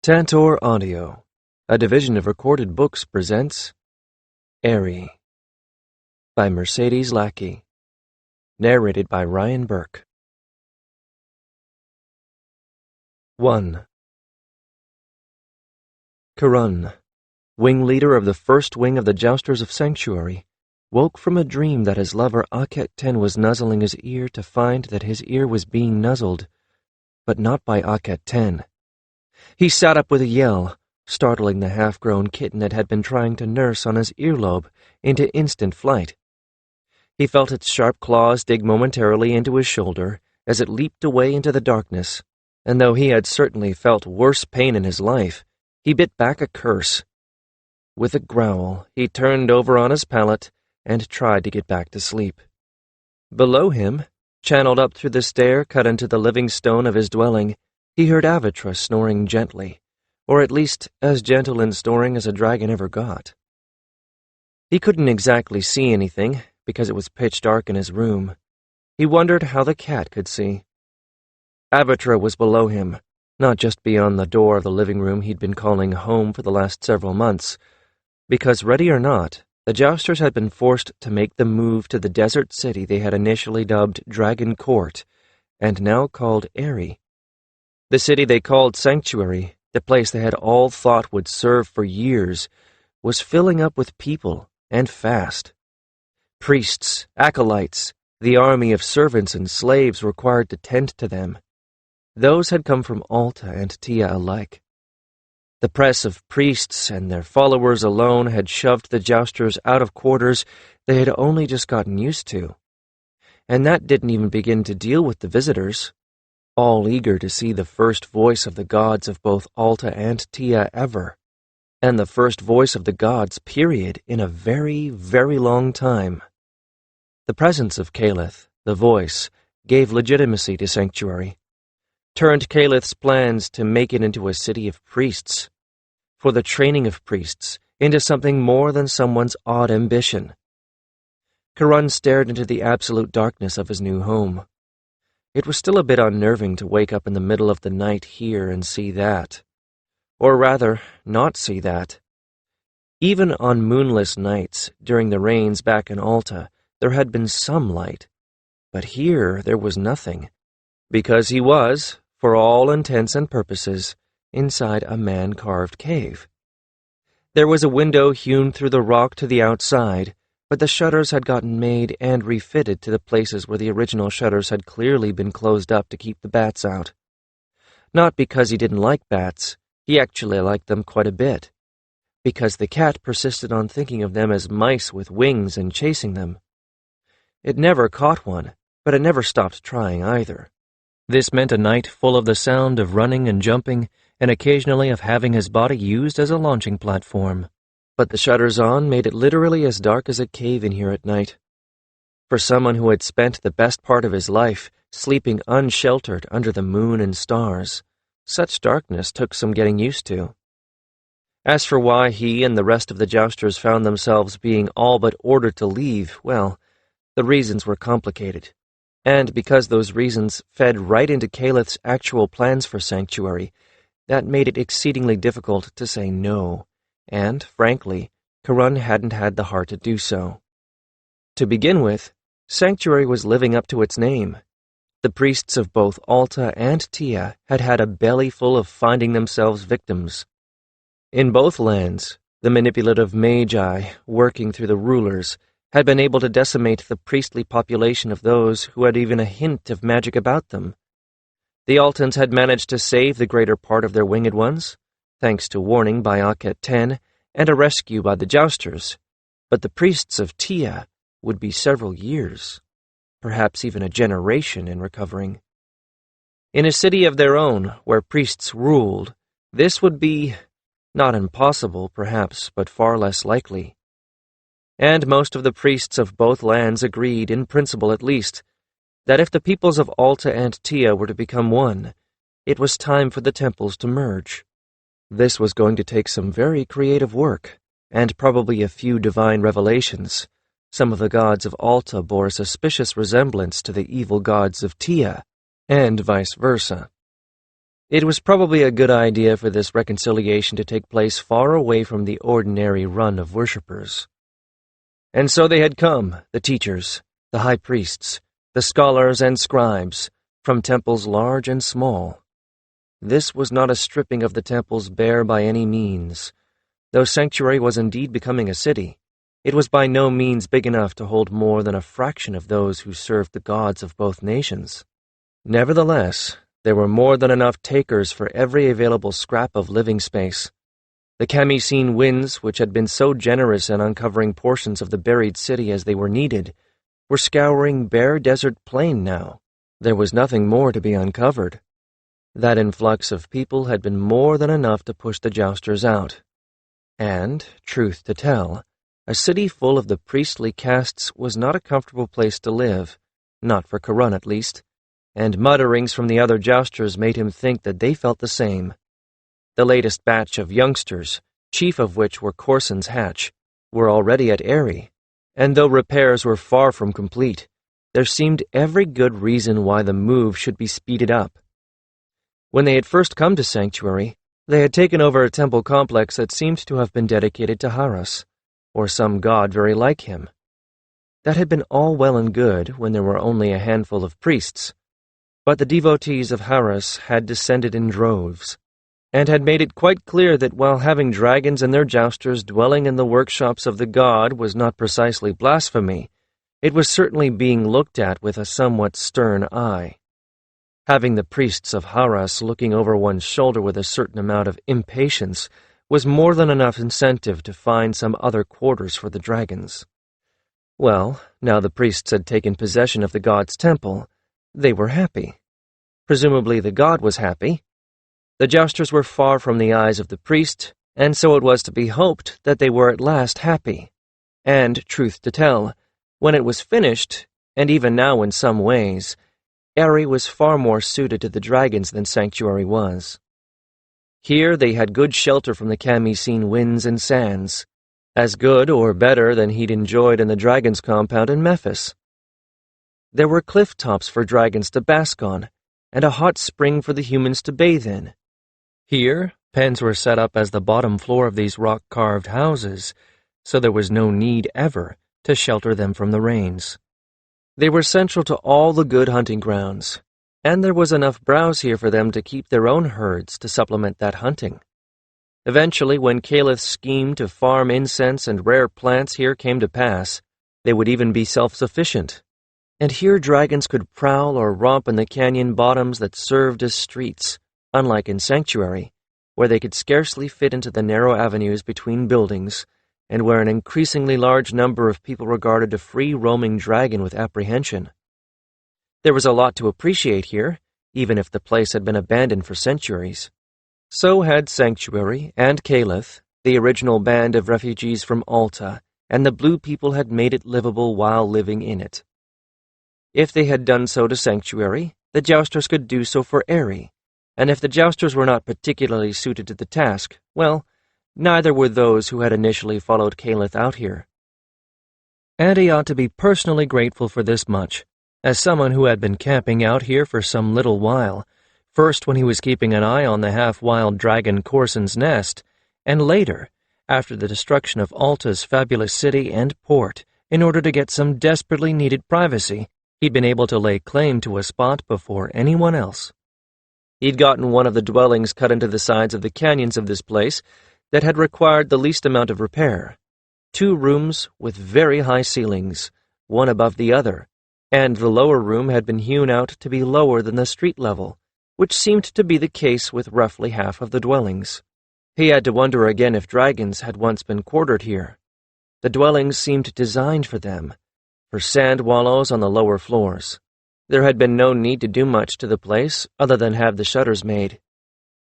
Tantor Audio, a division of Recorded Books, presents Aerie by Mercedes Lackey, narrated by Ryan Burke. 1. Kiron, wing leader of the first wing of the Jousters of Sanctuary, woke from a dream that his lover Aket-10 was nuzzling his ear to find that his ear was being nuzzled, but not by Aket-10. He sat up with a yell, startling the half-grown kitten that had been trying to nurse on his earlobe into instant flight. He felt its sharp claws dig momentarily into his shoulder as it leaped away into the darkness, and though he had certainly felt worse pain in his life, he bit back a curse. With a growl, he turned over on his pallet and tried to get back to sleep. Below him, channeled up through the stair cut into the living stone of his dwelling, he heard Avatra snoring gently, or at least as gentle in snoring as a dragon ever got. He couldn't exactly see anything, because it was pitch dark in his room. He wondered how the cat could see. Avatra was below him, not just beyond the door of the living room he'd been calling home for the last several months, because, ready or not, the Jousters had been forced to make the move to the desert city they had initially dubbed Dragon Court, and now called Aerie. The city they called Sanctuary, the place they had all thought would serve for years, was filling up with people, and fast. Priests, acolytes, the army of servants and slaves required to tend to them. Those had come from Alta and Tia alike. The press of priests and their followers alone had shoved the Jousters out of quarters they had only just gotten used to. And that didn't even begin to deal with the visitors, all eager to see the first voice of the gods of both Alta and Tia ever, and the first voice of the gods, period, in a very, very long time. The presence of Calith, the voice, gave legitimacy to Sanctuary, turned Calith's plans to make it into a city of priests, for the training of priests, into something more than someone's odd ambition. Kiron stared into the absolute darkness of his new home. It was still a bit unnerving to wake up in the middle of the night here and see that. Or rather, not see that. Even on moonless nights, during the rains back in Alta, there had been some light. But here there was nothing, because he was, for all intents and purposes, inside a man-carved cave. There was a window hewn through the rock to the outside, but the shutters had gotten made and refitted to the places where the original shutters had clearly been closed up to keep the bats out. Not because he didn't like bats, he actually liked them quite a bit. Because the cat persisted on thinking of them as mice with wings and chasing them. It never caught one, but it never stopped trying either. This meant a night full of the sound of running and jumping, and occasionally of having his body used as a launching platform. But the shutters on made it literally as dark as a cave in here at night. For someone who had spent the best part of his life sleeping unsheltered under the moon and stars, such darkness took some getting used to. As for why he and the rest of the Jousters found themselves being all but ordered to leave, well, the reasons were complicated. And because those reasons fed right into Calith's actual plans for Sanctuary, that made it exceedingly difficult to say no. And, frankly, Kiron hadn't had the heart to do so. To begin with, Sanctuary was living up to its name. The priests of both Alta and Tia had had a belly full of finding themselves victims. In both lands, the manipulative magi, working through the rulers, had been able to decimate the priestly population of those who had even a hint of magic about them. The Altans had managed to save the greater part of their winged ones, thanks to warning by Aket-10 and a rescue by the Jousters, but the priests of Tia would be several years, perhaps even a generation, in recovering. In a city of their own, where priests ruled, this would be not impossible, perhaps, but far less likely. And most of the priests of both lands agreed, in principle at least, that if the peoples of Alta and Tia were to become one, it was time for the temples to merge. This was going to take some very creative work, and probably a few divine revelations. Some of the gods of Alta bore a suspicious resemblance to the evil gods of Tia, and vice versa. It was probably a good idea for this reconciliation to take place far away from the ordinary run of worshippers. And so they had come, the teachers, the high priests, the scholars and scribes, from temples large and small. This was not a stripping of the temples bare by any means. Though Sanctuary was indeed becoming a city, it was by no means big enough to hold more than a fraction of those who served the gods of both nations. Nevertheless, there were more than enough takers for every available scrap of living space. The Kamisine winds, which had been so generous in uncovering portions of the buried city as they were needed, were scouring bare desert plain now. There was nothing more to be uncovered. That influx of people had been more than enough to push the Jousters out. And, truth to tell, a city full of the priestly castes was not a comfortable place to live, not for Kiron at least, and mutterings from the other Jousters made him think that they felt the same. The latest batch of youngsters, chief of which were Corson's Hatch, were already at Aerie, and though repairs were far from complete, there seemed every good reason why the move should be speeded up. When they had first come to Sanctuary, they had taken over a temple complex that seemed to have been dedicated to Horus, or some god very like him. That had been all well and good when there were only a handful of priests, but the devotees of Horus had descended in droves, and had made it quite clear that while having dragons and their jousters dwelling in the workshops of the god was not precisely blasphemy, it was certainly being looked at with a somewhat stern eye. Having the priests of Horus looking over one's shoulder with a certain amount of impatience was more than enough incentive to find some other quarters for the dragons. Well, now the priests had taken possession of the god's temple, they were happy. Presumably the god was happy. The jousters were far from the eyes of the priest, and so it was to be hoped that they were at last happy. And, truth to tell, when it was finished, and even now in some ways, Aerie was far more suited to the dragons than Sanctuary was. Here they had good shelter from the Kamisine winds and sands, as good or better than he'd enjoyed in the dragon's compound in Memphis. There were cliff tops for dragons to bask on, and a hot spring for the humans to bathe in. Here, pens were set up as the bottom floor of these rock-carved houses, so there was no need ever to shelter them from the rains. They were central to all the good hunting grounds, and there was enough browse here for them to keep their own herds to supplement that hunting. Eventually, when Calith's scheme to farm incense and rare plants here came to pass, they would even be self-sufficient. And here dragons could prowl or romp in the canyon bottoms that served as streets, unlike in Sanctuary, where they could scarcely fit into the narrow avenues between buildings, and where an increasingly large number of people regarded a free-roaming dragon with apprehension. There was a lot to appreciate here, even if the place had been abandoned for centuries. So had Sanctuary and Calith, the original band of refugees from Alta, and the blue people had made it livable while living in it. If they had done so to Sanctuary, the Jousters could do so for Aerie, and if the Jousters were not particularly suited to the task, well, neither were those who had initially followed Calith out here. And he ought to be personally grateful for this much, as someone who had been camping out here for some little while, first when he was keeping an eye on the half-wild dragon Corson's nest, and later, after the destruction of Alta's fabulous city and port, in order to get some desperately needed privacy, he'd been able to lay claim to a spot before anyone else. He'd gotten one of the dwellings cut into the sides of the canyons of this place that had required the least amount of repair. 2 rooms with very high ceilings, one above the other, and the lower room had been hewn out to be lower than the street level, which seemed to be the case with roughly half of the dwellings. He had to wonder again if dragons had once been quartered here. The dwellings seemed designed for them, for sand wallows on the lower floors. There had been no need to do much to the place other than have the shutters made.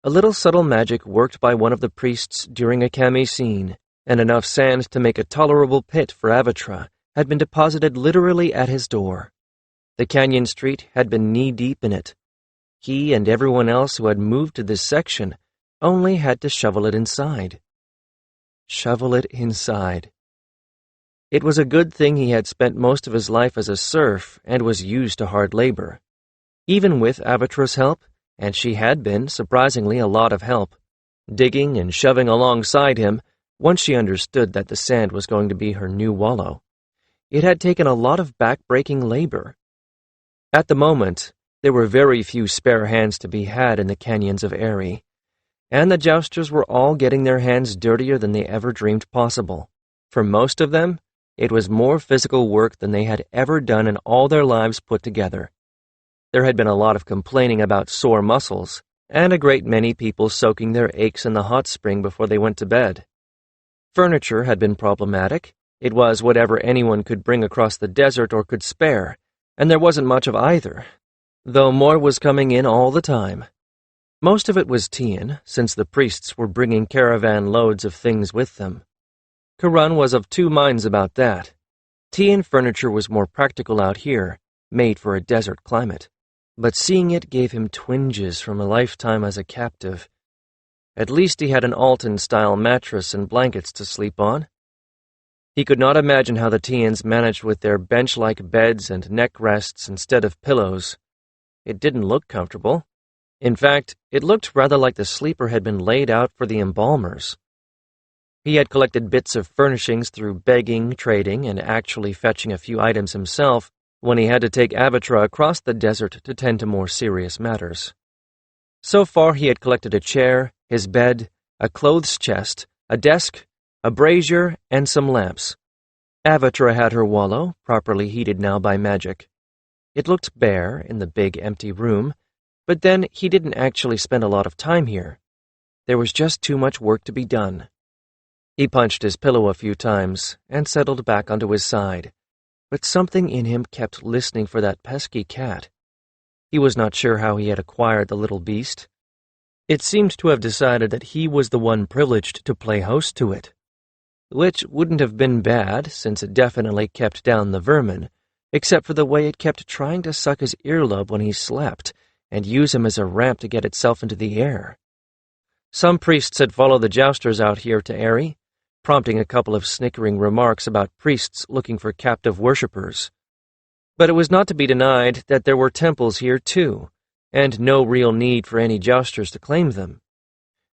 A little subtle magic worked by one of the priests during a Kamisine, and enough sand to make a tolerable pit for Avatra, had been deposited literally at his door. The canyon street had been knee-deep in it. He and everyone else who had moved to this section only had to shovel it inside. Shovel it inside. It was a good thing he had spent most of his life as a serf and was used to hard labor. Even with Avatra's help, and she had been, surprisingly, a lot of help, digging and shoving alongside him once she understood that the sand was going to be her new wallow. It had taken a lot of back-breaking labor. At the moment, there were very few spare hands to be had in the canyons of Aerie, and the Jousters were all getting their hands dirtier than they ever dreamed possible. For most of them, it was more physical work than they had ever done in all their lives put together. There had been a lot of complaining about sore muscles, and a great many people soaking their aches in the hot spring before they went to bed. Furniture had been problematic. It was whatever anyone could bring across the desert or could spare, and there wasn't much of either, though more was coming in all the time. Most of it was Tian, since the priests were bringing caravan loads of things with them. Kiron was of two minds about that. Tian furniture was more practical out here, made for a desert climate, but seeing it gave him twinges from a lifetime as a captive. At least he had an Alton-style mattress and blankets to sleep on. He could not imagine how the Tians managed with their bench-like beds and neck rests instead of pillows. It didn't look comfortable. In fact, it looked rather like the sleeper had been laid out for the embalmers. He had collected bits of furnishings through begging, trading, and actually fetching a few items himself when he had to take Avatra across the desert to tend to more serious matters. So far he had collected a chair, his bed, a clothes chest, a desk, a brazier, and some lamps. Avatra had her wallow, properly heated now by magic. It looked bare in the big empty room, but then he didn't actually spend a lot of time here. There was just too much work to be done. He punched his pillow a few times and settled back onto his side, but something in him kept listening for that pesky cat. He was not sure how he had acquired the little beast. It seemed to have decided that he was the one privileged to play host to it, which wouldn't have been bad, since it definitely kept down the vermin, except for the way it kept trying to suck his earlobe when he slept and use him as a ramp to get itself into the air. Some priests had followed the Jousters out here to Aerie, prompting a couple of snickering remarks about priests looking for captive worshippers. But it was not to be denied that there were temples here too, and no real need for any Jousters to claim them.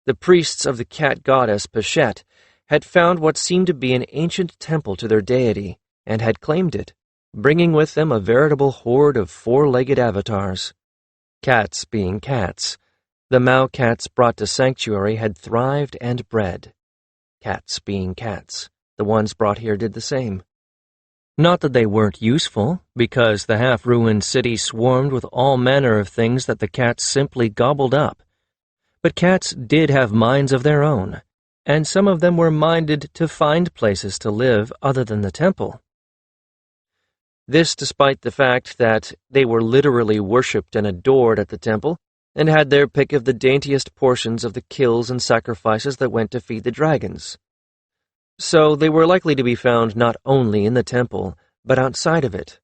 The priests of the cat goddess Peshet had found what seemed to be an ancient temple to their deity, and had claimed it, bringing with them a veritable horde of four-legged avatars. Cats being cats, the Mao cats brought to Sanctuary had thrived and bred. Cats being cats, the ones brought here did the same. Not that they weren't useful, because the half-ruined city swarmed with all manner of things that the cats simply gobbled up. But cats did have minds of their own, and some of them were minded to find places to live other than the temple. This despite the fact that they were literally worshipped and adored at the temple, and had their pick of the daintiest portions of the kills and sacrifices that went to feed the dragons. So they were likely to be found not only in the temple, but outside of it.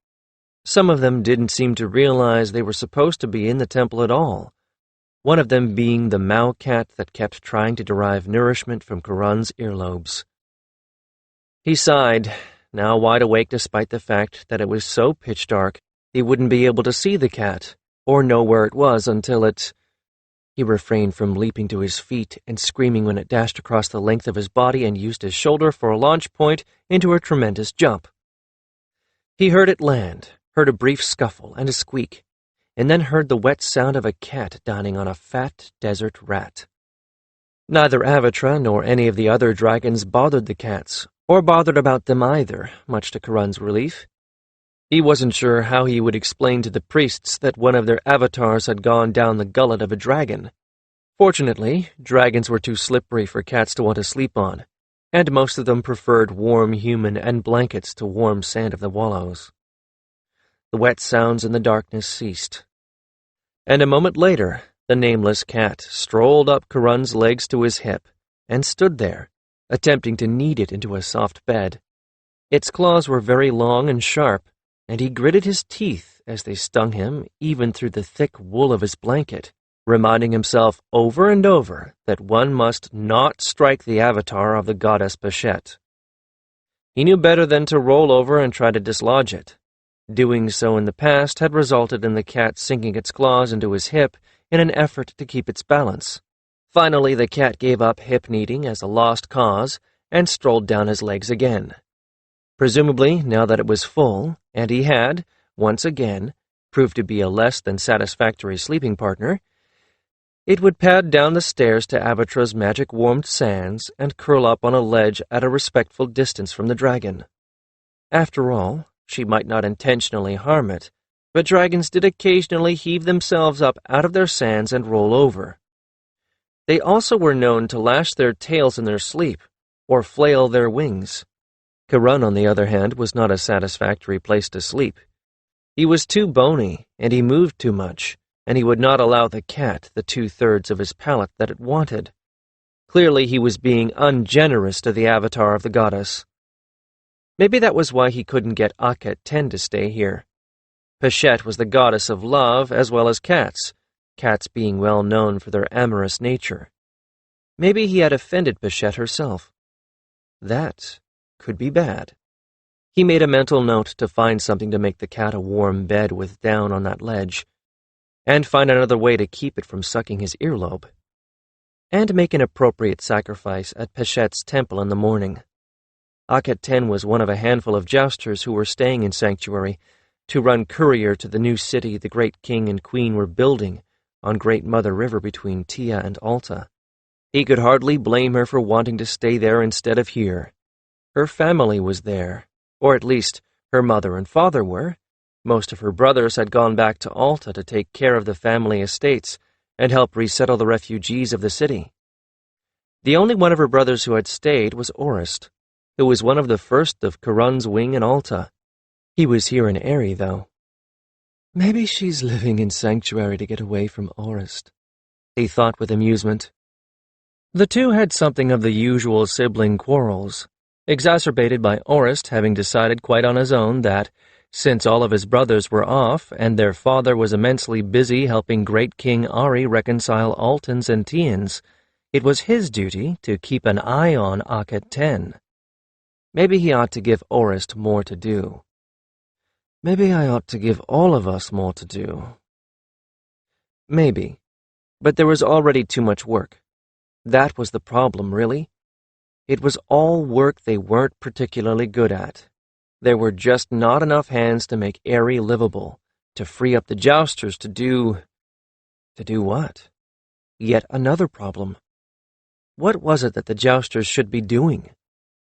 Some of them didn't seem to realize they were supposed to be in the temple at all, one of them being the Mao cat that kept trying to derive nourishment from Kiron's earlobes. He sighed, now wide awake despite the fact that it was so pitch dark he wouldn't be able to see the cat, or know where it was until it... He refrained from leaping to his feet and screaming when it dashed across the length of his body and used his shoulder for a launch point into a tremendous jump. He heard it land, heard a brief scuffle and a squeak, and then heard the wet sound of a cat dining on a fat desert rat. Neither Avatra nor any of the other dragons bothered the cats, or bothered about them either, much to Kiron's relief. He wasn't sure how he would explain to the priests that one of their avatars had gone down the gullet of a dragon. Fortunately, dragons were too slippery for cats to want to sleep on, and most of them preferred warm human and blankets to warm sand of the wallows. The wet sounds in the darkness ceased, and a moment later, the nameless cat strolled up Kiron's legs to his hip and stood there, attempting to knead it into a soft bed. Its claws were very long and sharp, and he gritted his teeth as they stung him even through the thick wool of his blanket, reminding himself over and over that one must not strike the avatar of the goddess Peshet. He knew better than to roll over and try to dislodge it. Doing so in the past had resulted in the cat sinking its claws into his hip in an effort to keep its balance. Finally, the cat gave up hip-kneading as a lost cause and strolled down his legs again. Presumably, now that it was full, and he had, once again, proved to be a less than satisfactory sleeping partner, it would pad down the stairs to Avatra's magic-warmed sands and curl up on a ledge at a respectful distance from the dragon. After all, she might not intentionally harm it, but dragons did occasionally heave themselves up out of their sands and roll over. They also were known to lash their tails in their sleep, or flail their wings. Kiron, on the other hand, was not a satisfactory place to sleep. He was too bony, and he moved too much, and he would not allow the cat the 2/3 of his palate that it wanted. Clearly he was being ungenerous to the avatar of the goddess. Maybe that was why he couldn't get Akhet 10 to stay here. Peshette was the goddess of love as well as cats, cats being well known for their amorous nature. Maybe he had offended Peshette herself. That could be bad. He made a mental note to find something to make the cat a warm bed with down on that ledge, and find another way to keep it from sucking his earlobe, and make an appropriate sacrifice at Peshette's temple in the morning. Akhet 10 was one of a handful of Jousters who were staying in Sanctuary to run courier to the new city the great king and queen were building on Great Mother River between Tia and Alta. He could hardly blame her for wanting to stay there instead of here. Her family was there, or at least her mother and father were. Most of her brothers had gone back to Alta to take care of the family estates and help resettle the refugees of the city. The only one of her brothers who had stayed was Orist, who was one of the first of Kiron's wing in Alta. He was here in Aerie, though. Maybe she's living in Sanctuary to get away from Orist, he thought with amusement. The two had something of the usual sibling quarrels, exacerbated by Orist having decided quite on his own that, since all of his brothers were off and their father was immensely busy helping Great King Aerie reconcile Altans and Tians, it was his duty to keep an eye on Akhet 10. Maybe he ought to give Orist more to do. Maybe I ought to give all of us more to do. Maybe, but there was already too much work. That was the problem, really. It was all work they weren't particularly good at. There were just not enough hands to make Aerie livable, to free up the Jousters to do... To do what? Yet another problem. What was it that the Jousters should be doing?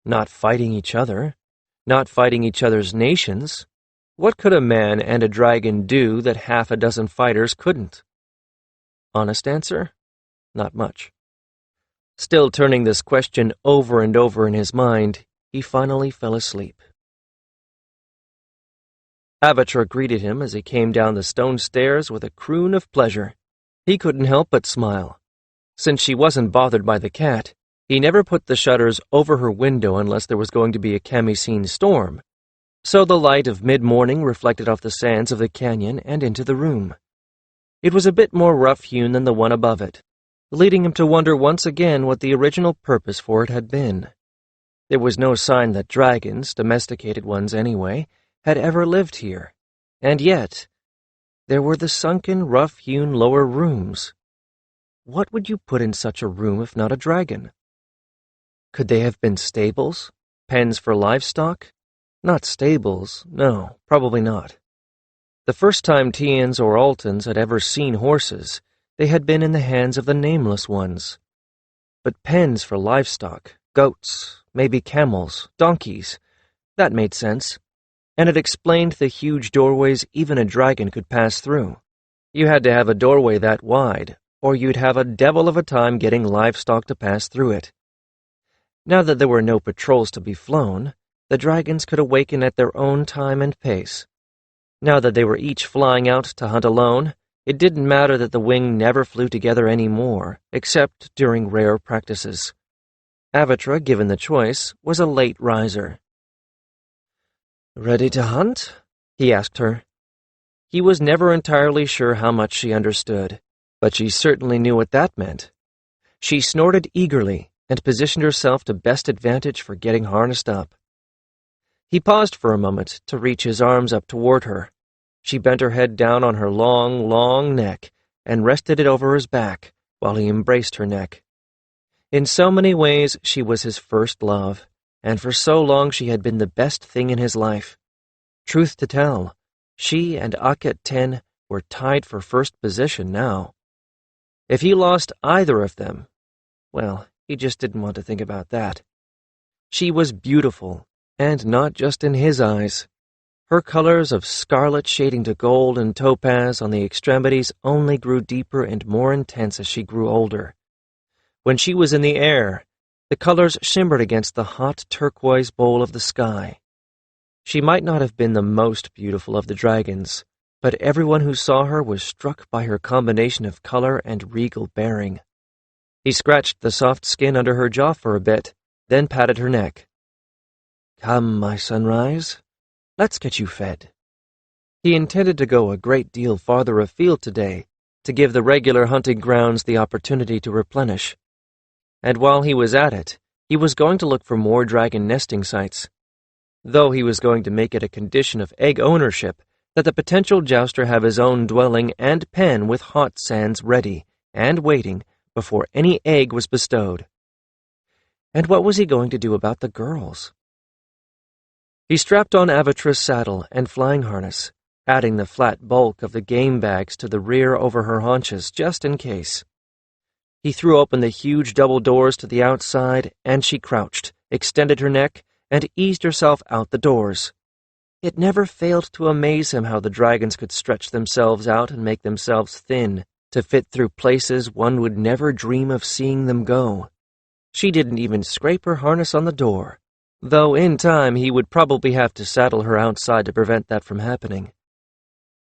Not fighting each other, not fighting each other's nations. What could a man and a dragon do that half a dozen fighters couldn't? Honest answer? Not much. Still turning this question over and over in his mind, he finally fell asleep. Avatra greeted him as he came down the stone stairs with a croon of pleasure. He couldn't help but smile. Since she wasn't bothered by the cat, he never put the shutters over her window unless there was going to be a chamisine storm, so the light of mid-morning reflected off the sands of the canyon and into the room. It was a bit more rough-hewn than the one above it, leading him to wonder once again what the original purpose for it had been. There was no sign that dragons, domesticated ones anyway, had ever lived here, and yet there were the sunken, rough-hewn lower rooms. What would you put in such a room if not a dragon? Could they have been stables? Pens for livestock? Not stables, no, probably not. The first time Tians or Altans had ever seen horses, they had been in the hands of the nameless ones. But pens for livestock, goats, maybe camels, donkeys, that made sense, and it explained the huge doorways even a dragon could pass through. You had to have a doorway that wide, or you'd have a devil of a time getting livestock to pass through it. Now that there were no patrols to be flown, the dragons could awaken at their own time and pace. Now that they were each flying out to hunt alone, it didn't matter that the wing never flew together anymore, except during rare practices. Avatra, given the choice, was a late riser. "Ready to hunt?" he asked her. He was never entirely sure how much she understood, but she certainly knew what that meant. She snorted eagerly and positioned herself to best advantage for getting harnessed up. He paused for a moment to reach his arms up toward her. She bent her head down on her long, long neck and rested it over his back while he embraced her neck. In so many ways, she was his first love, and for so long she had been the best thing in his life. Truth to tell, she and Aket 10 were tied for first position now. If he lost either of them, well, he just didn't want to think about that. She was beautiful, and not just in his eyes. Her colors of scarlet shading to gold and topaz on the extremities only grew deeper and more intense as she grew older. When she was in the air, the colors shimmered against the hot turquoise bowl of the sky. She might not have been the most beautiful of the dragons, but everyone who saw her was struck by her combination of color and regal bearing. He scratched the soft skin under her jaw for a bit, then patted her neck. "Come, my sunrise. Let's get you fed." He intended to go a great deal farther afield today to give the regular hunting grounds the opportunity to replenish. And while he was at it, he was going to look for more dragon nesting sites. Though he was going to make it a condition of egg ownership that the potential jouster have his own dwelling and pen with hot sands ready and waiting before any egg was bestowed. And what was he going to do about the girls? He strapped on Avatra's saddle and flying harness, adding the flat bulk of the game bags to the rear over her haunches just in case. He threw open the huge double doors to the outside, and she crouched, extended her neck, and eased herself out the doors. It never failed to amaze him how the dragons could stretch themselves out and make themselves thin to fit through places one would never dream of seeing them go. She didn't even scrape her harness on the door, though in time he would probably have to saddle her outside to prevent that from happening.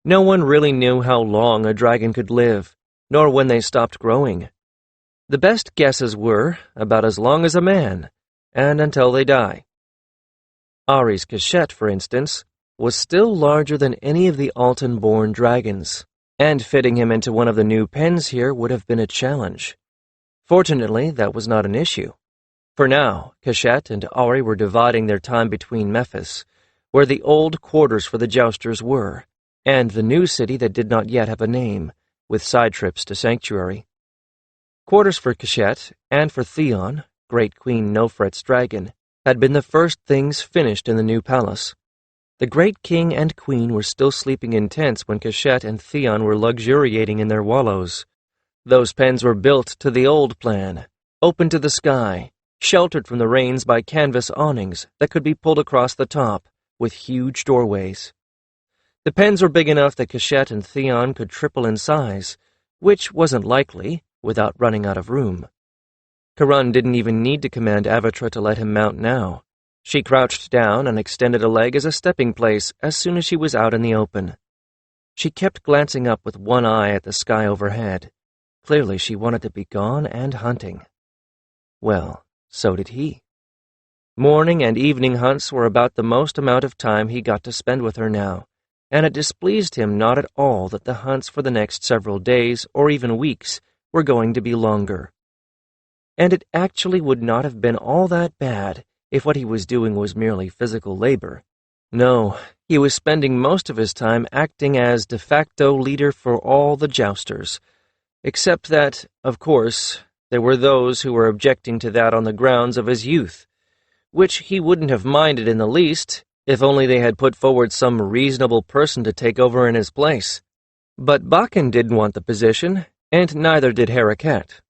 No one really knew how long a dragon could live, nor when they stopped growing. The best guesses were about as long as a man, and until they die. Aerie's cachette, for instance, was still larger than any of the Alton-born dragons, and fitting him into one of the new pens here would have been a challenge. Fortunately, that was not an issue. For now, Cachette and Aerie were dividing their time between Memphis, where the old quarters for the Jousters were, and the new city that did not yet have a name, with side trips to Sanctuary. Quarters for Cachette and for Theon, Great Queen Nofret's dragon, had been the first things finished in the new palace. The Great King and Queen were still sleeping in tents when Cachette and Theon were luxuriating in their wallows. Those pens were built to the old plan, open to the sky, sheltered from the rains by canvas awnings that could be pulled across the top, with huge doorways. The pens were big enough that Cachette and Theon could triple in size, which wasn't likely without running out of room. Kiron didn't even need to command Avatra to let him mount now. She crouched down and extended a leg as a stepping place as soon as she was out in the open. She kept glancing up with one eye at the sky overhead. Clearly she wanted to be gone and hunting. Well, so did he. Morning and evening hunts were about the most amount of time he got to spend with her now, and it displeased him not at all that the hunts for the next several days or even weeks were going to be longer. And it actually would not have been all that bad if what he was doing was merely physical labor. No, he was spending most of his time acting as de facto leader for all the Jousters, except that, of course, there were those who were objecting to that on the grounds of his youth, which he wouldn't have minded in the least if only they had put forward some reasonable person to take over in his place. But Bakken didn't want the position, and neither did Harakat.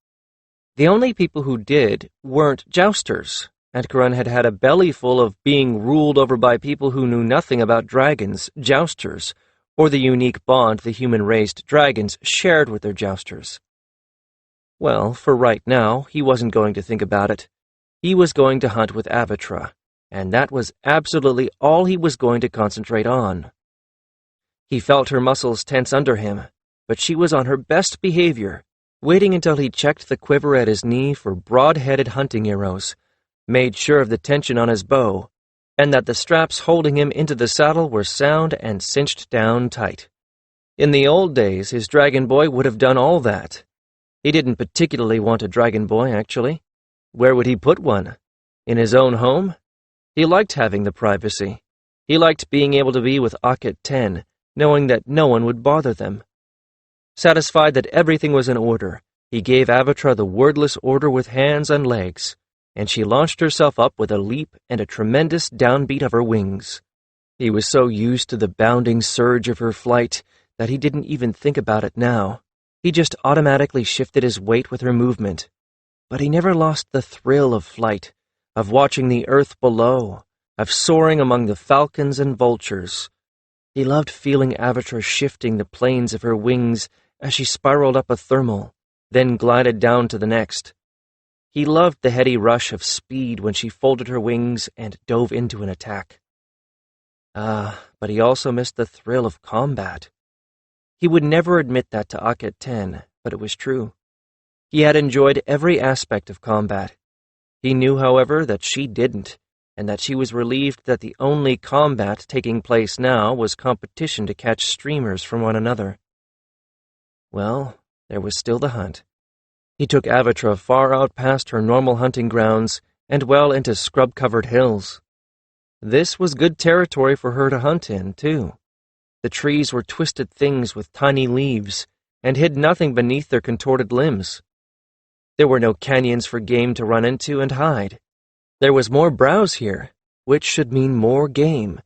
The only people who did weren't Jousters, and Kiron had had a belly full of being ruled over by people who knew nothing about dragons, Jousters, or the unique bond the human-raised dragons shared with their Jousters. Well, for right now, he wasn't going to think about it. He was going to hunt with Avatra, and that was absolutely all he was going to concentrate on. He felt her muscles tense under him, but she was on her best behavior, waiting until he checked the quiver at his knee for broad-headed hunting arrows, made sure of the tension on his bow, and that the straps holding him into the saddle were sound and cinched down tight. In the old days, his dragon boy would have done all that. He didn't particularly want a dragon boy, actually. Where would he put one? In his own home? He liked having the privacy. He liked being able to be with Aket 10, knowing that no one would bother them. Satisfied that everything was in order, he gave Avatra the wordless order with hands and legs, and she launched herself up with a leap and a tremendous downbeat of her wings. He was so used to the bounding surge of her flight that he didn't even think about it now. He just automatically shifted his weight with her movement. But he never lost the thrill of flight, of watching the earth below, of soaring among the falcons and vultures. He loved feeling Avatra shifting the planes of her wings as she spiraled up a thermal, then glided down to the next. He loved the heady rush of speed when she folded her wings and dove into an attack. But he also missed the thrill of combat. He would never admit that to Aket 10, but it was true. He had enjoyed every aspect of combat. He knew, however, that she didn't, and that she was relieved that the only combat taking place now was competition to catch streamers from one another. Well, there was still the hunt. He took Avatra far out past her normal hunting grounds and well into scrub-covered hills. This was good territory for her to hunt in, too. The trees were twisted things with tiny leaves and hid nothing beneath their contorted limbs. There were no canyons for game to run into and hide. There was more browse here, which should mean more game.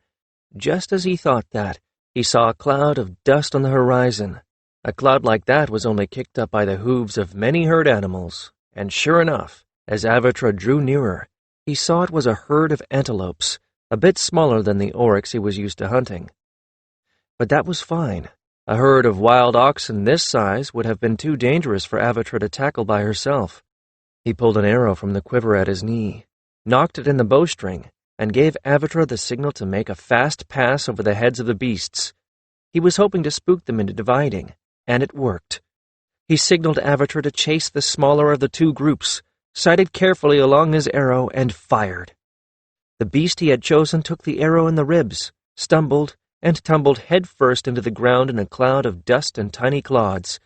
Just as he thought that, he saw a cloud of dust on the horizon. A cloud like that was only kicked up by the hooves of many herd animals, and sure enough, as Avatra drew nearer, he saw it was a herd of antelopes, a bit smaller than the oryx he was used to hunting. But that was fine. A herd of wild oxen this size would have been too dangerous for Avatra to tackle by herself. He pulled an arrow from the quiver at his knee, knocked it in the bowstring, and gave Avatra the signal to make a fast pass over the heads of the beasts. He was hoping to spook them into dividing, and it worked. He signaled Avatra to chase the smaller of the two groups, sighted carefully along his arrow, and fired. The beast he had chosen took the arrow in the ribs, stumbled, and tumbled headfirst into the ground in a cloud of dust and tiny clods,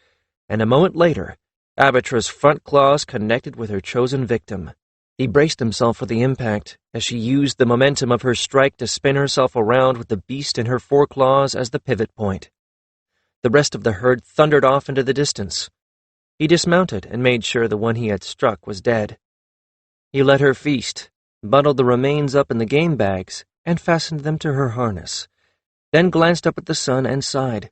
and a moment later, Avatra's front claws connected with her chosen victim. He braced himself for the impact as she used the momentum of her strike to spin herself around with the beast in her foreclaws as the pivot point. The rest of the herd thundered off into the distance. He dismounted and made sure the one he had struck was dead. He let her feast, bundled the remains up in the game bags, and fastened them to her harness, then glanced up at the sun and sighed.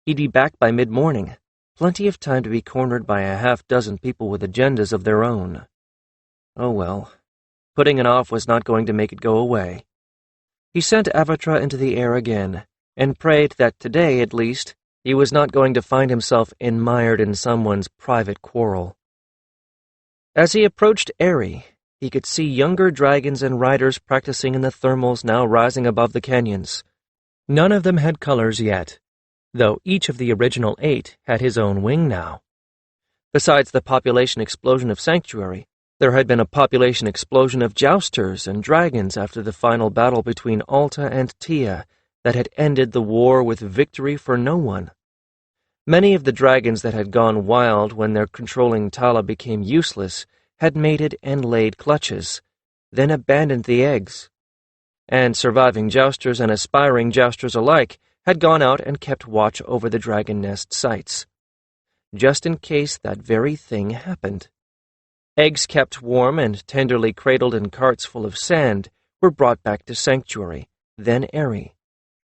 He'd be back by mid-morning, plenty of time to be cornered by a half-dozen people with agendas of their own. Oh well, putting it off was not going to make it go away. He sent Avatra into the air again, and prayed that today, at least, he was not going to find himself mired in someone's private quarrel. As he approached Aerie, he could see younger dragons and riders practicing in the thermals now rising above the canyons. None of them had colors yet, though each of the original 8 had his own wing now. Besides the population explosion of Sanctuary, there had been a population explosion of Jousters and dragons after the final battle between Alta and Tia that had ended the war with victory for no one. Many of the dragons that had gone wild when their controlling Tala became useless had mated and laid clutches, then abandoned the eggs. And surviving Jousters and aspiring Jousters alike had gone out and kept watch over the dragon nest sites, just in case that very thing happened. Eggs kept warm and tenderly cradled in carts full of sand were brought back to Sanctuary, then Aerie.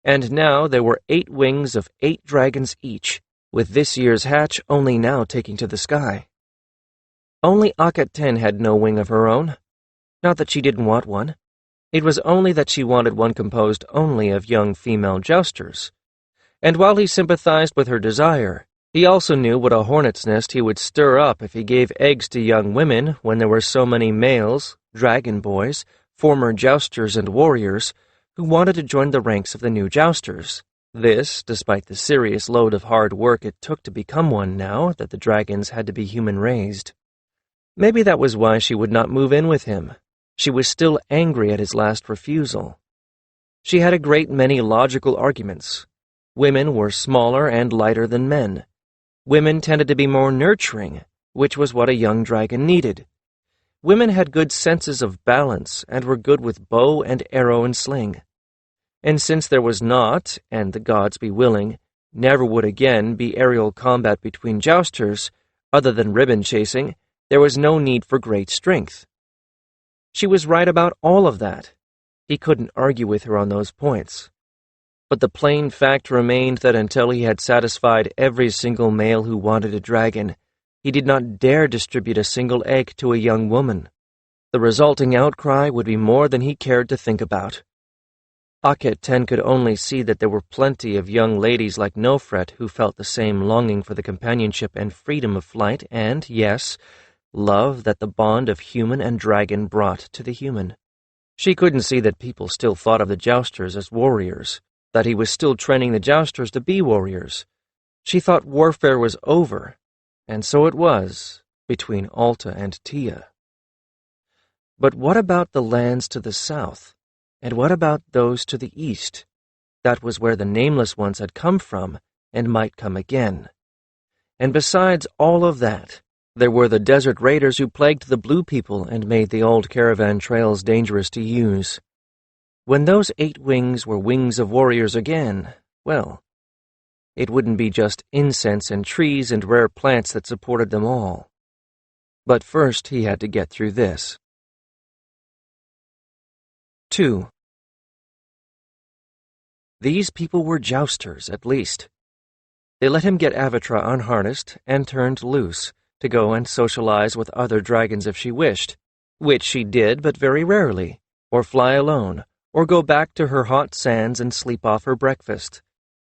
And now there were 8 wings of 8 dragons each, with this year's hatch only now taking to the sky. Only Aket 10 had no wing of her own. Not that she didn't want one. It was only that she wanted one composed only of young female Jousters. And while he sympathized with her desire, he also knew what a hornet's nest he would stir up if he gave eggs to young women when there were so many males, dragon boys, former Jousters and warriors, who wanted to join the ranks of the new Jousters. This, despite the serious load of hard work it took to become one now that the dragons had to be human-raised. Maybe that was why she would not move in with him. She was still angry at his last refusal. She had a great many logical arguments. Women were smaller and lighter than men. Women tended to be more nurturing, which was what a young dragon needed. Women had good senses of balance and were good with bow and arrow and sling. And since there was not, and the gods be willing, never would again be aerial combat between jousters. Other than ribbon chasing, there was no need for great strength. She was right about all of that. He couldn't argue with her on those points. But the plain fact remained that until he had satisfied every single male who wanted a dragon, he did not dare distribute a single egg to a young woman. The resulting outcry would be more than he cared to think about. Aket 10 could only see that there were plenty of young ladies like Nofret who felt the same longing for the companionship and freedom of flight and, yes, love that the bond of human and dragon brought to the human. She couldn't see that people still thought of the jousters as warriors, that he was still training the jousters to be warriors. She thought warfare was over, and so it was, between Alta and Tia. But what about the lands to the south? And what about those to the east? That was where the Nameless Ones had come from and might come again. And besides all of that, there were the desert raiders who plagued the blue people and made the old caravan trails dangerous to use. When those 8 wings were wings of warriors again, well, it wouldn't be just incense and trees and rare plants that supported them all. But first he had to get through this. 2. These people were jousters, at least. They let him get Avatra unharnessed and turned loose to go and socialize with other dragons if she wished, which she did but very rarely, or fly alone, or go back to her hot sands and sleep off her breakfast,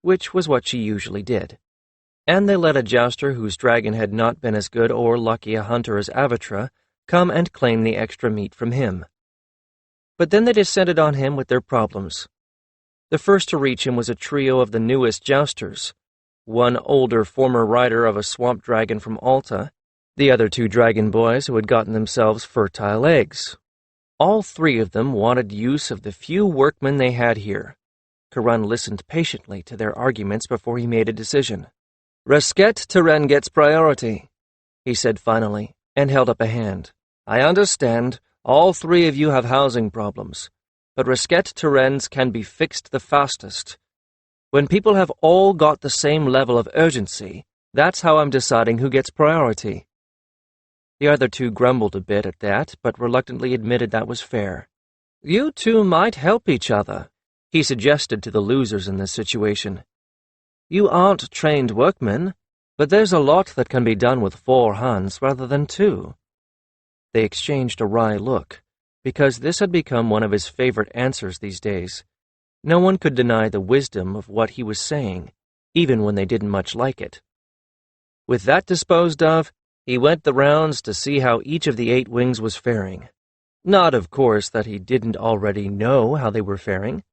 which was what she usually did. And they let a jouster whose dragon had not been as good or lucky a hunter as Avatra come and claim the extra meat from him. But then they descended on him with their problems. The first to reach him was a trio of the newest jousters, one older former rider of a swamp dragon from Alta, the other 2 dragon boys who had gotten themselves fertile eggs. All 3 of them wanted use of the few workmen they had here. Kiron listened patiently to their arguments before he made a decision. "Resket Teren gets priority," he said finally, and held up a hand. "I understand, all 3 of you have housing problems, but Resket Teren's can be fixed the fastest. When people have all got the same level of urgency, that's how I'm deciding who gets priority." The other 2 grumbled a bit at that, but reluctantly admitted that was fair. "You 2 might help each other," he suggested to the losers in this situation. "You aren't trained workmen, but there's a lot that can be done with 4 hands rather than 2. They exchanged a wry look, because this had become one of his favorite answers these days. No one could deny the wisdom of what he was saying, even when they didn't much like it. With that disposed of, he went the rounds to see how each of the 8 wings was faring. Not, of course, that he didn't already know how they were faring.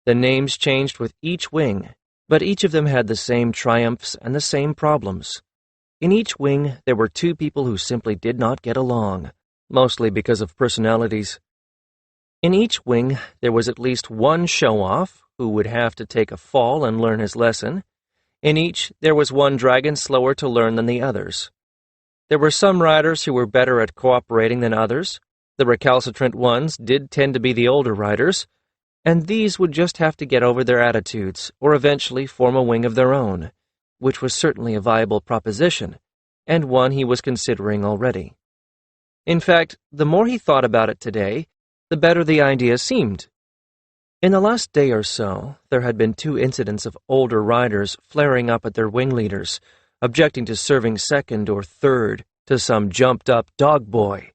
The names changed with each wing, but each of them had the same triumphs and the same problems. In each wing, there were 2 people who simply did not get along, mostly because of personalities. In each wing, there was at least one show-off who would have to take a fall and learn his lesson. In each, there was one dragon slower to learn than the others. There were some riders who were better at cooperating than others. The recalcitrant ones did tend to be the older riders, and these would just have to get over their attitudes or eventually form a wing of their own, which was certainly a viable proposition, and one he was considering already. In fact, the more he thought about it today, the better the idea seemed. In the last day or so, there had been 2 incidents of older riders flaring up at their wing leaders, objecting to serving second or third to some jumped-up dog boy.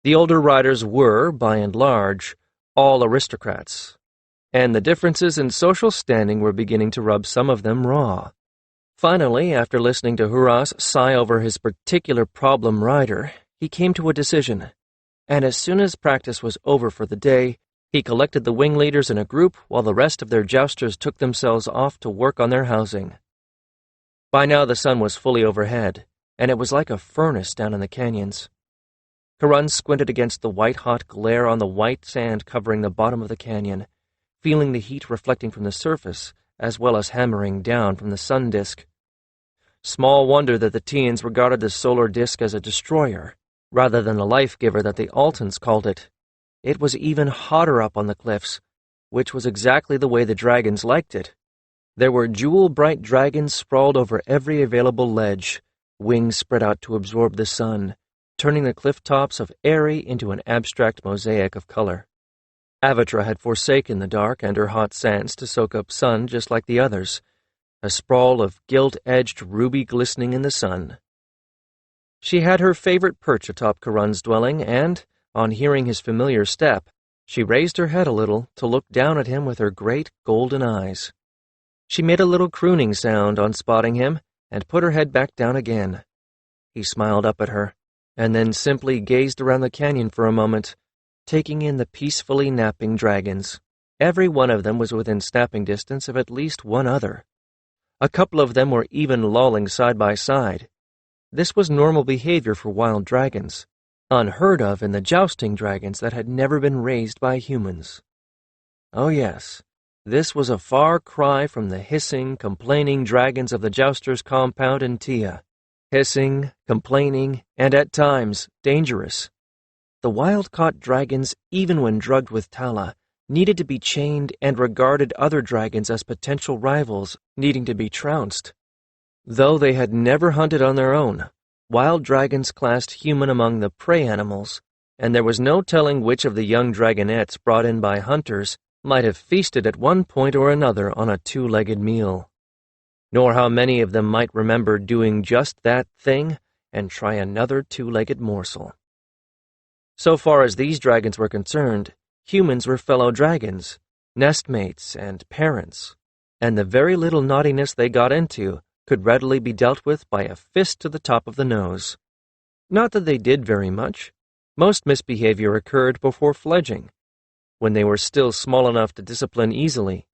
The older riders were, by and large, all aristocrats, and the differences in social standing were beginning to rub some of them raw. Finally, after listening to Huras sigh over his particular problem rider, he came to a decision, and as soon as practice was over for the day, he collected the wing leaders in a group while the rest of their jousters took themselves off to work on their housing. By now the sun was fully overhead, and it was like a furnace down in the canyons. Kiron squinted against the white-hot glare on the white sand covering the bottom of the canyon, feeling the heat reflecting from the surface as well as hammering down from the sun disk. Small wonder that the teens regarded the solar disk as a destroyer, rather than a life-giver that the Altans called it. It was even hotter up on the cliffs, which was exactly the way the dragons liked it. There were jewel-bright dragons sprawled over every available ledge, wings spread out to absorb the sun, turning the cliff tops of Aerie into an abstract mosaic of color. Avatra had forsaken the dark and her hot sands to soak up sun just like the others, a sprawl of gilt-edged ruby glistening in the sun. She had her favorite perch atop Kiron's dwelling, and, on hearing his familiar step, she raised her head a little to look down at him with her great golden eyes. She made a little crooning sound on spotting him and put her head back down again. He smiled up at her, and then simply gazed around the canyon for a moment, taking in the peacefully napping dragons. Every one of them was within snapping distance of at least one other. A couple of them were even lolling side by side. This was normal behavior for wild dragons, unheard of in the jousting dragons that had never been raised by humans. Oh yes, this was a far cry from the hissing, complaining dragons of the Jousters' compound in Tia. Hissing, complaining, and at times dangerous. The wild-caught dragons, even when drugged with Tala, needed to be chained and regarded other dragons as potential rivals needing to be trounced. Though they had never hunted on their own, wild dragons classed human among the prey animals, and there was no telling which of the young dragonettes brought in by hunters might have feasted at one point or another on a two-legged meal, nor how many of them might remember doing just that thing and try another two-legged morsel. So far as these dragons were concerned, humans were fellow dragons, nestmates, and parents, and the very little naughtiness they got into could readily be dealt with by a fist to the top of the nose. Not that they did very much. Most misbehavior occurred before fledging, when they were still small enough to discipline easily,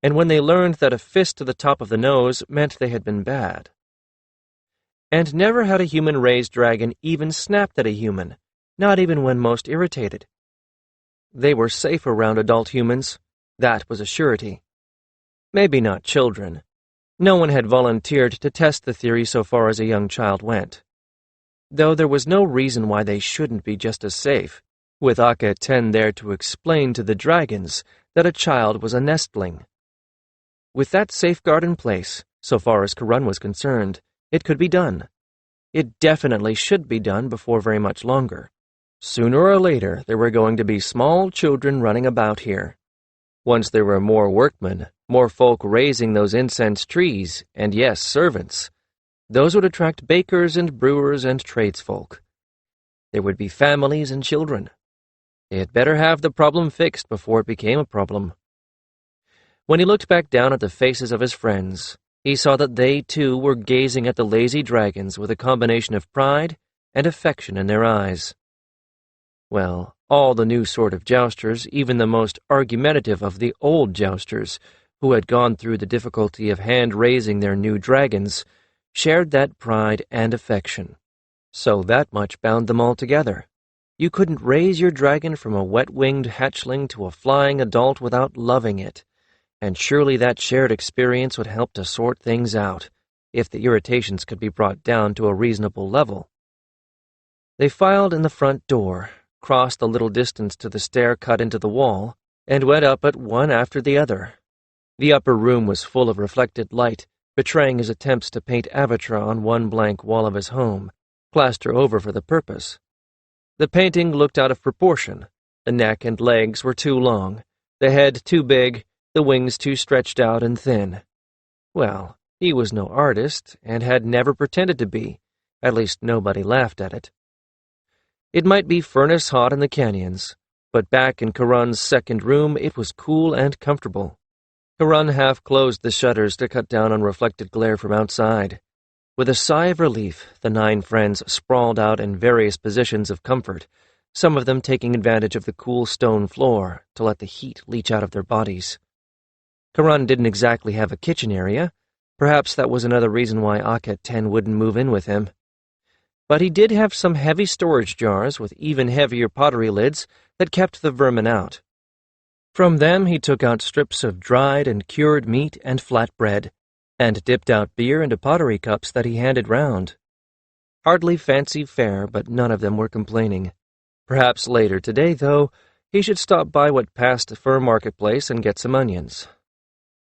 and when they learned that a fist to the top of the nose meant they had been bad. And never had a human-raised dragon even snapped at a human, not even when most irritated. They were safe around adult humans, that was a surety. Maybe not children. No one had volunteered to test the theory so far as a young child went. Though there was no reason why they shouldn't be just as safe, with Aka 10 there to explain to the dragons that a child was a nestling. With that safeguard in place, so far as Kiron was concerned, it could be done. It definitely should be done before very much longer. Sooner or later, there were going to be small children running about here. Once there were more workmen, more folk raising those incense trees, and yes, servants, those would attract bakers and brewers and tradesfolk. There would be families and children. They had better have the problem fixed before it became a problem. When he looked back down at the faces of his friends, he saw that they, too, were gazing at the lazy dragons with a combination of pride and affection in their eyes. Well, all the new sort of jousters, even the most argumentative of the old jousters, who had gone through the difficulty of hand-raising their new dragons, shared that pride and affection. So that much bound them all together. You couldn't raise your dragon from a wet-winged hatchling to a flying adult without loving it, and surely that shared experience would help to sort things out, if the irritations could be brought down to a reasonable level. They filed in the front door, crossed a little distance to the stair cut into the wall, and went up it one after the other. The upper room was full of reflected light, betraying his attempts to paint Avatra on one blank wall of his home, plaster over for the purpose. The painting looked out of proportion. The neck and legs were too long, the head too big, the wings too stretched out and thin. Well, he was no artist, and had never pretended to be. At least nobody laughed at it. It might be furnace hot in the canyons, but back in Kiron's second room it was cool and comfortable. Kiron half closed the shutters to cut down on reflected glare from outside. With a sigh of relief, the 9 friends sprawled out in various positions of comfort, some of them taking advantage of the cool stone floor to let the heat leach out of their bodies. Kiron didn't exactly have a kitchen area. Perhaps that was another reason why Aket 10 wouldn't move in with him. But he did have some heavy storage jars with even heavier pottery lids that kept the vermin out. From them he took out strips of dried and cured meat and flat bread, and dipped out beer into pottery cups that he handed round. Hardly fancy fare, but none of them were complaining. Perhaps later today, though, he should stop by what passed for a marketplace and get some onions.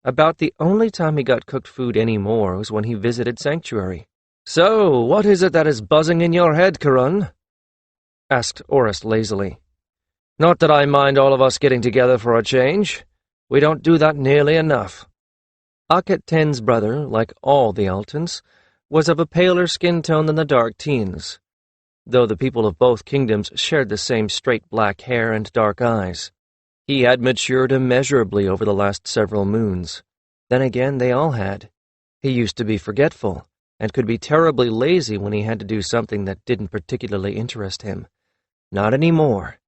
About the only time he got cooked food anymore was when he visited Sanctuary. "So, what is it that is buzzing in your head, Kiron?" asked Orist lazily. "Not that I mind all of us getting together for a change. We don't do that nearly enough." Akhet Ten's brother, like all the Altons, was of a paler skin tone than the dark teens, though the people of both kingdoms shared the same straight black hair and dark eyes. He had matured immeasurably over the last several moons. Then again, they all had. He used to be forgetful, and could be terribly lazy when he had to do something that didn't particularly interest him. Not anymore,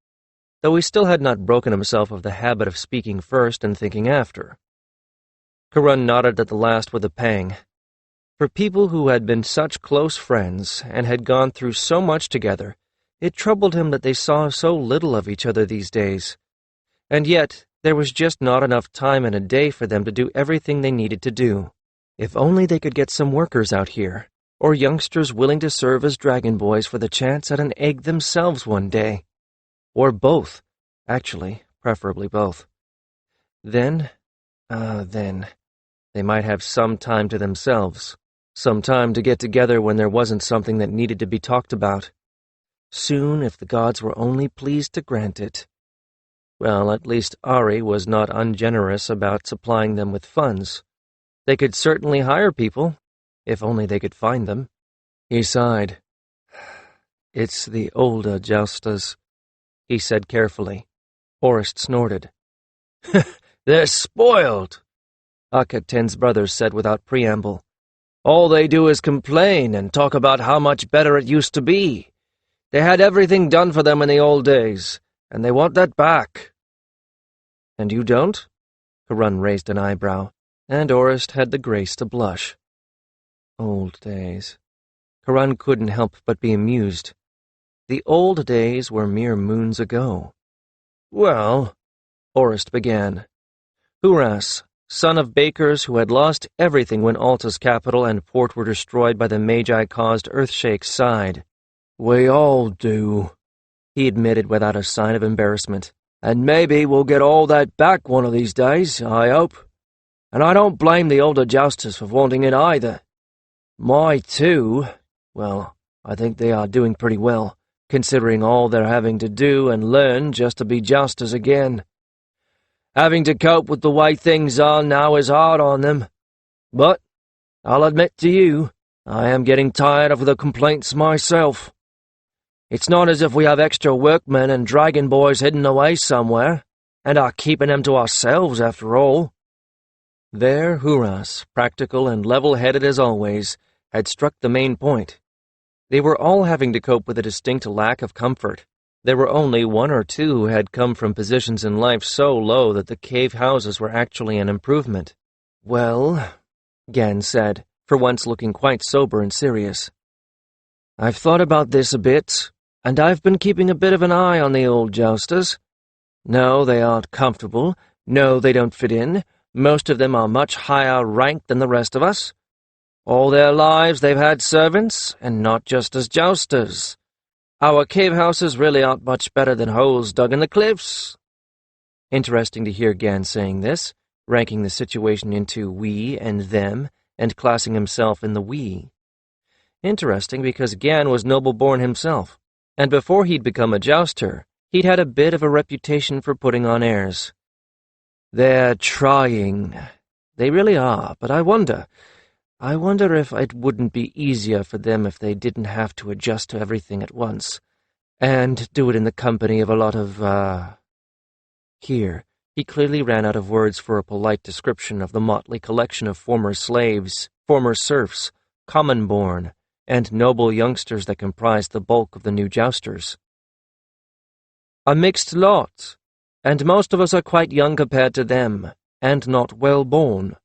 though he still had not broken himself of the habit of speaking first and thinking after. Kiron nodded at the last with a pang. For people who had been such close friends and had gone through so much together, it troubled him that they saw so little of each other these days. And yet, there was just not enough time in a day for them to do everything they needed to do. If only they could get some workers out here, or youngsters willing to serve as dragon boys for the chance at an egg themselves one day. Or both, actually, preferably both. Then, they might have some time to themselves, some time to get together when there wasn't something that needed to be talked about. Soon, if the gods were only pleased to grant it. Well, at least Aerie was not ungenerous about supplying them with funds. They could certainly hire people, if only they could find them. He sighed. "It's the older Jousters," he said carefully. Orist snorted. "They're spoiled," Akhet Ten's brothers said without preamble. "All they do is complain and talk about how much better it used to be. They had everything done for them in the old days, and they want that back." "And you don't?" Kiron raised an eyebrow, and Orist had the grace to blush. Old days. Kiron couldn't help but be amused. The old days were mere moons ago. "Well," Orist began. Huras, son of bakers who had lost everything when Alta's capital and port were destroyed by the Magi-caused earthshake, sighed. "We all do," he admitted without a sign of embarrassment. "And maybe we'll get all that back one of these days, I hope. And I don't blame the older Jousters for wanting it either. My two, well, I think they are doing pretty well, considering all they're having to do and learn just to be Jousters again. Having to cope with the way things are now is hard on them. But, I'll admit to you, I am getting tired of the complaints myself. It's not as if we have extra workmen and dragon boys hidden away somewhere, and are keeping them to ourselves after all." There, Huras, practical and level-headed as always, had struck the main point. They were all having to cope with a distinct lack of comfort. There were only one or two who had come from positions in life so low that the cave houses were actually an improvement. "Well," Gan said, for once looking quite sober and serious, "I've thought about this a bit, and I've been keeping a bit of an eye on the old Jousters. No, they aren't comfortable. No, they don't fit in. Most of them are much higher ranked than the rest of us. All their lives they've had servants, and not just as Jousters. Our cave houses really aren't much better than holes dug in the cliffs." Interesting to hear Gan saying this, ranking the situation into we and them, and classing himself in the we. Interesting because Gan was noble-born himself, and before he'd become a jouster, he'd had a bit of a reputation for putting on airs. "They're trying. They really are, but I wonder if it wouldn't be easier for them if they didn't have to adjust to everything at once, and do it in the company of a lot of, Here, he clearly ran out of words for a polite description of the motley collection of former slaves, former serfs, common-born, and noble youngsters that comprised the bulk of the new Jousters. "A mixed lot, and most of us are quite young compared to them, and not well-born,"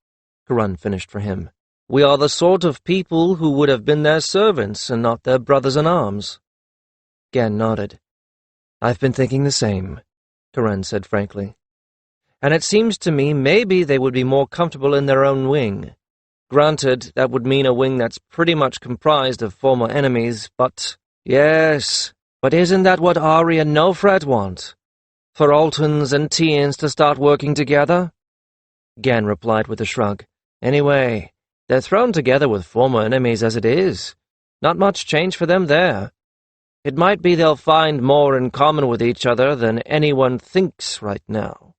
Kiron finished for him. "We are the sort of people who would have been their servants and not their brothers-in-arms." Gan nodded. "I've been thinking the same," Kiron said frankly. "And it seems to me maybe they would be more comfortable in their own wing. Granted, that would mean a wing that's pretty much comprised of former enemies, but—" "Yes, but isn't that what Aerie and Nofret want? For Altons and Tians to start working together?" Gan replied with a shrug. Anyway, they're thrown together with former enemies as it is. Not much change for them there. It might be they'll find more in common with each other than anyone thinks right now.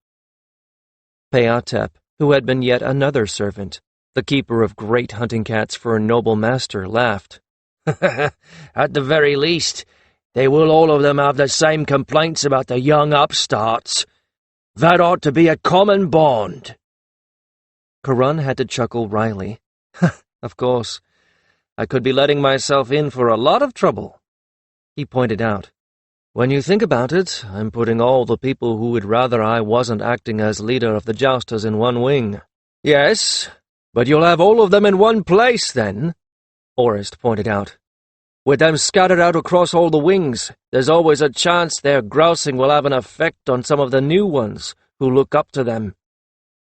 Peatep, who had been yet another servant, the keeper of great hunting cats for a noble master, laughed. At the very least, they will all of them have the same complaints about the young upstarts. That ought to be a common bond. Kiron had to chuckle wryly. Of course, I could be letting myself in for a lot of trouble. He pointed out, when you think about it, I'm putting all the people who would rather I wasn't acting as leader of the Jousters in one wing. Yes, but you'll have all of them in one place, then, Orist pointed out. With them scattered out across all the wings, there's always a chance their grousing will have an effect on some of the new ones who look up to them.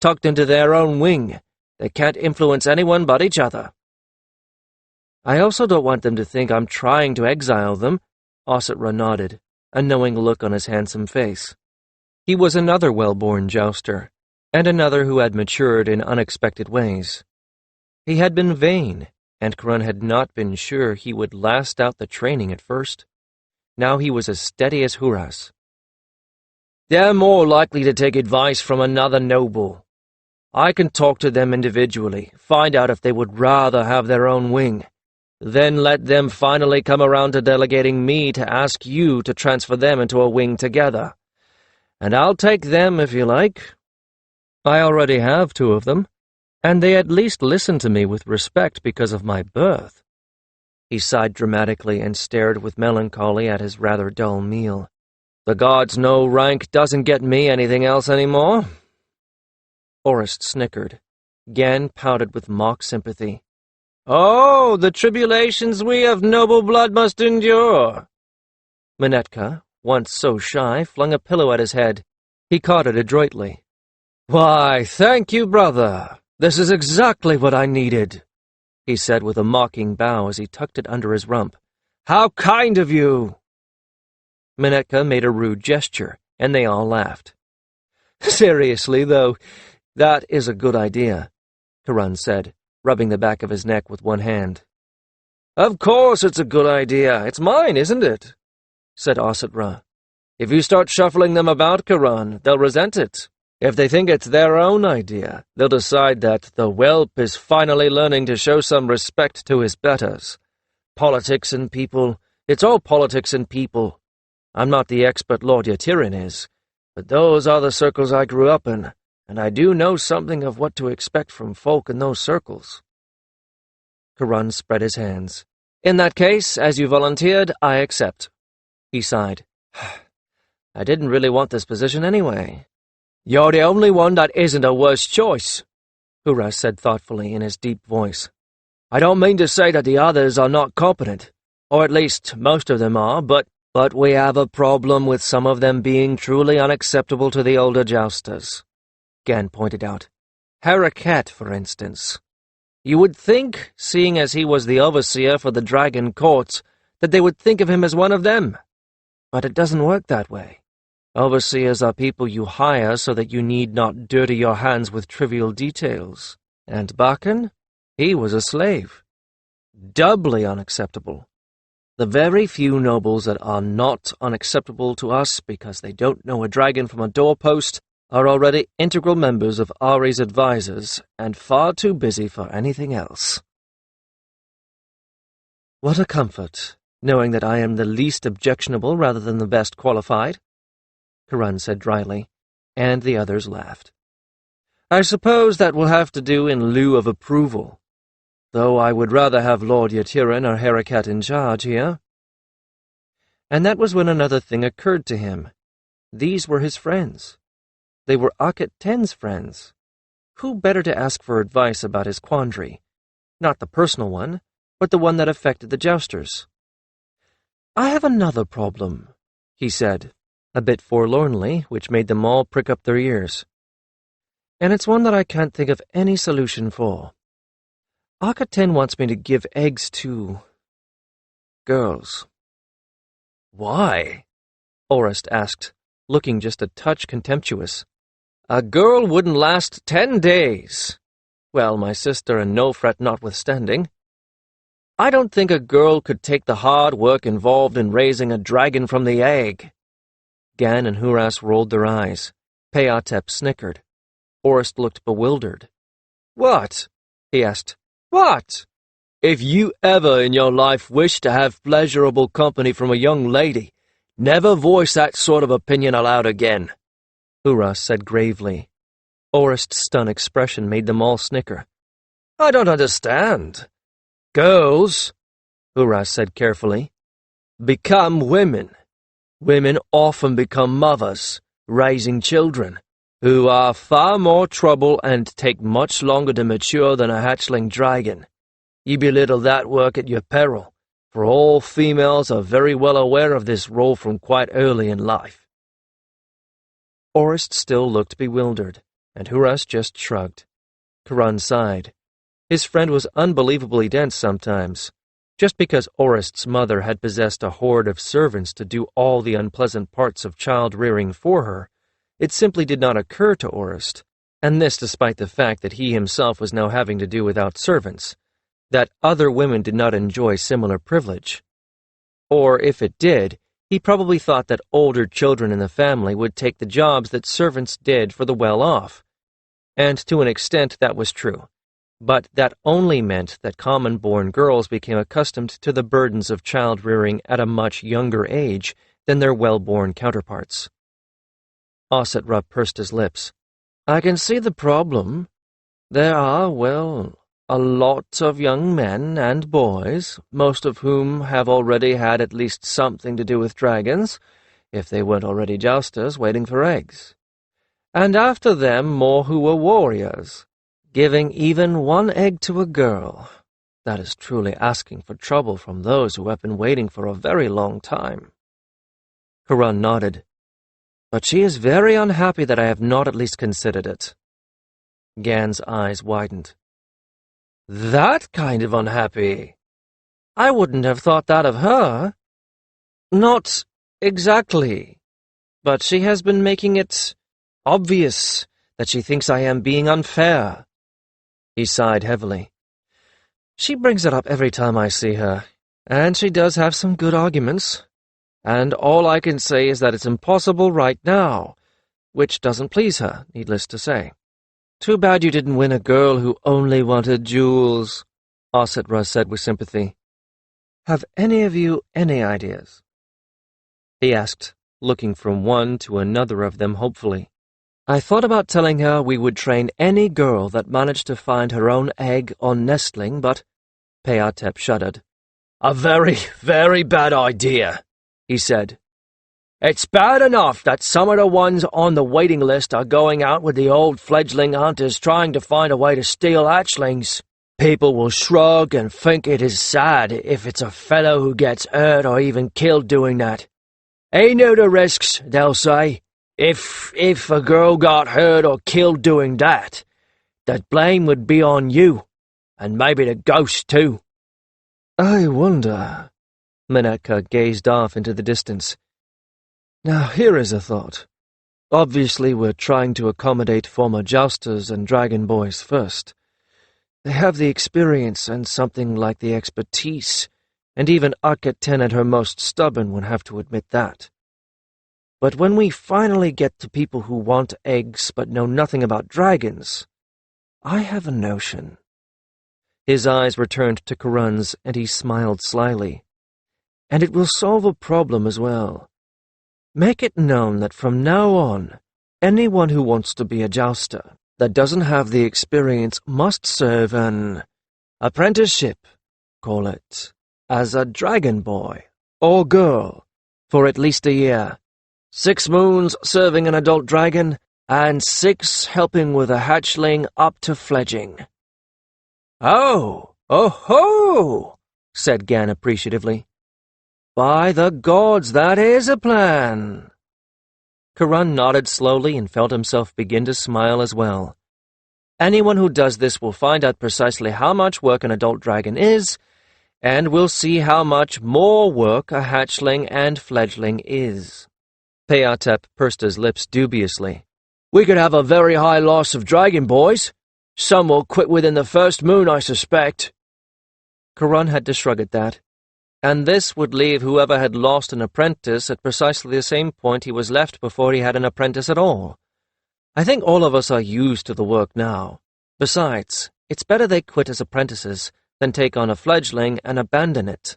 Tucked into their own wing, they can't influence anyone but each other. I also don't want them to think I'm trying to exile them, Ossetra nodded, a knowing look on his handsome face. He was another well-born jouster, and another who had matured in unexpected ways. He had been vain, and Kiron had not been sure he would last out the training at first. Now he was as steady as Huras. They're more likely to take advice from another noble. I can talk to them individually, find out if they would rather have their own wing, then let them finally come around to delegating me to ask you to transfer them into a wing together. And I'll take them if you like. I already have 2 of them, and they at least listen to me with respect because of my birth. He sighed dramatically and stared with melancholy at his rather dull meal. The gods know rank doesn't get me anything else anymore. Orist snickered. Gan pouted with mock sympathy. Oh, the tribulations we of noble blood must endure. Minetka, once so shy, flung a pillow at his head. He caught it adroitly. Why, thank you, brother. This is exactly what I needed, he said with a mocking bow as he tucked it under his rump. How kind of you! Minetka made a rude gesture, and they all laughed. Seriously, though, that is a good idea, Kiron said, rubbing the back of his neck with one hand. Of course it's a good idea. It's mine, isn't it? Said Ossetra. If you start shuffling them about, Kiron, they'll resent it. If they think it's their own idea, they'll decide that the whelp is finally learning to show some respect to his betters. Politics and people, it's all politics and people. I'm not the expert Lord Yatirin is, but those are the circles I grew up in, and I do know something of what to expect from folk in those circles. Kiron spread his hands. In that case, as you volunteered, I accept. He sighed. I didn't really want this position anyway. You're the only one that isn't a worse choice, Huras said thoughtfully in his deep voice. I don't mean to say that the others are not competent, or at least most of them are, but we have a problem with some of them being truly unacceptable to the older jousters, Gan pointed out. Harakat, for instance. You would think, seeing as he was the overseer for the Dragon Courts, that they would think of him as one of them. But it doesn't work that way. Overseers are people you hire so that you need not dirty your hands with trivial details. And Bakken? He was a slave. Doubly unacceptable. The very few nobles that are not unacceptable to us because they don't know a dragon from a doorpost are already integral members of Aerie's advisors and far too busy for anything else. What a comfort, knowing that I am the least objectionable rather than the best qualified, Kiron said dryly, and the others laughed. I suppose that will have to do in lieu of approval, though I would rather have Lord Yatirin or Harakat in charge here. And that was when another thing occurred to him. These were his friends. They were Akhet Ten's friends. Who better to ask for advice about his quandary? Not the personal one, but the one that affected the jousters. I have another problem, he said, a bit forlornly, which made them all prick up their ears. And it's one that I can't think of any solution for. Akhet Ten wants me to give eggs to girls. Why? Orist asked, looking just a touch contemptuous. A girl wouldn't last 10 days. Well, my sister and no fret notwithstanding. I don't think a girl could take the hard work involved in raising a dragon from the egg. Gan and Huras rolled their eyes. Peatep snickered. Orist looked bewildered. What? He asked. What? If you ever in your life wish to have pleasurable company from a young lady, never voice that sort of opinion aloud again, Huras said gravely. Orist's stunned expression made them all snicker. I don't understand. Girls, Huras said carefully, become women. Women often become mothers, raising children, who are far more trouble and take much longer to mature than a hatchling dragon. You belittle that work at your peril, for all females are very well aware of this role from quite early in life. Orist still looked bewildered, and Huras just shrugged. Kiron sighed. His friend was unbelievably dense sometimes. Just because Orist's mother had possessed a horde of servants to do all the unpleasant parts of child-rearing for her, it simply did not occur to Orist, and this despite the fact that he himself was now having to do without servants, that other women did not enjoy similar privilege. Or if it did, he probably thought that older children in the family would take the jobs that servants did for the well-off. And to an extent that was true. But that only meant that common-born girls became accustomed to the burdens of child-rearing at a much younger age than their well-born counterparts. Ossetrub pursed his lips. I can see the problem. There are, well, a lot of young men and boys, most of whom have already had at least something to do with dragons, if they weren't already jousters waiting for eggs. And after them more who were warriors. Giving even one egg to a girl, that is truly asking for trouble from those who have been waiting for a very long time. Kiron nodded. But she is very unhappy that I have not at least considered it. Gan's eyes widened. That kind of unhappy? I wouldn't have thought that of her. Not exactly. But she has been making it obvious that she thinks I am being unfair. He sighed heavily. She brings it up every time I see her, and she does have some good arguments. And all I can say is that it's impossible right now, which doesn't please her, needless to say. Too bad you didn't win a girl who only wanted jewels, Ossetra said with sympathy. Have any of you any ideas? He asked, looking from one to another of them hopefully. I thought about telling her we would train any girl that managed to find her own egg or nestling, but Peatep shuddered. A very, very bad idea, he said. It's bad enough that some of the ones on the waiting list are going out with the old fledgling hunters trying to find a way to steal hatchlings. People will shrug and think it is sad if it's a fellow who gets hurt or even killed doing that. They know the risks, they'll say. If a girl got hurt or killed doing that, that blame would be on you, and maybe the ghost too. I wonder. Mineka gazed off into the distance. Now here is a thought. Obviously we're trying to accommodate former jousters and dragon boys first. They have the experience and something like the expertise, and even Akhet 10 at her most stubborn would have to admit that. But when we finally get to people who want eggs but know nothing about dragons, I have a notion. His eyes returned to Kiron's, and he smiled slyly. And it will solve a problem as well. Make it known that from now on, anyone who wants to be a jouster that doesn't have the experience must serve an apprenticeship, call it, as a dragon boy or girl for at least a year. 6 moons serving an adult dragon, and 6 helping with a hatchling up to fledging. Oh ho, said Gan appreciatively. By the gods, that is a plan. Kiron nodded slowly and felt himself begin to smile as well. Anyone who does this will find out precisely how much work an adult dragon is, and will see how much more work a hatchling and fledgling is. Peatep pursed his lips dubiously. We could have a very high loss of dragon boys. Some will quit within the first moon, I suspect. Kiron had to shrug at that, and this would leave whoever had lost an apprentice at precisely the same point he was left before he had an apprentice at all. I think all of us are used to the work now. Besides, it's better they quit as apprentices than take on a fledgling and abandon it.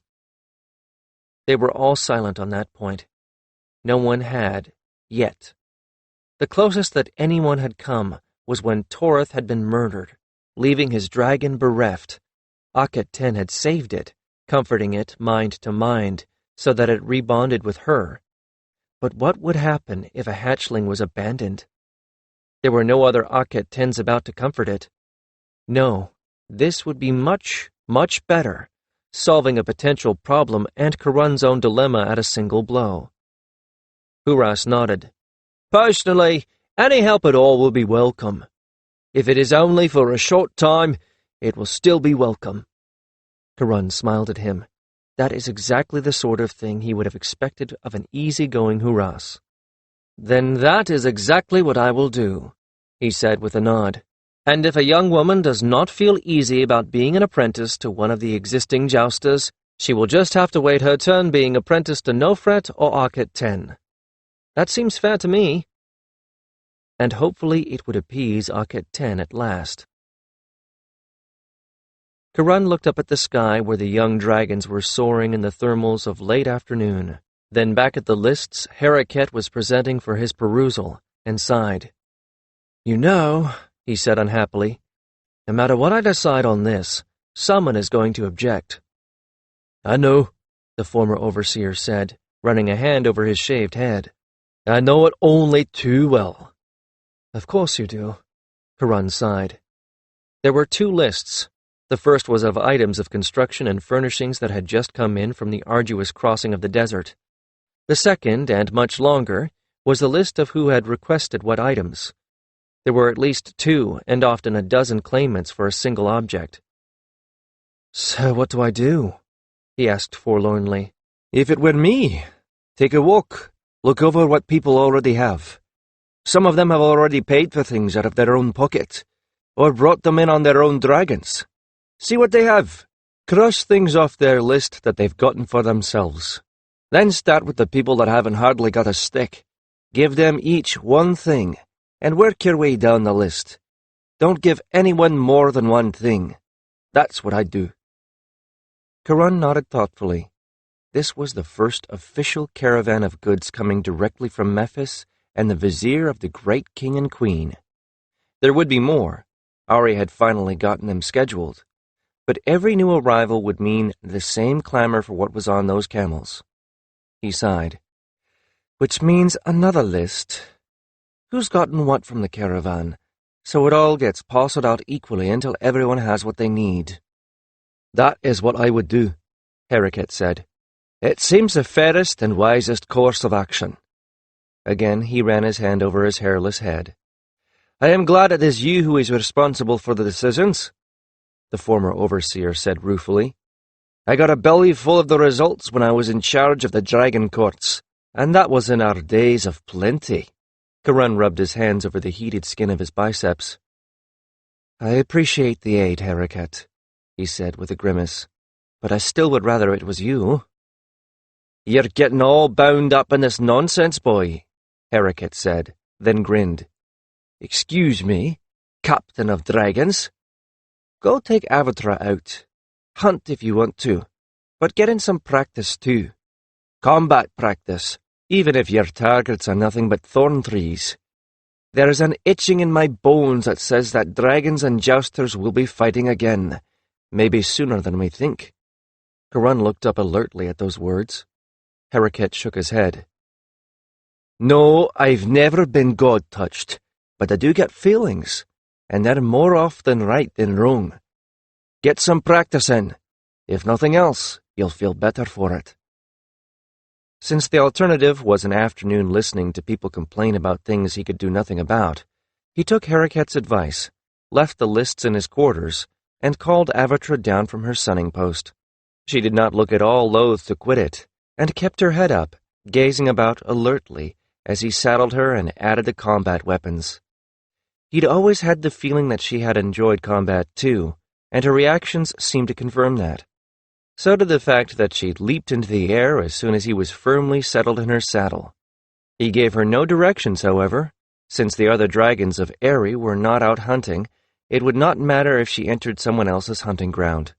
They were all silent on that point. No one had, yet. The closest that anyone had come was when Torith had been murdered, leaving his dragon bereft. Akhet-Ten had saved it, comforting it mind to mind, so that it rebonded with her. But what would happen if a hatchling was abandoned? There were no other Akhet-Tens about to comfort it. No, this would be much, much better, solving a potential problem and Kiron's own dilemma at a single blow. Huras nodded. Personally, any help at all will be welcome. If it is only for a short time, it will still be welcome. Kiron smiled at him. That is exactly the sort of thing he would have expected of an easy-going Huras. Then that is exactly what I will do, he said with a nod. And if a young woman does not feel easy about being an apprentice to one of the existing Jousters, she will just have to wait her turn being apprenticed to Nofret or Akhet-Ten. That seems fair to me. And hopefully it would appease Akhet-Ten at last. Kiron looked up at the sky where the young dragons were soaring in the thermals of late afternoon, then back at the lists Harriket was presenting for his perusal, and sighed. You know, he said unhappily, no matter what I decide on this, someone is going to object. I know, the former overseer said, running a hand over his shaved head. I know it only too well. Of course you do, Kiron sighed. There were 2 lists. The first was of items of construction and furnishings that had just come in from the arduous crossing of the desert. The second, and much longer, was the list of who had requested what items. There were at least 2, and often a dozen claimants for a single object. So what do I do? He asked forlornly. If it were me, take a walk, look over what people already have. Some of them have already paid for things out of their own pocket, or brought them in on their own dragons. See what they have. Cross things off their list that they've gotten for themselves. Then start with the people that haven't hardly got a stick. Give them each one thing, and work your way down the list. Don't give anyone more than one thing. That's what I'd do. Kiron nodded thoughtfully. This was the first official caravan of goods coming directly from Memphis and the vizier of the great king and queen. There would be more. Aerie had finally gotten them scheduled. But every new arrival would mean the same clamor for what was on those camels. He sighed. Which means another list. Who's gotten what from the caravan, so it all gets parceled out equally until everyone has what they need. That is what I would do, Harriket said. It seems the fairest and wisest course of action. Again he ran his hand over his hairless head. I am glad it is you who is responsible for the decisions, the former overseer said ruefully. I got a belly full of the results when I was in charge of the dragon courts, and that was in our days of plenty. Kiron rubbed his hands over the heated skin of his biceps. I appreciate the aid, Harriket, he said with a grimace, but I still would rather it was you. You're getting all bound up in this nonsense, boy, Harriket said, then grinned. Excuse me, Captain of Dragons? Go take Avatra out. Hunt if you want to, but get in some practice too. Combat practice, even if your targets are nothing but thorn trees. There is an itching in my bones that says that dragons and jousters will be fighting again, maybe sooner than we think. Kiron looked up alertly at those words. Harriket shook his head. No, I've never been God-touched, but I do get feelings, and they're more often right than wrong. Get some practice in. If nothing else, you'll feel better for it. Since the alternative was an afternoon listening to people complain about things he could do nothing about, he took Harriket's advice, left the lists in his quarters, and called Avatra down from her sunning post. She did not look at all loath to quit it, and kept her head up, gazing about alertly as he saddled her and added the combat weapons. He'd always had the feeling that she had enjoyed combat too, and her reactions seemed to confirm that. So did the fact that she'd leaped into the air as soon as he was firmly settled in her saddle. He gave her no directions, however. Since the other dragons of Aerie were not out hunting, it would not matter if she entered someone else's hunting ground.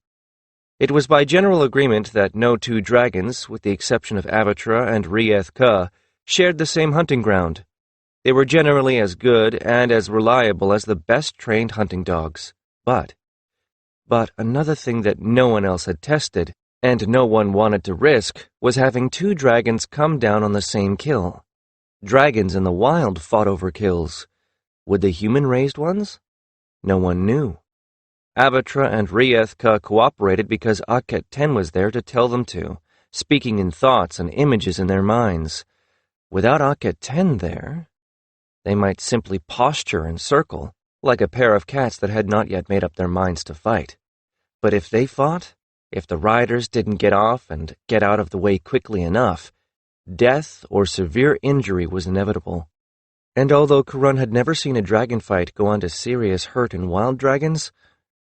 It was by general agreement that no two dragons, with the exception of Avatra and Rieth-Ka, shared the same hunting ground. They were generally as good and as reliable as the best-trained hunting dogs. But another thing that no one else had tested, and no one wanted to risk, was having two dragons come down on the same kill. Dragons in the wild fought over kills. Would the human-raised ones? No one knew. Avatra and Rieth-Ka cooperated because Akhet-Ten was there to tell them to, speaking in thoughts and images in their minds. Without Akhet-Ten there, they might simply posture and circle, like a pair of cats that had not yet made up their minds to fight. But if they fought, if the riders didn't get off and get out of the way quickly enough, death or severe injury was inevitable. And although Kiron had never seen a dragon fight go on to serious hurt in wild dragons,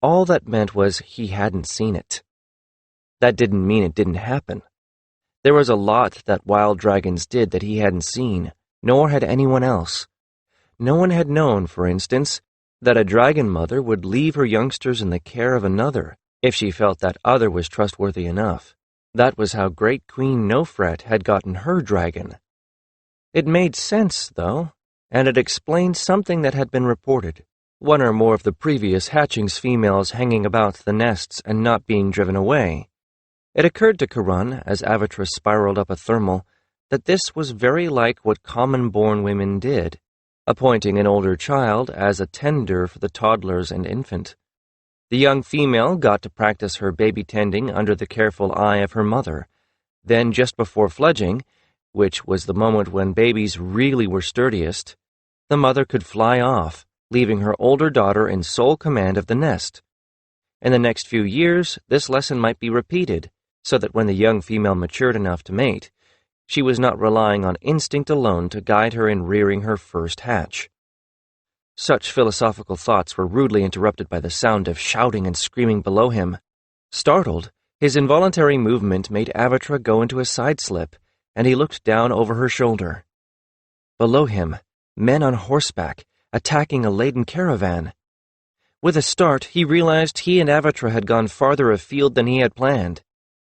all that meant was he hadn't seen it. That didn't mean it didn't happen. There was a lot that wild dragons did that he hadn't seen, nor had anyone else. No one had known, for instance, that a dragon mother would leave her youngsters in the care of another if she felt that other was trustworthy enough. That was how Great Queen Nofret had gotten her dragon. It made sense, though, and it explained something that had been reported. One or more of the previous hatching's females hanging about the nests and not being driven away. It occurred to Kiron, as Avatra spiraled up a thermal, that this was very like what common-born women did, appointing an older child as a tender for the toddlers and infant. The young female got to practice her baby tending under the careful eye of her mother. Then, just before fledging, which was the moment when babies really were sturdiest, the mother could fly off, leaving her older daughter in sole command of the nest. In the next few years, this lesson might be repeated, so that when the young female matured enough to mate, she was not relying on instinct alone to guide her in rearing her first hatch. Such philosophical thoughts were rudely interrupted by the sound of shouting and screaming below him. Startled, his involuntary movement made Avatra go into a side-slip, and he looked down over her shoulder. Below him, men on horseback, attacking a laden caravan. With a start, he realized he and Avatra had gone farther afield than he had planned,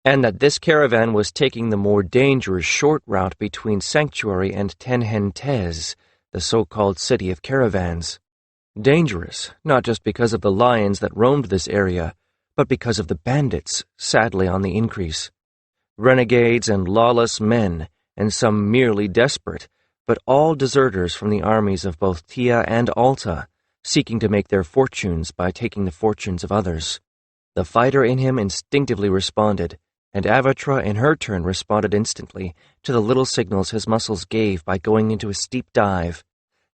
and that this caravan was taking the more dangerous short route between Sanctuary and Tenhen-Tez, the so-called city of caravans. Dangerous, not just because of the lions that roamed this area, but because of the bandits, sadly on the increase. Renegades and lawless men, and some merely desperate, but all deserters from the armies of both Tia and Alta, seeking to make their fortunes by taking the fortunes of others. The fighter in him instinctively responded, and Avatra in her turn responded instantly to the little signals his muscles gave by going into a steep dive.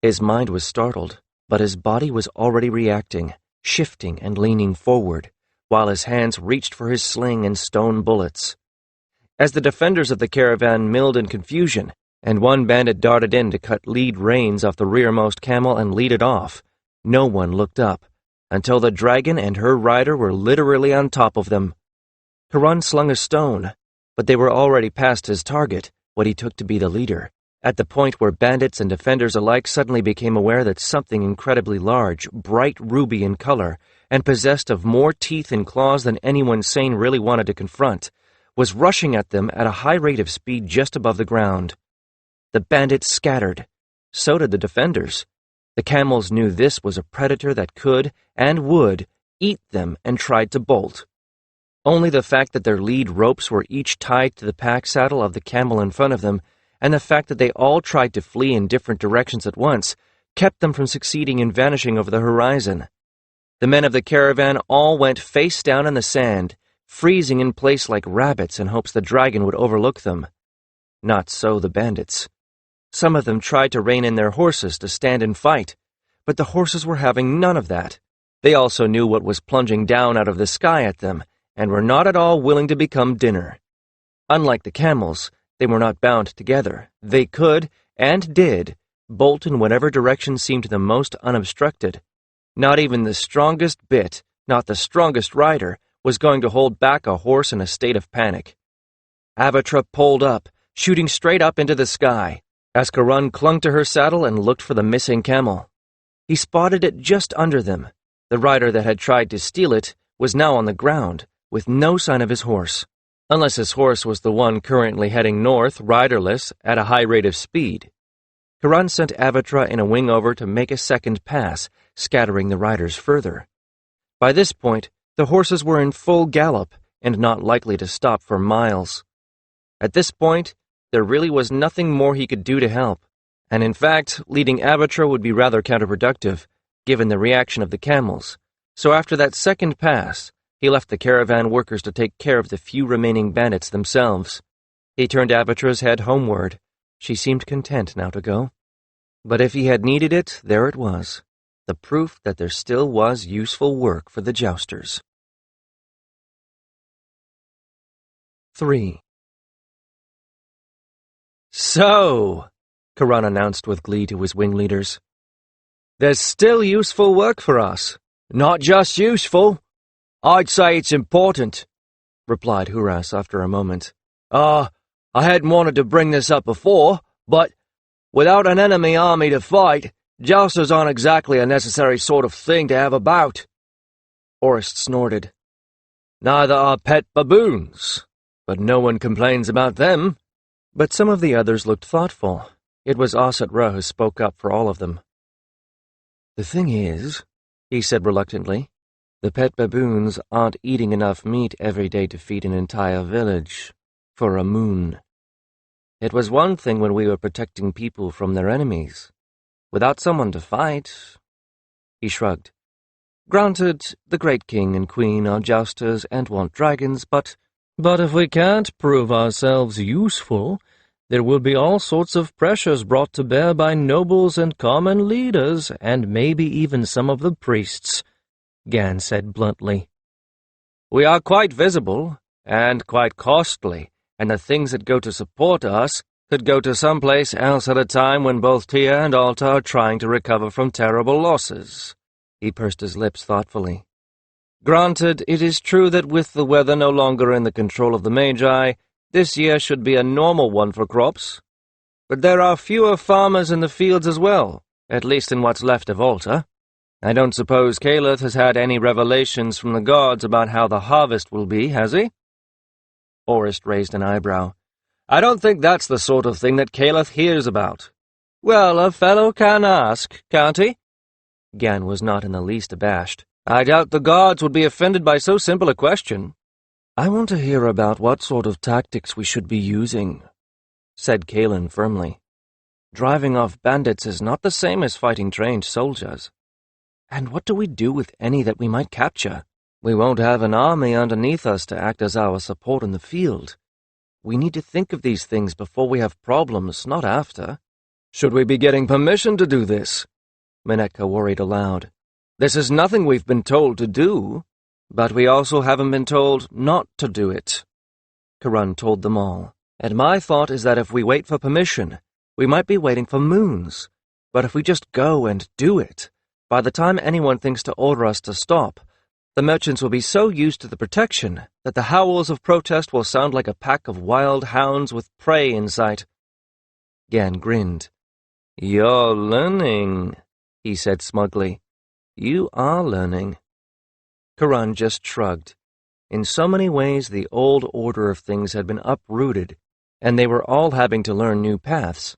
His mind was startled, but his body was already reacting, shifting and leaning forward, while his hands reached for his sling and stone bullets. As the defenders of the caravan milled in confusion, and one bandit darted in to cut lead reins off the rearmost camel and lead it off, no one looked up, until the dragon and her rider were literally on top of them. Kiron slung a stone, but they were already past his target, what he took to be the leader, at the point where bandits and defenders alike suddenly became aware that something incredibly large, bright ruby in color, and possessed of more teeth and claws than anyone sane really wanted to confront, was rushing at them at a high rate of speed just above the ground. The bandits scattered. So did the defenders. The camels knew this was a predator that could, and would, eat them and tried to bolt. Only the fact that their lead ropes were each tied to the pack saddle of the camel in front of them, and the fact that they all tried to flee in different directions at once, kept them from succeeding in vanishing over the horizon. The men of the caravan all went face down in the sand, freezing in place like rabbits in hopes the dragon would overlook them. Not so the bandits. Some of them tried to rein in their horses to stand and fight, but the horses were having none of that. They also knew what was plunging down out of the sky at them, and were not at all willing to become dinner. Unlike the camels, they were not bound together. They could, and did, bolt in whatever direction seemed the most unobstructed. Not even the strongest bit, not the strongest rider, was going to hold back a horse in a state of panic. Avatra pulled up, shooting straight up into the sky, as Kiron clung to her saddle and looked for the missing camel. He spotted it just under them. The rider that had tried to steal it was now on the ground, with no sign of his horse, unless his horse was the one currently heading north, riderless, at a high rate of speed. Kiron sent Avatra in a wing over to make a second pass, scattering the riders further. By this point, the horses were in full gallop and not likely to stop for miles. At this point, there really was nothing more he could do to help, and in fact, leading Avatra would be rather counterproductive, given the reaction of the camels. So after that second pass, he left the caravan workers to take care of the few remaining bandits themselves. He turned Avatra's head homeward. She seemed content now to go. But if he had needed it, there it was, the proof that there still was useful work for the Jousters. 3. "So," Kiron announced with glee to his wing leaders, "there's still useful work for us. Not just useful. I'd say it's important," replied Huras after a moment. I hadn't wanted to bring this up before, but without an enemy army to fight, Jousters aren't exactly a necessary sort of thing to have about." Orist snorted. "Neither are pet baboons, but no one complains about them." But some of the others looked thoughtful. It was Asatra who spoke up for all of them. "The thing is," he said reluctantly, "the pet baboons aren't eating enough meat every day to feed an entire village for a moon. It was one thing when we were protecting people from their enemies. Without someone to fight—" He shrugged. "Granted, the great king and queen are jousters and want dragons, but if we can't prove ourselves useful, there will be all sorts of pressures brought to bear by nobles and common leaders, and maybe even some of the priests," Gan said bluntly. "We are quite visible, and quite costly, and the things that go to support us could go to someplace else at a time when both Tia and Alta are trying to recover from terrible losses." He pursed his lips thoughtfully. "Granted, it is true that with the weather no longer in the control of the Magi, this year should be a normal one for crops. But there are fewer farmers in the fields as well, at least in what's left of Alta. I don't suppose Caleth has had any revelations from the gods about how the harvest will be, has he?" Orist raised an eyebrow. "I don't think that's the sort of thing that Caleth hears about." "Well, a fellow can ask, can't he?" Gan was not in the least abashed. "I doubt the gods would be offended by so simple a question." "I want to hear about what sort of tactics we should be using," said Kalen firmly. "Driving off bandits is not the same as fighting trained soldiers. And what do we do with any that we might capture? We won't have an army underneath us to act as our support in the field. We need to think of these things before we have problems, not after." "Should we be getting permission to do this?" Menetka worried aloud. "This is nothing we've been told to do, but we also haven't been told not to do it." Kiron told them all. "And my thought is that if we wait for permission, we might be waiting for moons. But if we just go and do it, by the time anyone thinks to order us to stop, the merchants will be so used to the protection that the howls of protest will sound like a pack of wild hounds with prey in sight." Gan grinned. "You're learning," he said smugly. "You are learning." Kiron just shrugged. In so many ways, the old order of things had been uprooted, and they were all having to learn new paths.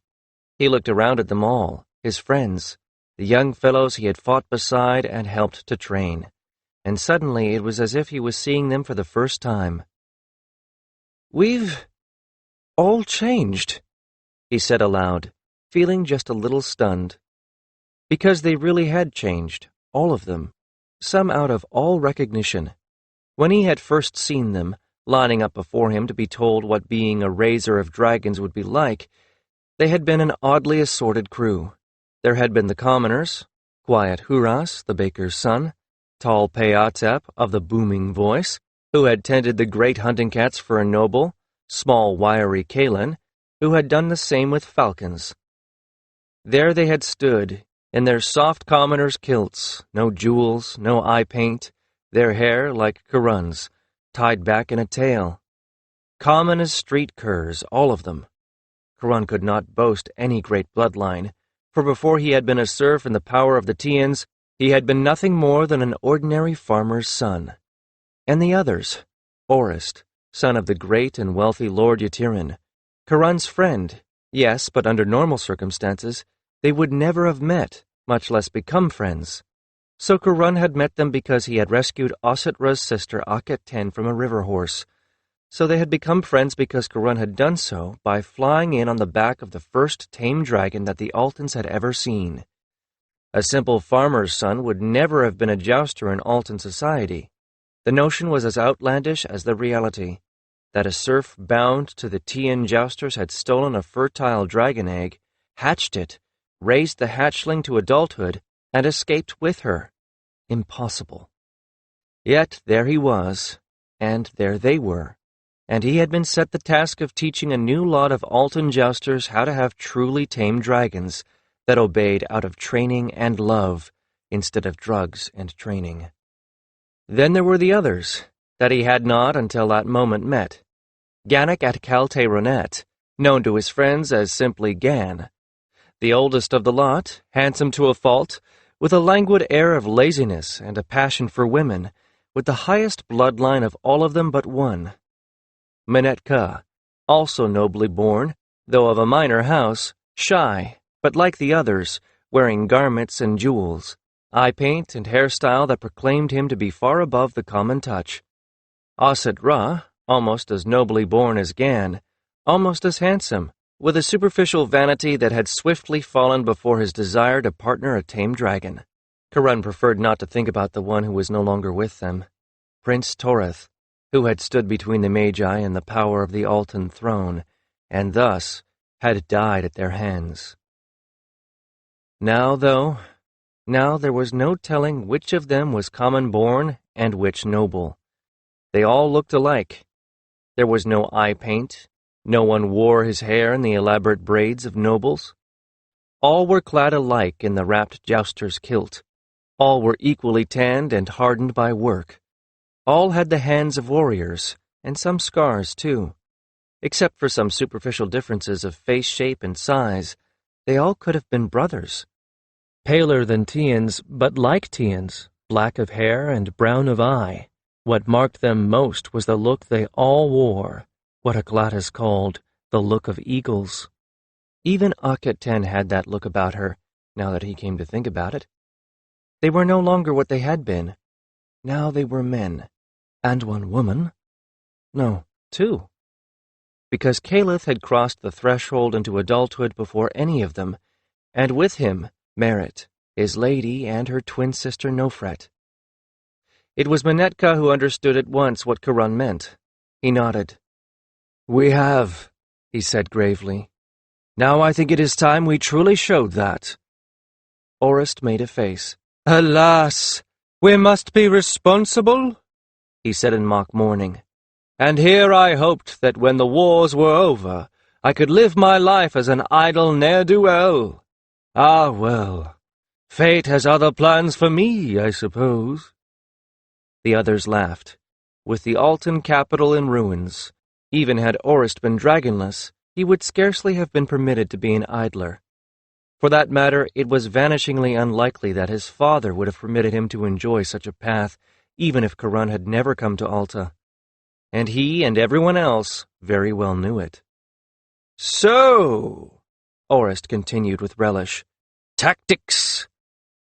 He looked around at them all, his friends, the young fellows he had fought beside and helped to train, and suddenly it was as if he was seeing them for the first time. "We've all changed," he said aloud, feeling just a little stunned. Because they really had changed, all of them, some out of all recognition. When he had first seen them, lining up before him to be told what being a raiser of dragons would be like, they had been an oddly assorted crew. There had been the commoners, quiet Huras, the baker's son, tall Peatep of the booming voice, who had tended the great hunting cats for a noble, small wiry Kalen, who had done the same with falcons. There they had stood, in their soft commoners' kilts, no jewels, no eye paint, their hair, like Kiron's, tied back in a tail. Common as street curs, all of them. Kiron could not boast any great bloodline, for before he had been a serf in the power of the Tians, he had been nothing more than an ordinary farmer's son. And the others, Orist, son of the great and wealthy Lord Kiron, Kiron's friend, yes, but under normal circumstances, they would never have met, much less become friends. So Kiron had met them because he had rescued Ositra's sister Akhet-Ten from a river horse. So they had become friends because Kiron had done so by flying in on the back of the first tame dragon that the Altans had ever seen. A simple farmer's son would never have been a jouster in Altan society. The notion was as outlandish as the reality, that a serf bound to the Tian jousters had stolen a fertile dragon egg, hatched it, raised the hatchling to adulthood, and escaped with her. Impossible. Yet there he was, and there they were, and he had been set the task of teaching a new lot of Altan jousters how to have truly tame dragons that obeyed out of training and love instead of drugs and training. Then there were the others, that he had not until that moment met. Gannick at Caltaironet, known to his friends as simply Gan. The oldest of the lot, handsome to a fault, with a languid air of laziness and a passion for women, with the highest bloodline of all of them but one. Menetka, also nobly born, though of a minor house, shy, but like the others, wearing garments and jewels, eye paint and hairstyle that proclaimed him to be far above the common touch. Ositra, almost as nobly born as Gan, almost as handsome, with a superficial vanity that had swiftly fallen before his desire to partner a tame dragon. Kiron preferred not to think about the one who was no longer with them, Prince Toreth, who had stood between the Magi and the power of the Altan throne, and thus had died at their hands. Now there was no telling which of them was common-born and which noble. They all looked alike. There was no eye paint. No one wore his hair in the elaborate braids of nobles. All were clad alike in the wrapped jouster's kilt. All were equally tanned and hardened by work. All had the hands of warriors, and some scars, too. Except for some superficial differences of face shape and size, they all could have been brothers. Paler than Tians, but like Tians, black of hair and brown of eye. What marked them most was the look they all wore, what Aglatis called the look of eagles. Even Akhet-Ten had that look about her, now that he came to think about it. They were no longer what they had been. Now they were men. And one woman? No, two. Because Caliph had crossed the threshold into adulthood before any of them, and with him, Merit, his lady, and her twin sister Nofret. It was Menetka who understood at once what Kiron meant. He nodded. "We have," he said gravely. "Now I think it is time we truly showed that." Orist made a face. "Alas, we must be responsible," he said in mock mourning. "And here I hoped that when the wars were over, I could live my life as an idle ne'er-do-well. Ah, well, fate has other plans for me, I suppose." The others laughed. With the Altan capital in ruins, even had Orist been dragonless, he would scarcely have been permitted to be an idler. For that matter, it was vanishingly unlikely that his father would have permitted him to enjoy such a path, even if Kiron had never come to Alta. And he and everyone else very well knew it. "So," Orist continued with relish, "tactics.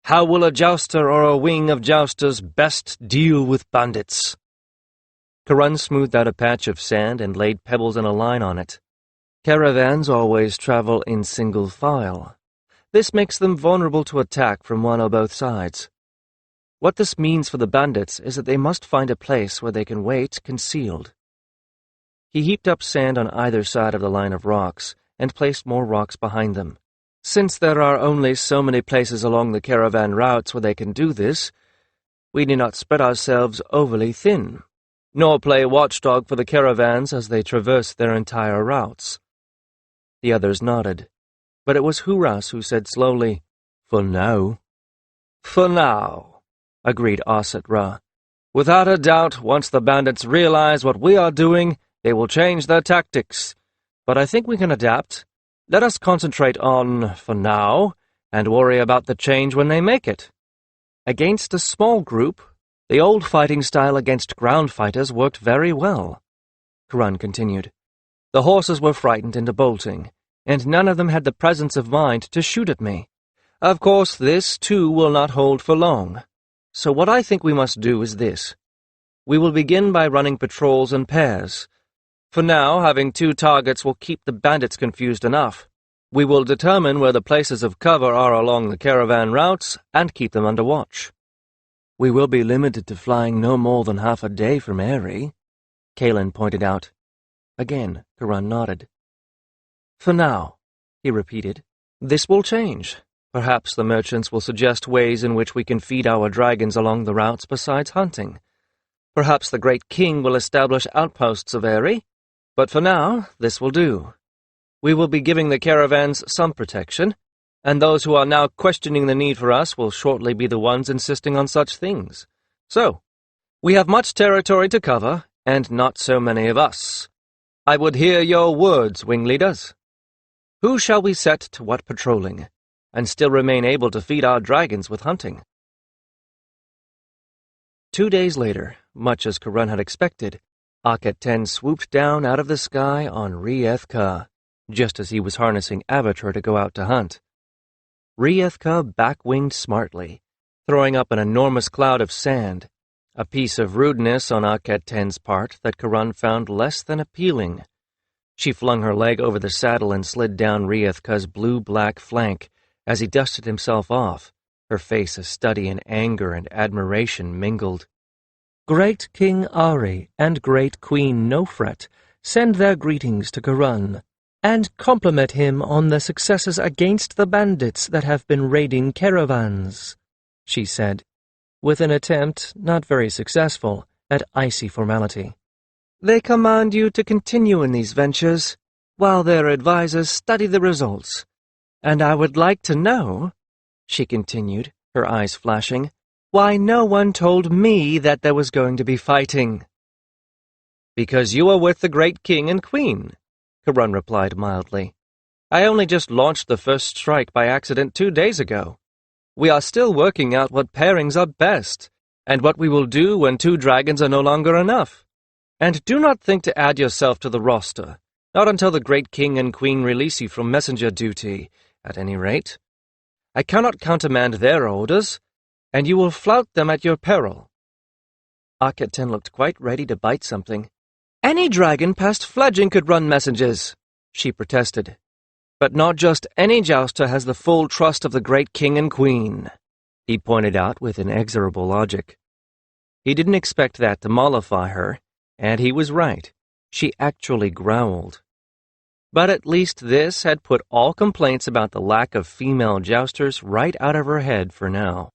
How will a jouster or a wing of jousters best deal with bandits?" Kiron smoothed out a patch of sand and laid pebbles in a line on it. "Caravans always travel in single file. This makes them vulnerable to attack from one or both sides. What this means for the bandits is that they must find a place where they can wait concealed." He heaped up sand on either side of the line of rocks and placed more rocks behind them. "Since there are only so many places along the caravan routes where they can do this, we need not spread ourselves overly thin, nor play watchdog for the caravans as they traverse their entire routes." The others nodded. but it was Huras who said slowly, "For now." "For now," agreed Aset Ra. "Without a doubt, once the bandits realize what we are doing, they will change their tactics. But I think we can adapt. Let us concentrate on, for now, and worry about the change when they make it." Against a small group, the old fighting style against ground fighters worked very well, Kiron continued. The horses were frightened into bolting, and none of them had the presence of mind to shoot at me. Of course, this, too, will not hold for long. So what I think we must do is this. We will begin by running patrols in pairs. For now, having 2 targets will keep the bandits confused enough. We will determine where the places of cover are along the caravan routes and keep them under watch. We will be limited to flying no more than half a day from Aerie, Kaelin pointed out. Again, Kiron nodded. For now, he repeated. This will change. Perhaps the merchants will suggest ways in which we can feed our dragons along the routes besides hunting. Perhaps the great king will establish outposts of Aerie. But for now, this will do. We will be giving the caravans some protection, and those who are now questioning the need for us will shortly be the ones insisting on such things. So, we have much territory to cover, and not so many of us. I would hear your words, wing leaders. Who shall we set to what patrolling, and still remain able to feed our dragons with hunting? 2 days later, much as Kiron had expected, Akhet-Ten swooped down out of the sky on Rieth-Ka, just as he was harnessing Avatar to go out to hunt. Rieth-Ka back-winged smartly, throwing up an enormous cloud of sand, a piece of rudeness on Akhet-Ten's part that Kiron found less than appealing. She flung her leg over the saddle and slid down Rieth-Ka's blue-black flank as he dusted himself off, her face a study in anger and admiration mingled. Great King Aerie and Great Queen Nofret send their greetings to Kiron, and compliment him on the successes against the bandits that have been raiding caravans, she said, with an attempt, not very successful, at icy formality. They command you to continue in these ventures, while their advisers study the results. And I would like to know, she continued, her eyes flashing, why no one told me that there was going to be fighting. Because you are with the great king and queen, Kiron replied mildly. I only just launched the first strike by accident 2 days ago. We are still working out what pairings are best, and what we will do when 2 dragons are no longer enough. And do not think to add yourself to the roster, not until the great king and queen release you from messenger duty, at any rate. I cannot countermand their orders, and you will flout them at your peril. Akhet-Ten looked quite ready to bite something. Any dragon past fledging could run messages, she protested. But not just any jouster has the full trust of the great king and queen, he pointed out with inexorable logic. He didn't expect that to mollify her, and he was right. She actually growled. But at least this had put all complaints about the lack of female jousters right out of her head for now.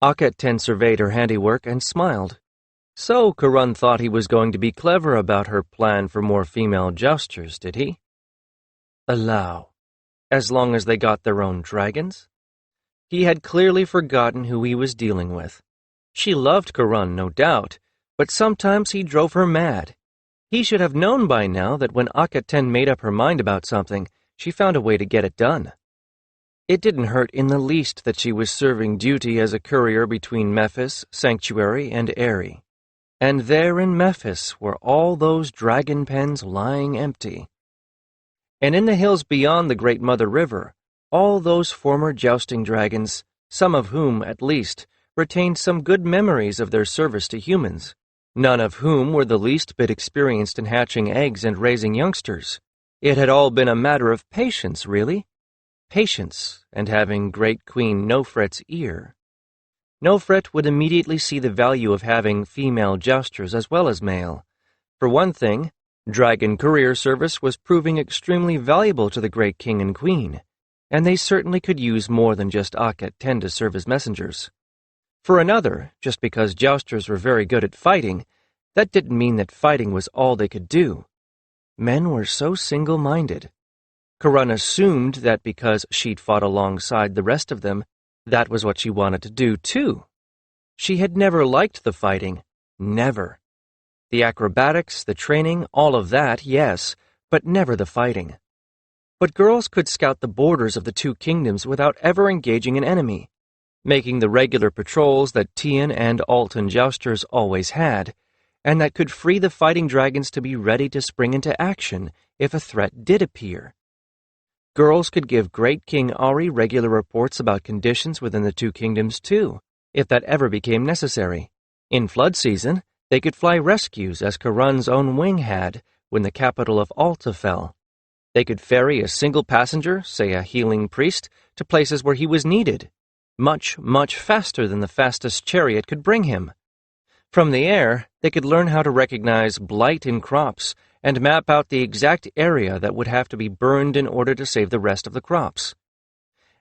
Akhet-Ten surveyed her handiwork and smiled. So Kiron thought he was going to be clever about her plan for more female jousters, did he? Allow, as long as they got their own dragons? He had clearly forgotten who he was dealing with. She loved Kiron, no doubt, but sometimes he drove her mad. He should have known by now that when Akhet-Ten made up her mind about something, she found a way to get it done. It didn't hurt in the least that she was serving duty as a courier between Memphis, Sanctuary, and Aerie. And there in Memphis were all those dragon pens lying empty. And in the hills beyond the Great Mother River, all those former jousting dragons, some of whom, at least, retained some good memories of their service to humans, none of whom were the least bit experienced in hatching eggs and raising youngsters. It had all been a matter of patience, really. Patience, and having Great Queen Nofret's ear. Nofret would immediately see the value of having female jousters as well as male. For one thing, dragon courier service was proving extremely valuable to the great king and queen, and they certainly could use more than just Akhet-Ten to serve as messengers. For another, just because jousters were very good at fighting, that didn't mean that fighting was all they could do. Men were so single-minded. Kiron assumed that because she'd fought alongside the rest of them, that was what she wanted to do too. She had never liked the fighting. Never. The acrobatics, the training, all of that, yes, but never the fighting. But girls could scout the borders of the two kingdoms without ever engaging an enemy, making the regular patrols that Tian and Alton Jousters always had, and that could free the fighting dragons to be ready to spring into action if a threat did appear. Girls could give Great King Aerie regular reports about conditions within the two kingdoms too, if that ever became necessary. In flood season, they could fly rescues as Kiron's own wing had when the capital of Alta fell. They could ferry a single passenger, say a healing priest, to places where he was needed, much, much faster than the fastest chariot could bring him. From the air, they could learn how to recognize blight in crops and map out the exact area that would have to be burned in order to save the rest of the crops.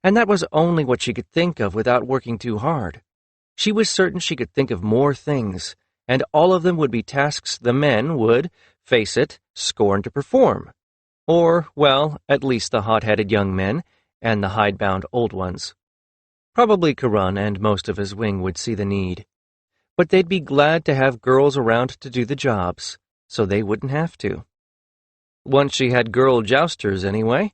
And that was only what she could think of without working too hard. She was certain she could think of more things, and all of them would be tasks the men would, face it, scorn to perform. Or, well, at least the hot-headed young men and the hidebound old ones. Probably Kiron and most of his wing would see the need. But they'd be glad to have girls around to do the jobs, so they wouldn't have to. Once she had girl jousters, anyway.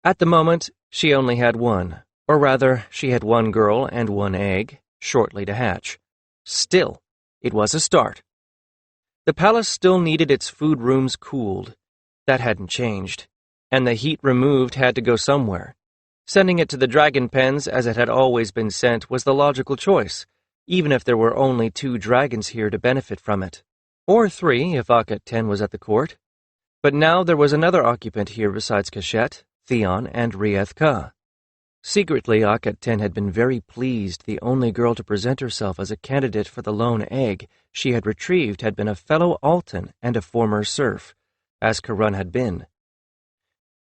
At the moment, she only had one, or rather, she had one girl and one egg, shortly to hatch. Still, it was a start. The palace still needed its food rooms cooled. That hadn't changed, and the heat removed had to go somewhere. Sending it to the dragon pens as it had always been sent was the logical choice, even if there were only 2 dragons here to benefit from it. Or 3 if Akhet 10 was at the court. But now there was another occupant here besides Cachette, Theon, and Rieth Ka. Secretly, Akhet 10 had been very pleased the only girl to present herself as a candidate for the lone egg she had retrieved had been a fellow Alton and a former serf, as Kiron had been.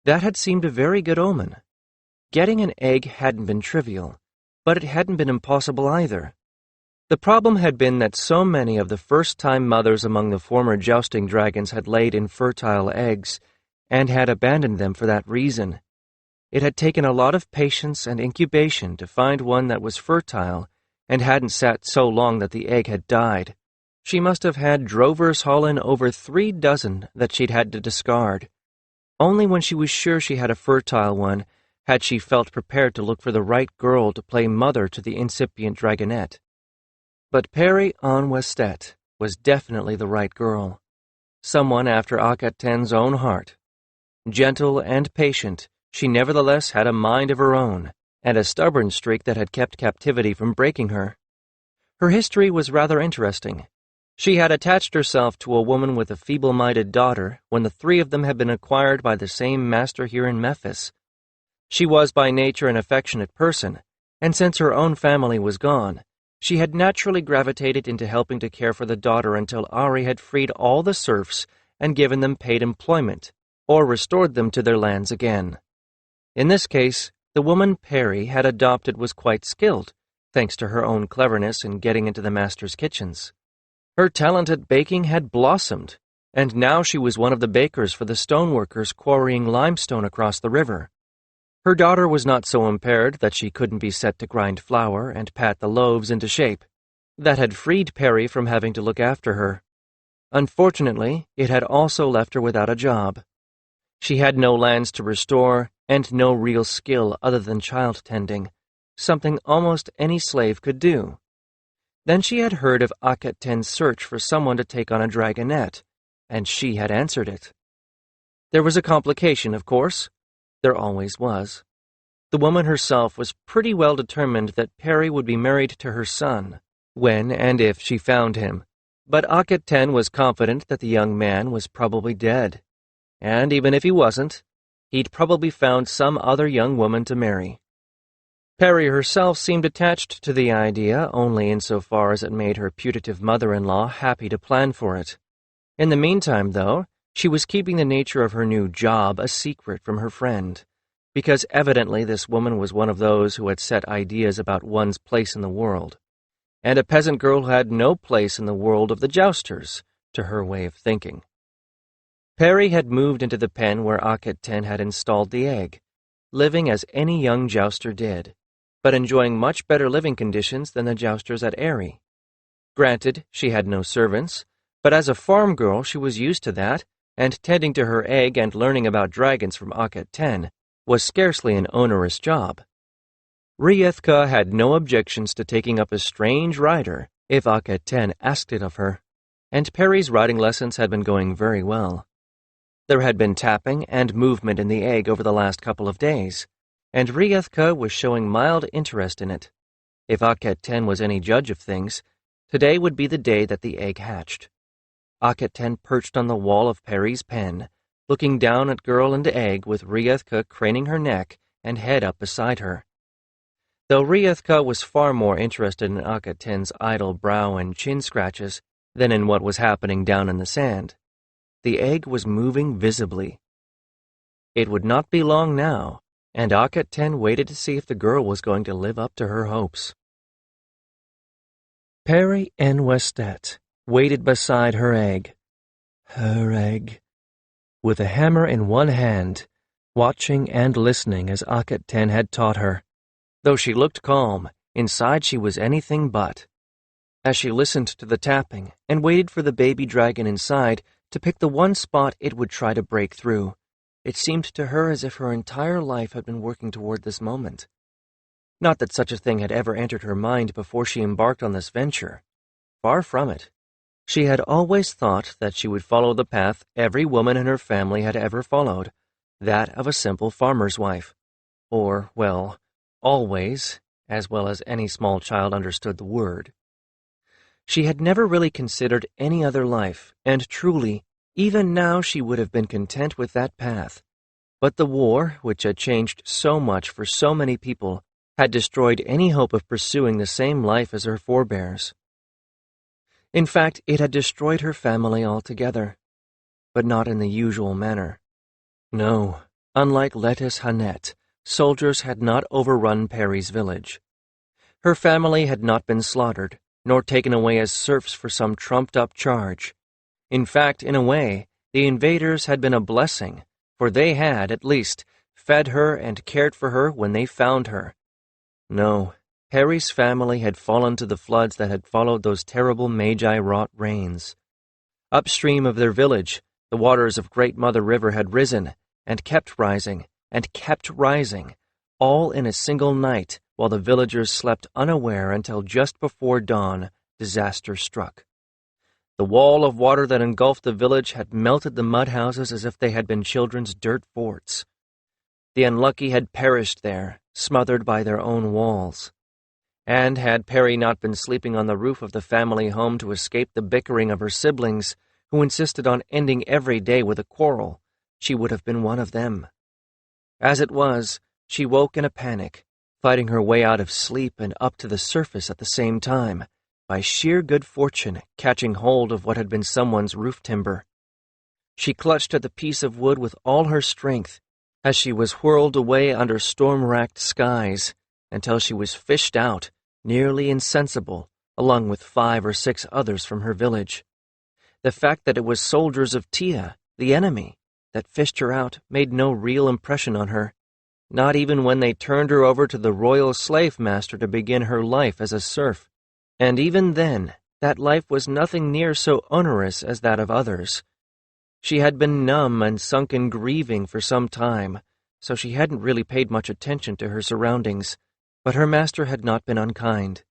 That had seemed a very good omen. Getting an egg hadn't been trivial, but it hadn't been impossible either. The problem had been that so many of the first-time mothers among the former jousting dragons had laid infertile eggs and had abandoned them for that reason. It had taken a lot of patience and incubation to find one that was fertile and hadn't sat so long that the egg had died. She must have had drovers haul in over 3 dozen that she'd had to discard. Only when she was sure she had a fertile one had she felt prepared to look for the right girl to play mother to the incipient dragonette. But Peri en Westet was definitely the right girl. Someone after Akhet 10's own heart. Gentle and patient, she nevertheless had a mind of her own, and a stubborn streak that had kept captivity from breaking her. Her history was rather interesting. She had attached herself to a woman with a feeble-minded daughter when the 3 of them had been acquired by the same master here in Memphis. She was by nature an affectionate person, and since her own family was gone, she had naturally gravitated into helping to care for the daughter until Aerie had freed all the serfs and given them paid employment, or restored them to their lands again. In this case, the woman Peri had adopted was quite skilled, thanks to her own cleverness in getting into the master's kitchens. Her talent at baking had blossomed, and now she was one of the bakers for the stoneworkers quarrying limestone across the river. Her daughter was not so impaired that she couldn't be set to grind flour and pat the loaves into shape. That had freed Peri from having to look after her. Unfortunately, it had also left her without a job. She had no lands to restore and no real skill other than child tending, something almost any slave could do. Then she had heard of Akhet 10's search for someone to take on a dragonette, and she had answered it. There was a complication, of course. There always was. The woman herself was pretty well determined that Peri would be married to her son, when and if she found him, but Akhet 10 was confident that the young man was probably dead, and even if he wasn't, he'd probably found some other young woman to marry. Peri herself seemed attached to the idea only insofar as it made her putative mother-in-law happy to plan for it. In the meantime, though, she was keeping the nature of her new job a secret from her friend, because evidently this woman was one of those who had set ideas about one's place in the world, and a peasant girl who had no place in the world of the Jousters, to her way of thinking. Perry had moved into the pen where Akhet 10 had installed the egg, living as any young jouster did, but enjoying much better living conditions than the jousters at Aerie. Granted, she had no servants, but as a farm girl she was used to that, and tending to her egg and learning about dragons from Akhet 10 was scarcely an onerous job. Riethka had no objections to taking up a strange rider if Akhet 10 asked it of her, and Perry's riding lessons had been going very well. There had been tapping and movement in the egg over the last couple of days, and Riethka was showing mild interest in it. If Akhet 10 was any judge of things, today would be the day that the egg hatched. Akhet 10 perched on the wall of Perry's pen, looking down at girl and egg with Riethka craning her neck and head up beside her. Though Riethka was far more interested in Akhet 10's idle brow and chin scratches than in what was happening down in the sand, the egg was moving visibly. It would not be long now, and Akhet 10 waited to see if the girl was going to live up to her hopes. Perry N. Westet waited beside her egg, with a hammer in one hand, watching and listening as Akhet 10 had taught her. Though she looked calm, inside she was anything but. As she listened to the tapping and waited for the baby dragon inside to pick the one spot it would try to break through, it seemed to her as if her entire life had been working toward this moment. Not that such a thing had ever entered her mind before she embarked on this venture. Far from it. She had always thought that she would follow the path every woman in her family had ever followed, that of a simple farmer's wife. Or, well, always, as well as any small child understood the word. She had never really considered any other life, and truly, even now she would have been content with that path. But the war, which had changed so much for so many people, had destroyed any hope of pursuing the same life as her forebears. In fact, it had destroyed her family altogether, but not in the usual manner. No, unlike Lettuce Hannett, soldiers had not overrun Perry's village. Her family had not been slaughtered, nor taken away as serfs for some trumped-up charge. In fact, in a way, the invaders had been a blessing, for they had, at least, fed her and cared for her when they found her. No, Perry's family had fallen to the floods that had followed those terrible Magi-wrought rains. Upstream of their village, the waters of Great Mother River had risen, and kept rising, all in a single night, while the villagers slept unaware until just before dawn, disaster struck. The wall of water that engulfed the village had melted the mud houses as if they had been children's dirt forts. The unlucky had perished there, smothered by their own walls. And had Perry not been sleeping on the roof of the family home to escape the bickering of her siblings, who insisted on ending every day with a quarrel, she would have been one of them. As it was, she woke in a panic, fighting her way out of sleep and up to the surface at the same time, by sheer good fortune catching hold of what had been someone's roof timber. She clutched at the piece of wood with all her strength as she was whirled away under storm-racked skies until she was fished out, nearly insensible, along with 5 or 6 others from her village. The fact that it was soldiers of Tia, the enemy, that fished her out made no real impression on her, not even when they turned her over to the royal slave master to begin her life as a serf. And even then, that life was nothing near so onerous as that of others. She had been numb and sunk in grieving for some time, so she hadn't really paid much attention to her surroundings, but her master had not been unkind.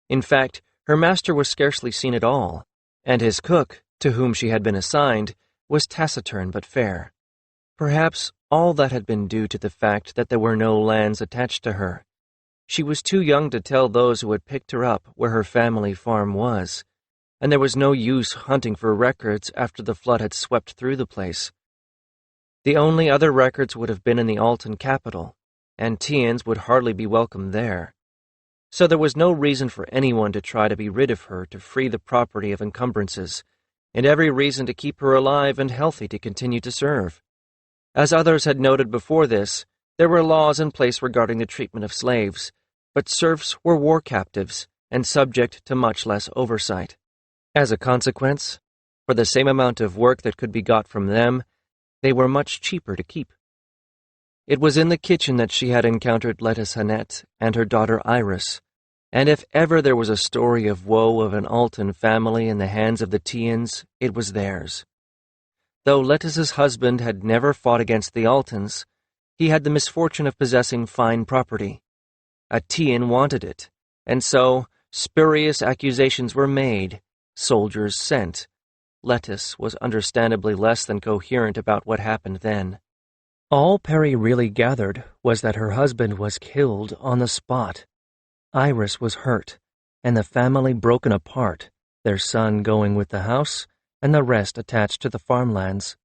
In fact, her master was scarcely seen at all, and his cook, to whom she had been assigned, was taciturn but fair. Perhaps all that had been due to the fact that there were no lands attached to her. She was too young to tell those who had picked her up where her family farm was, and there was no use hunting for records after the flood had swept through the place. The only other records would have been in the Alton capital, and Tians would hardly be welcome there. So there was no reason for anyone to try to be rid of her to free the property of encumbrances, and every reason to keep her alive and healthy to continue to serve. As others had noted before this, there were laws in place regarding the treatment of slaves, but serfs were war captives and subject to much less oversight. As a consequence, for the same amount of work that could be got from them, They were much cheaper to keep. It was in the kitchen that she had encountered Lettuce Hannette and her daughter Iris, and if ever there was a story of woe of an Alton family in the hands of the Tians, it was theirs. Though Lettuce's husband had never fought against the Altons, he had the misfortune of possessing fine property. A Tian wanted it, and so spurious accusations were made, soldiers sent. Lettuce was understandably less than coherent about what happened then. All Perry really gathered was that her husband was killed on the spot. Iris was hurt, and the family broken apart, their son going with the house, and the rest attached to the farmlands.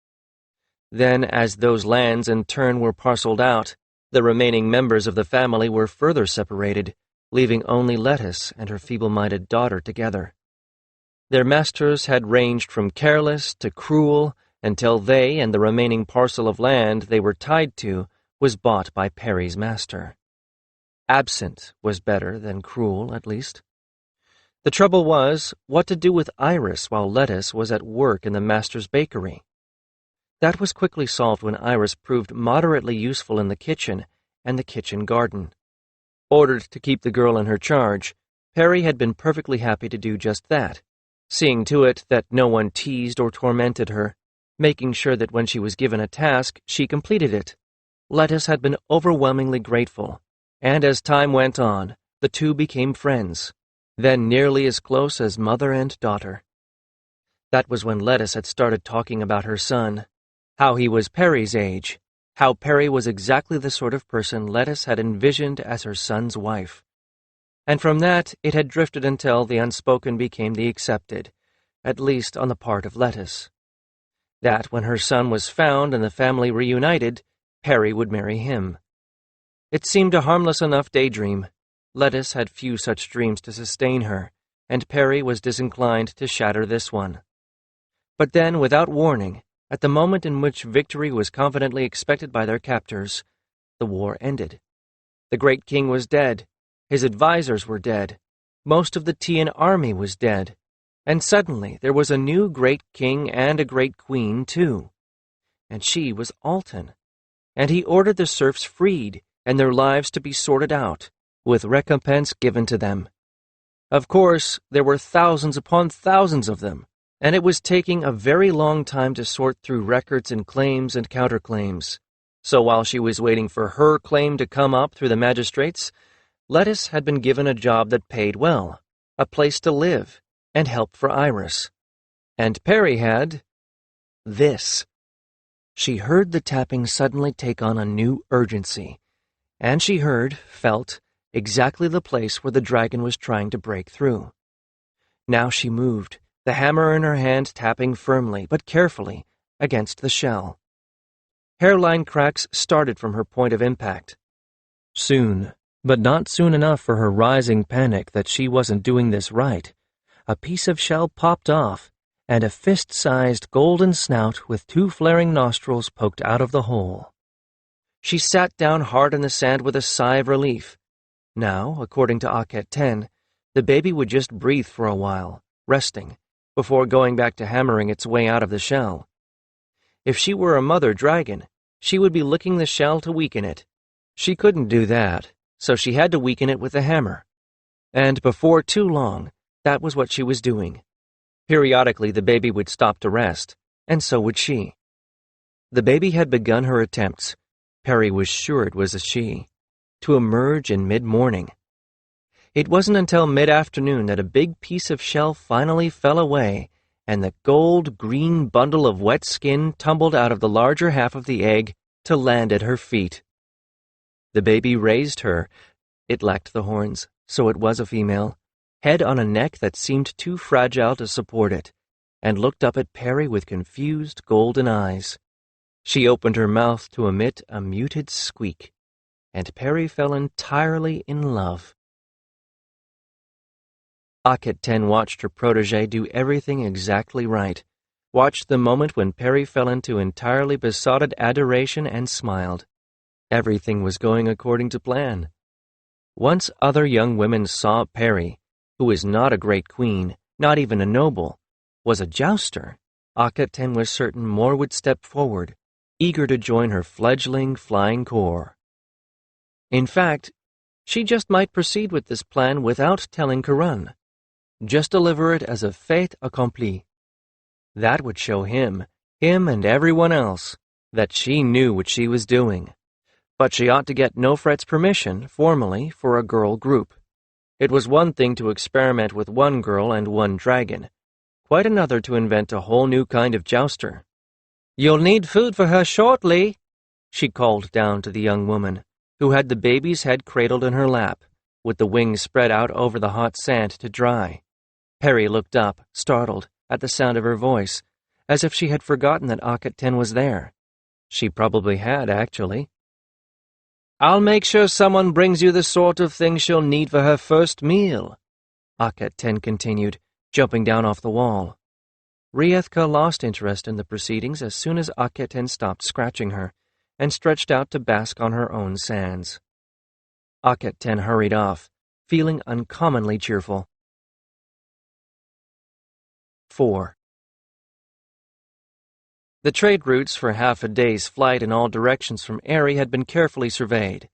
Then, as those lands in turn were parceled out, the remaining members of the family were further separated, leaving only Lettuce and her feeble-minded daughter together. Their masters had ranged from careless to cruel until they and the remaining parcel of land they were tied to was bought by Perry's master. Absent was better than cruel, at least. The trouble was what to do with Iris while Lettuce was at work in the master's bakery. That was quickly solved when Iris proved moderately useful in the kitchen and the kitchen garden. Ordered to keep the girl in her charge, Perry had been perfectly happy to do just that, seeing to it that no one teased or tormented her, making sure that when she was given a task, she completed it. Lettuce had been overwhelmingly grateful, and as time went on, the two became friends, then nearly as close as mother and daughter. That was when Lettuce had started talking about her son, how he was Perry's age, how Perry was exactly the sort of person Lettuce had envisioned as her son's wife. And from that it had drifted until the unspoken became the accepted, at least on the part of Lettuce. That when her son was found and the family reunited, Perry would marry him. It seemed a harmless enough daydream. Lettuce had few such dreams to sustain her, and Perry was disinclined to shatter this one. But then, without warning, at the moment in which victory was confidently expected by their captors, the war ended. The great king was dead, his advisors were dead, most of the Tian army was dead, and suddenly there was a new great king and a great queen, too. And she was Alton. And he ordered the serfs freed and their lives to be sorted out, with recompense given to them. Of course, there were thousands upon thousands of them, and it was taking a very long time to sort through records and claims and counterclaims. So while she was waiting for her claim to come up through the magistrates, Lettuce had been given a job that paid well, a place to live, and help for Iris. And Perry had this. She heard the tapping suddenly take on a new urgency, and she felt, exactly the place where the dragon was trying to break through. Now she moved, the hammer in her hand tapping firmly, but carefully, against the shell. Hairline cracks started from her point of impact. Soon, but not soon enough for her rising panic that she wasn't doing this right, a piece of shell popped off, and a fist-sized golden snout with two flaring nostrils poked out of the hole. She sat down hard in the sand with a sigh of relief. Now, according to Aket 10, the baby would just breathe for a while, resting, before going back to hammering its way out of the shell. If she were a mother dragon, she would be licking the shell to weaken it. She couldn't do that, so she had to weaken it with a hammer. And before too long, that was what she was doing. Periodically, the baby would stop to rest, and so would she. The baby had begun her attempts. Perry was sure it was a she, to emerge in mid-morning. It wasn't until mid-afternoon that a big piece of shell finally fell away, and the gold-green bundle of wet skin tumbled out of the larger half of the egg to land at her feet. The baby raised her. It lacked the horns, so it was a female, head on a neck that seemed too fragile to support it, and looked up at Perry with confused golden eyes. She opened her mouth to emit a muted squeak, and Perry fell entirely in love. Aket 10 watched her protégé do everything exactly right, watched the moment when Perry fell into entirely besotted adoration and smiled. Everything was going according to plan. Once other young women saw Perry, who was not a great queen, not even a noble, was a jouster, Aket 10 was certain more would step forward, eager to join her fledgling flying corps. In fact, she just might proceed with this plan without telling Kiron. Just deliver it as a fait accompli. That would show him and everyone else, that she knew what she was doing. But she ought to get Nofret's permission, formally, for a girl group. It was one thing to experiment with one girl and one dragon, quite another to invent a whole new kind of jouster. "You'll need food for her shortly," she called down to the young woman, who had the baby's head cradled in her lap, with the wings spread out over the hot sand to dry. Harry looked up, startled, at the sound of her voice, as if she had forgotten that Akhet-Ten was there. She probably had, actually. "I'll make sure someone brings you the sort of thing she'll need for her first meal," Akhet-Ten continued, jumping down off the wall. Riethka lost interest in the proceedings as soon as Akhet-Ten stopped scratching her and stretched out to bask on her own sands. Akhet-Ten hurried off, feeling uncommonly cheerful. 4. The trade routes for half a day's flight in all directions from Aerie had been carefully surveyed.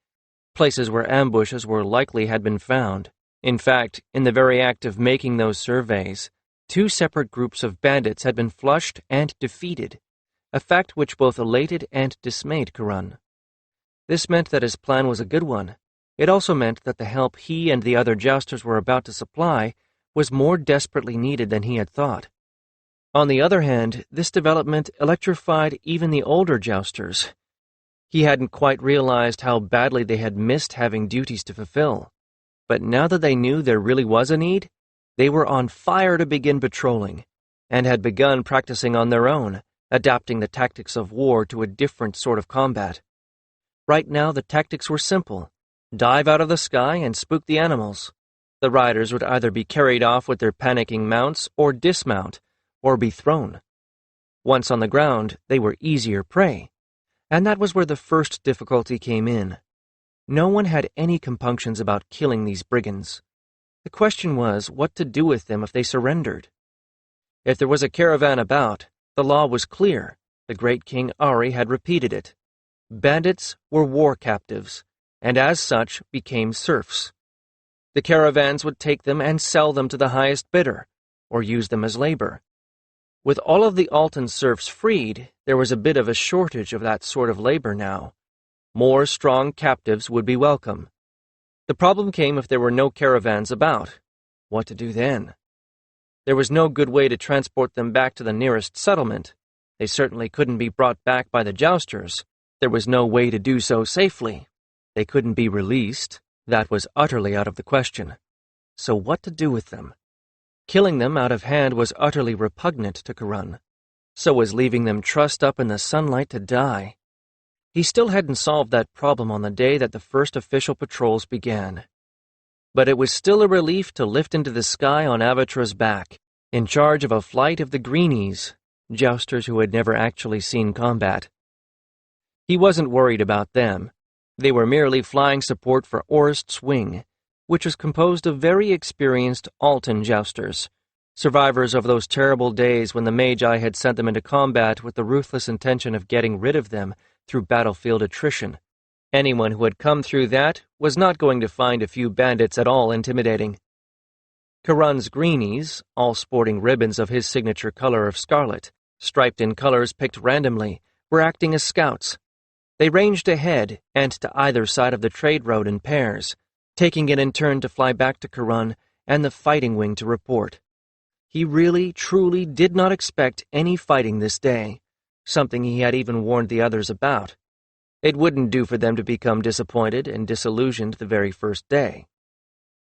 Places where ambushes were likely had been found. In fact, in the very act of making those surveys, 2 separate groups of bandits had been flushed and defeated, a fact which both elated and dismayed Kiron. This meant that his plan was a good one. It also meant that the help he and the other jousters were about to supply was more desperately needed than he had thought. On the other hand, this development electrified even the older jousters. He hadn't quite realized how badly they had missed having duties to fulfill. But now that they knew there really was a need, they were on fire to begin patrolling, and had begun practicing on their own, adapting the tactics of war to a different sort of combat. Right now the tactics were simple: dive out of the sky and spook the animals. The riders would either be carried off with their panicking mounts or dismount, or be thrown. Once on the ground, they were easier prey, and that was where the first difficulty came in. No one had any compunctions about killing these brigands. The question was what to do with them if they surrendered. If there was a caravan about, the law was clear. The great King Aerie had repeated it. Bandits were war captives, and as such became serfs. The caravans would take them and sell them to the highest bidder, or use them as labor. With all of the Altan serfs freed, there was a bit of a shortage of that sort of labor now. More strong captives would be welcome. The problem came if there were no caravans about. What to do then? There was no good way to transport them back to the nearest settlement. They certainly couldn't be brought back by the jousters. There was no way to do so safely. They couldn't be released. That was utterly out of the question. So what to do with them? Killing them out of hand was utterly repugnant to Kiron. So was leaving them trussed up in the sunlight to die. He still hadn't solved that problem on the day that the first official patrols began. But it was still a relief to lift into the sky on Avatra's back, in charge of a flight of the Greenies, jousters who had never actually seen combat. He wasn't worried about them. They were merely flying support for Orist's wing, which was composed of very experienced Altan jousters, survivors of those terrible days when the Magi had sent them into combat with the ruthless intention of getting rid of them through battlefield attrition. Anyone who had come through that was not going to find a few bandits at all intimidating. Kiron's Greenies, all sporting ribbons of his signature color of scarlet, striped in colors picked randomly, were acting as scouts. They ranged ahead and to either side of the trade road in pairs, taking it in turn to fly back to Kiron and the fighting wing to report. He really, truly did not expect any fighting this day, something he had even warned the others about. It wouldn't do for them to become disappointed and disillusioned the very first day.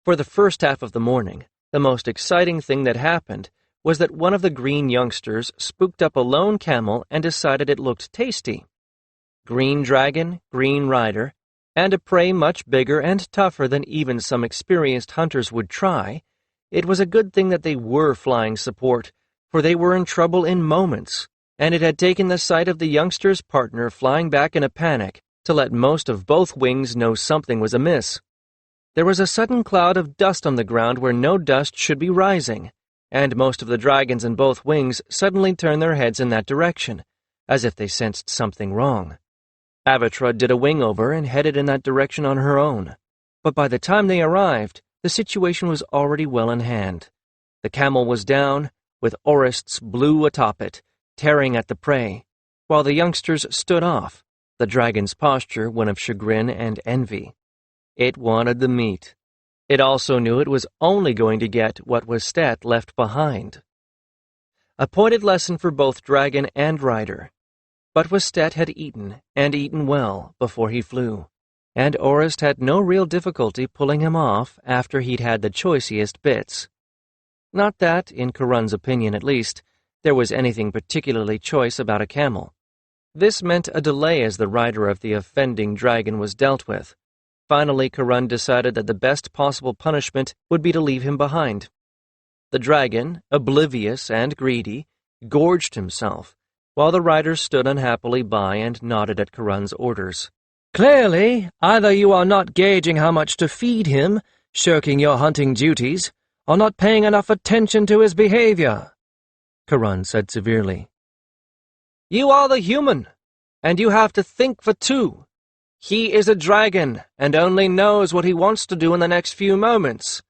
For the first half of the morning, the most exciting thing that happened was that one of the green youngsters spooked up a lone camel and decided it looked tasty. Green dragon, green rider, and a prey much bigger and tougher than even some experienced hunters would try, it was a good thing that they were flying support, for they were in trouble in moments, and it had taken the sight of the youngster's partner flying back in a panic to let most of both wings know something was amiss. There was a sudden cloud of dust on the ground where no dust should be rising, and most of the dragons in both wings suddenly turned their heads in that direction, as if they sensed something wrong. Avatra did a wing-over and headed in that direction on her own. But by the time they arrived, the situation was already well in hand. The camel was down, with Orist's blue atop it, tearing at the prey, while the youngsters stood off, the dragon's posture one of chagrin and envy. It wanted the meat. It also knew it was only going to get what Westet left behind. A pointed lesson for both dragon and rider. But Westet had eaten, and eaten well, before he flew, and Orist had no real difficulty pulling him off after he'd had the choicest bits. Not that, in Kiron's opinion at least, there was anything particularly choice about a camel. This meant a delay as the rider of the offending dragon was dealt with. Finally, Kiron decided that the best possible punishment would be to leave him behind. The dragon, oblivious and greedy, gorged himself, while the rider stood unhappily by and nodded at Kiron's orders. "Clearly, either you are not gauging how much to feed him, shirking your hunting duties, or not paying enough attention to his behavior," Kiron said severely. "You are the human, and you have to think for two. He is a dragon, and only knows what he wants to do in the next few moments.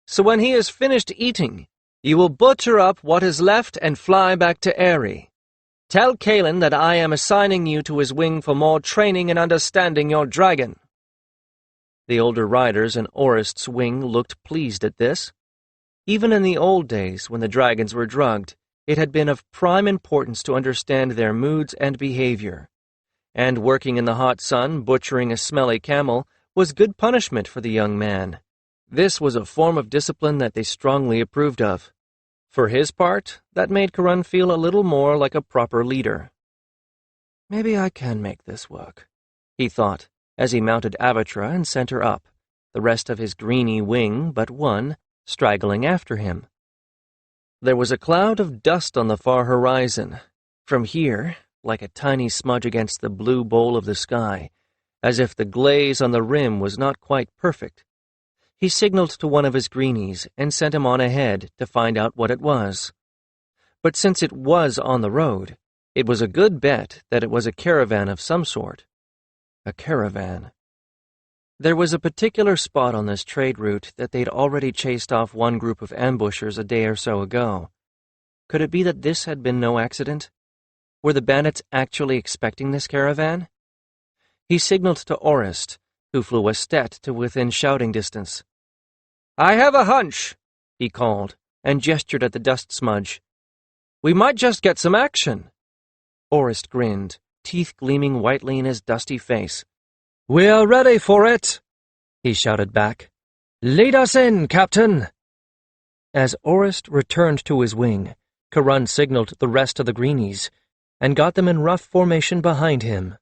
So when he is finished eating, you will butcher up what is left and fly back to Aerie. Tell Kalen that I am assigning you to his wing for more training in understanding your dragon." The older riders in Orist's wing looked pleased at this. Even in the old days, when the dragons were drugged, it had been of prime importance to understand their moods and behavior. And working in the hot sun, butchering a smelly camel, was good punishment for the young man. This was a form of discipline that they strongly approved of. For his part, that made Kiron feel a little more like a proper leader. "Maybe I can make this work," he thought, as he mounted Avatra and sent her up, the rest of his greeny wing, but one, straggling after him. There was a cloud of dust on the far horizon. From here, like a tiny smudge against the blue bowl of the sky, as if the glaze on the rim was not quite perfect. He signaled to one of his greenies and sent him on ahead to find out what it was. But since it was on the road, it was a good bet that it was a caravan of some sort. A caravan. There was a particular spot on this trade route that they'd already chased off one group of ambushers a day or so ago. Could it be that this had been no accident? Were the bandits actually expecting this caravan? He signaled to Orist, who flew a stet to within shouting distance. "I have a hunch," he called, and gestured at the dust smudge. "We might just get some action." Orist grinned, teeth gleaming whitely in his dusty face. "We're ready for it," he shouted back. "Lead us in, Captain." As Orist returned to his wing, Kiron signaled the rest of the greenies, and got them in rough formation behind him.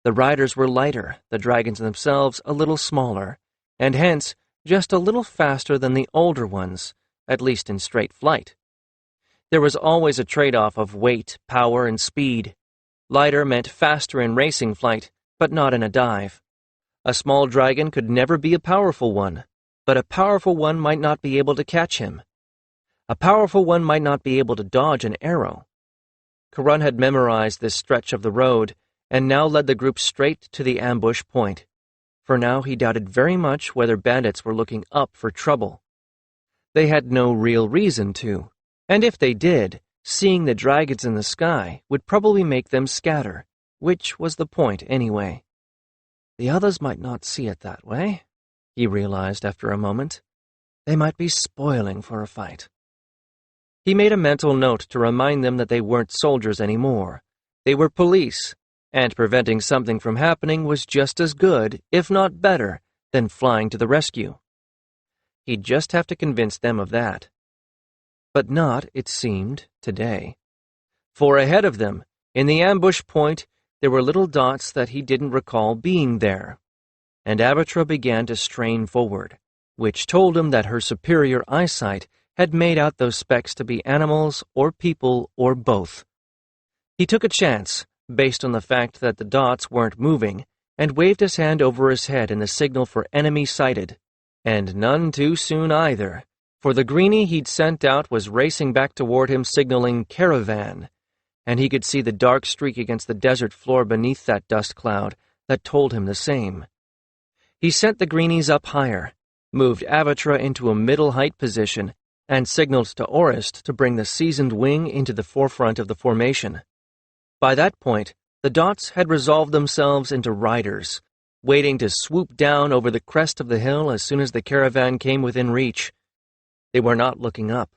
The riders were lighter, the dragons themselves a little smaller, and hence just a little faster than the older ones, at least in straight flight. There was always a trade-off of weight, power, and speed. Lighter meant faster in racing flight, but not in a dive. A small dragon could never be a powerful one, but a powerful one might not be able to catch him. A powerful one might not be able to dodge an arrow. Kiron had memorized this stretch of the road, and now led the group straight to the ambush point. For now he doubted very much whether bandits were looking up for trouble. They had no real reason to, and if they did, seeing the dragons in the sky would probably make them scatter, which was the point anyway. The others might not see it that way, he realized after a moment. They might be spoiling for a fight. He made a mental note to remind them that they weren't soldiers anymore. They were police, and preventing something from happening was just as good, if not better, than flying to the rescue. He'd just have to convince them of that. But not, it seemed, today. For ahead of them, in the ambush point, there were little dots that he didn't recall being there, and Avatra began to strain forward, which told him that her superior eyesight had made out those specks to be animals or people or both. He took a chance, based on the fact that the dots weren't moving, and waved his hand over his head in the signal for enemy sighted. And none too soon either, for the greenie he'd sent out was racing back toward him signaling caravan, and he could see the dark streak against the desert floor beneath that dust cloud that told him the same. He sent the greenies up higher, moved Avatra into a middle height position, and signaled to Orist to bring the seasoned wing into the forefront of the formation. By that point, the dots had resolved themselves into riders, waiting to swoop down over the crest of the hill as soon as the caravan came within reach. They were not looking up,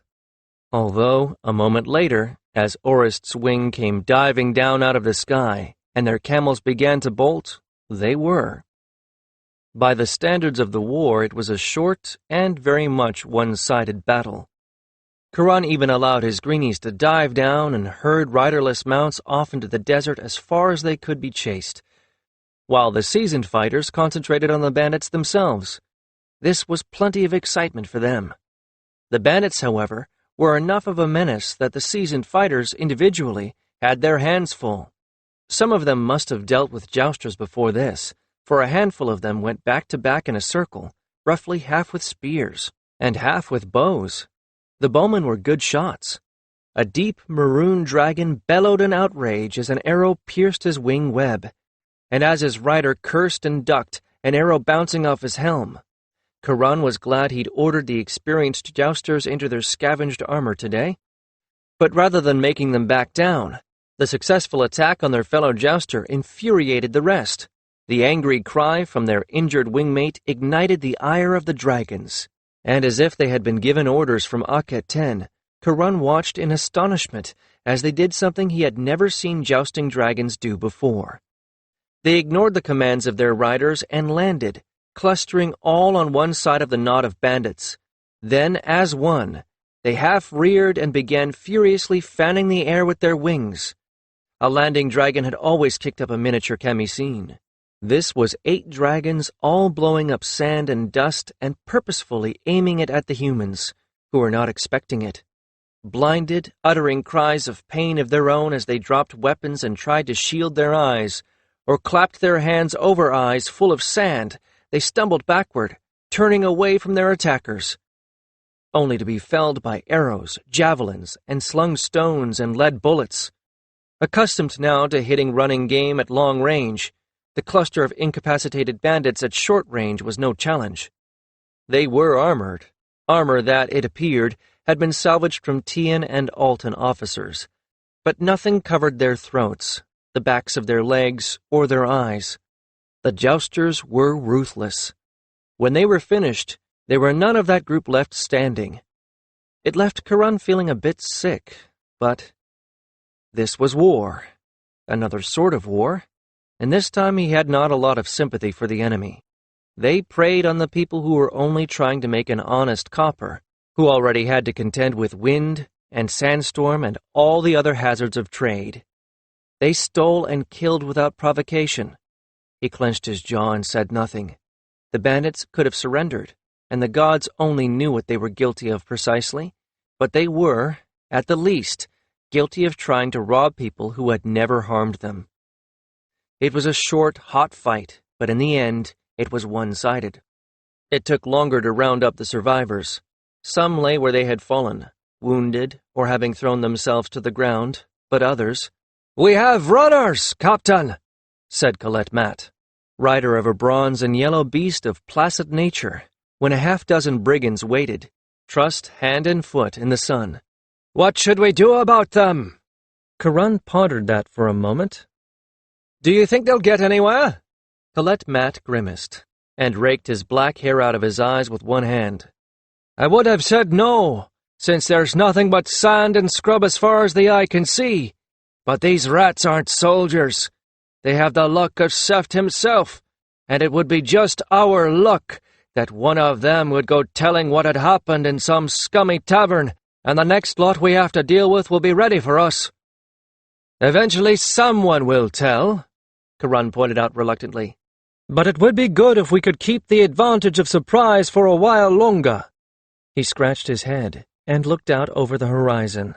although, a moment later, as Orist's wing came diving down out of the sky and their camels began to bolt, they were. By the standards of the war, it was a short and very much one-sided battle. Kiron even allowed his greenies to dive down and herd riderless mounts off into the desert as far as they could be chased, while the seasoned fighters concentrated on the bandits themselves. This was plenty of excitement for them. The bandits, however, were enough of a menace that the seasoned fighters individually had their hands full. Some of them must have dealt with jousters before this, for a handful of them went back to back in a circle, roughly half with spears and half with bows. The bowmen were good shots. A deep maroon dragon bellowed in outrage as an arrow pierced his wing web, and as his rider cursed and ducked, an arrow bouncing off his helm. Kiron was glad he'd ordered the experienced jousters into their scavenged armor today. But rather than making them back down, the successful attack on their fellow jouster infuriated the rest. The angry cry from their injured wingmate ignited the ire of the dragons, and as if they had been given orders from Akhet 10, Kiron watched in astonishment as they did something he had never seen jousting dragons do before. They ignored the commands of their riders and landed, clustering all on one side of the knot of bandits. Then, as one, they half-reared and began furiously fanning the air with their wings. A landing dragon had always kicked up a miniature camisine. This was 8 dragons all blowing up sand and dust and purposefully aiming it at the humans, who were not expecting it. Blinded, uttering cries of pain of their own as they dropped weapons and tried to shield their eyes, or clapped their hands over eyes full of sand, they stumbled backward, turning away from their attackers, only to be felled by arrows, javelins, and slung stones and lead bullets. Accustomed now to hitting running game at long range, the cluster of incapacitated bandits at short range was no challenge. They were armored, armor that, it appeared, had been salvaged from Tian and Altan officers, but nothing covered their throats, the backs of their legs, or their eyes. The jousters were ruthless. When they were finished, there were none of that group left standing. It left Kiron feeling a bit sick, but this was war, another sort of war, and this time he had not a lot of sympathy for the enemy. They preyed on the people who were only trying to make an honest copper, who already had to contend with wind and sandstorm and all the other hazards of trade. They stole and killed without provocation. He clenched his jaw and said nothing. The bandits could have surrendered, and the gods only knew what they were guilty of precisely, but they were, at the least, guilty of trying to rob people who had never harmed them. It was a short, hot fight, but in the end, it was one-sided. It took longer to round up the survivors. Some lay where they had fallen, wounded or having thrown themselves to the ground, but others— "We have runners, Captain," said Colette Matt, rider of a bronze and yellow beast of placid nature, when a half-dozen brigands waited, trussed hand and foot in the sun. "What should we do about them?" Kiron pondered that for a moment. "Do you think they'll get anywhere?" Colette Matt grimaced, and raked his black hair out of his eyes with one hand. "I would have said no, since there's nothing but sand and scrub as far as the eye can see. But these rats aren't soldiers. They have the luck of Seft himself, and it would be just our luck that one of them would go telling what had happened in some scummy tavern, and the next lot we have to deal with will be ready for us." "Eventually someone will tell," Kiron pointed out reluctantly. "But it would be good if we could keep the advantage of surprise for a while longer." He scratched his head and looked out over the horizon.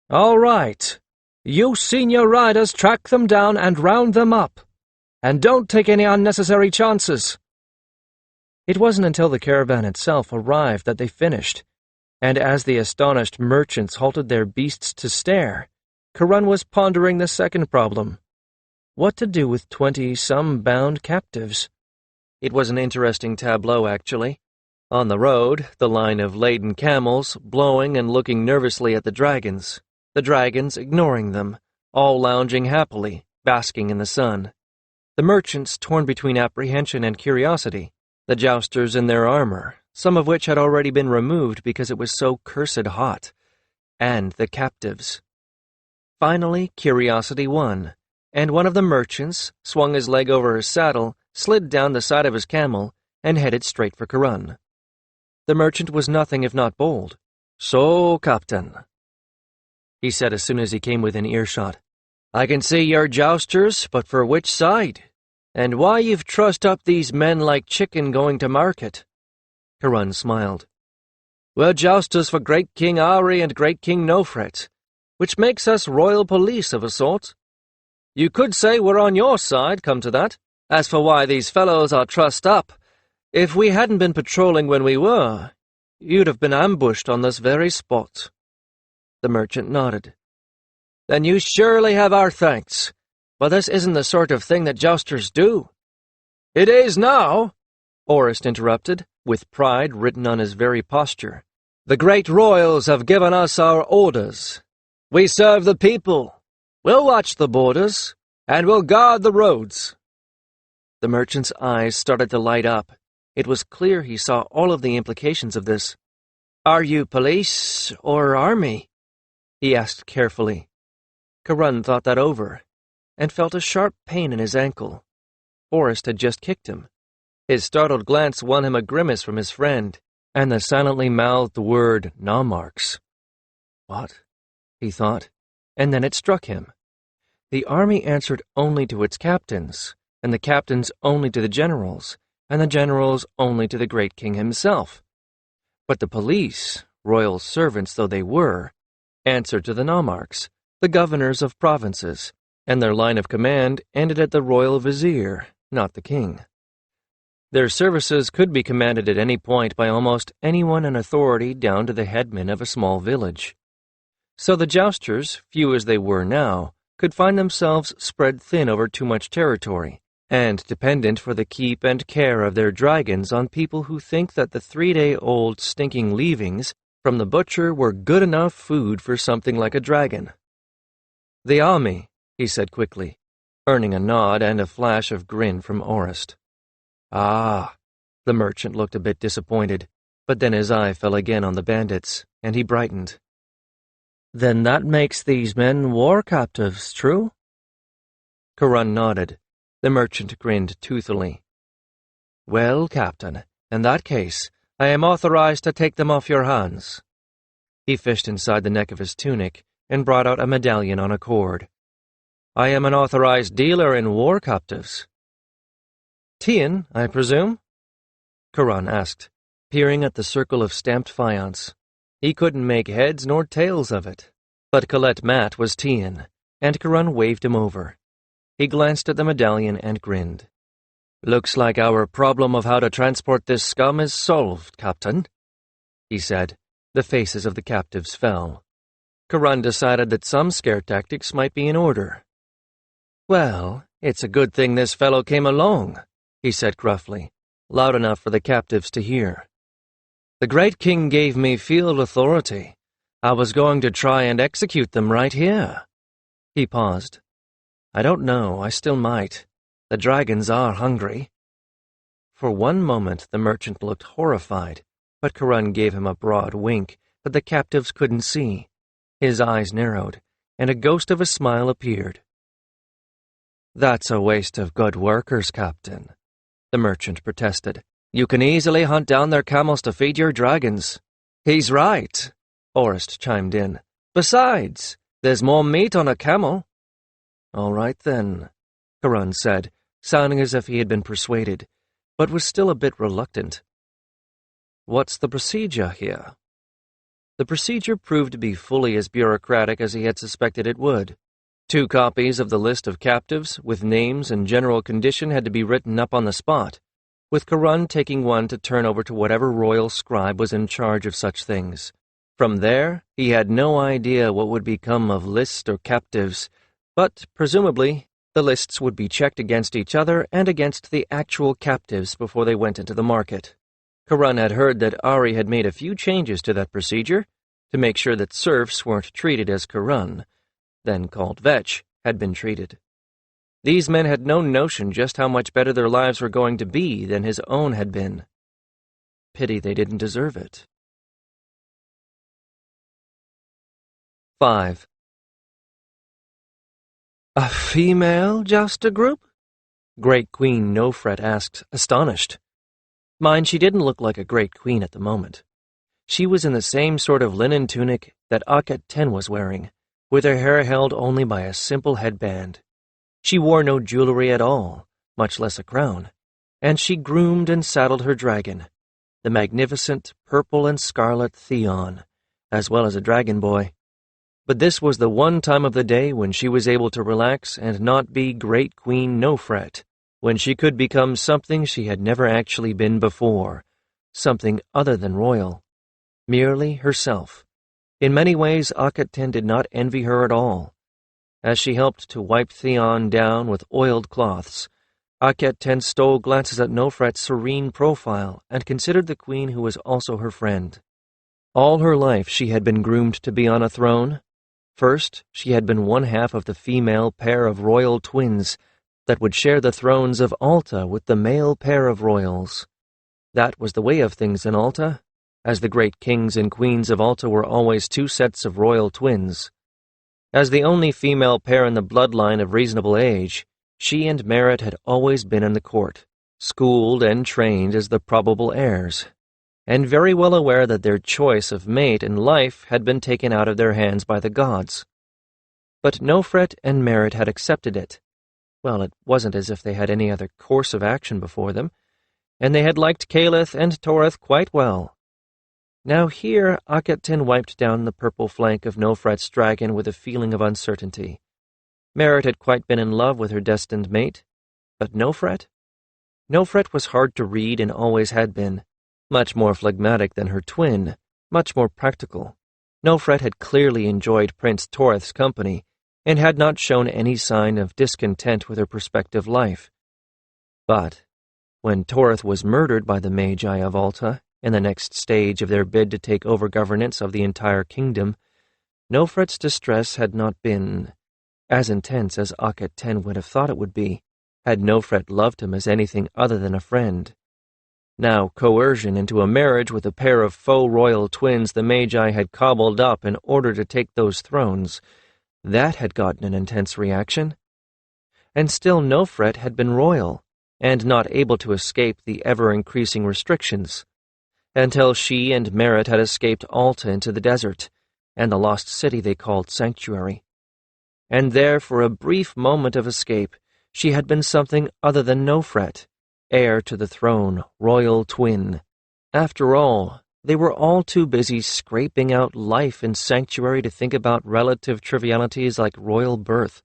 "All right. You senior riders track them down and round them up. And don't take any unnecessary chances." It wasn't until the caravan itself arrived that they finished, and as the astonished merchants halted their beasts to stare, Kiron was pondering the second problem. What to do with 20-some bound captives? It was an interesting tableau, actually. On the road, the line of laden camels, blowing and looking nervously at the dragons ignoring them, all lounging happily, basking in the sun. The merchants torn between apprehension and curiosity, the jousters in their armor, some of which had already been removed because it was so cursed hot, and the captives. Finally, curiosity won, and one of the merchants swung his leg over his saddle, slid down the side of his camel, and headed straight for Kiron. The merchant was nothing if not bold. "So, Captain," he said as soon as he came within earshot, "I can see you're jousters, but for which side? And why you've trussed up these men like chicken going to market?" Kiron smiled. "We're jousters for Great King Aerie and Great King Nofret, which makes us royal police of a sort. You could say we're on your side, come to that. As for why these fellows are trussed up, if we hadn't been patrolling when we were, you'd have been ambushed on this very spot." The merchant nodded. "Then you surely have our thanks, but this isn't the sort of thing that jousters do." "It is now," Orist interrupted, with pride written on his very posture. "The great royals have given us our orders. We serve the people. We'll watch the borders, and we'll guard the roads." The merchant's eyes started to light up. It was clear he saw all of the implications of this. "Are you police or army?" he asked carefully. Kiron thought that over, and felt a sharp pain in his ankle. Orist had just kicked him. His startled glance won him a grimace from his friend, and the silently mouthed word "Nomarchs." What? He thought, and then it struck him. The army answered only to its captains, and the captains only to the generals, and the generals only to the great king himself. But the police, royal servants though they were, answered to the nomarchs, the governors of provinces, and their line of command ended at the royal vizier, not the king. Their services could be commanded at any point by almost anyone in authority down to the headman of a small village. So the jousters, few as they were now, could find themselves spread thin over too much territory, and dependent for the keep and care of their dragons on people who think that the 3-day-old stinking leavings from the butcher were good enough food for something like a dragon. "The army," he said quickly, earning a nod and a flash of grin from Orist. "Ah," the merchant looked a bit disappointed, but then his eye fell again on the bandits, and he brightened. "Then that makes these men war captives, true?" Kiron nodded. The merchant grinned toothily. "Well, Captain, in that case, I am authorized to take them off your hands." He fished inside the neck of his tunic and brought out a medallion on a cord. "I am an authorized dealer in war captives." "Tian, I presume?" Kiron asked, peering at the circle of stamped faience. He couldn't make heads nor tails of it, but Colette Matt was Tian, and Kiron waved him over. He glanced at the medallion and grinned. "Looks like our problem of how to transport this scum is solved, Captain," he said. The faces of the captives fell. Kiron decided that some scare tactics might be in order. "Well, it's a good thing this fellow came along," he said gruffly, loud enough for the captives to hear. "The great king gave me field authority. I was going to try and execute them right here." He paused. "I don't know, I still might. The dragons are hungry." For one moment the merchant looked horrified, but Kiron gave him a broad wink that the captives couldn't see. His eyes narrowed, and a ghost of a smile appeared. "That's a waste of good workers, Captain," the merchant protested. "You can easily hunt down their camels to feed your dragons." "He's right," Orist chimed in. "Besides, there's more meat on a camel." "All right, then," Kiron said, sounding as if he had been persuaded, but was still a bit reluctant. "What's the procedure here?" The procedure proved to be fully as bureaucratic as he had suspected it would. 2 copies of the list of captives, with names and general condition, had to be written up on the spot, with Kiron taking one to turn over to whatever royal scribe was in charge of such things. From there, he had no idea what would become of lists or captives, but presumably the lists would be checked against each other and against the actual captives before they went into the market. Kiron had heard that Aerie had made a few changes to that procedure to make sure that serfs weren't treated as Kiron, then called vetch, had been treated. These men had no notion just how much better their lives were going to be than his own had been. Pity they didn't deserve it. 5. A female jouster group? Great Queen Nofret asked, astonished. Mind, she didn't look like a great queen at the moment. She was in the same sort of linen tunic that Akhet 10 was wearing, with her hair held only by a simple headband. She wore no jewelry at all, much less a crown, and she groomed and saddled her dragon, the magnificent purple and scarlet Theon, as well as a dragon boy. But this was the one time of the day when she was able to relax and not be Great Queen Nofret, when she could become something she had never actually been before, something other than royal, merely herself. In many ways, Akhet 10 did not envy her at all. As she helped to wipe Theon down with oiled cloths, Akhet 10 stole glances at Nofret's serene profile and considered the queen who was also her friend. All her life she had been groomed to be on a throne. First, she had been one half of the female pair of royal twins that would share the thrones of Alta with the male pair of royals. That was the way of things in Alta, as the great kings and queens of Alta were always two sets of royal twins. As the only female pair in the bloodline of reasonable age, she and Merit had always been in the court, schooled and trained as the probable heirs, and very well aware that their choice of mate and life had been taken out of their hands by the gods. But Nofret and Merit had accepted it. Well, it wasn't as if they had any other course of action before them, and they had liked Calith and Torith quite well. Now here, Akhet 10 wiped down the purple flank of Nofret's dragon with a feeling of uncertainty. Merit had quite been in love with her destined mate, but Nofret? Nofret was hard to read and always had been. Much more phlegmatic than her twin, much more practical. Nofret had clearly enjoyed Prince Torith's company and had not shown any sign of discontent with her prospective life. But when Torith was murdered by the Magi of Alta in the next stage of their bid to take over governance of the entire kingdom, Nofret's distress had not been as intense as Akhet 10 would have thought it would be, had Nofret loved him as anything other than a friend. Now, coercion into a marriage with a pair of faux royal twins the Magi had cobbled up in order to take those thrones, that had gotten an intense reaction. And still Nofret had been royal, and not able to escape the ever-increasing restrictions, until she and Merit had escaped Alta into the desert, and the lost city they called Sanctuary. And there, for a brief moment of escape, she had been something other than Nofret, heir to the throne, royal twin. After all, they were all too busy scraping out life in Sanctuary to think about relative trivialities like royal birth.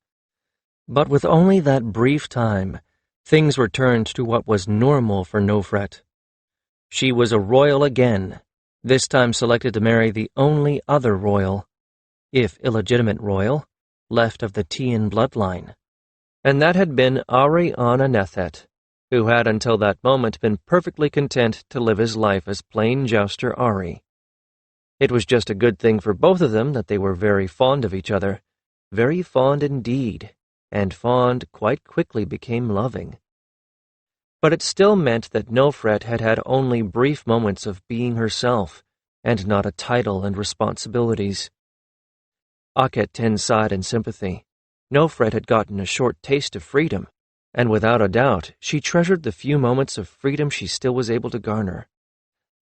But with only that brief time, things were turned to what was normal for Nofret. She was a royal again, this time selected to marry the only other royal, if illegitimate royal, left of the Tian bloodline. And that had been Aerie Anethet, who had until that moment been perfectly content to live his life as plain jouster Aerie. It was just a good thing for both of them that they were very fond of each other, very fond indeed, and fond quite quickly became loving. But it still meant that Nofret had had only brief moments of being herself, and not a title and responsibilities. Akhet 10 sighed in sympathy. Nofret had gotten a short taste of freedom, and without a doubt she treasured the few moments of freedom she still was able to garner.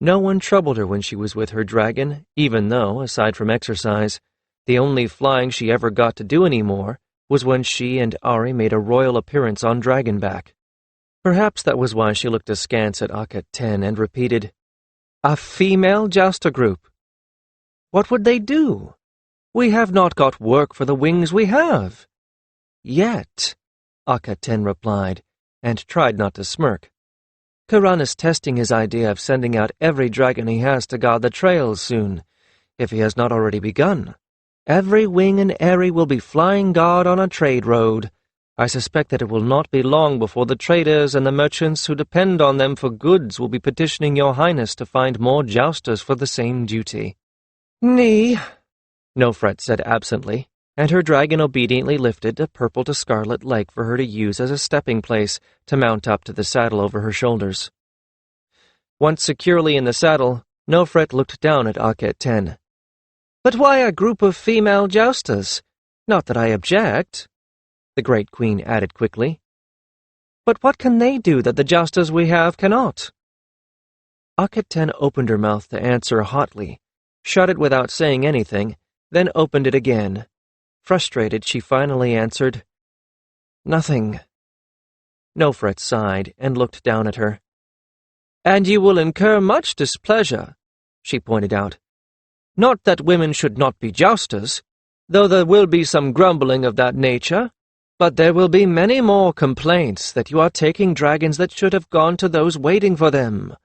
No one troubled her when she was with her dragon, even though, aside from exercise, the only flying she ever got to do anymore was when she and Aerie made a royal appearance on dragonback. Perhaps that was why she looked askance at Akhet 10 and repeated, "A female jouster group. What would they do? We have not got work for the wings we have." "Yet," Akhet 10 replied, and tried not to smirk. "Kiron is testing his idea of sending out every dragon he has to guard the trails soon. if he has not already begun. Every wing in Aerie will be flying guard on a trade road. I suspect that it will not be long before the traders and the merchants who depend on them for goods will be petitioning your highness to find more jousters for the same duty." "Nee," Nofret said absently, and her dragon obediently lifted a purple to scarlet leg for her to use as a stepping place to mount up to the saddle over her shoulders. Once securely in the saddle, Nofret looked down at Akhet 10. "But why a group of female jousters? Not that I object," the Great Queen added quickly. "But what can they do that the jousters we have cannot?" Akhet 10 opened her mouth to answer hotly, shut it without saying anything, then opened it again. Frustrated, she finally answered, "Nothing." Nofret sighed and looked down at her. "And you will incur much displeasure," she pointed out. "Not that women should not be jousters, though there will be some grumbling of that nature, but there will be many more complaints that you are taking dragons that should have gone to those waiting for them,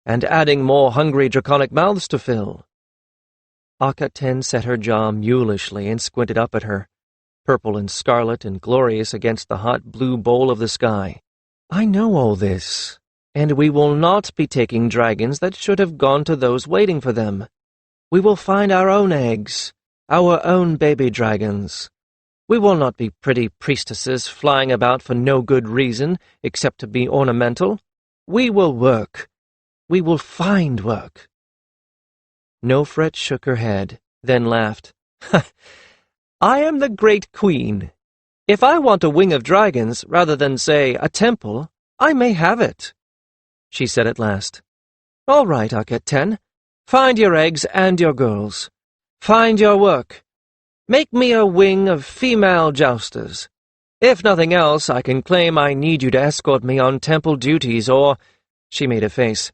and adding more hungry draconic mouths to fill." Akhet 10 set her jaw mulishly and squinted up at her, purple and scarlet and glorious against the hot blue bowl of the sky. "I know all this, and we will not be taking dragons that should have gone to those waiting for them. We will find our own eggs, our own baby dragons. We will not be pretty priestesses flying about for no good reason except to be ornamental. We will work. We will find work." Nofret shook her head, then laughed. "I am the Great Queen. If I want a wing of dragons rather than, say, a temple, I may have it," she said at last. "All right, Akhet 10. Find your eggs and your girls. Find your work. Make me a wing of female jousters. If nothing else, I can claim I need you to escort me on temple duties or," she made a face,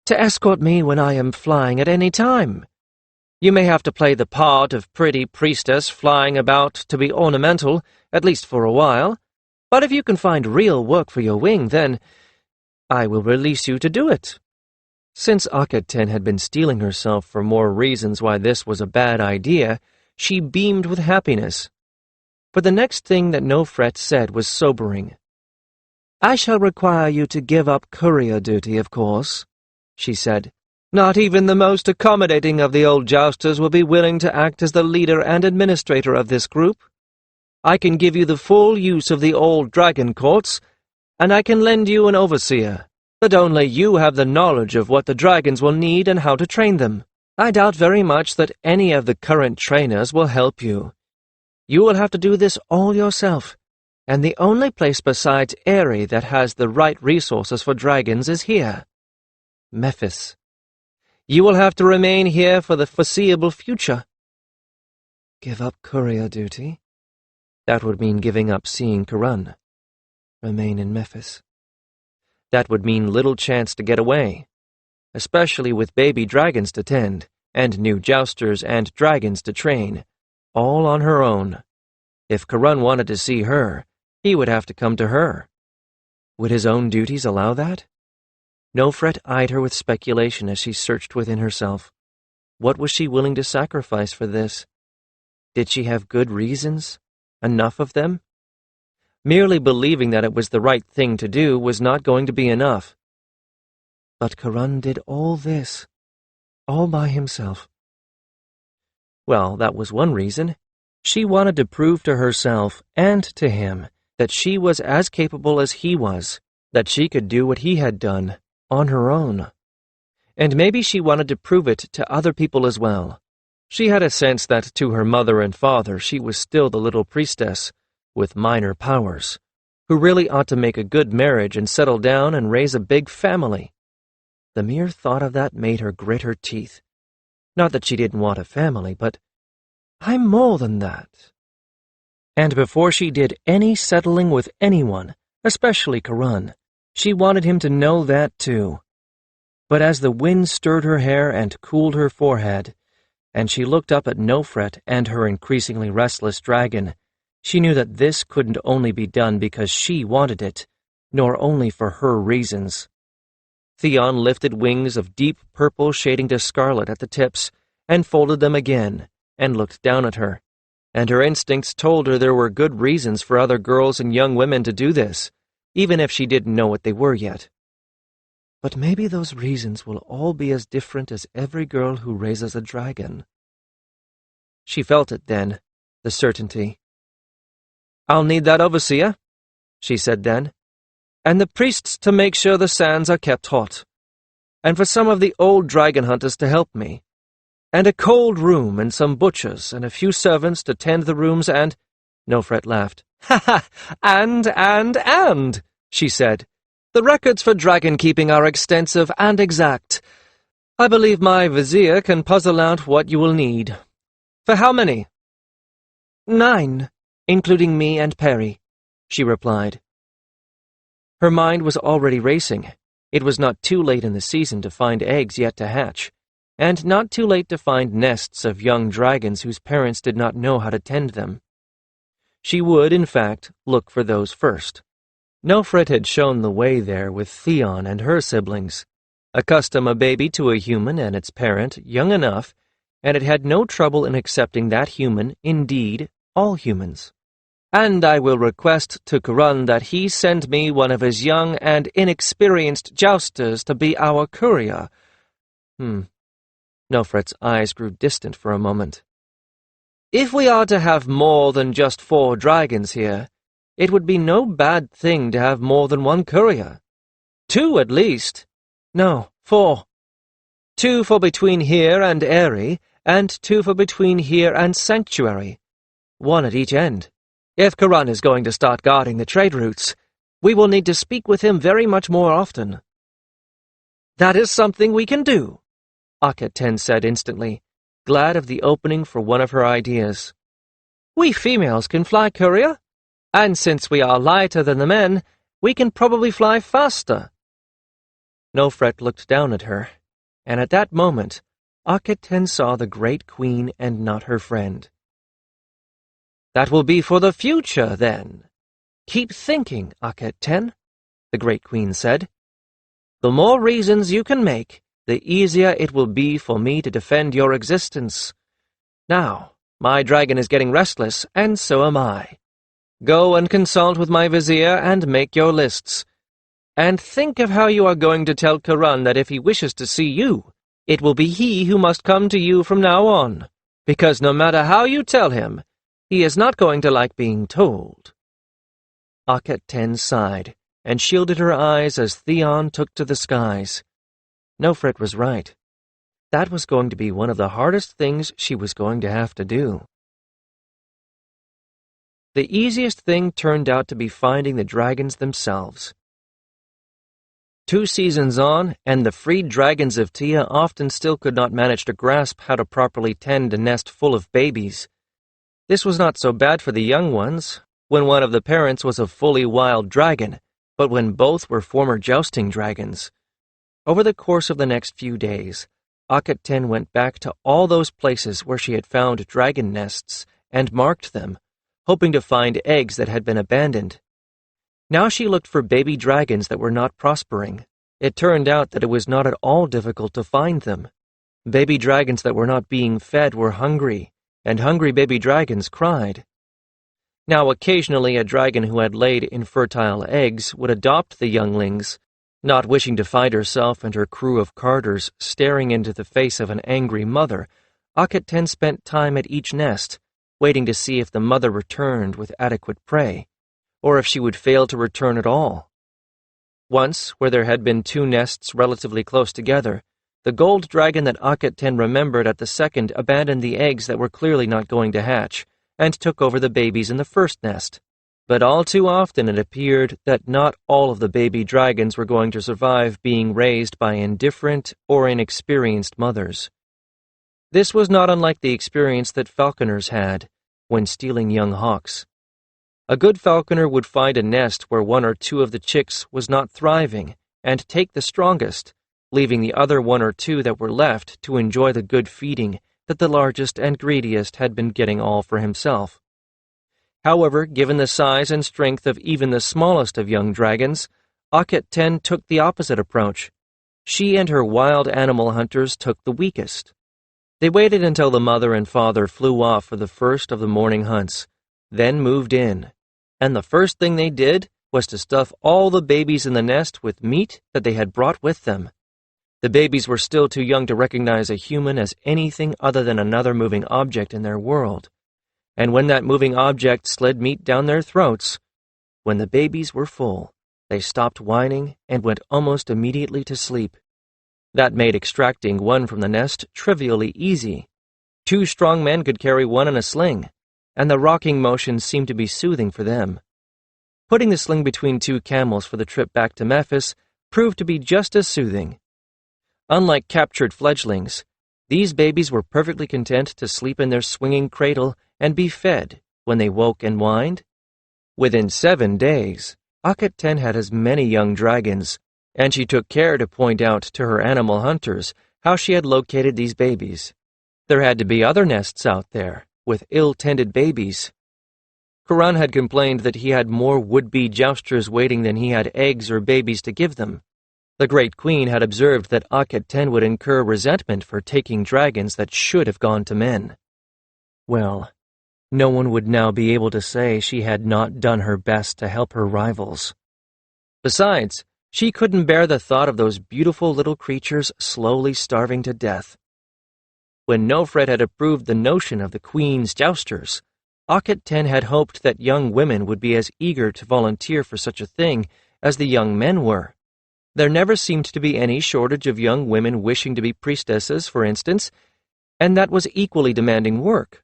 "to escort me when I am flying at any time. You may have to play the part of pretty priestess flying about to be ornamental, at least for a while, but if you can find real work for your wing, then I will release you to do it." Since Akhet 10 had been steeling herself for more reasons why this was a bad idea, she beamed with happiness. But the next thing that Nofret said was sobering. "I shall require you to give up courier duty, of course," she said. "Not even the most accommodating of the old jousters will be willing to act as the leader and administrator of this group. I can give you the full use of the old dragon courts, and I can lend you an overseer, but only you have the knowledge of what the dragons will need and how to train them. I doubt very much that any of the current trainers will help you. You will have to do this all yourself, and the only place besides Aerie that has the right resources for dragons is here, Memphis. You will have to remain here for the foreseeable future." Give up courier duty? That would mean giving up seeing Kiron. Remain in Memphis. That would mean little chance to get away, especially with baby dragons to tend, and new jousters and dragons to train, all on her own. If Kiron wanted to see her, he would have to come to her. Would his own duties allow that? Nofret eyed her with speculation as she searched within herself. What was she willing to sacrifice for this? Did she have good reasons? Enough of them? Merely believing that it was the right thing to do was not going to be enough. But Kiron did all this, all by himself. Well, that was one reason. She wanted to prove to herself and to him that she was as capable as he was, that she could do what he had done, on her own. And maybe she wanted to prove it to other people as well. She had a sense that to her mother and father she was still the little priestess, with minor powers, who really ought to make a good marriage and settle down and raise a big family. The mere thought of that made her grit her teeth. Not that she didn't want a family, but I'm more than that. And before she did any settling with anyone, especially Kiron, she wanted him to know that too. But as the wind stirred her hair and cooled her forehead, and she looked up at Nofret and her increasingly restless dragon, she knew that this couldn't only be done because she wanted it, nor only for her reasons. Theon lifted wings of deep purple shading to scarlet at the tips, and folded them again, and looked down at her, and her instincts told her there were good reasons for other girls and young women to do this, even if she didn't know what they were yet. But maybe those reasons will all be as different as every girl who raises a dragon. She felt it then, the certainty. "I'll need that overseer," she said then, "and the priests to make sure the sands are kept hot, and for some of the old dragon hunters to help me, and a cold room and some butchers and a few servants to tend the rooms and—" Nofret laughed. "Ha ha! And, she said. "The records for dragon keeping are extensive and exact. I believe my vizier can puzzle out what you will need. For how many?" "9, including me and Perry," she replied. Her mind was already racing. It was not too late in the season to find eggs yet to hatch, and not too late to find nests of young dragons whose parents did not know how to tend them. She would, in fact, look for those first. Nofret had shown the way there with Theon and her siblings. Accustom a baby to a human and its parent young enough, and it had no trouble in accepting that human, indeed, all humans. "And I will request to Kiron that he send me one of his young and inexperienced jousters to be our courier." Nofret's eyes grew distant for a moment. "If we are to have more than just 4 dragons here, it would be no bad thing to have more than one courier. 2 at least. No, 4. 2 for between here and Aerie, and 2 for between here and Sanctuary. 1 at each end. If Kiron is going to start guarding the trade routes, we will need to speak with him very much more often." "That is something we can do," Akhet-Ten said instantly, glad of the opening for one of her ideas. "We females can fly courier, and since we are lighter than the men, we can probably fly faster." Nofret looked down at her, and at that moment, Akhet-Ten saw the great queen and not her friend. "That will be for the future, then. Keep thinking, Akhet-Ten," the great queen said. "The more reasons you can make, the easier it will be for me to defend your existence. Now, my dragon is getting restless, and so am I. Go and consult with my vizier and make your lists. And think of how you are going to tell Kiron that if he wishes to see you, it will be he who must come to you from now on, because no matter how you tell him, he is not going to like being told." Akhet-Ten sighed, and shielded her eyes as Theon took to the skies. Nofret was right. That was going to be one of the hardest things she was going to have to do. The easiest thing turned out to be finding the dragons themselves. 2 seasons on, and the freed dragons of Tia often still could not manage to grasp how to properly tend a nest full of babies. This was not so bad for the young ones, when one of the parents was a fully wild dragon, but when both were former jousting dragons. Over the course of the next few days, Akhet-Ten went back to all those places where she had found dragon nests and marked them, hoping to find eggs that had been abandoned. Now she looked for baby dragons that were not prospering. It turned out that it was not at all difficult to find them. Baby dragons that were not being fed were hungry, and hungry baby dragons cried. Now occasionally a dragon who had laid infertile eggs would adopt the younglings, not wishing to find herself and her crew of carters staring into the face of an angry mother. Akhet-Ten spent time at each nest, waiting to see if the mother returned with adequate prey, or if she would fail to return at all. Once, where there had been 2 nests relatively close together, the gold dragon that Akhet-Ten remembered at the second abandoned the eggs that were clearly not going to hatch, and took over the babies in the first nest. But all too often it appeared that not all of the baby dragons were going to survive being raised by indifferent or inexperienced mothers. This was not unlike the experience that falconers had when stealing young hawks. A good falconer would find a nest where 1 or 2 of the chicks was not thriving and take the strongest, leaving the other 1 or 2 that were left to enjoy the good feeding that the largest and greediest had been getting all for himself. However, given the size and strength of even the smallest of young dragons, Akhet-Ten took the opposite approach. She and her wild animal hunters took the weakest. They waited until the mother and father flew off for the first of the morning hunts, then moved in, and the first thing they did was to stuff all the babies in the nest with meat that they had brought with them. The babies were still too young to recognize a human as anything other than another moving object in their world, and when that moving object slid meat down their throats, when the babies were full, they stopped whining and went almost immediately to sleep. That made extracting one from the nest trivially easy. 2 strong men could carry one in a sling, and the rocking motion seemed to be soothing for them. Putting the sling between 2 camels for the trip back to Memphis proved to be just as soothing. Unlike captured fledglings, these babies were perfectly content to sleep in their swinging cradle and be fed when they woke and whined. Within 7 days, Akhet-Ten had as many young dragons, and she took care to point out to her animal hunters how she had located these babies. There had to be other nests out there, with ill-tended babies. Kiron had complained that he had more would-be jousters waiting than he had eggs or babies to give them. The Great Queen had observed that Akhet-Ten would incur resentment for taking dragons that should have gone to men. Well, no one would now be able to say she had not done her best to help her rivals. Besides, she couldn't bear the thought of those beautiful little creatures slowly starving to death. When Nofret had approved the notion of the Queen's Jousters, Akhet-Ten had hoped that young women would be as eager to volunteer for such a thing as the young men were. There never seemed to be any shortage of young women wishing to be priestesses, for instance, and that was equally demanding work.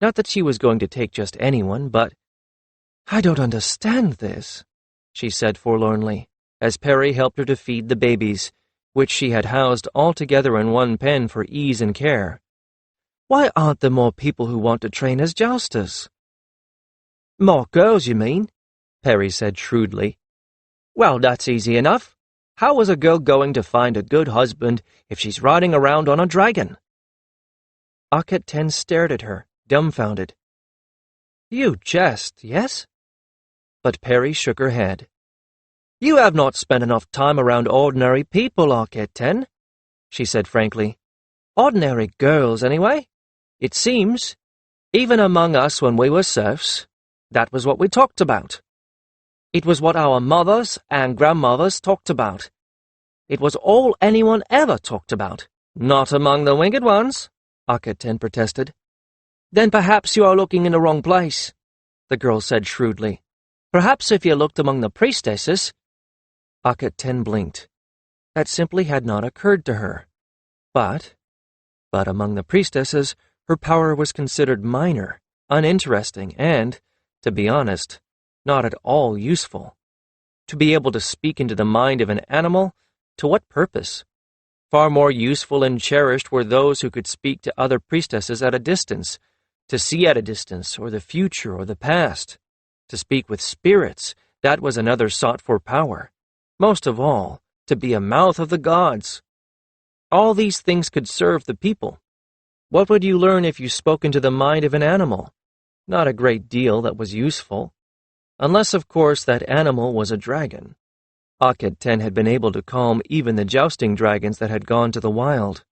Not that she was going to take just anyone, but, "I don't understand this," she said forlornly, as Perry helped her to feed the babies, which she had housed all together in one pen for ease and care. "Why aren't there more people who want to train as jousters?" "More girls, you mean?" Perry said shrewdly. "Well, that's easy enough. How is a girl going to find a good husband if she's riding around on a dragon?" Akhet-Ten stared at her, dumbfounded. "You jest, yes?" But Perry shook her head. "You have not spent enough time around ordinary people, Akhet-Ten," she said frankly. "Ordinary girls, anyway. It seems, even among us when we were serfs, that was what we talked about. It was what our mothers and grandmothers talked about. It was all anyone ever talked about. Not among the winged ones," Akhet-Ten protested. "Then perhaps you are looking in the wrong place," the girl said shrewdly. "Perhaps if you looked among the priestesses—" Akhet-Ten blinked. That simply had not occurred to her. But among the priestesses, her power was considered minor, uninteresting, and, to be honest, not at all useful. To be able to speak into the mind of an animal, to what purpose? Far more useful and cherished were those who could speak to other priestesses at a distance, to see at a distance, or the future, or the past. To speak with spirits, that was another sought-for power. Most of all, to be a mouth of the gods. All these things could serve the people. What would you learn if you spoke into the mind of an animal? Not a great deal that was useful. Unless, of course, that animal was a dragon. Akhet-Ten had been able to calm even the jousting dragons that had gone to the wild.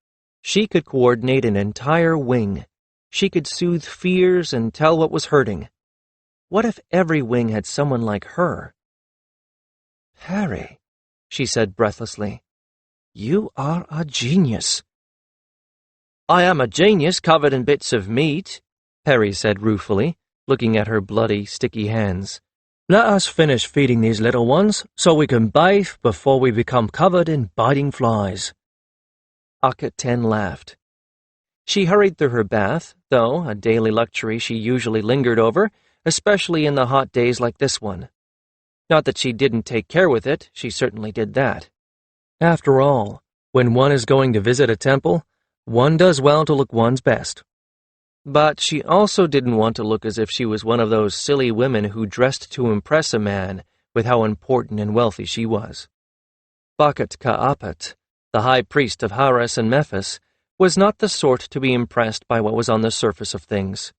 She could coordinate an entire wing. She could soothe fears and tell what was hurting. What if every wing had someone like her? "Perry," she said breathlessly, "you are a genius." "I am a genius covered in bits of meat," Perry said ruefully, looking at her bloody, sticky hands. "Let us finish feeding these little ones so we can bathe before we become covered in biting flies." Akhet-Ten laughed. She hurried through her bath, though a daily luxury she usually lingered over, especially in the hot days like this one. Not that she didn't take care with it, she certainly did that. After all, when one is going to visit a temple, one does well to look one's best. But she also didn't want to look as if she was one of those silly women who dressed to impress a man with how important and wealthy she was. Bakhet Ka'apet, the high priest of Hares and Memphis, was not the sort to be impressed by what was on the surface of things.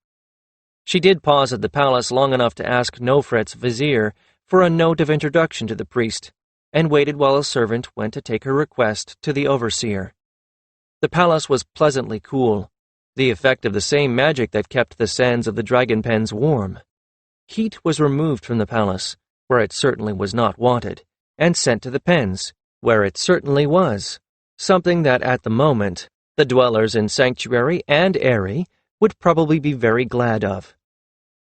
She did pause at the palace long enough to ask Nofret's vizier for a note of introduction to the priest, and waited while a servant went to take her request to the overseer. The palace was pleasantly cool, the effect of the same magic that kept the sands of the dragon pens warm. Heat was removed from the palace, where it certainly was not wanted, and sent to the pens, where it certainly was, something that at the moment the dwellers in Sanctuary and Aerie would probably be very glad of.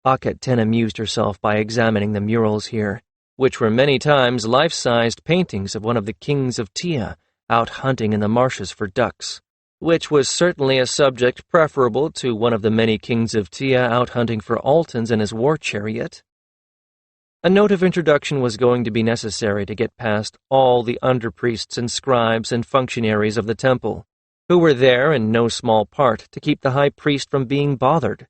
Akhet-Ten amused herself by examining the murals here, which were many times life-sized paintings of one of the kings of Tia out hunting in the marshes for ducks, which was certainly a subject preferable to one of the many kings of Tia out hunting for Altons in his war chariot. A note of introduction was going to be necessary to get past all the underpriests and scribes and functionaries of the temple, who were there in no small part to keep the high priest from being bothered.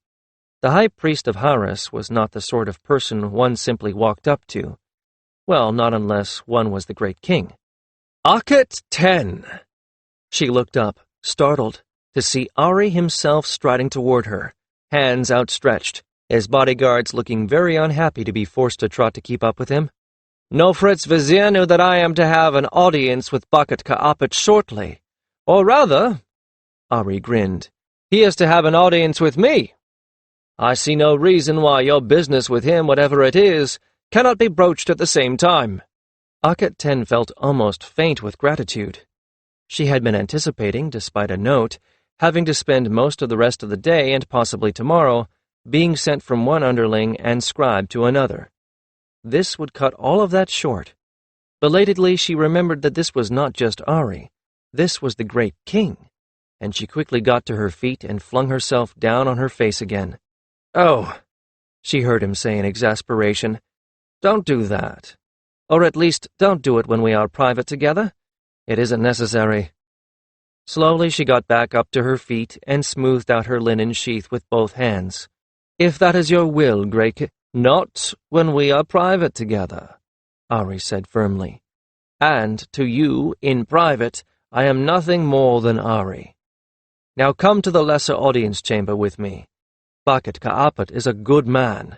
The high priest of Haris was not the sort of person one simply walked up to. Well, not unless one was the great king. Akhet-Ten! She looked up, startled, to see Aerie himself striding toward her, hands outstretched, his bodyguards looking very unhappy to be forced to trot to keep up with him. Nofret's vizier knew that I am to have an audience with Bakhet Ka'apet shortly. Or rather, Aerie grinned, he is to have an audience with me. I see no reason why your business with him, whatever it is, cannot be broached at the same time. Akhet-Ten felt almost faint with gratitude. She had been anticipating, despite a note, having to spend most of the rest of the day and possibly tomorrow being sent from one underling and scribe to another. This would cut all of that short. Belatedly, she remembered that this was not just Aerie. This was the great king, and she quickly got to her feet and flung herself down on her face again. Oh, she heard him say in exasperation, don't do that. Or at least, don't do it when we are private together. It isn't necessary. Slowly she got back up to her feet and smoothed out her linen sheath with both hands. If that is your will, Great Not when we are private together, Aerie said firmly. And to you, in private, I am nothing more than Aerie. Now come to the lesser audience chamber with me. Bakhet Ka'apet is a good man.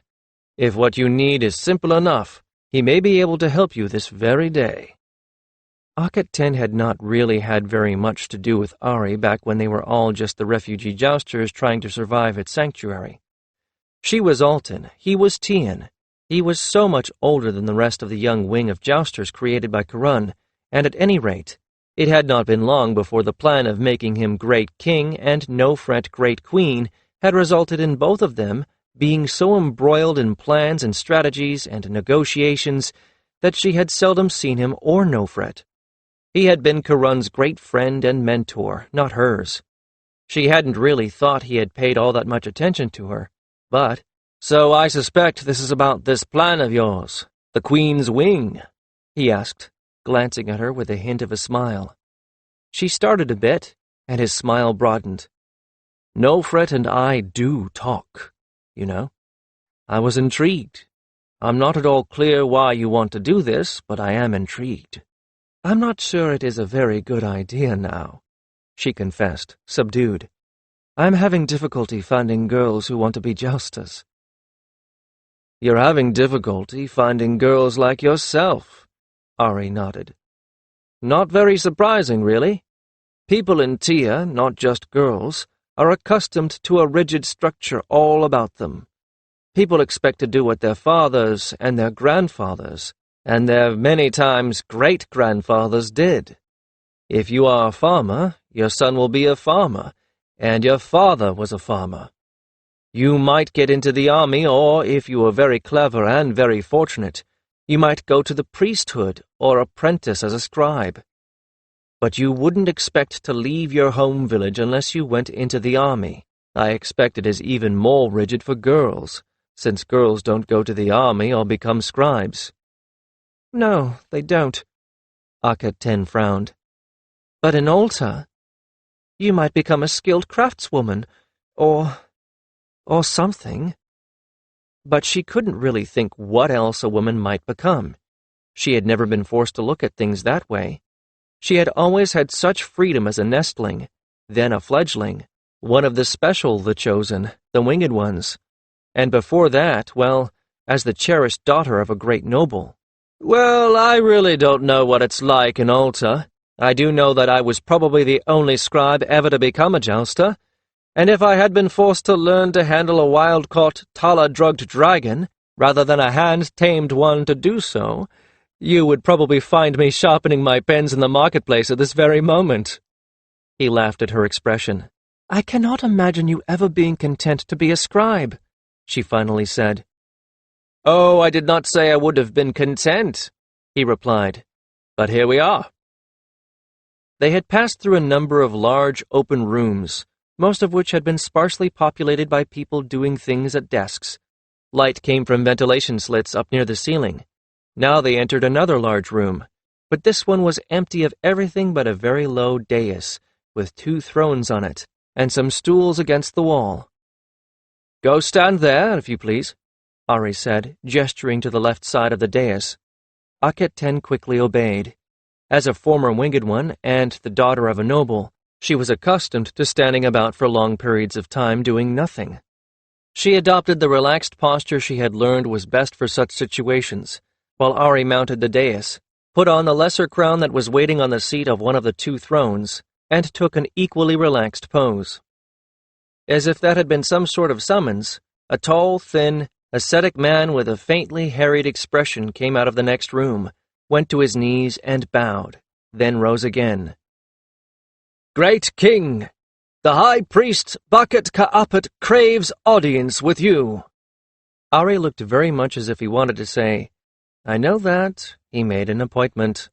If what you need is simple enough, he may be able to help you this very day. Akhet-Ten had not really had very much to do with Aerie back when they were all just the refugee Jousters trying to survive at Sanctuary. She was Alton, he was Tian. He was so much older than the rest of the young wing of Jousters created by Kiron, and at any rate, it had not been long before the plan of making him Great King and Nofret Great Queen had resulted in both of them being so embroiled in plans and strategies and negotiations that she had seldom seen him or Nofret. He had been Kiron's great friend and mentor, not hers. She hadn't really thought he had paid all that much attention to her, but, so I suspect this is about this plan of yours, the Queen's Wing, he asked, glancing at her with a hint of a smile. She started a bit, and his smile broadened. Nofret and I do talk, you know. I was intrigued. I'm not at all clear why you want to do this, but I am intrigued. I'm not sure it is a very good idea now, she confessed, subdued. I'm having difficulty finding girls who want to be Jousters. You're having difficulty finding girls like yourself, Aerie nodded. Not very surprising, really. People in Tia, not just girls, are accustomed to a rigid structure all about them. People expect to do what their fathers and their grandfathers, and their many times great-grandfathers did. If you are a farmer, your son will be a farmer, and your father was a farmer. You might get into the army, or, if you were very clever and very fortunate, you might go to the priesthood or apprentice as a scribe. But you wouldn't expect to leave your home village unless you went into the army. I expect it is even more rigid for girls, since girls don't go to the army or become scribes. No, they don't, Akhet-Ten frowned. But in Alta, you might become a skilled craftswoman, or something. But she couldn't really think what else a woman might become. She had never been forced to look at things that way. She had always had such freedom as a nestling, then a fledgling, one of the special, the chosen, the winged ones, and before that, well, as the cherished daughter of a great noble. Well, I really don't know what it's like in Alta, I do know that I was probably the only scribe ever to become a jouster, and if I had been forced to learn to handle a wild-caught, Tala-drugged dragon, rather than a hand-tamed one to do so, you would probably find me sharpening my pens in the marketplace at this very moment." He laughed at her expression. "I cannot imagine you ever being content to be a scribe," she finally said. "Oh, I did not say I would have been content," he replied, "but here we are." They had passed through a number of large, open rooms, most of which had been sparsely populated by people doing things at desks. Light came from ventilation slits up near the ceiling. Now they entered another large room, but this one was empty of everything but a very low dais, with 2 thrones on it, and some stools against the wall. "Go stand there, if you please," Aerie said, gesturing to the left side of the dais. Akhet-Ten quickly obeyed. As a former winged one, and the daughter of a noble, she was accustomed to standing about for long periods of time doing nothing. She adopted the relaxed posture she had learned was best for such situations, while Aerie mounted the dais, put on the lesser crown that was waiting on the seat of one of the 2 thrones, and took an equally relaxed pose. As if that had been some sort of summons, a tall, thin, ascetic man with a faintly harried expression came out of the next room, went to his knees and bowed, then rose again. "Great King, the High Priest Bakhet Ka'apet craves audience with you." Aerie looked very much as if he wanted to say, "I know that, he made an appointment."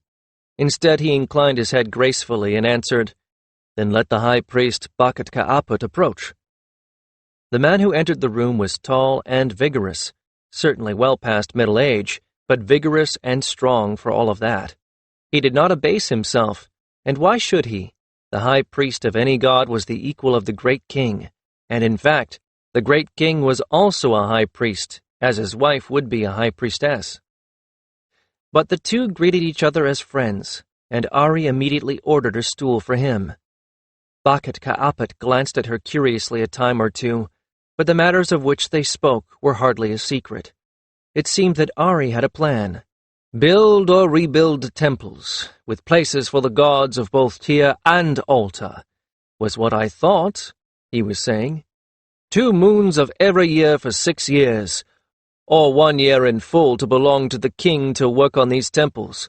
Instead, he inclined his head gracefully and answered, "Then let the High Priest Bakhet Ka'apet approach." The man who entered the room was tall and vigorous, certainly well past middle age, but vigorous and strong for all of that. He did not abase himself, and why should he? The high priest of any god was the equal of the great king, and in fact, the great king was also a high priest, as his wife would be a high priestess. But the 2 greeted each other as friends, and Aerie immediately ordered a stool for him. Bakhet Ka'apet glanced at her curiously a time or 2, but the matters of which they spoke were hardly a secret. It seemed that Aerie had a plan. "Build or rebuild temples, with places for the gods of both Tyr and Altar, was what I thought," he was saying. 2 moons of every year for 6 years, or 1 year in full to belong to the king to work on these temples.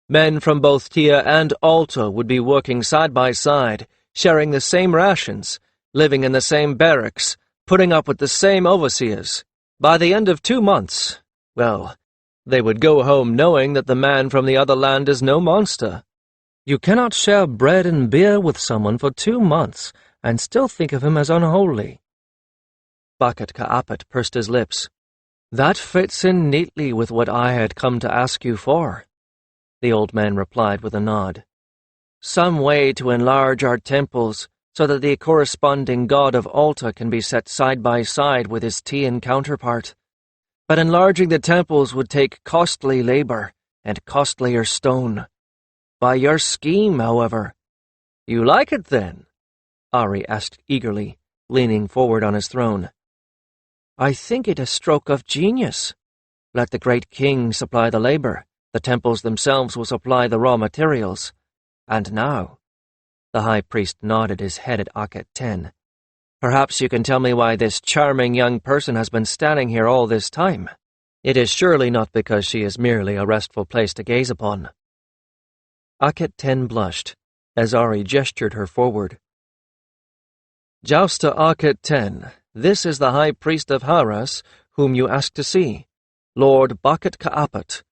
Men from both Tyr and Altar would be working side by side, sharing the same rations, living in the same barracks, putting up with the same overseers. By the end of 2 months, well, they would go home knowing that the man from the other land is no monster. You cannot share bread and beer with someone for 2 months and still think of him as unholy. Bakhet Ka'apet pursed his lips. "That fits in neatly with what I had come to ask you for," the old man replied with a nod. "Some way to enlarge our temples so that the corresponding god of Altar can be set side by side with his Tian counterpart. But enlarging the temples would take costly labor and costlier stone. By your scheme, however—" "You like it, then?" Aerie asked eagerly, leaning forward on his throne. "I think it a stroke of genius. Let the great king supply the labor, the temples themselves will supply the raw materials. And now," the high priest nodded his head at Akhet-Ten, "perhaps you can tell me why this charming young person has been standing here all this time. It is surely not because she is merely a restful place to gaze upon." Akhet-Ten blushed, as Aerie gestured her forward. "Jouster Akhet-Ten, this is the high priest of Haras, whom you asked to see, Lord Bakhet Ka'apet.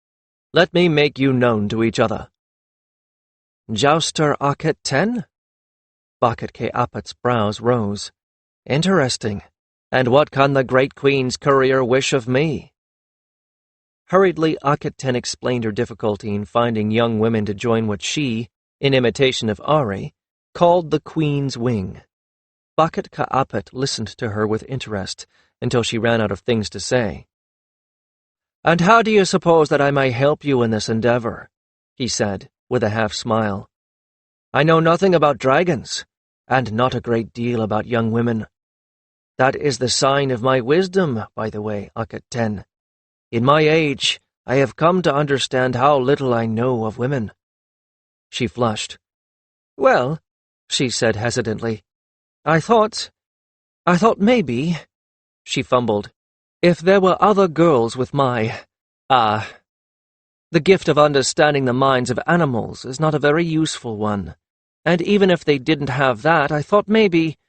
Let me make you known to each other." "Jouster Akhet-Ten?" Bakhet Ka'apet's brows rose. "Interesting. And what can the great queen's courier wish of me?" Hurriedly, Akhet-Ten explained her difficulty in finding young women to join what she, in imitation of Aerie, called the Queen's Wing. Bakhet Ka'apet listened to her with interest until she ran out of things to say. "And how do you suppose that I may help you in this endeavor?" he said, with a half-smile. "I know nothing about dragons, and not a great deal about young women. That is the sign of my wisdom, by the way, Akhet-Ten. In my age, I have come to understand how little I know of women." She flushed, Well, she said hesitantly, I thought maybe, she fumbled, if there were other girls with the gift of understanding the minds of animals is not a very useful one, and even if they didn't have that, I thought maybe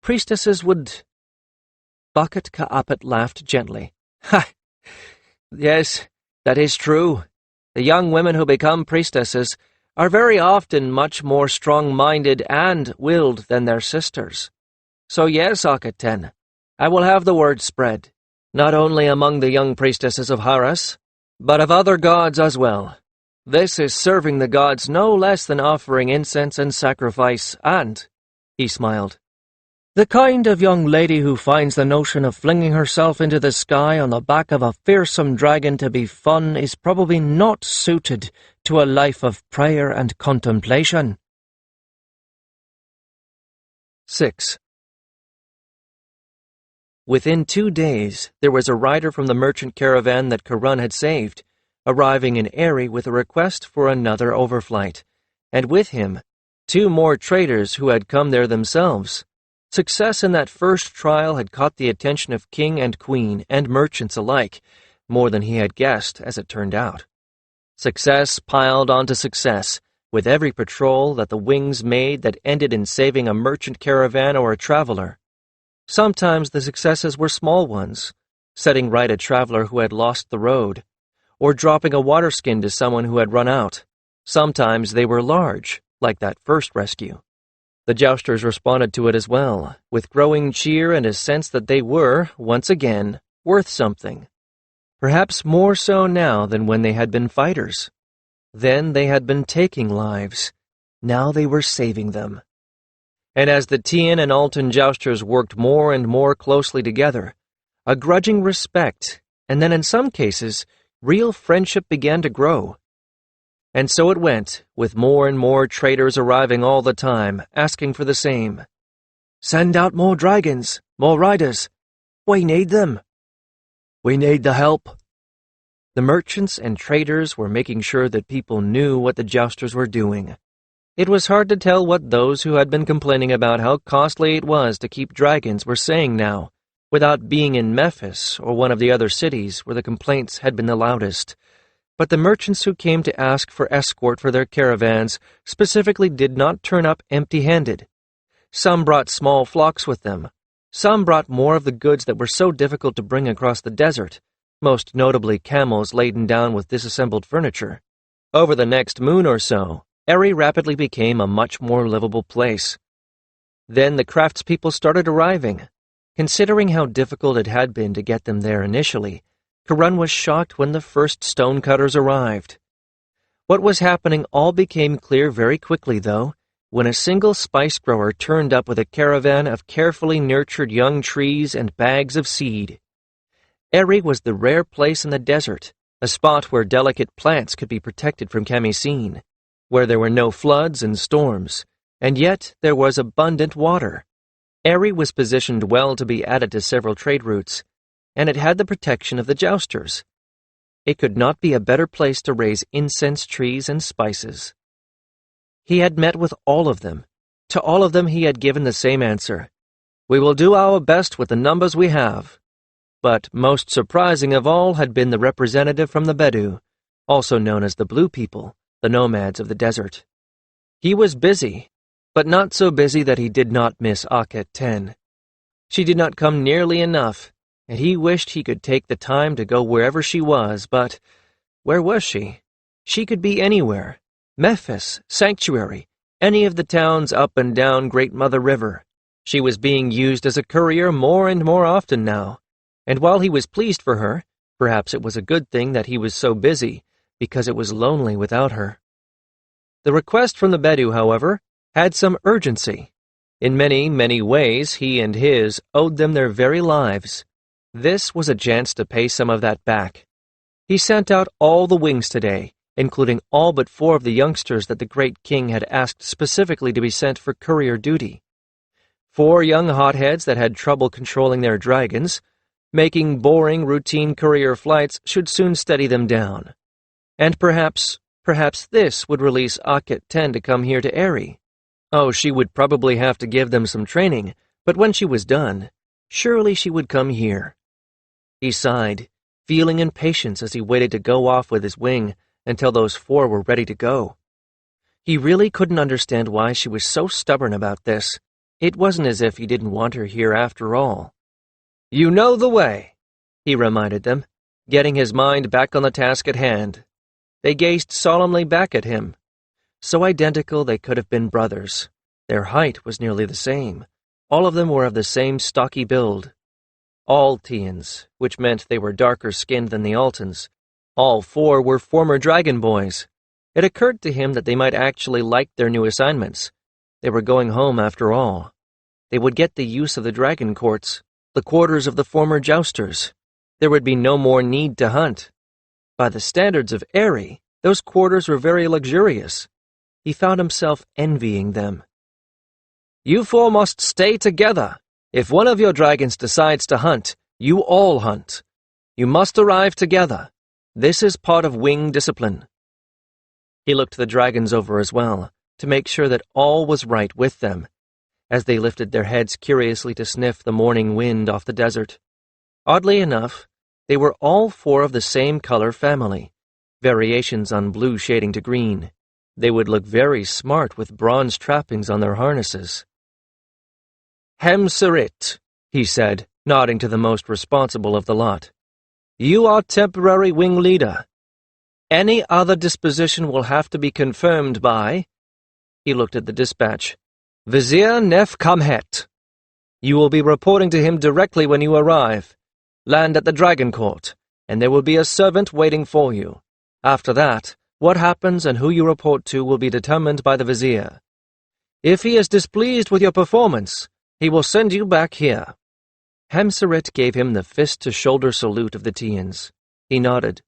priestesses would... Bucket Ka'apet laughed gently. Ha! Yes, that is true. The young women who become priestesses are very often much more strong-minded and willed than their sisters. So yes, Akhet, I will have the word spread, not only among the young priestesses of Haras, but of other gods as well. This is serving the gods no less than offering incense and sacrifice, and, he smiled, the kind of young lady who finds the notion of flinging herself into the sky on the back of a fearsome dragon to be fun is probably not suited to a life of prayer and contemplation. 6. Within 2 days, there was a rider from the merchant caravan that Kiron had saved, arriving in Aerie with a request for another overflight, and with him, 2 more traders who had come there themselves. Success in that first trial had caught the attention of king and queen and merchants alike, more than he had guessed, as it turned out. Success piled onto success, with every patrol that the wings made that ended in saving a merchant caravan or a traveler. Sometimes the successes were small ones, setting right a traveler who had lost the road, or dropping a water skin to someone who had run out. Sometimes they were large, like that first rescue. The Jousters responded to it as well, with growing cheer and a sense that they were, once again, worth something. Perhaps more so now than when they had been fighters. Then they had been taking lives. Now they were saving them. And as the Tian and Alton Jousters worked more and more closely together, a grudging respect, and then in some cases, real friendship began to grow. And so it went, with more and more traders arriving all the time, asking for the same. Send out more dragons, more riders. We need them. We need the help. The merchants and traders were making sure that people knew what the Jousters were doing. It was hard to tell what those who had been complaining about how costly it was to keep dragons were saying now, without being in Memphis or one of the other cities where the complaints had been the loudest. But the merchants who came to ask for escort for their caravans specifically did not turn up empty-handed. Some brought small flocks with them. Some brought more of the goods that were so difficult to bring across the desert, most notably camels laden down with disassembled furniture. Over the next moon or so, Aerie rapidly became a much more livable place. Then the craftspeople started arriving. Considering how difficult it had been to get them there initially, Kiron was shocked when the first stonecutters arrived. What was happening all became clear very quickly, though, when a single spice grower turned up with a caravan of carefully nurtured young trees and bags of seed. Aerie was the rare place in the desert, a spot where delicate plants could be protected from chamisine, where there were no floods and storms, and yet there was abundant water. Aerie was positioned well to be added to several trade routes, and it had the protection of the Jousters. It could not be a better place to raise incense trees and spices. He had met with all of them. To all of them he had given the same answer. We will do our best with the numbers we have. But most surprising of all had been the representative from the Bedou, also known as the Blue People, the nomads of the desert. He was busy, but not so busy that he did not miss Akhet. She did not come nearly enough, and he wished he could take the time to go wherever she was, but where was she? She could be anywhere. Memphis, Sanctuary, any of the towns up and down Great Mother River. She was being used as a courier more and more often now, and while he was pleased for her, perhaps it was a good thing that he was so busy, because it was lonely without her. The request from the Bedou, however, had some urgency. In many, many ways, he and his owed them their very lives. This was a chance to pay some of that back. He sent out all the wings today, including all but 4 of the youngsters that the great king had asked specifically to be sent for courier duty. 4 young hotheads that had trouble controlling their dragons. Making boring, routine courier flights should soon steady them down. And perhaps this would release Akhet to come here to Aerie. Oh, she would probably have to give them some training, but when she was done, surely she would come here. He sighed, feeling impatience as he waited to go off with his wing until those 4 were ready to go. He really couldn't understand why she was so stubborn about this. It wasn't as if he didn't want her here after all. "You know the way," he reminded them, getting his mind back on the task at hand. They gazed solemnly back at him. So identical they could have been brothers. Their height was nearly the same. All of them were of the same stocky build. All Tians, which meant they were darker skinned than the Altans. All 4 were former dragon boys. It occurred to him that they might actually like their new assignments. They were going home after all. They would get the use of the dragon courts, the quarters of the former Jousters. There would be no more need to hunt. By the standards of Aerie, those quarters were very luxurious. He found himself envying them. "You 4 must stay together. If one of your dragons decides to hunt, you all hunt. You must arrive together. This is part of wing discipline." He looked the dragons over as well, to make sure that all was right with them, as they lifted their heads curiously to sniff the morning wind off the desert. Oddly enough, they were all 4 of the same color family, variations on blue shading to green. They would look very smart with bronze trappings on their harnesses. "Hemserit," he said, nodding to the most responsible of the lot. "You are temporary wing leader. Any other disposition will have to be confirmed by—" he looked at the dispatch, "Vizier Nef Kamhet. You will be reporting to him directly when you arrive. Land at the Dragon Court, and there will be a servant waiting for you. After that, what happens and who you report to will be determined by the Vizier. If he is displeased with your performance, he will send you back here." Hemserit gave him the fist-to-shoulder salute of the Tians. He nodded.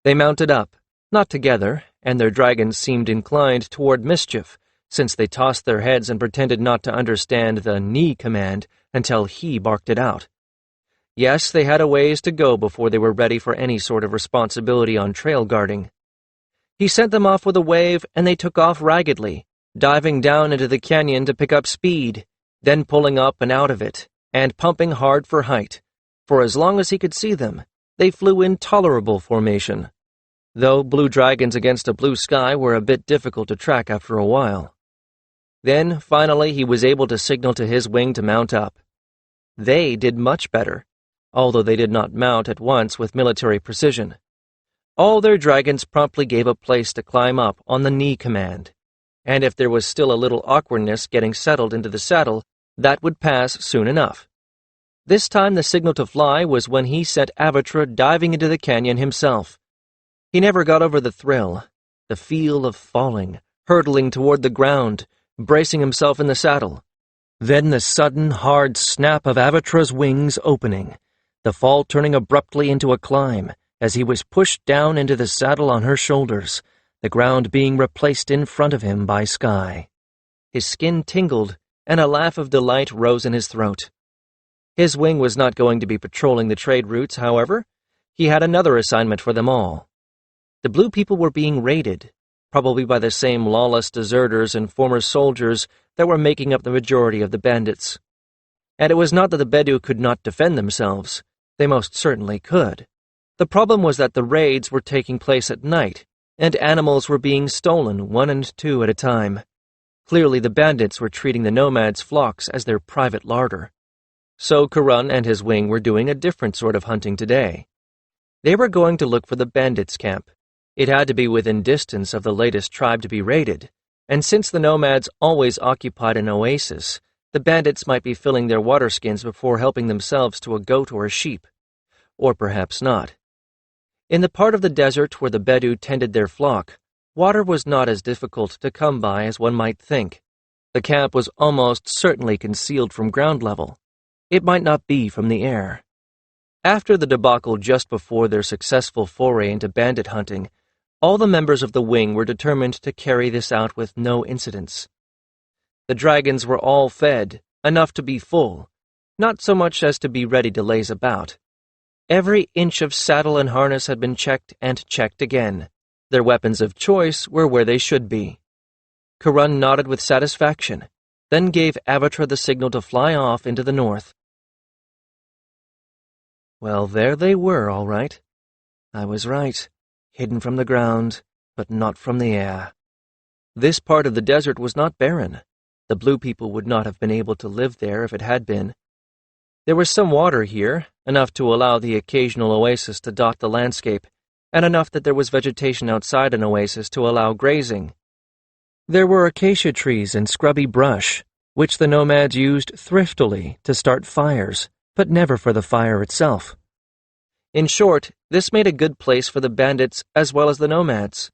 They mounted up, not together, and their dragons seemed inclined toward mischief, since they tossed their heads and pretended not to understand the knee command until he barked it out. Yes, they had a ways to go before they were ready for any sort of responsibility on trail guarding. He sent them off with a wave, and they took off raggedly, diving down into the canyon to pick up speed, then pulling up and out of it, and pumping hard for height. For as long as he could see them, they flew in tolerable formation, though blue dragons against a blue sky were a bit difficult to track after a while. Then, finally, he was able to signal to his wing to mount up. They did much better, although they did not mount at once with military precision. All their dragons promptly gave a place to climb up on the knee command, and if there was still a little awkwardness getting settled into the saddle, that would pass soon enough. This time the signal to fly was when he sent Avatra diving into the canyon himself. He never got over the thrill, the feel of falling, hurtling toward the ground, bracing himself in the saddle. Then the sudden, hard snap of Avatra's wings opening, the fall turning abruptly into a climb, as he was pushed down into the saddle on her shoulders, the ground being replaced in front of him by sky. His skin tingled, and a laugh of delight rose in his throat. His wing was not going to be patrolling the trade routes, however. He had another assignment for them all. The blue people were being raided, probably by the same lawless deserters and former soldiers that were making up the majority of the bandits. And it was not that the Bedu could not defend themselves. They most certainly could. The problem was that the raids were taking place at night, and animals were being stolen 1 and 2 at a time. Clearly the bandits were treating the nomads' flocks as their private larder. So Kiron and his wing were doing a different sort of hunting today. They were going to look for the bandits' camp. It had to be within distance of the latest tribe to be raided, and since the nomads always occupied an oasis, the bandits might be filling their water skins before helping themselves to a goat or a sheep. Or perhaps not. In the part of the desert where the Bedu tended their flock, water was not as difficult to come by as one might think. The camp was almost certainly concealed from ground level. It might not be from the air. After the debacle just before their successful foray into bandit hunting, all the members of the wing were determined to carry this out with no incidents. The dragons were all fed, enough to be full, not so much as to be ready to laze about. Every inch of saddle and harness had been checked and checked again. Their weapons of choice were where they should be. Kiron nodded with satisfaction, then gave Avatra the signal to fly off into the north. Well, there they were, all right. I was right. Hidden from the ground, but not from the air. This part of the desert was not barren. The blue people would not have been able to live there if it had been. There was some water here, enough to allow the occasional oasis to dot the landscape, and enough that there was vegetation outside an oasis to allow grazing. There were acacia trees and scrubby brush, which the nomads used thriftily to start fires, but never for the fire itself. In short, this made a good place for the bandits as well as the nomads.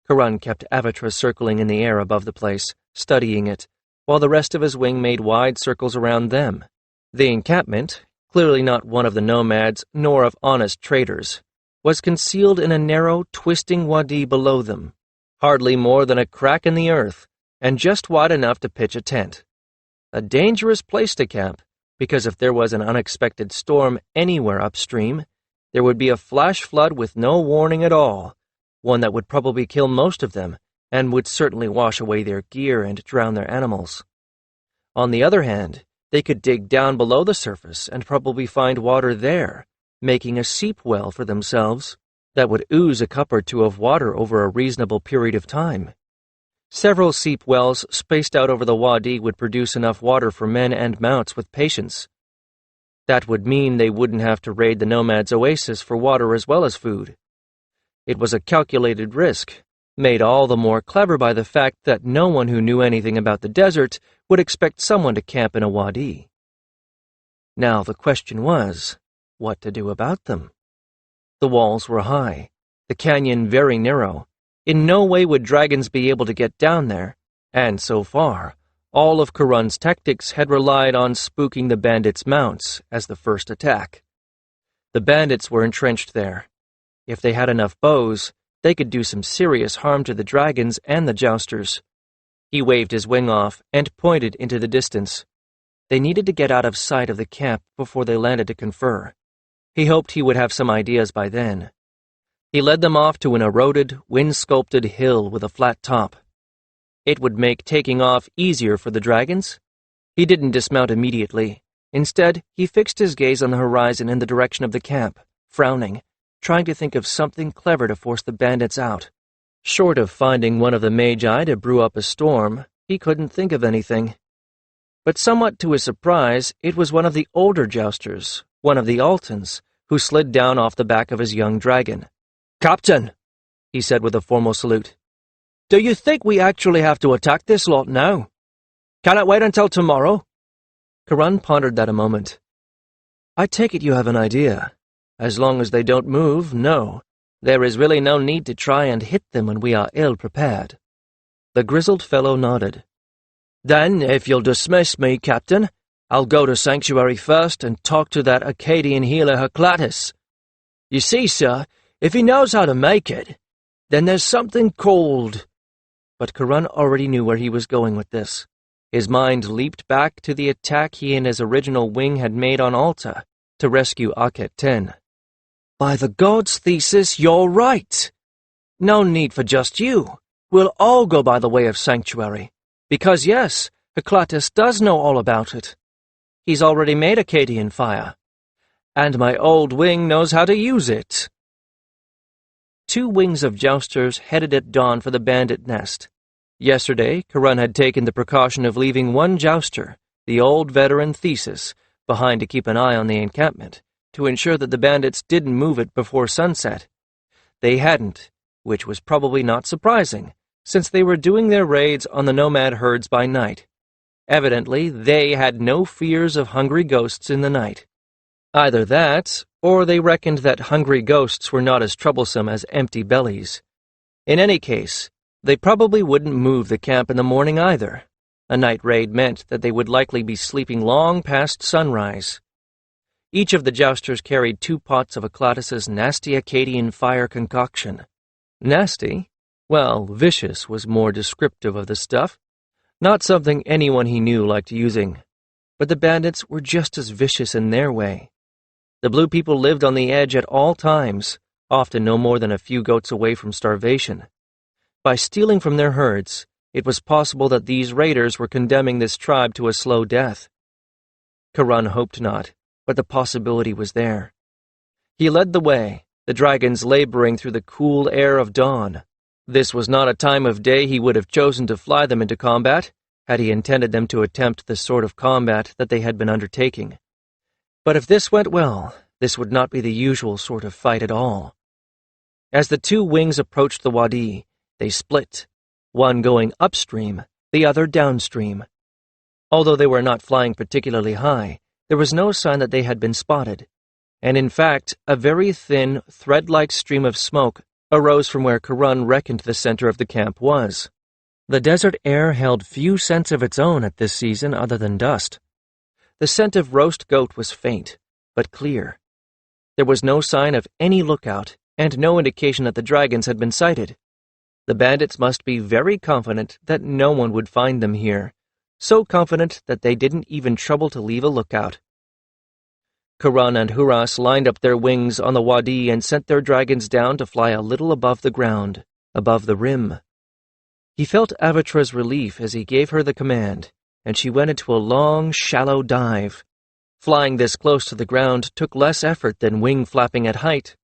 Kiron kept Avatra circling in the air above the place, studying it, while the rest of his wing made wide circles around them. The encampment, clearly not one of the nomads nor of honest traders, was concealed in a narrow, twisting wadi below them, hardly more than a crack in the earth, and just wide enough to pitch a tent. A dangerous place to camp, because if there was an unexpected storm anywhere upstream, there would be a flash flood with no warning at all, one that would probably kill most of them, and would certainly wash away their gear and drown their animals. On the other hand, they could dig down below the surface and probably find water there, making a seep well for themselves that would ooze a cup or two of water over a reasonable period of time. Several seep wells spaced out over the wadi would produce enough water for men and mounts with patience. That would mean they wouldn't have to raid the nomads' oasis for water as well as food. It was a calculated risk, made all the more clever by the fact that no one who knew anything about the desert would expect someone to camp in a wadi. Now the question was, what to do about them? The walls were high, the canyon very narrow. In no way would dragons be able to get down there, and so far, all of Kiron's tactics had relied on spooking the bandits' mounts as the first attack. The bandits were entrenched there. If they had enough bows, they could do some serious harm to the dragons and the Jousters. He waved his wing off and pointed into the distance. They needed to get out of sight of the camp before they landed to confer. He hoped he would have some ideas by then. He led them off to an eroded, wind-sculpted hill with a flat top. It would make taking off easier for the dragons. He didn't dismount immediately. Instead, he fixed his gaze on the horizon in the direction of the camp, frowning, trying to think of something clever to force the bandits out. Short of finding one of the magi to brew up a storm, he couldn't think of anything. But somewhat to his surprise, it was one of the older Jousters, one of the Altons, who slid down off the back of his young dragon. "Captain," he said with a formal salute, "do you think we actually have to attack this lot now? Can it wait until tomorrow?" Kiron pondered that a moment. "I take it you have an idea. As long as they don't move, no. There is really no need to try and hit them when we are ill-prepared." The grizzled fellow nodded. "Then, if you'll dismiss me, Captain, I'll go to Sanctuary first and talk to that Akkadian healer Herclatus. You see, sir, if he knows how to make it, then there's something called—" But Kiron already knew where he was going with this. His mind leaped back to the attack he and his original wing had made on Alta to rescue Akhet 10. "By the gods, Thesis, you're right. No need for just you. We'll all go by the way of Sanctuary. Because yes, Herclatus does know all about it. He's already made Akkadian fire. And my old wing knows how to use it." 2 wings of Jousters headed at dawn for the bandit nest. Yesterday, Kiron had taken the precaution of leaving one Jouster, the old veteran Thesis, behind to keep an eye on the encampment, to ensure that the bandits didn't move it before sunset. They hadn't, which was probably not surprising, since they were doing their raids on the nomad herds by night. Evidently, they had no fears of hungry ghosts in the night. Either that, or they reckoned that hungry ghosts were not as troublesome as empty bellies. In any case, they probably wouldn't move the camp in the morning either. A night raid meant that they would likely be sleeping long past sunrise. Each of the Jousters carried 2 pots of Herclatus's nasty Akkadian fire concoction. Nasty? Well, vicious was more descriptive of the stuff. Not something anyone he knew liked using. But the bandits were just as vicious in their way. The blue people lived on the edge at all times, often no more than a few goats away from starvation. By stealing from their herds, it was possible that these raiders were condemning this tribe to a slow death. Kiron hoped not, but the possibility was there. He led the way, the dragons laboring through the cool air of dawn. This was not a time of day he would have chosen to fly them into combat, had he intended them to attempt the sort of combat that they had been undertaking. But if this went well, this would not be the usual sort of fight at all. As the two wings approached the wadi, they split, one going upstream, the other downstream. Although they were not flying particularly high, there was no sign that they had been spotted, and in fact, a very thin, thread-like stream of smoke arose from where Kiron reckoned the center of the camp was. The desert air held few scents of its own at this season other than dust. The scent of roast goat was faint, but clear. There was no sign of any lookout, and no indication that the dragons had been sighted. The bandits must be very confident that no one would find them here, so confident that they didn't even trouble to leave a lookout. Kiron and Huras lined up their wings on the wadi and sent their dragons down to fly a little above the ground, above the rim. He felt Avatra's relief as he gave her the command, and she went into a long, shallow dive. Flying this close to the ground took less effort than wing flapping at height.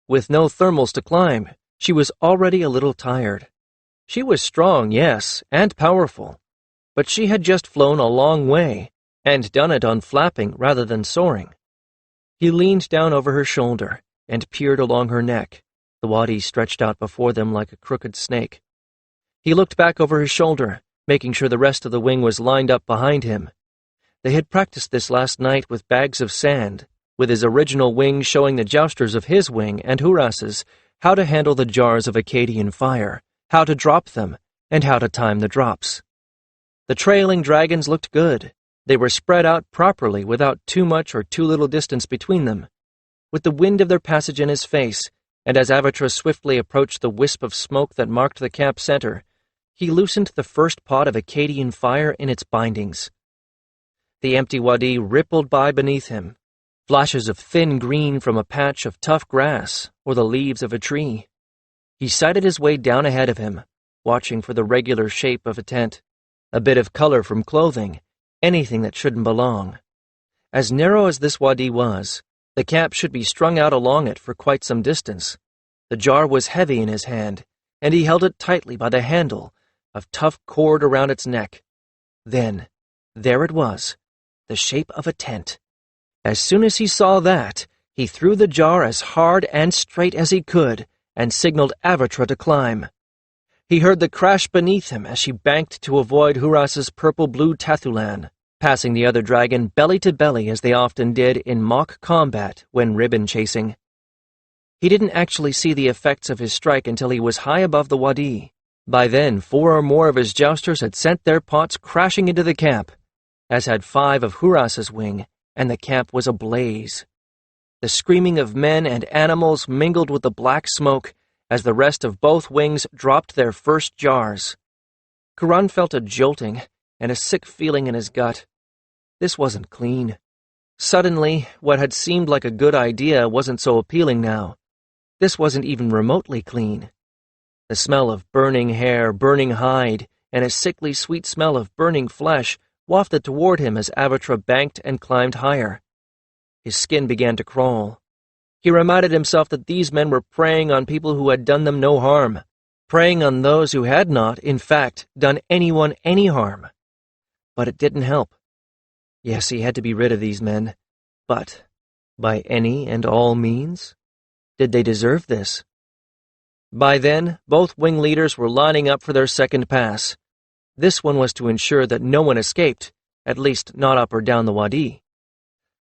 With no thermals to climb, she was already a little tired. She was strong, yes, and powerful, but she had just flown a long way, and done it on flapping rather than soaring. He leaned down over her shoulder and peered along her neck, the wadi stretched out before them like a crooked snake. He looked back over his shoulder, making sure the rest of the wing was lined up behind him. They had practiced this last night with bags of sand, with his original wing showing the Jousters of his wing and Huras's how to handle the jars of Akkadian fire, how to drop them, and how to time the drops. The trailing dragons looked good. They were spread out properly without too much or too little distance between them. With the wind of their passage in his face, and as Avatra swiftly approached the wisp of smoke that marked the camp center, he loosened the first pot of Akkadian fire in its bindings. The empty wadi rippled by beneath him, flashes of thin green from a patch of tough grass or the leaves of a tree. He sighted his way down ahead of him, watching for the regular shape of a tent, a bit of color from clothing, anything that shouldn't belong. As narrow as this wadi was, the camp should be strung out along it for quite some distance. The jar was heavy in his hand, and he held it tightly by the handle, of tough cord around its neck. Then, there it was, the shape of a tent. As soon as he saw that, he threw the jar as hard and straight as he could and signaled Avatra to climb. He heard the crash beneath him as she banked to avoid Huras's purple-blue Tathulan, passing the other dragon belly to belly as they often did in mock combat when ribbon chasing. He didn't actually see the effects of his strike until he was high above the wadi. By then, 4 or more of his Jousters had sent their pots crashing into the camp, as had 5 of Huras's wing, and the camp was ablaze. The screaming of men and animals mingled with the black smoke as the rest of both wings dropped their first jars. Kiron felt a jolting and a sick feeling in his gut. This wasn't clean. Suddenly, what had seemed like a good idea wasn't so appealing now. This wasn't even remotely clean. The smell of burning hair, burning hide, and a sickly sweet smell of burning flesh wafted toward him as Avatra banked and climbed higher. His skin began to crawl. He reminded himself that these men were preying on people who had done them no harm, preying on those who had not, in fact, done anyone any harm. But it didn't help. Yes, he had to be rid of these men, but by any and all means? Did they deserve this? By then, both wing leaders were lining up for their second pass. This one was to ensure that no one escaped, at least not up or down the wadi.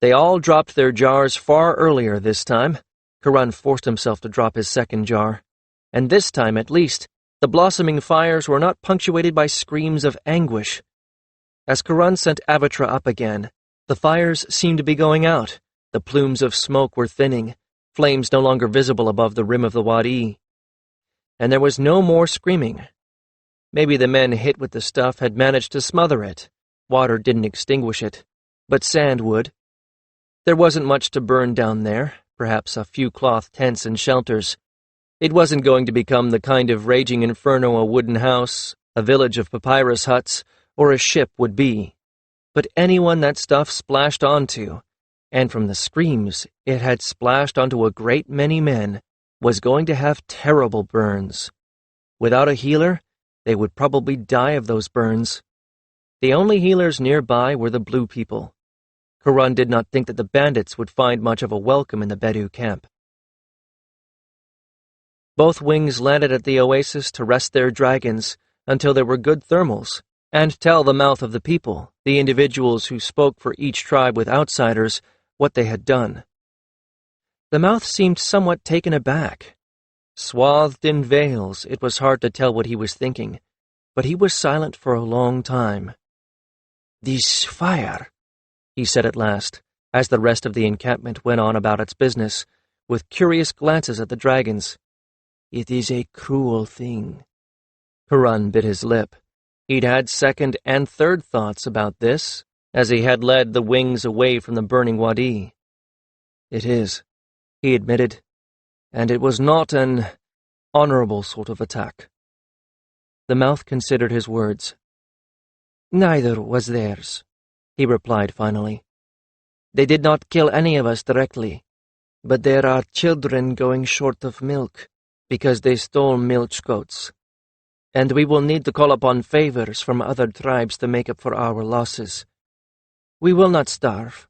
They all dropped their jars far earlier this time. Kiron forced himself to drop his second jar. And this time, at least, the blossoming fires were not punctuated by screams of anguish. As Kiron sent Avatra up again, the fires seemed to be going out. The plumes of smoke were thinning, flames no longer visible above the rim of the wadi. And there was no more screaming. Maybe the men hit with the stuff had managed to smother it. Water didn't extinguish it, but sand would. There wasn't much to burn down there, perhaps a few cloth tents and shelters. It wasn't going to become the kind of raging inferno a wooden house, a village of papyrus huts, or a ship would be. But anyone that stuff splashed onto, and from the screams it had splashed onto a great many men, was going to have terrible burns. Without a healer, they would probably die of those burns. The only healers nearby were the blue people. Kiron did not think that the bandits would find much of a welcome in the Bedou camp. Both wings landed at the oasis to rest their dragons until there were good thermals, and tell the mouth of the people, the individuals who spoke for each tribe with outsiders, what they had done. The mouth seemed somewhat taken aback. Swathed in veils, it was hard to tell what he was thinking, but he was silent for a long time. "This fire," he said at last, as the rest of the encampment went on about its business, with curious glances at the dragons. "It is a cruel thing." Kiron bit his lip. He'd had second and third thoughts about this, as he had led the wings away from the burning wadi. "It is," he admitted, "and it was not an honorable sort of attack." The mouth considered his words. "Neither was theirs," he replied finally. "They did not kill any of us directly, but there are children going short of milk because they stole milch goats, and we will need to call upon favors from other tribes to make up for our losses. We will not starve,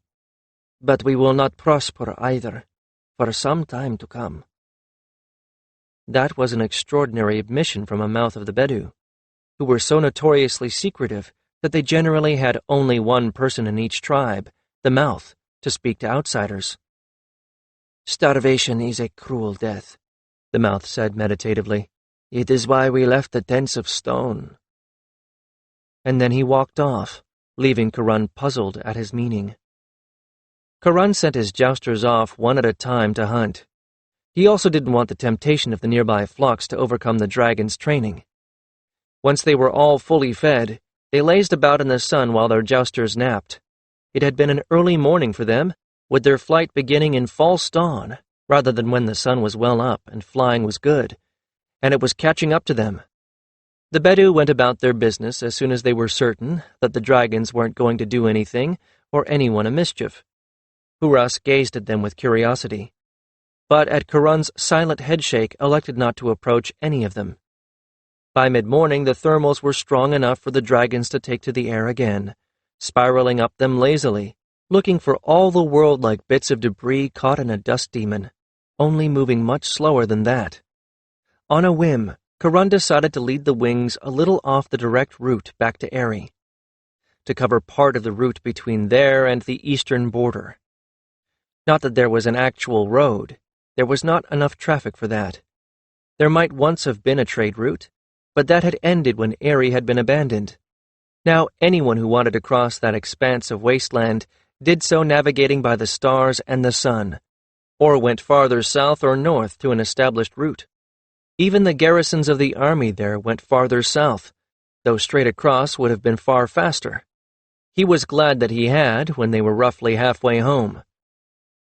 but we will not prosper either, for some time to come." That was an extraordinary admission from a mouth of the Bedou, who were so notoriously secretive that they generally had only one person in each tribe, the mouth, to speak to outsiders. "Starvation is a cruel death," the mouth said meditatively. "It is why we left the tents of stone." And then he walked off, leaving Kiron puzzled at his meaning. Kiron sent his jousters off one at a time to hunt. He also didn't want the temptation of the nearby flocks to overcome the dragon's training. Once they were all fully fed, they lazed about in the sun while their jousters napped. It had been an early morning for them, with their flight beginning in false dawn, rather than when the sun was well up and flying was good, and it was catching up to them. The Bedou went about their business as soon as they were certain that the dragons weren't going to do anything or anyone a mischief. Huras gazed at them with curiosity, but at Kiron's silent headshake elected not to approach any of them. By mid-morning, the thermals were strong enough for the dragons to take to the air again, spiraling up them lazily, looking for all the world like bits of debris caught in a dust demon, only moving much slower than that. On a whim, Kiron decided to lead the wings a little off the direct route back to Aerie, to cover part of the route between there and the eastern border. Not that there was an actual road, there was not enough traffic for that. There might once have been a trade route, but that had ended when Aerie had been abandoned. Now anyone who wanted to cross that expanse of wasteland did so navigating by the stars and the sun, or went farther south or north to an established route. Even the garrisons of the army there went farther south, though straight across would have been far faster. He was glad that he had when they were roughly halfway home.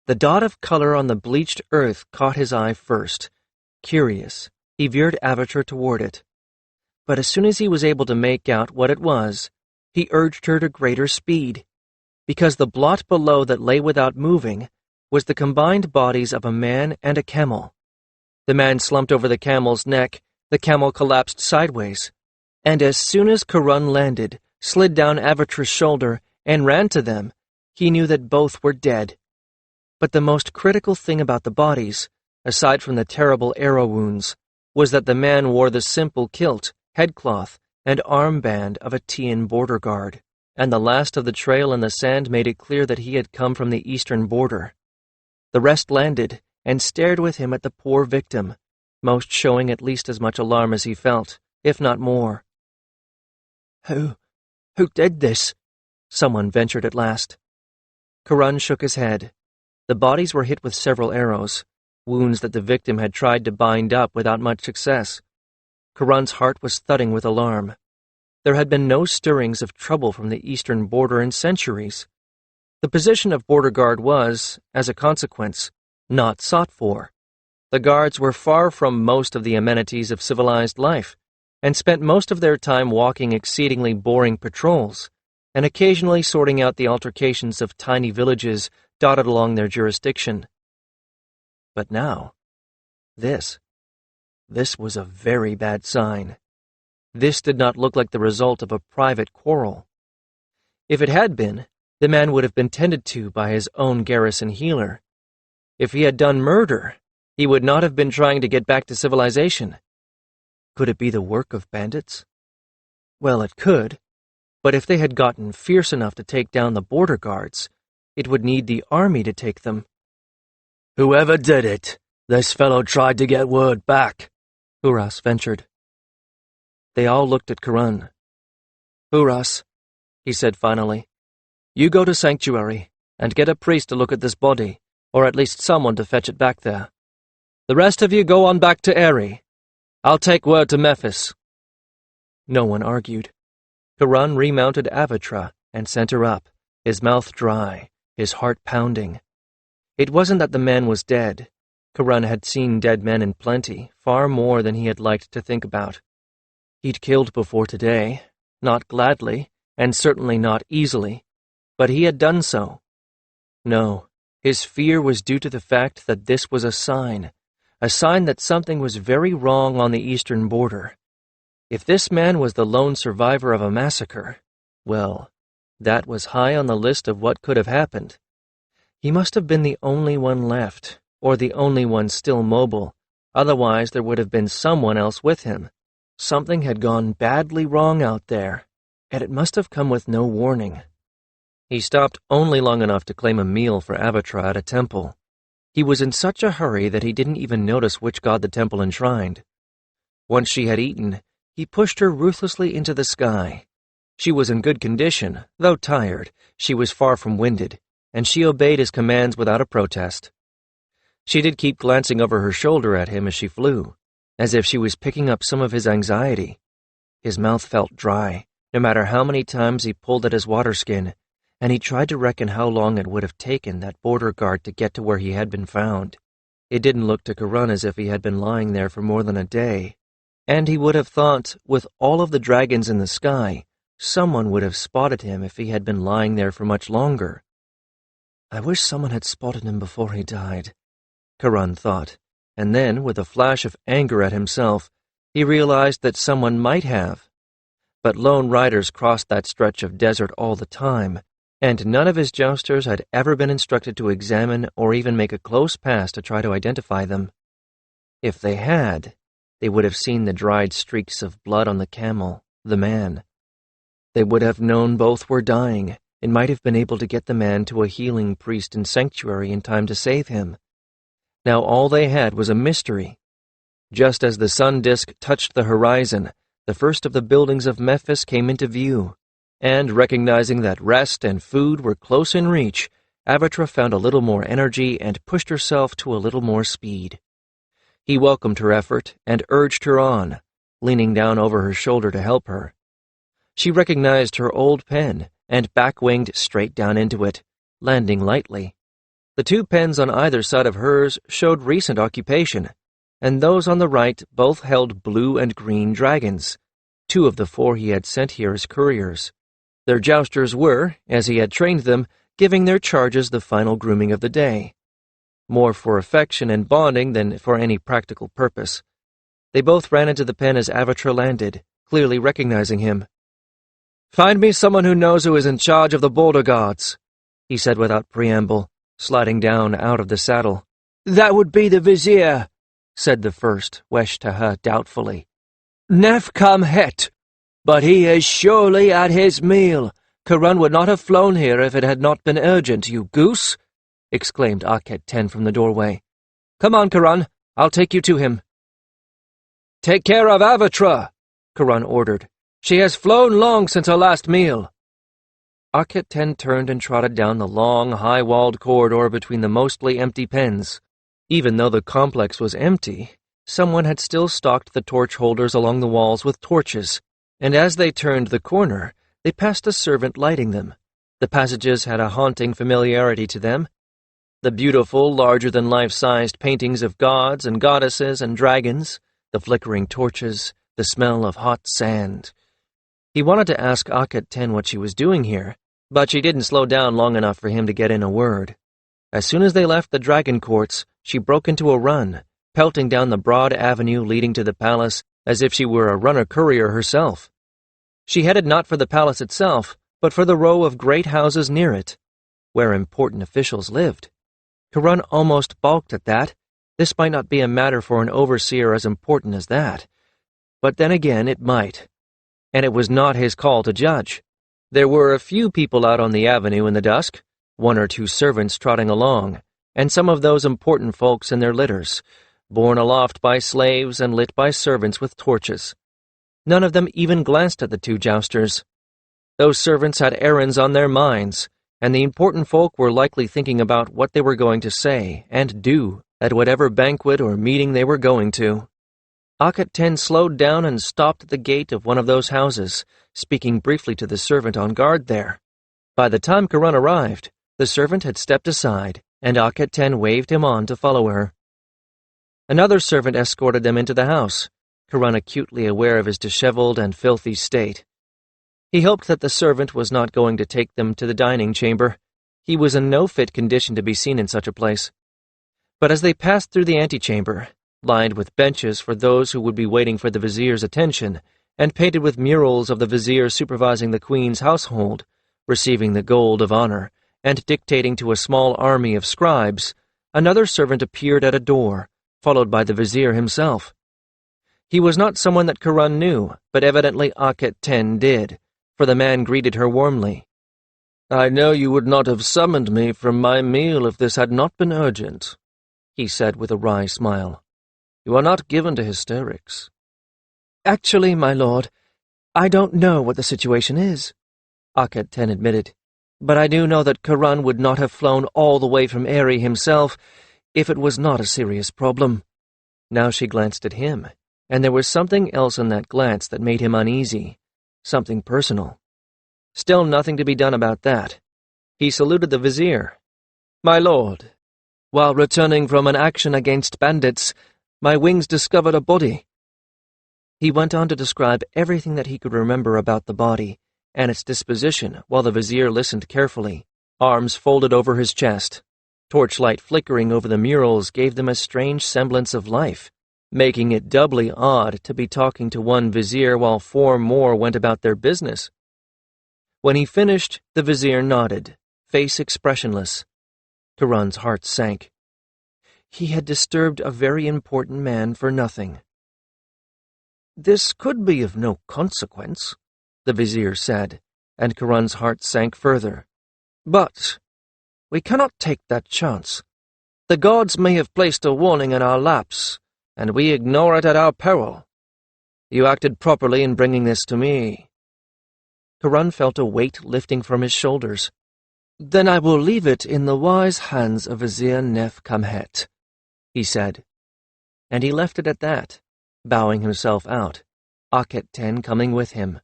The dot of color on the bleached earth caught his eye first. Curious, he veered Avatar toward it. But as soon as he was able to make out what it was, he urged her to greater speed, because the blot below that lay without moving was the combined bodies of a man and a camel. The man slumped over the camel's neck, the camel collapsed sideways, and as soon as Kiron landed, slid down Avatar's shoulder, and ran to them, he knew that both were dead. But the most critical thing about the bodies, aside from the terrible arrow wounds, was that the man wore the simple kilt, headcloth, and armband of a Tian border guard, and the last of the trail in the sand made it clear that he had come from the eastern border. The rest landed and stared with him at the poor victim, most showing at least as much alarm as he felt, if not more. Who did this?" someone ventured at last. Kiron shook his head. The bodies were hit with several arrows, wounds that the victim had tried to bind up without much success. Kiron's heart was thudding with alarm. There had been no stirrings of trouble from the eastern border in centuries. The position of border guard was, as a consequence, not sought for. The guards were far from most of the amenities of civilized life, and spent most of their time walking exceedingly boring patrols, and occasionally sorting out the altercations of tiny villages dotted along their jurisdiction. But now, this was a very bad sign. This did not look like the result of a private quarrel. If it had been, the man would have been tended to by his own garrison healer. If he had done murder, he would not have been trying to get back to civilization. Could it be the work of bandits? Well, it could, but if they had gotten fierce enough to take down the border guards, it would need the army to take them. "Whoever did it, this fellow tried to get word back," Huras ventured. They all looked at Kiron. "Huras," he said finally, "you go to Sanctuary and get a priest to look at this body, or at least someone to fetch it back there. The rest of you go on back to Aerie. I'll take word to Memphis." No one argued. Kiron remounted Avatra and sent her up, his mouth dry, his heart pounding. It wasn't that the man was dead. Kiron had seen dead men in plenty, far more than he had liked to think about. He'd killed before today, not gladly, and certainly not easily, but he had done so. No, his fear was due to the fact that this was a sign that something was very wrong on the eastern border. If this man was the lone survivor of a massacre, well, that was high on the list of what could have happened. He must have been the only one left, or the only one still mobile, otherwise there would have been someone else with him. Something had gone badly wrong out there, and it must have come with no warning. He stopped only long enough to claim a meal for Avatra at a temple. He was in such a hurry that he didn't even notice which god the temple enshrined. Once she had eaten, he pushed her ruthlessly into the sky. She was in good condition, though tired. She was far from winded, and she obeyed his commands without a protest. She did keep glancing over her shoulder at him as she flew, as if she was picking up some of his anxiety. His mouth felt dry, no matter how many times he pulled at his water skin, and he tried to reckon how long it would have taken that border guard to get to where he had been found. It didn't look to Kiron as if he had been lying there for more than a day, and he would have thought, with all of the dragons in the sky, someone would have spotted him if he had been lying there for much longer. I wish someone had spotted him before he died, Kiron thought, and then, with a flash of anger at himself, he realized that someone might have. But lone riders crossed that stretch of desert all the time, and none of his jousters had ever been instructed to examine or even make a close pass to try to identify them. If they had, they would have seen the dried streaks of blood on the camel, the man. They would have known both were dying, and might have been able to get the man to a healing priest in Sanctuary in time to save him. Now all they had was a mystery. Just as the sun disk touched the horizon, the first of the buildings of Memphis came into view, and recognizing that rest and food were close in reach, Avatra found a little more energy and pushed herself to a little more speed. He welcomed her effort and urged her on, leaning down over her shoulder to help her. She recognized her old pen and back-winged straight down into it, landing lightly. The two pens on either side of hers showed recent occupation, and those on the right both held blue and green dragons, 2 of the 4 he had sent here as couriers. Their jousters were, as he had trained them, giving their charges the final grooming of the day, more for affection and bonding than for any practical purpose. They both ran into the pen as Avatra landed, clearly recognizing him. "Find me someone who knows who is in charge of the border guards," he said without preamble, sliding down out of the saddle. "That would be the vizier," said the first, Wesh-Taha doubtfully. "Nef kam het, but he is surely at his meal. Kiron would not have flown here if it had not been urgent, you goose," exclaimed Akhet-Ten from the doorway. "Come on, Kiron, I'll take you to him." "Take care of Avatra," Kiron ordered. "She has flown long since her last meal." Akhet-Ten turned and trotted down the long, high-walled corridor between the mostly empty pens. Even though the complex was empty, someone had still stocked the torch holders along the walls with torches, and as they turned the corner, they passed a servant lighting them. The passages had a haunting familiarity to them. The beautiful, larger-than-life-sized paintings of gods and goddesses and dragons, the flickering torches, the smell of hot sand. He wanted to ask Akhet Ten what she was doing here, but she didn't slow down long enough for him to get in a word. As soon as they left the dragon courts, she broke into a run, pelting down the broad avenue leading to the palace as if she were a runner-courier herself. She headed not for the palace itself, but for the row of great houses near it, where important officials lived. Kiron almost balked at that. This might not be a matter for an overseer as important as that. But then again, it might. And it was not his call to judge. There were a few people out on the avenue in the dusk, 1 or 2 servants trotting along, and some of those important folks in their litters, borne aloft by slaves and lit by servants with torches. None of them even glanced at the 2 jousters. Those servants had errands on their minds, and the important folk were likely thinking about what they were going to say and do at whatever banquet or meeting they were going to. Akhet Ten slowed down and stopped at the gate of one of those houses, speaking briefly to the servant on guard there. By the time Kiron arrived, the servant had stepped aside, and Akhet Ten waved him on to follow her. Another servant escorted them into the house, Kiron acutely aware of his disheveled and filthy state. He hoped that the servant was not going to take them to the dining chamber. He was in no fit condition to be seen in such a place. But as they passed through the antechamber, lined with benches for those who would be waiting for the vizier's attention, and painted with murals of the vizier supervising the queen's household, receiving the gold of honor, and dictating to a small army of scribes, another servant appeared at a door, followed by the vizier himself. He was not someone that Kiron knew, but evidently Akhet Ten did, for the man greeted her warmly. "I know you would not have summoned me from my meal if this had not been urgent," he said with a wry smile. "You are not given to hysterics." "Actually, my lord, I don't know what the situation is," Akhet Ten admitted, "but I do know that Kiron would not have flown all the way from Aerie himself if it was not a serious problem." Now she glanced at him, and there was something else in that glance that made him uneasy, something personal. Still nothing to be done about that. He saluted the vizier. "My lord, while returning from an action against bandits, my wings discovered a body." He went on to describe everything that he could remember about the body and its disposition while the vizier listened carefully, arms folded over his chest. Torchlight flickering over the murals gave them a strange semblance of life, making it doubly odd to be talking to one vizier while 4 more went about their business. When he finished, the vizier nodded, face expressionless. Kiron's heart sank. He had disturbed a very important man for nothing. "This could be of no consequence," the vizier said, and Kiron's heart sank further. "But we cannot take that chance. The gods may have placed a warning in our laps, and we ignore it at our peril. You acted properly in bringing this to me." Kiron felt a weight lifting from his shoulders. "Then I will leave it in the wise hands of Vizier Nef-Kamhet," he said. And he left it at that, bowing himself out, Akhet Ten coming with him.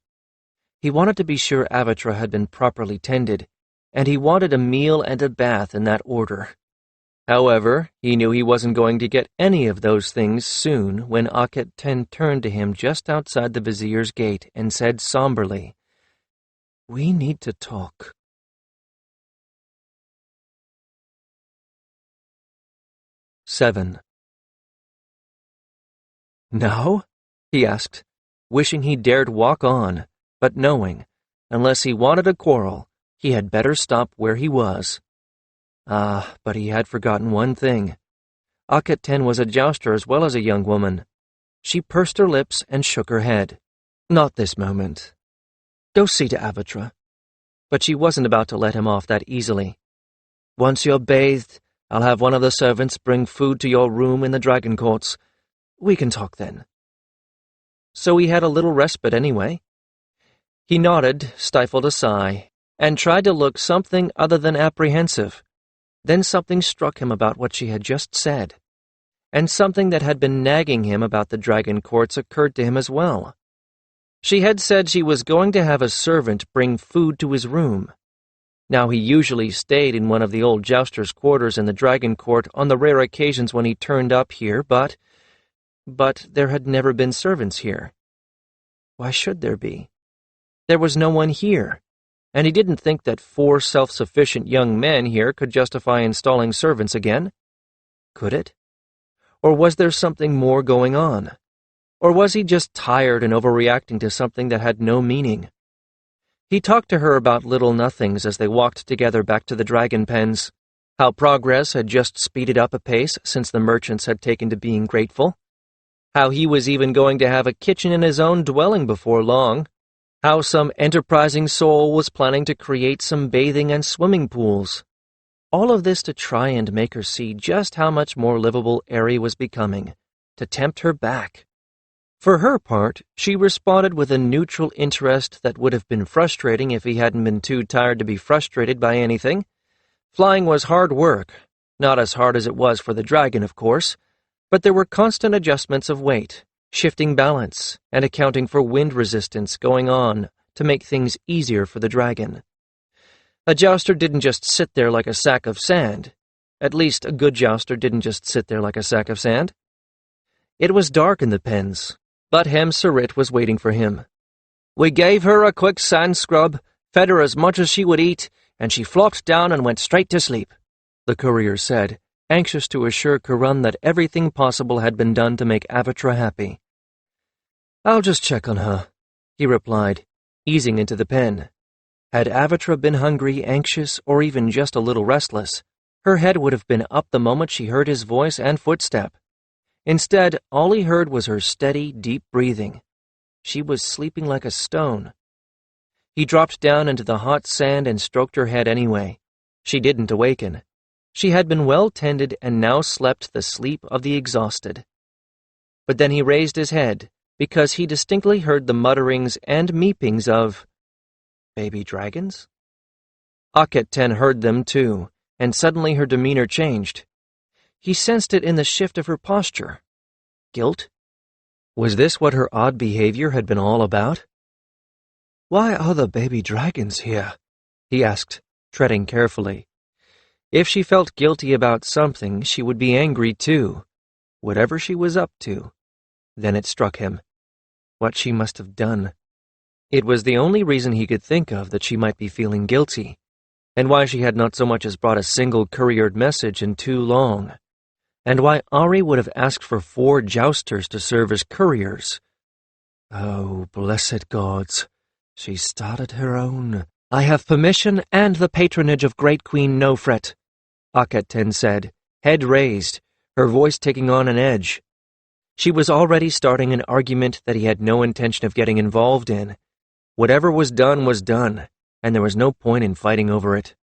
He wanted to be sure Avatra had been properly tended, and he wanted a meal and a bath in that order. However, he knew he wasn't going to get any of those things soon when Akhet Ten turned to him just outside the vizier's gate and said somberly, "We need to talk." 7. "Now?" he asked, wishing he dared walk on, but knowing, unless he wanted a quarrel, he had better stop where he was. But he had forgotten one thing. Akhet Ten was a jouster as well as a young woman. She pursed her lips and shook her head. "Not this moment. Go see to Avatra." But she wasn't about to let him off that easily. "Once you're bathed, I'll have one of the servants bring food to your room in the dragon courts. We can talk then." So he had a little respite anyway. He nodded, stifled a sigh, and tried to look something other than apprehensive. Then something struck him about what she had just said, and something that had been nagging him about the dragon courts occurred to him as well. She had said she was going to have a servant bring food to his room. Now he usually stayed in one of the old jousters' quarters in the dragon court on the rare occasions when he turned up here, but there had never been servants here, Why should there be? There was no one here, and he didn't think that 4 self-sufficient young men here could justify installing servants again. Could it? Or was there something more going on? Or was he just tired and overreacting to something that had no meaning? He talked to her about little nothings as they walked together back to the dragon pens, how progress had just speeded up a pace since the merchants had taken to being grateful, how he was even going to have a kitchen in his own dwelling before long, how some enterprising soul was planning to create some bathing and swimming pools. All of this to try and make her see just how much more livable Aerie was becoming, to tempt her back. For her part, she responded with a neutral interest that would have been frustrating if he hadn't been too tired to be frustrated by anything. Flying was hard work, not as hard as it was for the dragon, of course, but there were constant adjustments of weight, shifting balance, and accounting for wind resistance going on to make things easier for the dragon. A jouster didn't just sit there like a sack of sand. At least a good jouster didn't just sit there like a sack of sand. It was dark in the pens, but Hem Sarit was waiting for him. "We gave her a quick sand scrub, fed her as much as she would eat, and she flopped down and went straight to sleep," the courier said, anxious to assure Kiron that everything possible had been done to make Avatra happy. "I'll just check on her," he replied, easing into the pen. Had Avatra been hungry, anxious, or even just a little restless, her head would have been up the moment she heard his voice and footstep. Instead, all he heard was her steady, deep breathing. She was sleeping like a stone. He dropped down into the hot sand and stroked her head anyway. She didn't awaken. She had been well tended and now slept the sleep of the exhausted. But then he raised his head, because he distinctly heard the mutterings and meepings of baby dragons? Akhet-Ten heard them too, and suddenly her demeanor changed. He sensed it in the shift of her posture. Guilt? Was this what her odd behavior had been all about? "Why are the baby dragons here?" he asked, treading carefully. If she felt guilty about something, she would be angry too, whatever she was up to. Then it struck him. What she must have done. It was the only reason he could think of that she might be feeling guilty, and why she had not so much as brought a single couriered message in too long, and why Aerie would have asked for 4 jousters to serve as couriers. Oh, blessed gods, she started her own. "I have permission and the patronage of Great Queen Nofret," Akhet-Ten said, head raised, her voice taking on an edge. She was already starting an argument that he had no intention of getting involved in. Whatever was done, and there was no point in fighting over it.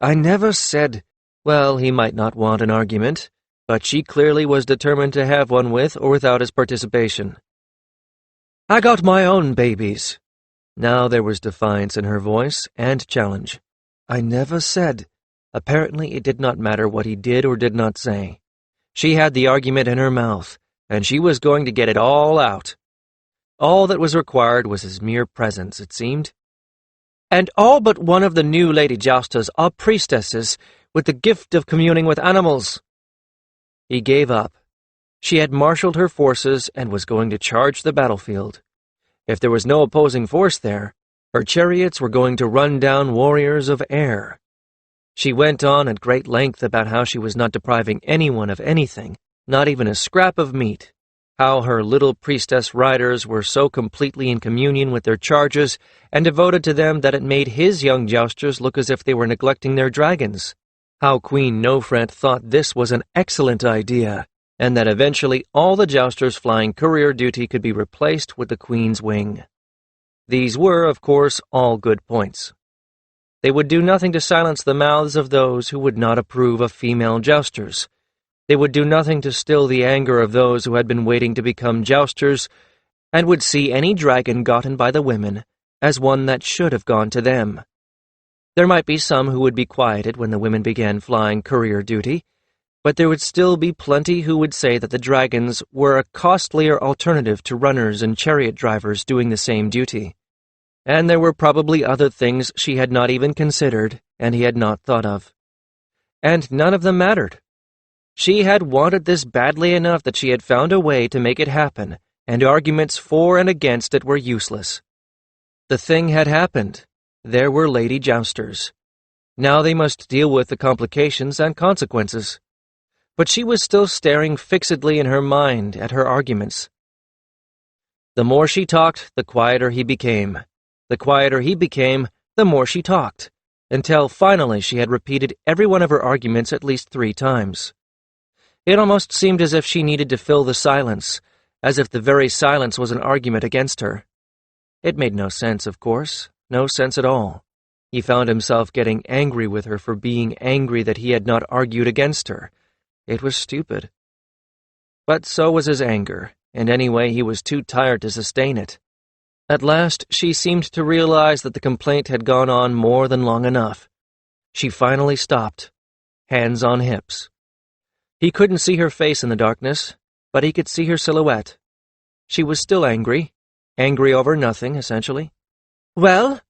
"I never said—" Well, he might not want an argument, but she clearly was determined to have one with or without his participation. "I got my own babies." Now there was defiance in her voice and challenge. "I never said—" Apparently it did not matter what he did or did not say. She had the argument in her mouth, and she was going to get it all out. All that was required was his mere presence, it seemed. "And all but one of the new Lady Jousters are priestesses with the gift of communing with animals." He gave up. She had marshaled her forces and was going to charge the battlefield. If there was no opposing force there, her chariots were going to run down warriors of air. She went on at great length about how she was not depriving anyone of anything, not even a scrap of meat, how her little priestess riders were so completely in communion with their charges and devoted to them that it made his young jousters look as if they were neglecting their dragons, how Queen Nofret thought this was an excellent idea, and that eventually all the jousters flying courier duty could be replaced with the Queen's wing. These were, of course, all good points. They would do nothing to silence the mouths of those who would not approve of female jousters. They would do nothing to still the anger of those who had been waiting to become jousters, and would see any dragon gotten by the women as one that should have gone to them. There might be some who would be quieted when the women began flying courier duty, but there would still be plenty who would say that the dragons were a costlier alternative to runners and chariot drivers doing the same duty. And there were probably other things she had not even considered and he had not thought of. And none of them mattered. She had wanted this badly enough that she had found a way to make it happen, and arguments for and against it were useless. The thing had happened. There were Lady Jousters. Now they must deal with the complications and consequences. But she was still staring fixedly in her mind at her arguments. The more she talked, the quieter he became. The quieter he became, the more she talked, until finally she had repeated every one of her arguments at least 3 times. It almost seemed as if she needed to fill the silence, as if the very silence was an argument against her. It made no sense, of course, no sense at all. He found himself getting angry with her for being angry that he had not argued against her. It was stupid. But so was his anger, and anyway he was too tired to sustain it. At last she seemed to realize that the complaint had gone on more than long enough. She finally stopped, hands on hips. He couldn't see her face in the darkness, but he could see her silhouette. She was still angry over nothing, essentially. "Well?"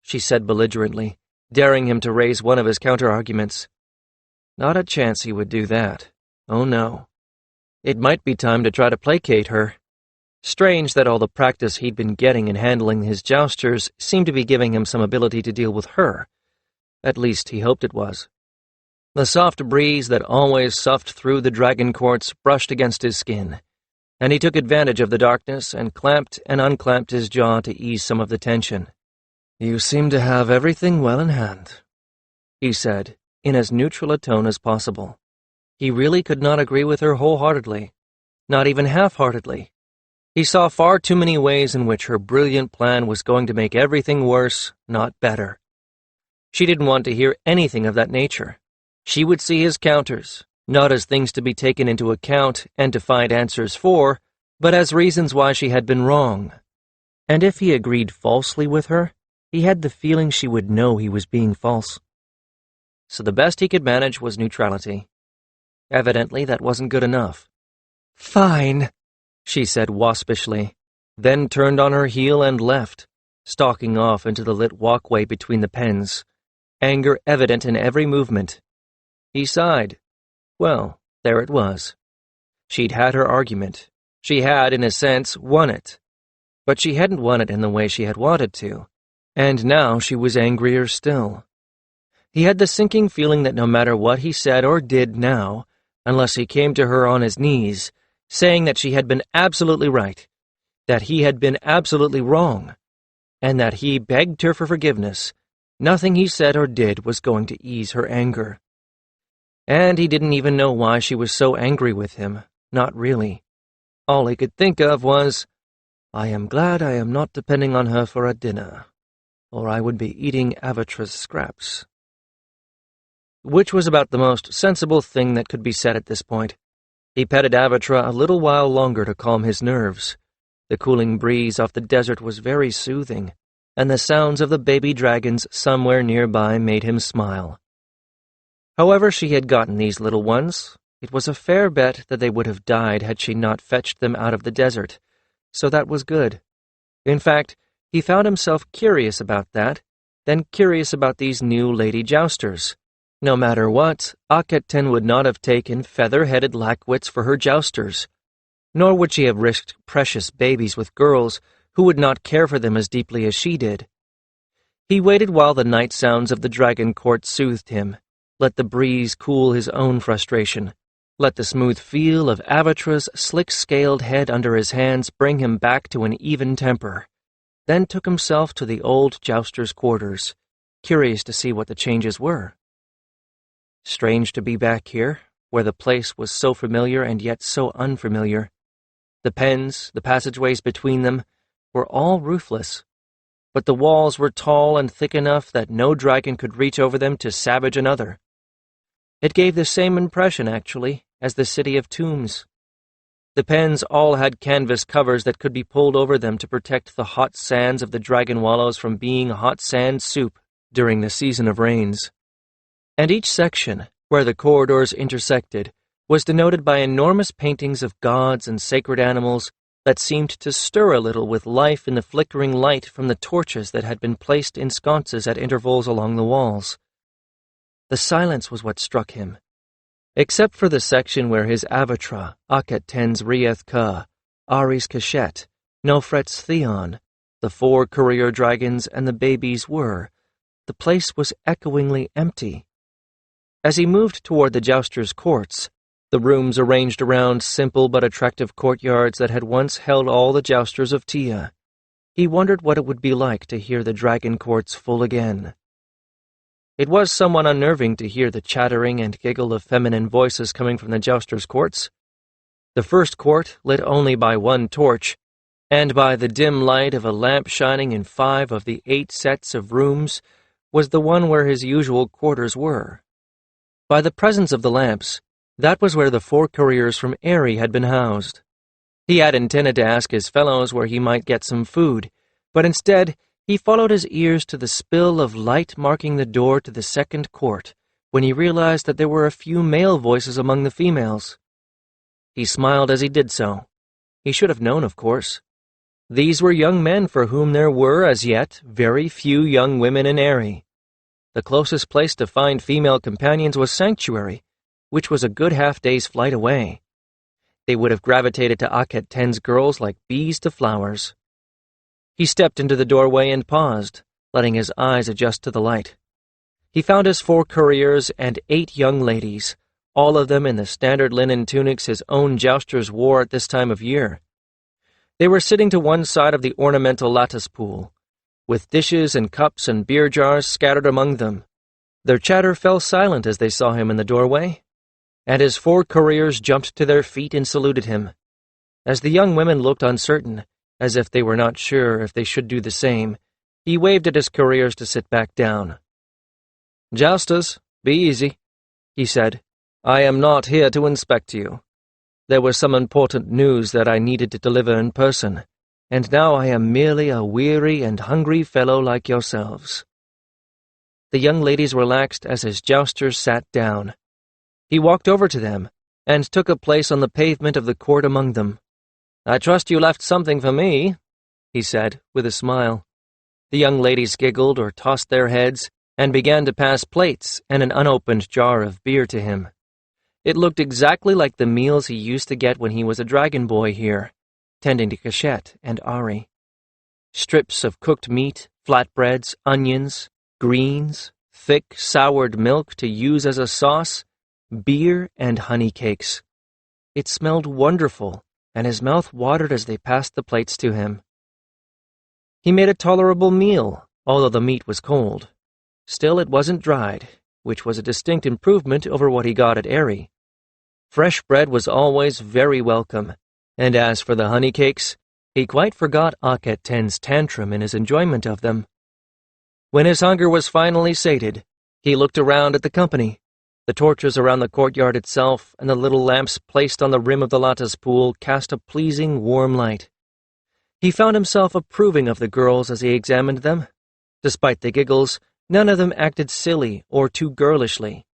she said belligerently, daring him to raise one of his counter-arguments. Not a chance he would do that. Oh no. It might be time to try to placate her. Strange that all the practice he'd been getting in handling his jousters seemed to be giving him some ability to deal with her. At least he hoped it was. The soft breeze that always soughed through the dragon courts brushed against his skin, and he took advantage of the darkness and clamped and unclamped his jaw to ease some of the tension. "You seem to have everything well in hand," he said, in as neutral a tone as possible. He really could not agree with her wholeheartedly, not even half-heartedly. He saw far too many ways in which her brilliant plan was going to make everything worse, not better. She didn't want to hear anything of that nature. She would see his counters, not as things to be taken into account and to find answers for, but as reasons why she had been wrong. And if he agreed falsely with her, he had the feeling she would know he was being false. So the best he could manage was neutrality. Evidently that wasn't good enough. "Fine," she said waspishly, then turned on her heel and left, stalking off into the lit walkway between the pens, anger evident in every movement. He sighed. Well, there it was. She'd had her argument. She had, in a sense, won it. But she hadn't won it in the way she had wanted to, and now she was angrier still. He had the sinking feeling that no matter what he said or did now, unless he came to her on his knees, saying that she had been absolutely right, that he had been absolutely wrong, and that he begged her for forgiveness, nothing he said or did was going to ease her anger. And he didn't even know why she was so angry with him, not really. All he could think of was, "I am glad I am not depending on her for a dinner, or I would be eating Avatra's scraps." Which was about the most sensible thing that could be said at this point. He petted Avatra a little while longer to calm his nerves. The cooling breeze off the desert was very soothing, and the sounds of the baby dragons somewhere nearby made him smile. However she had gotten these little ones, it was a fair bet that they would have died had she not fetched them out of the desert, so that was good. In fact, he found himself curious about that, then curious about these new Lady Jousters. No matter what, Akhetten would not have taken feather-headed lackwits for her jousters, nor would she have risked precious babies with girls who would not care for them as deeply as she did. He waited while the night sounds of the dragon court soothed him, let the breeze cool his own frustration, let the smooth feel of Avatra's slick-scaled head under his hands bring him back to an even temper, then took himself to the old jouster's quarters, curious to see what the changes were. Strange to be back here, where the place was so familiar and yet so unfamiliar. The pens, the passageways between them, were all roofless, but the walls were tall and thick enough that no dragon could reach over them to savage another. It gave the same impression, actually, as the City of Tombs. The pens all had canvas covers that could be pulled over them to protect the hot sands of the dragon wallows from being hot sand soup during the season of rains. And each section, where the corridors intersected, was denoted by enormous paintings of gods and sacred animals that seemed to stir a little with life in the flickering light from the torches that had been placed in sconces at intervals along the walls. The silence was what struck him. Except for the section where his Avatra, Akhetten's Rieth Ka, Aerie's cachette, Nofret's Theon, the 4 courier dragons, and the babies were. The place was echoingly empty. As he moved toward the Jousters' courts, the rooms arranged around simple but attractive courtyards that had once held all the Jousters of Tia, he wondered what it would be like to hear the dragon courts full again. It was somewhat unnerving to hear the chattering and giggle of feminine voices coming from the Jousters' courts. The first court, lit only by 1 torch, and by the dim light of a lamp shining in 5 of the 8 sets of rooms, was the one where his usual quarters were. By the presence of the lamps, that was where the 4 couriers from Aerie had been housed. He had intended to ask his fellows where he might get some food, but instead he followed his ears to the spill of light marking the door to the second court when he realized that there were a few male voices among the females. He smiled as he did so. He should have known, of course. These were young men for whom there were, as yet, very few young women in Aerie. The closest place to find female companions was Sanctuary, which was a good half-day's flight away. They would have gravitated to Akhet 10's girls like bees to flowers. He stepped into the doorway and paused, letting his eyes adjust to the light. He found his 4 couriers and 8 young ladies, all of them in the standard linen tunics his own Jousters wore at this time of year. They were sitting to one side of the ornamental lattice pool, with dishes and cups and beer jars scattered among them. Their chatter fell silent as they saw him in the doorway, and his 4 couriers jumped to their feet and saluted him. As the young women looked uncertain, as if they were not sure if they should do the same, he waved at his couriers to sit back down. "Jousters, be easy," he said. "I am not here to inspect you. There was some important news that I needed to deliver in person, and now I am merely a weary and hungry fellow like yourselves." The young ladies relaxed as his Jousters sat down. He walked over to them and took a place on the pavement of the court among them. "I trust you left something for me," he said, with a smile. The young ladies giggled or tossed their heads and began to pass plates and an unopened jar of beer to him. It looked exactly like the meals he used to get when he was a dragon boy here, tending to Cachette and Aerie. Strips of cooked meat, flatbreads, onions, greens, thick, soured milk to use as a sauce, beer and honey cakes. It smelled wonderful, and his mouth watered as they passed the plates to him. He made a tolerable meal, although the meat was cold. Still, it wasn't dried, which was a distinct improvement over what he got at Aerie. Fresh bread was always very welcome, and as for the honey cakes, he quite forgot Akhet 10's tantrum in his enjoyment of them. When his hunger was finally sated, he looked around at the company. The torches around the courtyard itself and the little lamps placed on the rim of the lattice pool cast a pleasing, warm light. He found himself approving of the girls as he examined them. Despite the giggles, none of them acted silly or too girlishly.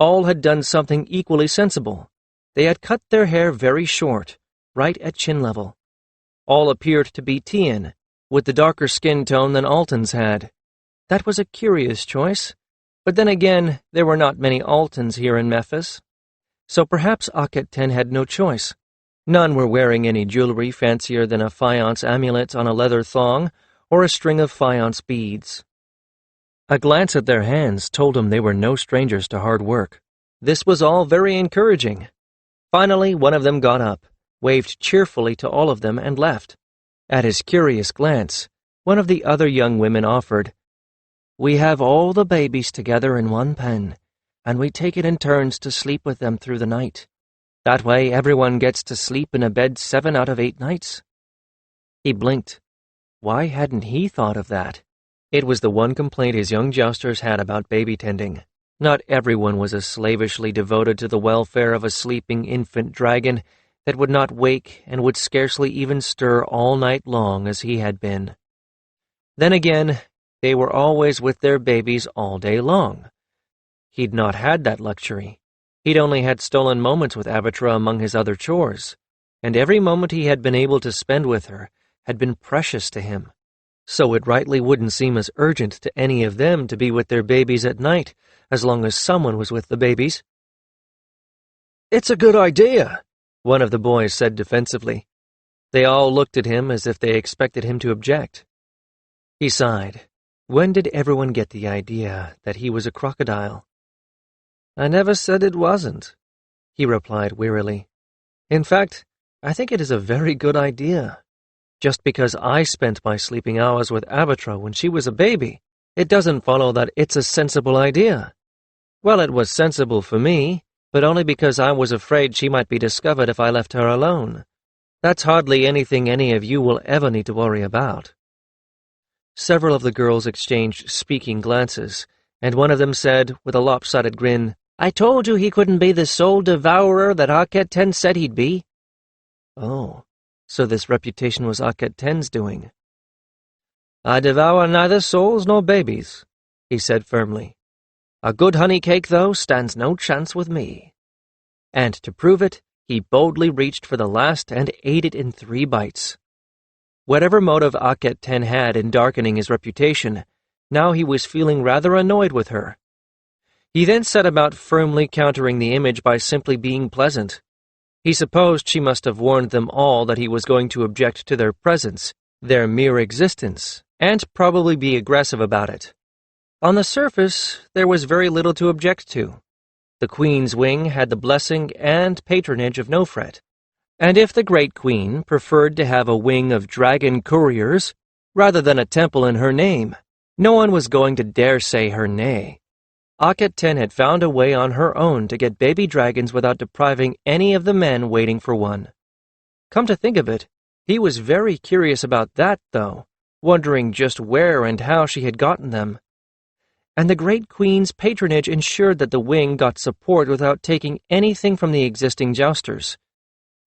All had done something equally sensible. They had cut their hair very short, right at chin level. All appeared to be Tian, with the darker skin tone than Alton's had. That was a curious choice. But then again, there were not many Altons here in Memphis, so perhaps Akhet 10 had no choice. None were wearing any jewelry fancier than a faience amulet on a leather thong or a string of faience beads. A glance at their hands told him they were no strangers to hard work. This was all very encouraging. Finally, one of them got up, waved cheerfully to all of them, and left. At his curious glance, one of the other young women offered, "We have all the babies together in one pen, and we take it in turns to sleep with them through the night. That way everyone gets to sleep in a bed 7 out of 8 nights. He blinked. Why hadn't he thought of that? It was the one complaint his young Jousters had about baby tending. Not everyone was as slavishly devoted to the welfare of a sleeping infant dragon that would not wake and would scarcely even stir all night long as he had been. Then again, they were always with their babies all day long. He'd not had that luxury. He'd only had stolen moments with Avatra among his other chores, and every moment he had been able to spend with her had been precious to him. So it rightly wouldn't seem as urgent to any of them to be with their babies at night, as long as someone was with the babies. "It's a good idea," one of the boys said defensively. They all looked at him as if they expected him to object. He sighed. When did everyone get the idea that he was a crocodile? I never said it wasn't, he replied wearily. In fact, I think it is a very good idea. Just because I spent my sleeping hours with Abatra when she was a baby, it doesn't follow that it's a sensible idea. Well, it was sensible for me, but only because I was afraid she might be discovered if I left her alone. That's hardly anything any of you will ever need to worry about. Several of the girls exchanged speaking glances, and one of them said, with a lopsided grin, I told you he couldn't be the soul devourer that Akhet 10 said he'd be. Oh, so this reputation was Akhet 10's doing. I devour neither souls nor babies, he said firmly. A good honey cake, though, stands no chance with me. And to prove it, he boldly reached for the last and ate it in 3 bites. Whatever motive Akhet 10 had in darkening his reputation, now he was feeling rather annoyed with her. He then set about firmly countering the image by simply being pleasant. He supposed she must have warned them all that he was going to object to their presence, their mere existence, and probably be aggressive about it. On the surface, there was very little to object to. The Queen's wing had the blessing and patronage of Nofret, and if the Great Queen preferred to have a wing of dragon couriers rather than a temple in her name, no one was going to dare say her nay. Akhet 10 had found a way on her own to get baby dragons without depriving any of the men waiting for one. Come to think of it, he was very curious about that, though, wondering just where and how she had gotten them. And the Great Queen's patronage ensured that the wing got support without taking anything from the existing Jousters.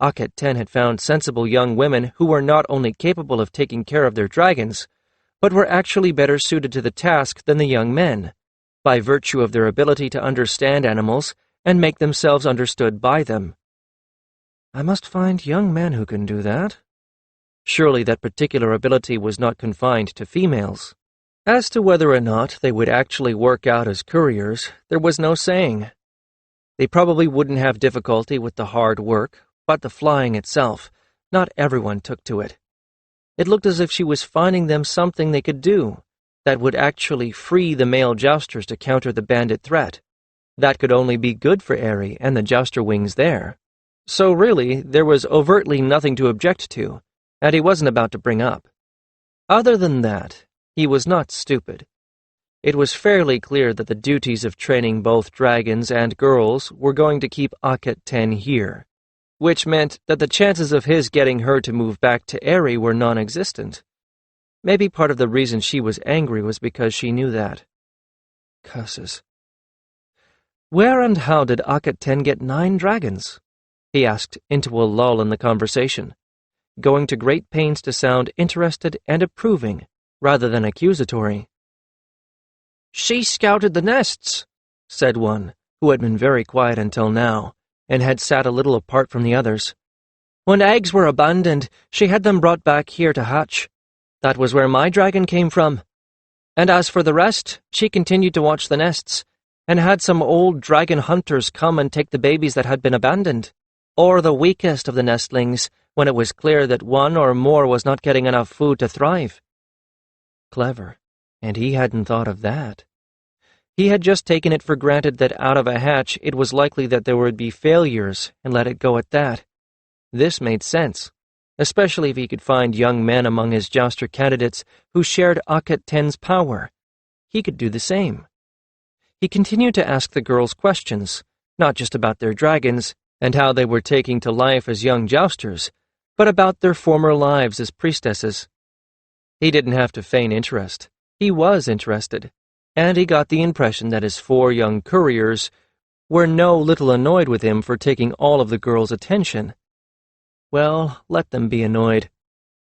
Akhet 10 had found sensible young women who were not only capable of taking care of their dragons, but were actually better suited to the task than the young men, by virtue of their ability to understand animals and make themselves understood by them. I must find young men who can do that. Surely that particular ability was not confined to females. As to whether or not they would actually work out as couriers, there was no saying. They probably wouldn't have difficulty with the hard work, but the flying itself, not everyone took to it. It looked as if she was finding them something they could do that would actually free the male jousters to counter the bandit threat. That could only be good for Aerie and the jouster wings there. So really, there was overtly nothing to object to, and he wasn't about to bring up. Other than that, he was not stupid. It was fairly clear that the duties of training both dragons and girls were going to keep Akhet 10 here, which meant that the chances of his getting her to move back to Aerie were non-existent. Maybe part of the reason she was angry was because she knew that. Curses. Where and how did Akhet 10 get 9 dragons? He asked into a lull in the conversation, going to great pains to sound interested and approving rather than accusatory. She scouted the nests, said one, who had been very quiet until now, and had sat a little apart from the others. When eggs were abandoned, she had them brought back here to hatch. That was where my dragon came from. And as for the rest, she continued to watch the nests, and had some old dragon hunters come and take the babies that had been abandoned, or the weakest of the nestlings, when it was clear that one or more was not getting enough food to thrive. Clever, and he hadn't thought of that. He had just taken it for granted that out of a hatch it was likely that there would be failures, and let it go at that. This made sense, especially if he could find young men among his jouster candidates who shared Akhet 10's power. He could do the same. He continued to ask the girls questions, not just about their dragons and how they were taking to life as young jousters, but about their former lives as priestesses. He didn't have to feign interest. He was interested, and he got the impression that his 4 young couriers were no little annoyed with him for taking all of the girls' attention. Well, let them be annoyed.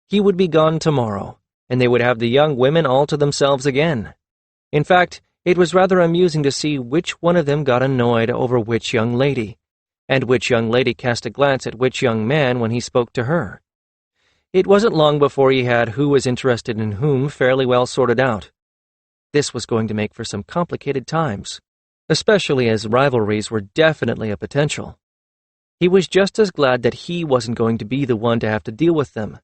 He would be gone tomorrow, and they would have the young women all to themselves again. In fact, it was rather amusing to see which one of them got annoyed over which young lady, and which young lady cast a glance at which young man when he spoke to her. It wasn't long before he had who was interested in whom fairly well sorted out. This was going to make for some complicated times, especially as rivalries were definitely a potential. He was just as glad that he wasn't going to be the one to have to deal with them.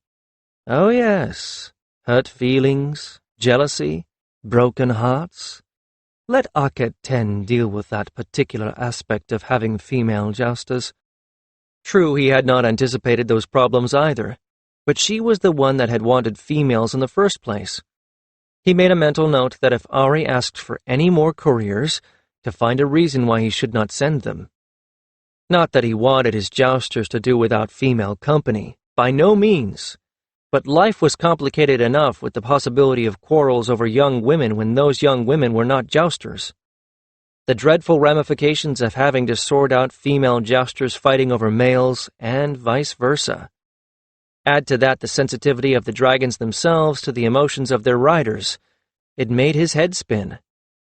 Oh yes, hurt feelings, jealousy, broken hearts. Let Aket 10 deal with that particular aspect of having female jousters. True, he had not anticipated those problems either, but she was the one that had wanted females in the first place. He made a mental note that if Aerie asked for any more couriers, to find a reason why he should not send them. Not that he wanted his jousters to do without female company, by no means, but life was complicated enough with the possibility of quarrels over young women when those young women were not jousters. The dreadful ramifications of having to sort out female jousters fighting over males, and vice versa. Add to that the sensitivity of the dragons themselves to the emotions of their riders. It made his head spin.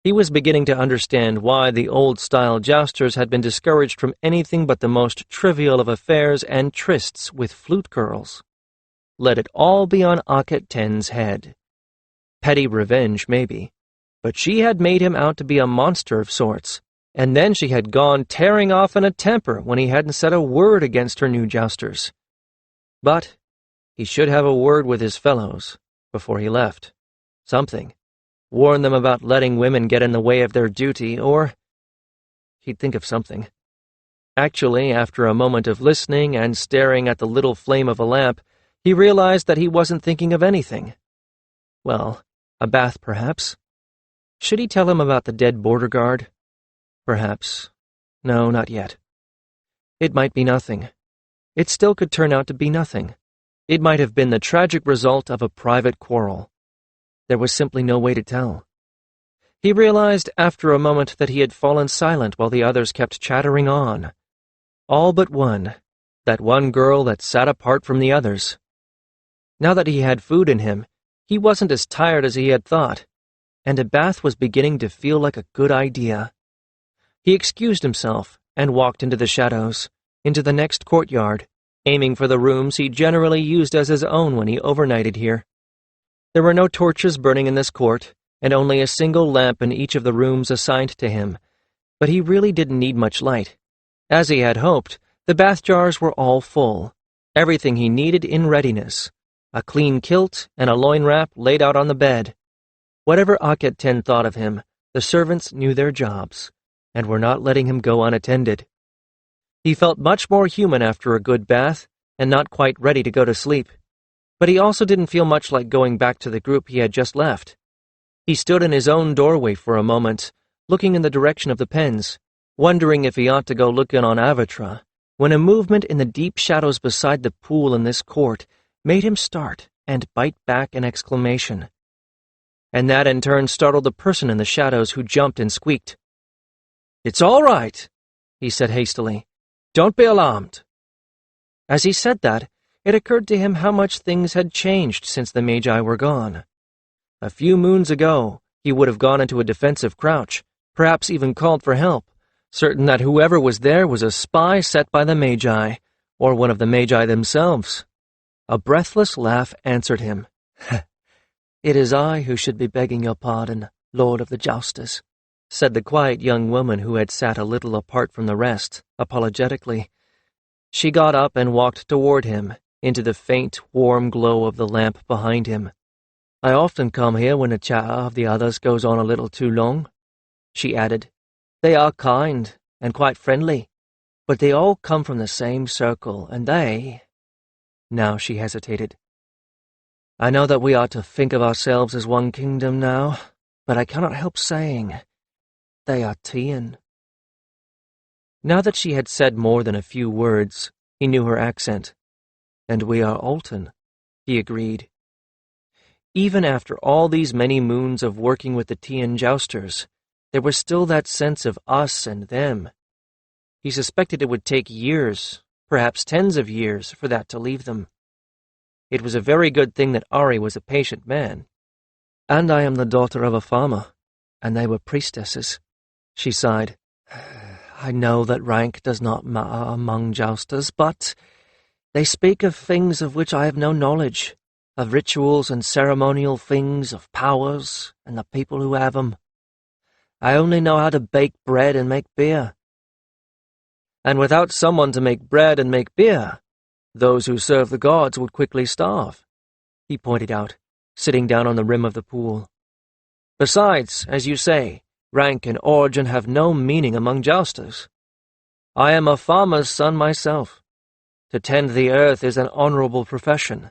He was beginning to understand why the old-style jousters had been discouraged from anything but the most trivial of affairs and trysts with flute girls. Let it all be on Aket 10's head. Petty revenge, maybe, but she had made him out to be a monster of sorts, and then she had gone tearing off in a temper when he hadn't said a word against her new jousters. But he should have a word with his fellows before he left. Something. Warn them about letting women get in the way of their duty, or he'd think of something. Actually, after a moment of listening and staring at the little flame of a lamp, he realized that he wasn't thinking of anything. Well, a bath, perhaps. Should he tell him about the dead border guard? Perhaps. No, not yet. It might be nothing. It still could turn out to be nothing. It might have been the tragic result of a private quarrel. There was simply no way to tell. He realized after a moment that he had fallen silent while the others kept chattering on. All but one, that one girl that sat apart from the others. Now that he had food in him, he wasn't as tired as he had thought, and a bath was beginning to feel like a good idea. He excused himself and walked into the shadows, into the next courtyard, aiming for the rooms he generally used as his own when he overnighted here. There were no torches burning in this court, and only a single lamp in each of the rooms assigned to him, but he really didn't need much light. As he had hoped, the bath jars were all full, everything he needed in readiness, a clean kilt and a loin wrap laid out on the bed. Whatever Aket 10 thought of him, the servants knew their jobs, and were not letting him go unattended. He felt much more human after a good bath, and not quite ready to go to sleep. But he also didn't feel much like going back to the group he had just left. He stood in his own doorway for a moment, looking in the direction of the pens, wondering if he ought to go look in on Avatra, when a movement in the deep shadows beside the pool in this court made him start and bite back an exclamation. And that in turn startled the person in the shadows who jumped and squeaked. "It's all right," he said hastily. "Don't be alarmed." As he said that, it occurred to him how much things had changed since the Magi were gone. A few moons ago, he would have gone into a defensive crouch, perhaps even called for help, certain that whoever was there was a spy set by the Magi, or one of the Magi themselves. A breathless laugh answered him. "It is I who should be begging your pardon, Lord of the Jousters," said the quiet young woman who had sat a little apart from the rest, apologetically. She got up and walked toward him, into the faint, warm glow of the lamp behind him. "I often come here when the chatter of the others goes on a little too long," she added. "They are kind and quite friendly, but they all come from the same circle, and they—" Now she hesitated. "I know that we ought to think of ourselves as one kingdom now, but I cannot help saying, they are Tian." Now that she had said more than a few words, he knew her accent. "And we are Alton," he agreed. Even after all these many moons of working with the Tian jousters, there was still that sense of us and them. He suspected it would take years, perhaps tens of years, for that to leave them. It was a very good thing that Aerie was a patient man. "And I am the daughter of a farmer, and they were priestesses," she sighed. "I know that rank does not matter among jousters, but they speak of things of which I have no knowledge, of rituals and ceremonial things, of powers, and the people who have them. I only know how to bake bread and make beer." And without someone to make bread and make beer, those who serve the gods would quickly starve," he pointed out, sitting down on the rim of the pool. "Besides, as you say, rank and origin have no meaning among jousters. I am a farmer's son myself. To tend the earth is an honorable profession.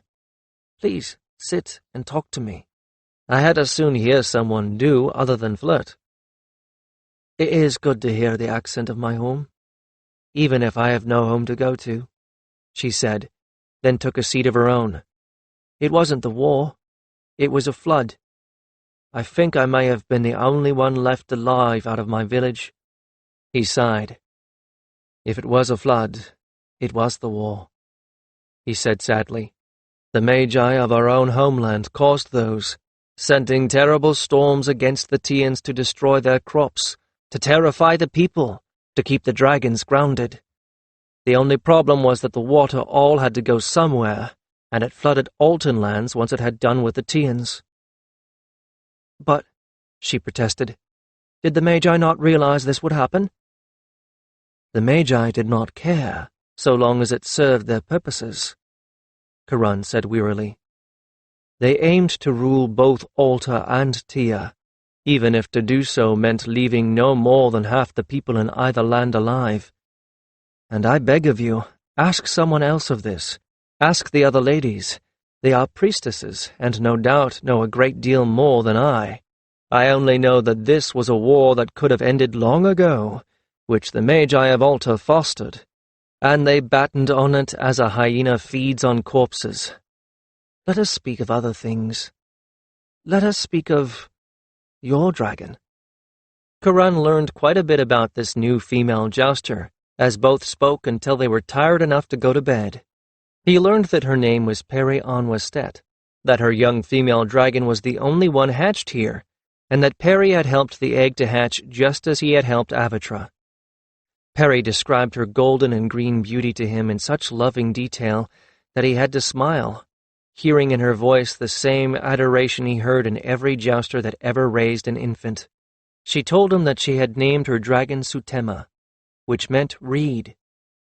Please, sit and talk to me. I had as soon hear someone do other than flirt." "It is good to hear the accent of my home, even if I have no home to go to," she said, then took a seat of her own. "It wasn't the war. It was a flood. I think I may have been the only one left alive out of my village." He sighed. "If it was a flood, it was the war," he said sadly. "The Magi of our own homeland caused those, sending terrible storms against the Tians to destroy their crops, to terrify the people, to keep the dragons grounded. The only problem was that the water all had to go somewhere, and it flooded Alton lands once it had done with the Tians." "But," she protested, "did the Magi not realize this would happen?" "The Magi did not care, so long as it served their purposes," Kiron said wearily. "They aimed to rule both Alta and Tia, even if to do so meant leaving no more than half the people in either land alive. And I beg of you, ask someone else of this. Ask the other ladies. They are priestesses, and no doubt know a great deal more than I. I only know that this was a war that could have ended long ago, which the Magi of Alta fostered, and they battened on it as a hyena feeds on corpses. Let us speak of other things. Let us speak of your dragon." Kiron learned quite a bit about this new female jouster, as both spoke until they were tired enough to go to bed. He learned that her name was Peri Anwestet, that her young female dragon was the only one hatched here, and that Peri had helped the egg to hatch just as he had helped Avatra. Peri described her golden and green beauty to him in such loving detail that he had to smile, hearing in her voice the same adoration he heard in every jouster that ever raised an infant. She told him that she had named her dragon Sutema, which meant reed,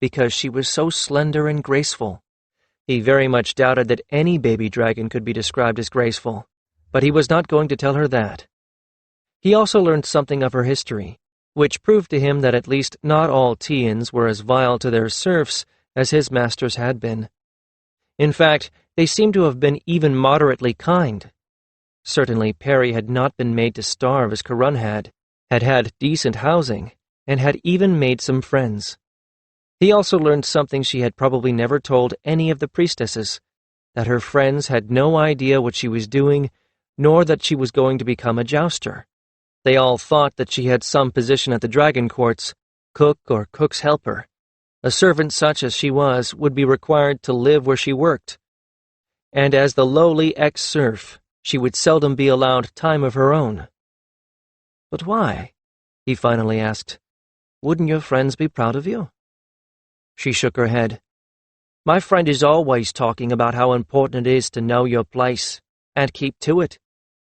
because she was so slender and graceful. He very much doubted that any baby dragon could be described as graceful, but he was not going to tell her that. He also learned something of her history, which proved to him that at least not all Tians were as vile to their serfs as his masters had been. In fact, they seemed to have been even moderately kind. Certainly Peri had not been made to starve as Kiron had decent housing, and had even made some friends. He also learned something she had probably never told any of the priestesses, that her friends had no idea what she was doing, nor that she was going to become a jouster. They all thought that she had some position at the dragon courts, cook or cook's helper. A servant such as she was would be required to live where she worked. And as the lowly ex-serf, she would seldom be allowed time of her own. "But why?" he finally asked. "Wouldn't your friends be proud of you?" She shook her head. "My friend is always talking about how important it is to know your place, and keep to it.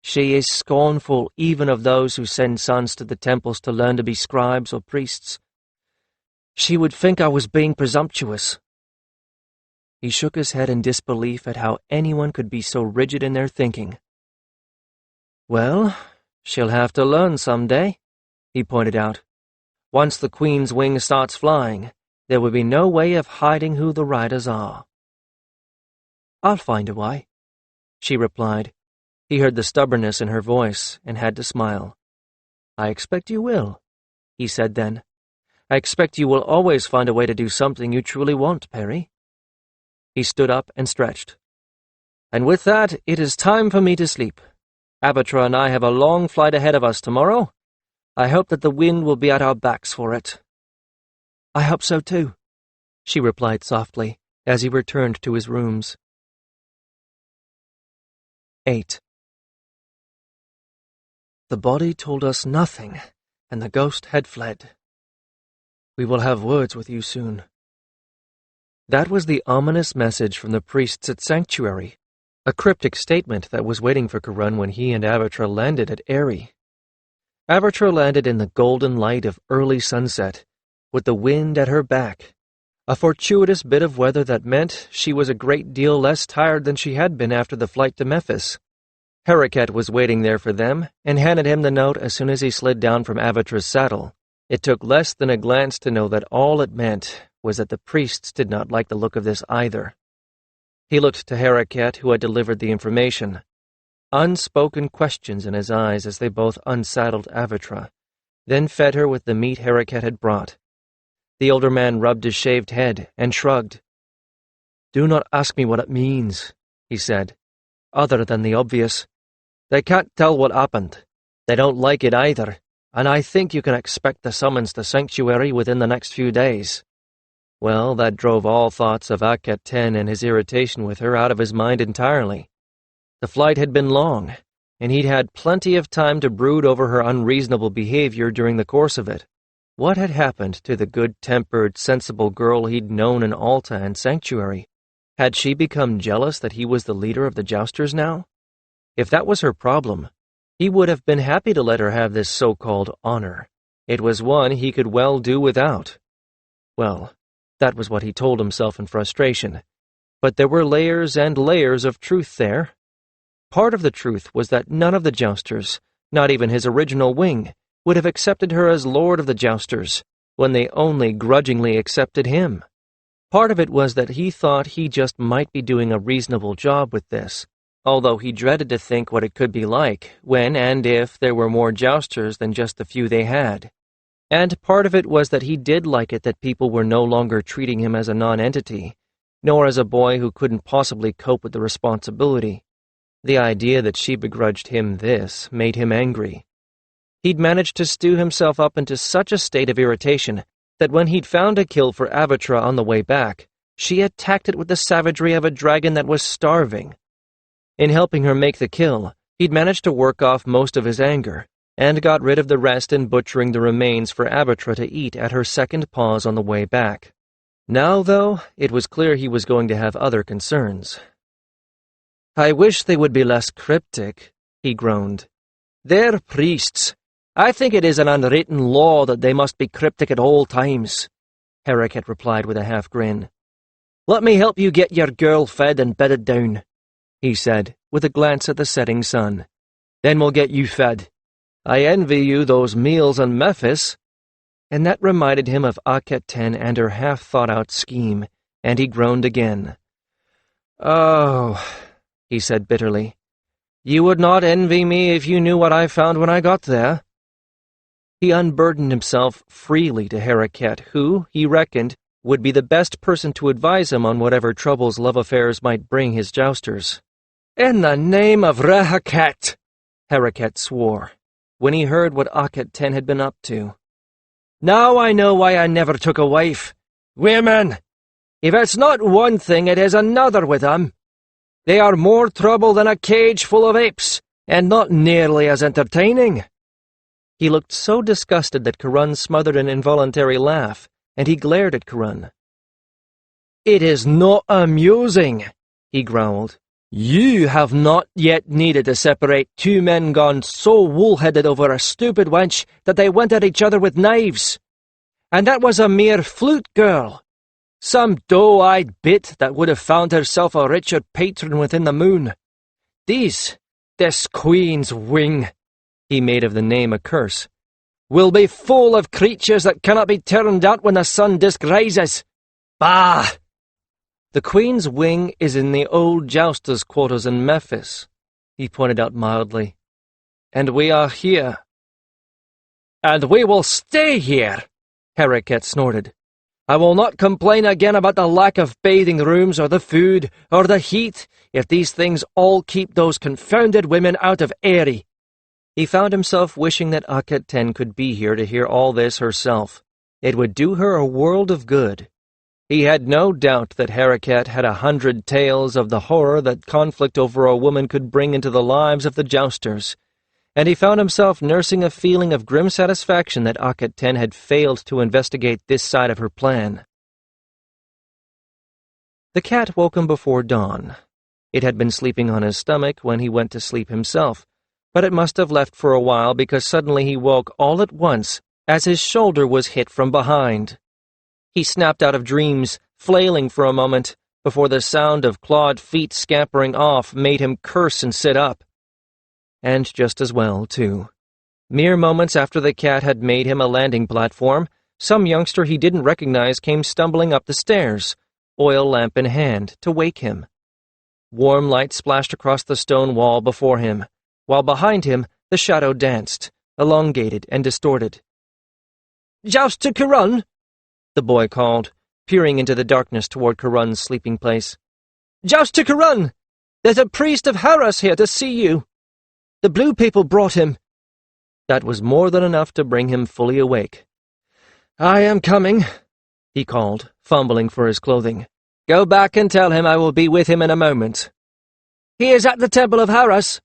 She is scornful even of those who send sons to the temples to learn to be scribes or priests. She would think I was being presumptuous." He shook his head in disbelief at how anyone could be so rigid in their thinking. "Well, she'll have to learn someday," he pointed out. "Once the Queen's wing starts flying, there will be no way of hiding who the riders are." "I'll find a way," she replied. He heard the stubbornness in her voice and had to smile. "I expect you will," he said then. "I expect you will always find a way to do something you truly want, Peri." He stood up and stretched. "And with that, it is time for me to sleep. Avatra and I have a long flight ahead of us tomorrow. I hope that the wind will be at our backs for it." "I hope so too," she replied softly as he returned to his rooms. 8. The body told us nothing, and the ghost had fled. "We will have words with you soon." That was the ominous message from the priests at Sanctuary, a cryptic statement that was waiting for Kiron when he and Avatra landed at Aerie. Avatra landed in the golden light of early sunset, with the wind at her back, a fortuitous bit of weather that meant she was a great deal less tired than she had been after the flight to Memphis. Herricote was waiting there for them, and handed him the note as soon as he slid down from Avatra's saddle. It took less than a glance to know that all it meant was that the priests did not like the look of this either. He looked to Herricote, who had delivered the information. Unspoken questions in his eyes as they both unsaddled Avatra, then fed her with the meat Herricote had brought. The older man rubbed his shaved head and shrugged. "Do not ask me what it means," he said, "other than the obvious. They can't tell what happened. They don't like it either, and I think you can expect the summons to Sanctuary within the next few days." Well, that drove all thoughts of Aket 10 and his irritation with her out of his mind entirely. The flight had been long, and he'd had plenty of time to brood over her unreasonable behavior during the course of it. What had happened to the good-tempered, sensible girl he'd known in Alta and Sanctuary? Had she become jealous that he was the leader of the Jousters now? If that was her problem, he would have been happy to let her have this so-called honor. It was one he could well do without. Well, that was what he told himself in frustration. But there were layers and layers of truth there. Part of the truth was that none of the Jousters, not even his original wing, would have accepted her as Lord of the Jousters, when they only grudgingly accepted him. Part of it was that he thought he just might be doing a reasonable job with this, although he dreaded to think what it could be like when and if there were more Jousters than just the few they had. And part of it was that he did like it that people were no longer treating him as a non-entity, nor as a boy who couldn't possibly cope with the responsibility. The idea that she begrudged him this made him angry. He'd managed to stew himself up into such a state of irritation that when he'd found a kill for Avatra on the way back, she attacked it with the savagery of a dragon that was starving. In helping her make the kill, he'd managed to work off most of his anger, and got rid of the rest in butchering the remains for Avatra to eat at her second pause on the way back. Now, though, it was clear he was going to have other concerns. "I wish they would be less cryptic," he groaned. "They're priests. I think it is an unwritten law that they must be cryptic at all times," Herricote replied with a half-grin. "Let me help you get your girl fed and bedded down," he said, with a glance at the setting sun. "Then we'll get you fed. I envy you those meals in Memphis." And that reminded him of Aket 10 and her half-thought-out scheme, and he groaned again. "Oh," he said bitterly, "you would not envy me if you knew what I found when I got there." He unburdened himself freely to Herricote, who, he reckoned, would be the best person to advise him on whatever troubles love affairs might bring his Jousters. "In the name of Rehaket," Herricote swore, when he heard what Aket 10 had been up to. "Now I know why I never took a wife. Women! If it's not one thing, it is another with them. They are more trouble than a cage full of apes, and not nearly as entertaining." He looked so disgusted that Kiron smothered an involuntary laugh, and he glared at Kiron. "It is not amusing," he growled. "You have not yet needed to separate two men gone so wool-headed over a stupid wench that they went at each other with knives. And that was a mere flute girl. Some doe-eyed bit that would have found herself a richer patron within the moon. This queen's wing," he made of the name a curse, "will be full of creatures that cannot be turned out when the sun disk rises. Bah! The Queen's wing is in the old Jousters' quarters in Memphis," he pointed out mildly. "And we are here." "And we will stay here," Herricote snorted. "I will not complain again about the lack of bathing rooms or the food or the heat if these things all keep those confounded women out of Aerie." He found himself wishing that Aket 10 could be here to hear all this herself. It would do her a world of good. He had no doubt that Herricote had 100 tales of the horror that conflict over a woman could bring into the lives of the Jousters, and he found himself nursing a feeling of grim satisfaction that Aket 10 had failed to investigate this side of her plan. The cat woke him before dawn. It had been sleeping on his stomach when he went to sleep himself, but it must have left for a while because suddenly he woke all at once as his shoulder was hit from behind. He snapped out of dreams, flailing for a moment, before the sound of clawed feet scampering off made him curse and sit up. And just as well, too. Mere moments after the cat had made him a landing platform, some youngster he didn't recognize came stumbling up the stairs, oil lamp in hand, to wake him. Warm light splashed across the stone wall before him, while behind him the shadow danced, elongated and distorted. "Jouster Kiron!" the boy called, peering into the darkness toward Kiron's sleeping place. "Jouster Kiron! There's a priest of Harras here to see you. The blue people brought him." That was more than enough to bring him fully awake. "I am coming," he called, fumbling for his clothing. "Go back and tell him I will be with him in a moment." "He is at the temple of Harras,"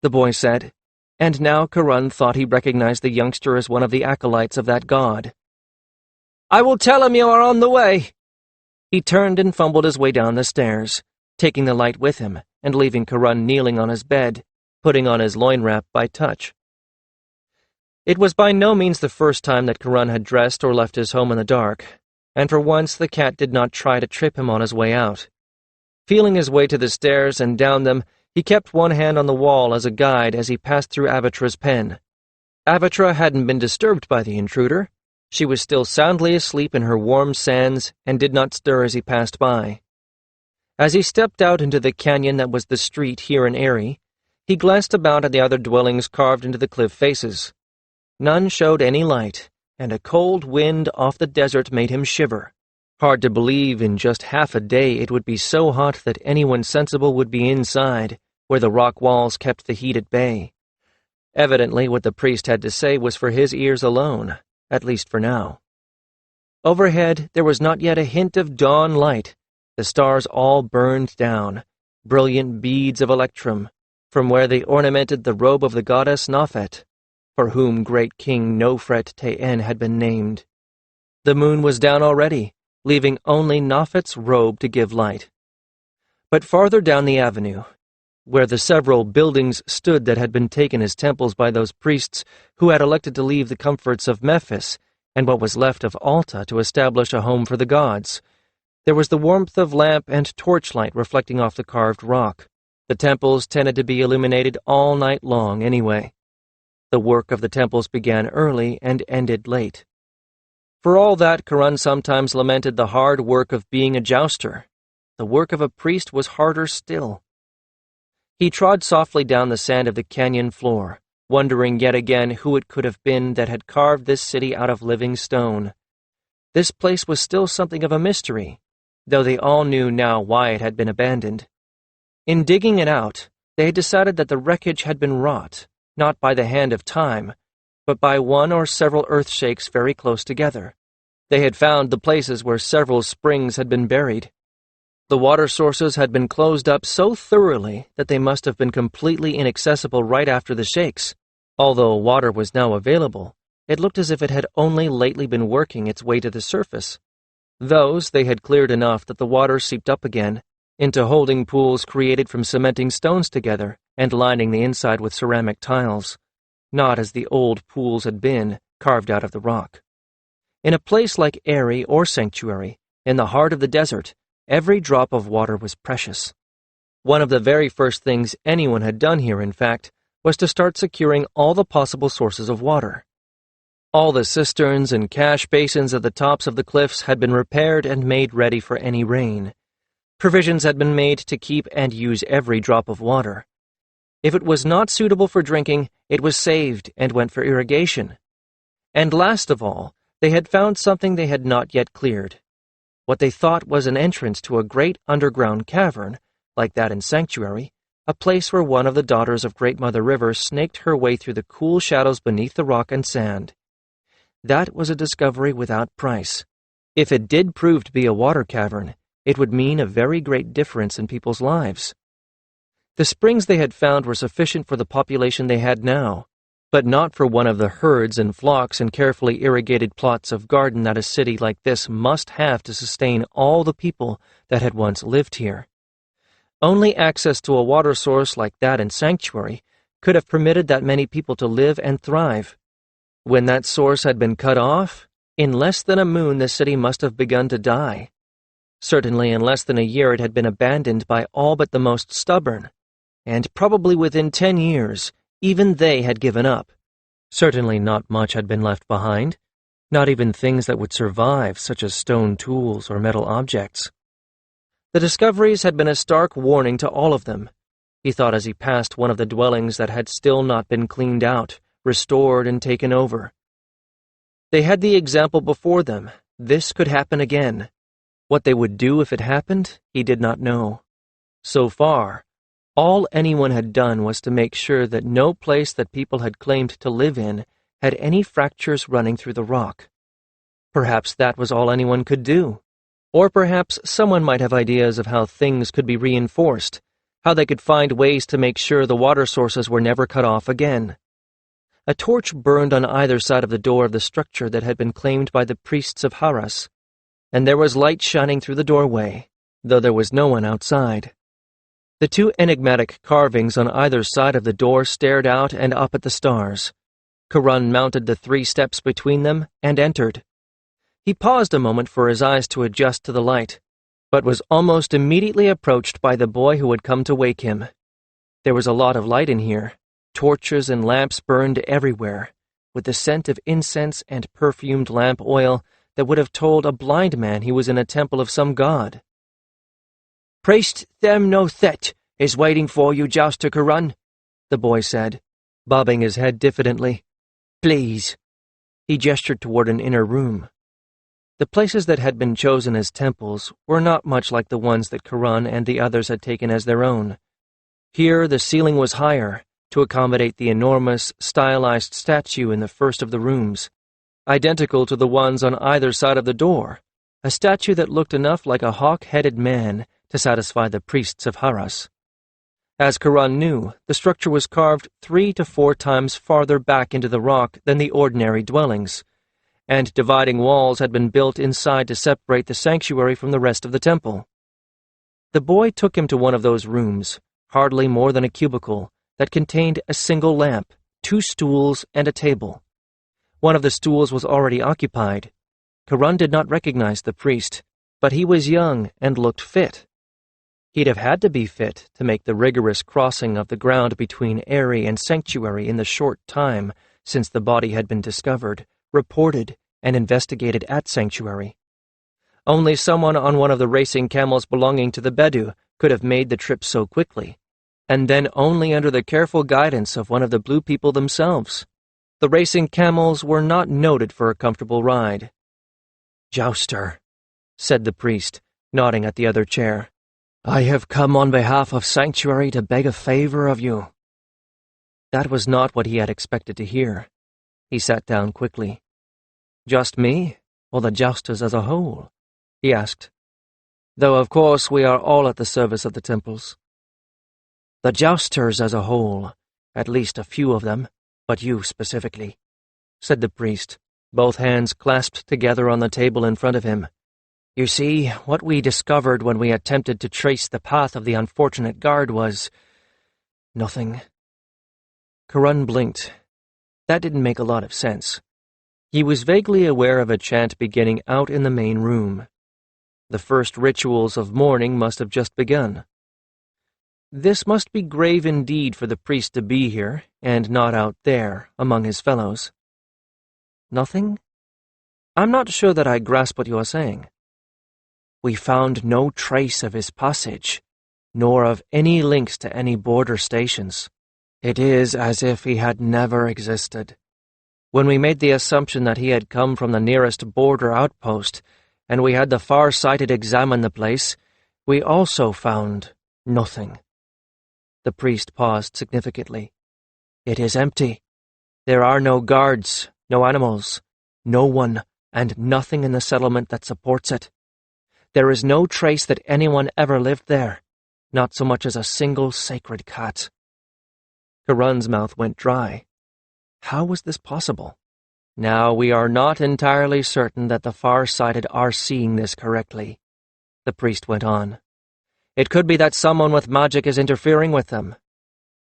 the boy said, and now Kiron thought he recognized the youngster as one of the acolytes of that god. "I will tell him you are on the way." He turned and fumbled his way down the stairs, taking the light with him and leaving Kiron kneeling on his bed, putting on his loin wrap by touch. It was by no means the first time that Kiron had dressed or left his home in the dark, and for once the cat did not try to trip him on his way out. Feeling his way to the stairs and down them, he kept one hand on the wall as a guide as he passed through Avatra's pen. Avatra hadn't been disturbed by the intruder. She was still soundly asleep in her warm sands and did not stir as he passed by. As he stepped out into the canyon that was the street here in Aerie, he glanced about at the other dwellings carved into the cliff faces. None showed any light, and a cold wind off the desert made him shiver. Hard to believe in just half a day it would be so hot that anyone sensible would be inside, where the rock walls kept the heat at bay. Evidently what the priest had to say was for his ears alone, at least for now. Overhead there was not yet a hint of dawn light. The stars all burned down, brilliant beads of electrum, from where they ornamented the robe of the goddess Nofet, for whom great King Nofret Te-En had been named. The moon was down already, leaving only Nofet's robe to give light. But farther down the avenue, where the several buildings stood that had been taken as temples by those priests who had elected to leave the comforts of Memphis and what was left of Alta to establish a home for the gods, there was the warmth of lamp and torchlight reflecting off the carved rock. The temples tended to be illuminated all night long anyway. The work of the temples began early and ended late. For all that, Kiron sometimes lamented the hard work of being a jouster. The work of a priest was harder still. He trod softly down the sand of the canyon floor, wondering yet again who it could have been that had carved this city out of living stone. This place was still something of a mystery, though they all knew now why it had been abandoned. In digging it out, they had decided that the wreckage had been wrought, not by the hand of time, but by one or several earthshakes very close together. They had found the places where several springs had been buried. The water sources had been closed up so thoroughly that they must have been completely inaccessible right after the shakes. Although water was now available, it looked as if it had only lately been working its way to the surface. Those they had cleared enough that the water seeped up again, into holding pools created from cementing stones together and lining the inside with ceramic tiles, not as the old pools had been, carved out of the rock. In a place like Aerie or Sanctuary, in the heart of the desert, every drop of water was precious. One of the very first things anyone had done here, in fact, was to start securing all the possible sources of water. All the cisterns and cache basins at the tops of the cliffs had been repaired and made ready for any rain. Provisions had been made to keep and use every drop of water. If it was not suitable for drinking, it was saved and went for irrigation. And last of all, they had found something they had not yet cleared. What they thought was an entrance to a great underground cavern, like that in Sanctuary, a place where one of the daughters of Great Mother River snaked her way through the cool shadows beneath the rock and sand. That was a discovery without price. If it did prove to be a water cavern, it would mean a very great difference in people's lives. The springs they had found were sufficient for the population they had now, but not for one of the herds and flocks and carefully irrigated plots of garden that a city like this must have to sustain all the people that had once lived here. Only access to a water source like that in Sanctuary could have permitted that many people to live and thrive. When that source had been cut off, In less than a moon, the city must have begun to die. Certainly in less than a year it had been abandoned by all but the most stubborn, and probably within 10 years, even they had given up. Certainly not much had been left behind, not even things that would survive, such as stone tools or metal objects. The discoveries had been a stark warning to all of them, he thought as he passed one of the dwellings that had still not been cleaned out, restored, and taken over. They had the example before them. This could happen again. What they would do if it happened, he did not know. So far, all anyone had done was to make sure that no place that people had claimed to live in had any fractures running through the rock. Perhaps that was all anyone could do. Or perhaps someone might have ideas of how things could be reinforced, how they could find ways to make sure the water sources were never cut off again. A torch burned on either side of the door of the structure that had been claimed by the priests of Haras, and there was light shining through the doorway, though there was no one outside. The two enigmatic carvings on either side of the door stared out and up at the stars. Kiron mounted the 3 steps between them and entered. He paused a moment for his eyes to adjust to the light, but was almost immediately approached by the boy who had come to wake him. There was a lot of light in here. Torches and lamps burned everywhere, with the scent of incense and perfumed lamp oil that would have told a blind man he was in a temple of some god. "Priest Them-no-Thet is waiting for you, Jouster Kiron," the boy said, bobbing his head diffidently. "Please." He gestured toward an inner room. The places that had been chosen as temples were not much like the ones that Kiron and the others had taken as their own. Here the ceiling was higher, to accommodate the enormous, stylized statue in the first of the rooms, identical to the ones on either side of the door, a statue that looked enough like a hawk-headed man to satisfy the priests of Haras. As Kiron knew, the structure was carved 3 to 4 times farther back into the rock than the ordinary dwellings, and dividing walls had been built inside to separate the sanctuary from the rest of the temple. The boy took him to one of those rooms, hardly more than a cubicle, that contained a single lamp, 2 stools, and a table. One of the stools was already occupied. Kiron did not recognize the priest, but he was young and looked fit. He'd have had to be fit to make the rigorous crossing of the ground between Aerie and Sanctuary in the short time since the body had been discovered, reported, and investigated at Sanctuary. Only someone on one of the racing camels belonging to the Bedu could have made the trip so quickly, and then only under the careful guidance of one of the blue people themselves. The racing camels were not noted for a comfortable ride. "Jouster," said the priest, nodding at the other chair, "I have come on behalf of Sanctuary to beg a favor of you." That was not what he had expected to hear. He sat down quickly. "Just me, or the Jousters as a whole?" he asked. "Though of course we are all at the service of the temples." "The Jousters as a whole, at least a few of them, but you specifically," said the priest, both hands clasped together on the table in front of him. "You see, what we discovered when we attempted to trace the path of the unfortunate guard was nothing." Kiron blinked. That didn't make a lot of sense. He was vaguely aware of a chant beginning out in the main room. The first rituals of mourning must have just begun. This must be grave indeed for the priest to be here, and not out there, among his fellows. "Nothing? I'm not sure that I grasp what you are saying." "We found no trace of his passage, nor of any links to any border stations. It is as if he had never existed. When we made the assumption that he had come from the nearest border outpost, and we had the far-sighted examine the place, we also found nothing." The priest paused significantly. "It is empty. There are no guards, no animals, no one, and nothing in the settlement that supports it. There is no trace that anyone ever lived there, not so much as a single sacred cat." Kiron's mouth went dry. How was this possible? "Now, we are not entirely certain that the far-sighted are seeing this correctly," the priest went on. "It could be that someone with magic is interfering with them.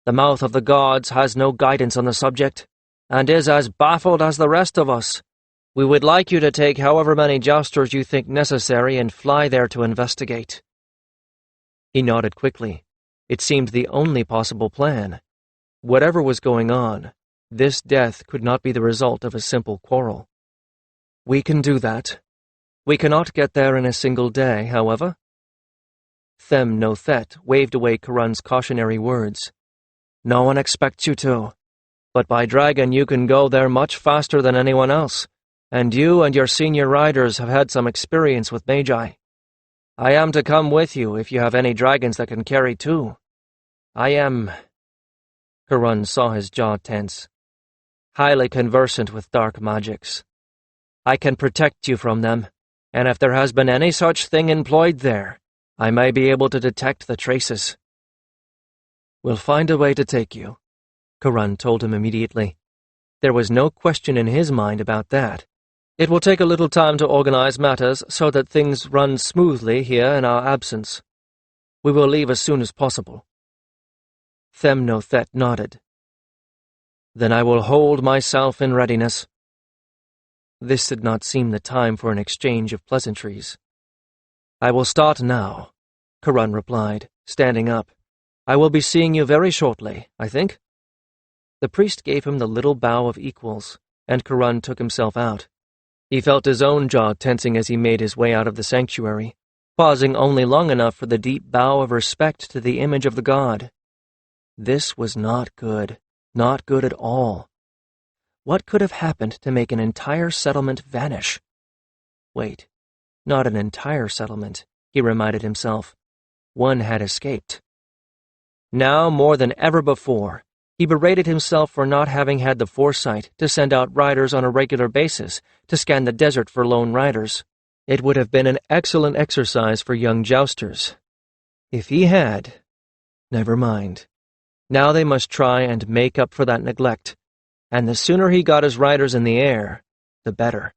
The mouth of the gods has no guidance on the subject, and is as baffled as the rest of us. We would like you to take however many Jousters you think necessary and fly there to investigate. He nodded quickly. It seemed the only possible plan. Whatever was going on, this death could not be the result of a simple quarrel. We can do that. We cannot get there in a single day, however. Them no Thet waved away Kiron's cautionary words. No one expects you to, but by dragon you can go there much faster than anyone else, and you and your senior riders have had some experience with magi. I am to come with you if you have any dragons that can carry two. I am... Kiron saw his jaw tense. Highly conversant with dark magics. I can protect you from them, and if there has been any such thing employed there, I may be able to detect the traces. We'll find a way to take you, Kiron told him immediately. There was no question in his mind about that. It will take a little time to organize matters so that things run smoothly here in our absence. We will leave as soon as possible. Them no Thet nodded. Then I will hold myself in readiness. This did not seem the time for an exchange of pleasantries. I will start now, Kiron replied, standing up. I will be seeing you very shortly, I think. The priest gave him the little bow of equals, and Kiron took himself out. He felt his own jaw tensing as he made his way out of the sanctuary, pausing only long enough for the deep bow of respect to the image of the god. This was not good at all. What could have happened to make an entire settlement vanish? Wait, not an entire settlement, he reminded himself. One had escaped. Now, more than ever before, he berated himself for not having had the foresight to send out riders on a regular basis to scan the desert for lone riders. It would have been an excellent exercise for young Jousters. If he had... Never mind. Now they must try and make up for that neglect, and the sooner he got his riders in the air, the better.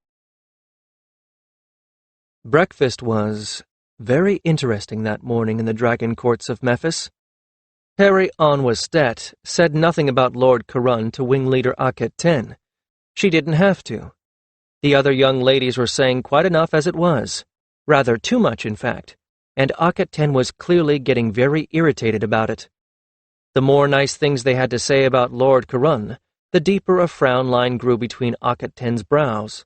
Breakfast was very interesting that morning in the dragon courts of Memphis. Perry Onwestet said nothing about Lord Kiron to wing leader Aket 10. She didn't have to. The other young ladies were saying quite enough as it was, rather too much in fact, and Aket 10 was clearly getting very irritated about it. The more nice things they had to say about Lord Kiron, the deeper a frown line grew between Aket 10's brows.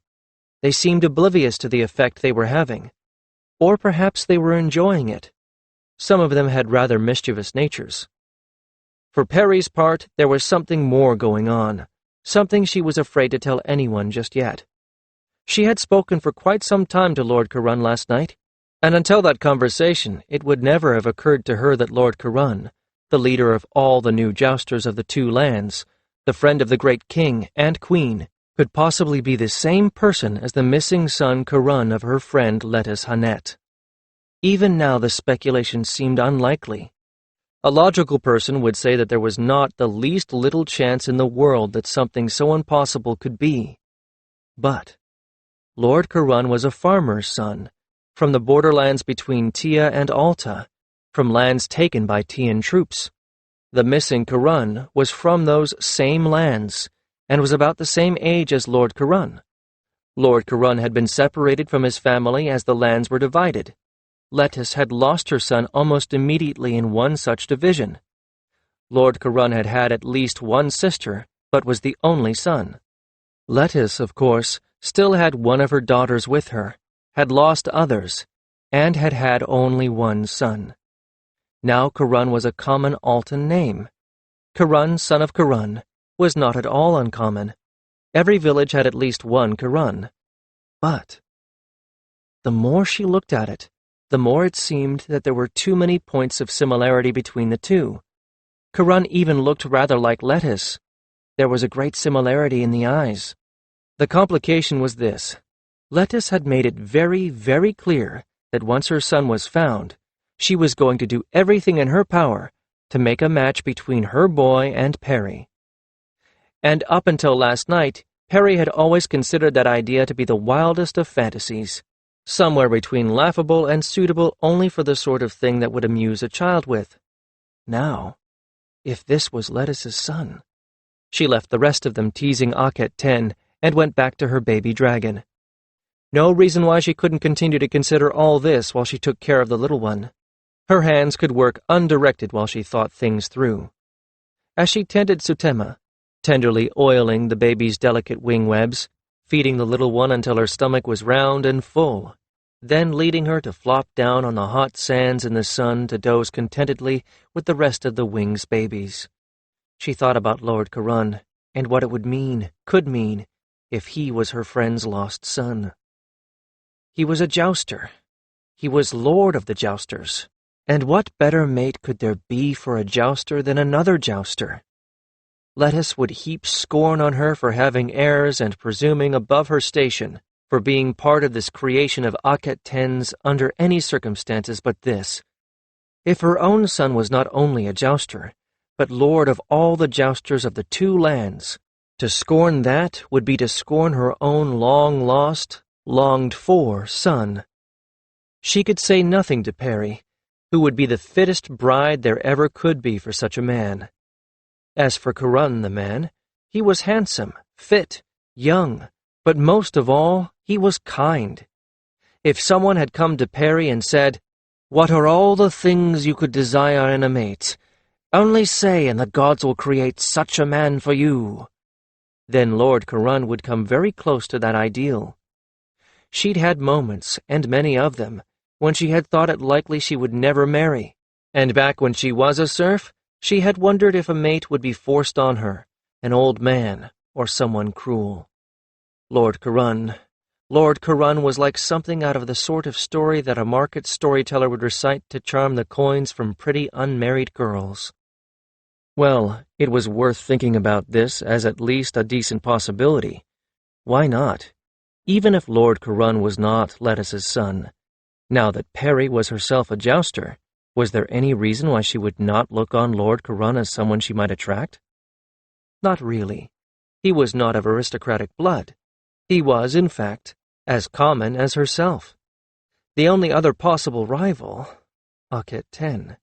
They seemed oblivious to the effect they were having. Or perhaps they were enjoying it. Some of them had rather mischievous natures. For Perry's part, there was something more going on, something she was afraid to tell anyone just yet. She had spoken for quite some time to Lord Kiron last night, and until that conversation, it would never have occurred to her that Lord Kiron, the leader of all the new Jousters of the two lands, the friend of the great king and queen, could possibly be the same person as the missing son Kiron of her friend Lettice Hanet. Even now the speculation seemed unlikely. A logical person would say that there was not the least little chance in the world that something so impossible could be. But Lord Kiron was a farmer's son, from the borderlands between Tia and Alta, from lands taken by Tian troops. The missing Kiron was from those same lands, and was about the same age as Lord Kiron. Lord Kiron had been separated from his family as the lands were divided. Lettice had lost her son almost immediately in one such division. Lord Kiron had had at least one sister, but was the only son. Lettice, of course, still had one of her daughters with her, had lost others, and had had only one son. Now Kiron was a common Altan name. Kiron, son of Kiron, was not at all uncommon. Every village had at least one Kiron. But the more she looked at it, the more it seemed that there were too many points of similarity between the two. Kiron even looked rather like Lettice. There was a great similarity in the eyes. The complication was this. Lettice had made it very, very clear that once her son was found, she was going to do everything in her power to make a match between her boy and Perry. And up until last night, Perry had always considered that idea to be the wildest of fantasies, somewhere between laughable and suitable only for the sort of thing that would amuse a child with. Now, if this was Lettice's son... She left the rest of them teasing Aket 10 and went back to her baby dragon. No reason why she couldn't continue to consider all this while she took care of the little one. Her hands could work undirected while she thought things through. As she tended Sutema, tenderly oiling the baby's delicate wing webs, feeding the little one until her stomach was round and full, then leading her to flop down on the hot sands in the sun to doze contentedly with the rest of the wing's babies. She thought about Lord Kiron and what it could mean, if he was her friend's lost son. He was a jouster. He was lord of the Jousters. And what better mate could there be for a jouster than another jouster? Lettuce would heap scorn on her for having heirs and presuming above her station, for being part of this creation of Akhet Ten's under any circumstances but this. If her own son was not only a jouster, but lord of all the jousters of the two lands, to scorn that would be to scorn her own long-lost, longed-for son. She could say nothing to Perry, who would be the fittest bride there ever could be for such a man. As for Kiron the man, he was handsome, fit, young, but most of all, he was kind. If someone had come to Perry and said, "What are all the things you could desire in a mate? Only say, and the gods will create such a man for you," then Lord Kiron would come very close to that ideal. She'd had moments, and many of them, when she had thought it likely she would never marry, and back when she was a serf, she had wondered if a mate would be forced on her, an old man, or someone cruel. Lord Kiron was like something out of the sort of story that a market storyteller would recite to charm the coins from pretty unmarried girls. Well, it was worth thinking about this as at least a decent possibility. Why not? Even if Lord Kiron was not Lettuce's son, now that Perry was herself a jouster, was there any reason why she would not look on Lord Kiron as someone she might attract? Not really. He was not of aristocratic blood. He was, in fact, as common as herself. The only other possible rival, Akhet Ten.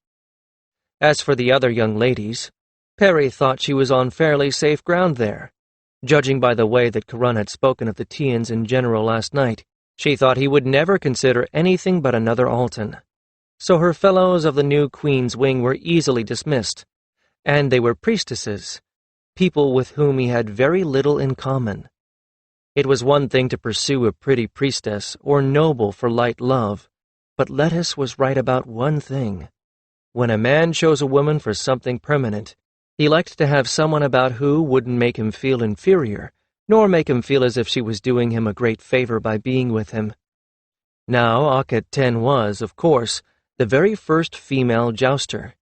As for the other young ladies, Perry thought she was on fairly safe ground there. Judging by the way that Kiron had spoken of the Tians in general last night, she thought he would never consider anything but another Alton. So her fellows of the new Queen's Wing were easily dismissed, and they were priestesses, people with whom he had very little in common. It was one thing to pursue a pretty priestess or noble for light love, but Lettuce was right about one thing. When a man chose a woman for something permanent, he liked to have someone about who wouldn't make him feel inferior, nor make him feel as if she was doing him a great favor by being with him. Now Akhet Ten was, of course, the very first female jouster.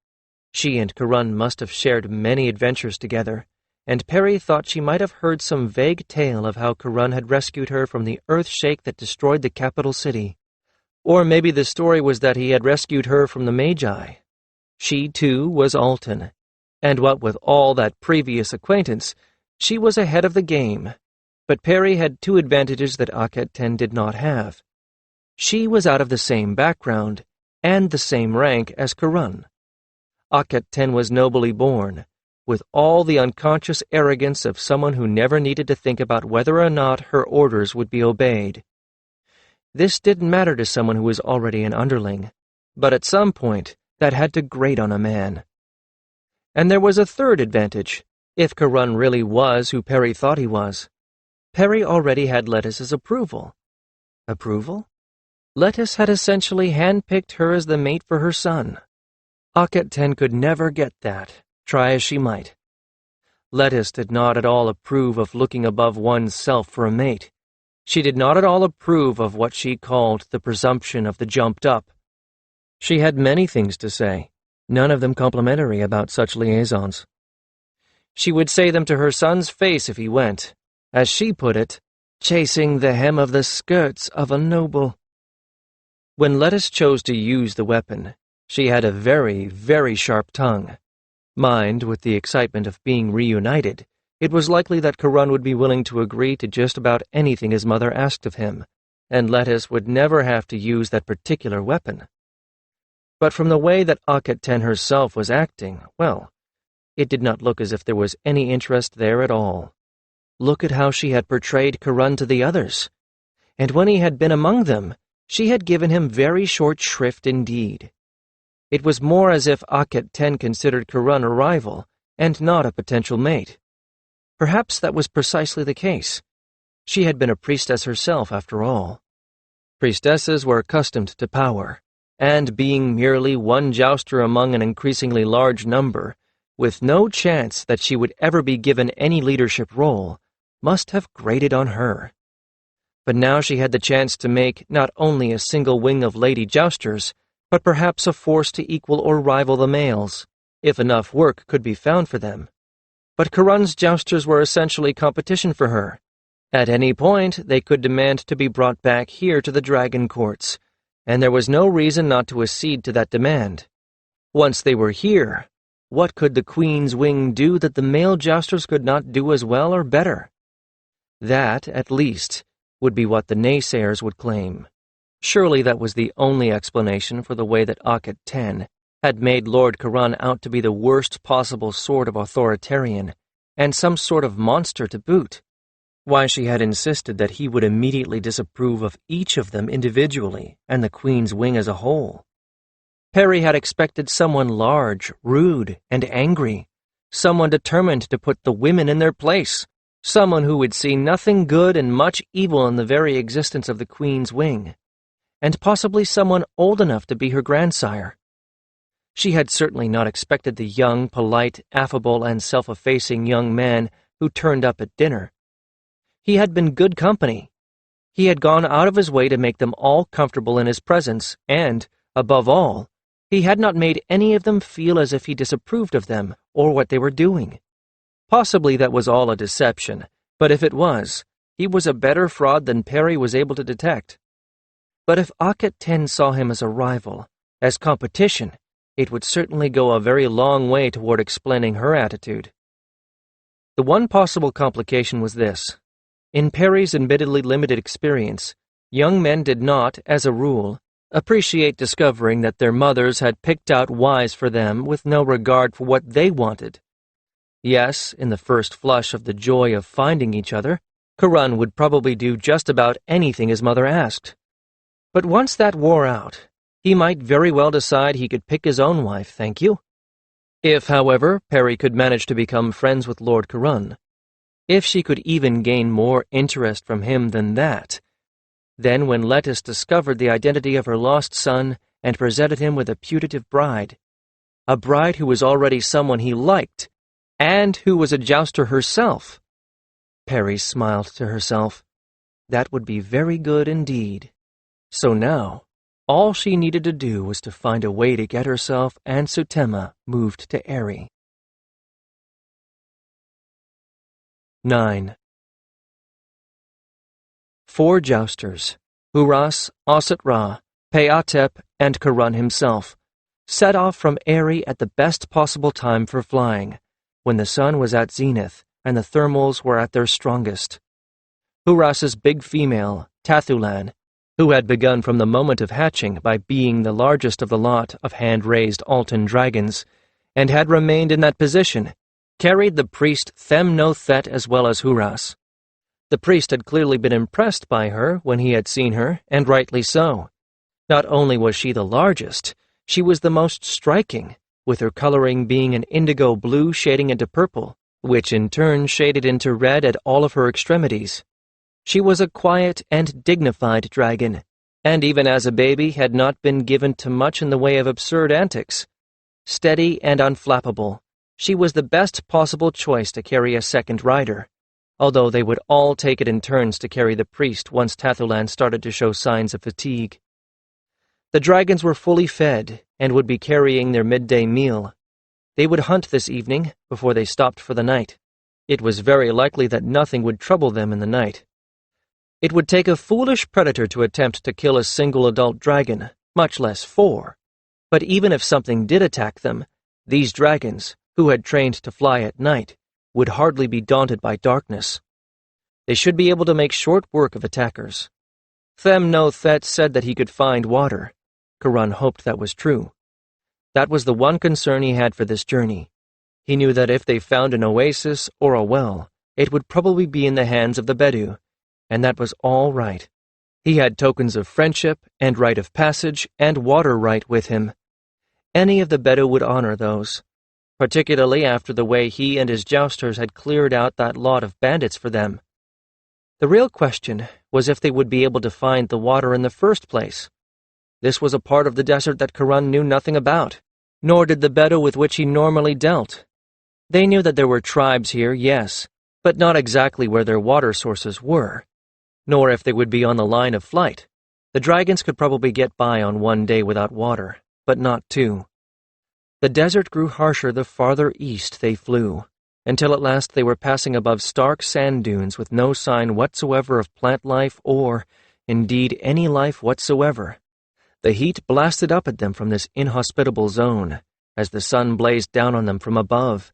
She and Kiron must have shared many adventures together, and Perry thought she might have heard some vague tale of how Kiron had rescued her from the earth-shake that destroyed the capital city. Or maybe the story was that he had rescued her from the Magi. She, too, was Alton, and what with all that previous acquaintance, she was ahead of the game. But Perry had two advantages that Akhet Ten did not have. She was out of the same background, and the same rank as Kiron. Akhet Ten was nobly born, with all the unconscious arrogance of someone who never needed to think about whether or not her orders would be obeyed. This didn't matter to someone who was already an underling, but at some point that had to grate on a man. And there was a third advantage, if Kiron really was who Perry thought he was. Perry already had Lettuce's approval. Approval? Lettuce had essentially handpicked her as the mate for her son. Akhet Ten could never get that, try as she might. Lettuce did not at all approve of looking above one's self for a mate. She did not at all approve of what she called the presumption of the jumped up. She had many things to say, none of them complimentary about such liaisons. She would say them to her son's face if he went, as she put it, chasing the hem of the skirts of a noble. When Lettuce chose to use the weapon, she had a very, very sharp tongue. Mind, with the excitement of being reunited, it was likely that Kiron would be willing to agree to just about anything his mother asked of him, and Lettuce would never have to use that particular weapon. But from the way that Akhet Ten herself was acting, well, it did not look as if there was any interest there at all. Look at how she had portrayed Kiron to the others. And when he had been among them, she had given him very short shrift indeed. It was more as if Akhet 10 considered Kiron a rival, and not a potential mate. Perhaps that was precisely the case. She had been a priestess herself, after all. Priestesses were accustomed to power, and being merely one jouster among an increasingly large number, with no chance that she would ever be given any leadership role, must have grated on her. But now she had the chance to make not only a single wing of lady jousters, but perhaps a force to equal or rival the males, if enough work could be found for them. But Kiron's jousters were essentially competition for her. At any point, they could demand to be brought back here to the dragon courts, and there was no reason not to accede to that demand. Once they were here, what could the Queen's wing do that the male jousters could not do as well or better? That, at least, would be what the naysayers would claim. Surely that was the only explanation for the way that Akhet 10 had made Lord Kiron out to be the worst possible sort of authoritarian, and some sort of monster to boot. Why she had insisted that he would immediately disapprove of each of them individually and the Queen's wing as a whole. Perry had expected someone large, rude, and angry, someone determined to put the women in their place, someone who would see nothing good and much evil in the very existence of the Queen's wing, and possibly someone old enough to be her grandsire. She had certainly not expected the young, polite, affable, and self-effacing young man who turned up at dinner. He had been good company. He had gone out of his way to make them all comfortable in his presence, and, above all, he had not made any of them feel as if he disapproved of them or what they were doing. Possibly that was all a deception, but if it was, he was a better fraud than Perry was able to detect. But if Akhet 10 saw him as a rival, as competition, it would certainly go a very long way toward explaining her attitude. The one possible complication was this. In Perry's admittedly limited experience, young men did not, as a rule, appreciate discovering that their mothers had picked out wives for them with no regard for what they wanted. Yes, in the first flush of the joy of finding each other, Kiron would probably do just about anything his mother asked. But once that wore out, he might very well decide he could pick his own wife, thank you. If, however, Perry could manage to become friends with Lord Kiron, if she could even gain more interest from him than that, then when Lettuce discovered the identity of her lost son and presented him with a putative bride, a bride who was already someone he liked, and who was a jouster herself, Perry smiled to herself. That would be very good indeed. So now, all she needed to do was to find a way to get herself and Sutema moved to Aerie. 9. 4 jousters, Huras, Aset-Ra, Peatep, and Kiron himself, set off from Aerie at the best possible time for flying, when the sun was at zenith and the thermals were at their strongest. Huras's big female, Tathulan, who had begun from the moment of hatching by being the largest of the lot of hand-raised Altan dragons, and had remained in that position, carried the priest Them-no-Thet as well as Huras. The priest had clearly been impressed by her when he had seen her, and rightly so. Not only was she the largest, she was the most striking, with her coloring being an indigo blue shading into purple, which in turn shaded into red at all of her extremities. She was a quiet and dignified dragon, and even as a baby had not been given to much in the way of absurd antics. Steady and unflappable, she was the best possible choice to carry a second rider, although they would all take it in turns to carry the priest once Tathulan started to show signs of fatigue. The dragons were fully fed and would be carrying their midday meal. They would hunt this evening before they stopped for the night. It was very likely that nothing would trouble them in the night. It would take a foolish predator to attempt to kill a single adult dragon, much less 4. But even if something did attack them, these dragons, who had trained to fly at night, would hardly be daunted by darkness. They should be able to make short work of attackers. Them-no-Thet said that he could find water. Kiron hoped that was true. That was the one concern he had for this journey. He knew that if they found an oasis or a well, it would probably be in the hands of the Bedou, and that was all right. He had tokens of friendship and rite of passage and water right with him. Any of the Bedou would honor those, particularly after the way he and his Jousters had cleared out that lot of bandits for them. The real question was if they would be able to find the water in the first place. This was a part of the desert that Kiron knew nothing about, nor did the Bedou with which he normally dealt. They knew that there were tribes here, yes, but not exactly where their water sources were, nor if they would be on the line of flight. The dragons could probably get by on one day without water, but not two. The desert grew harsher the farther east they flew, until at last they were passing above stark sand dunes with no sign whatsoever of plant life or, indeed, any life whatsoever. The heat blasted up at them from this inhospitable zone, as the sun blazed down on them from above.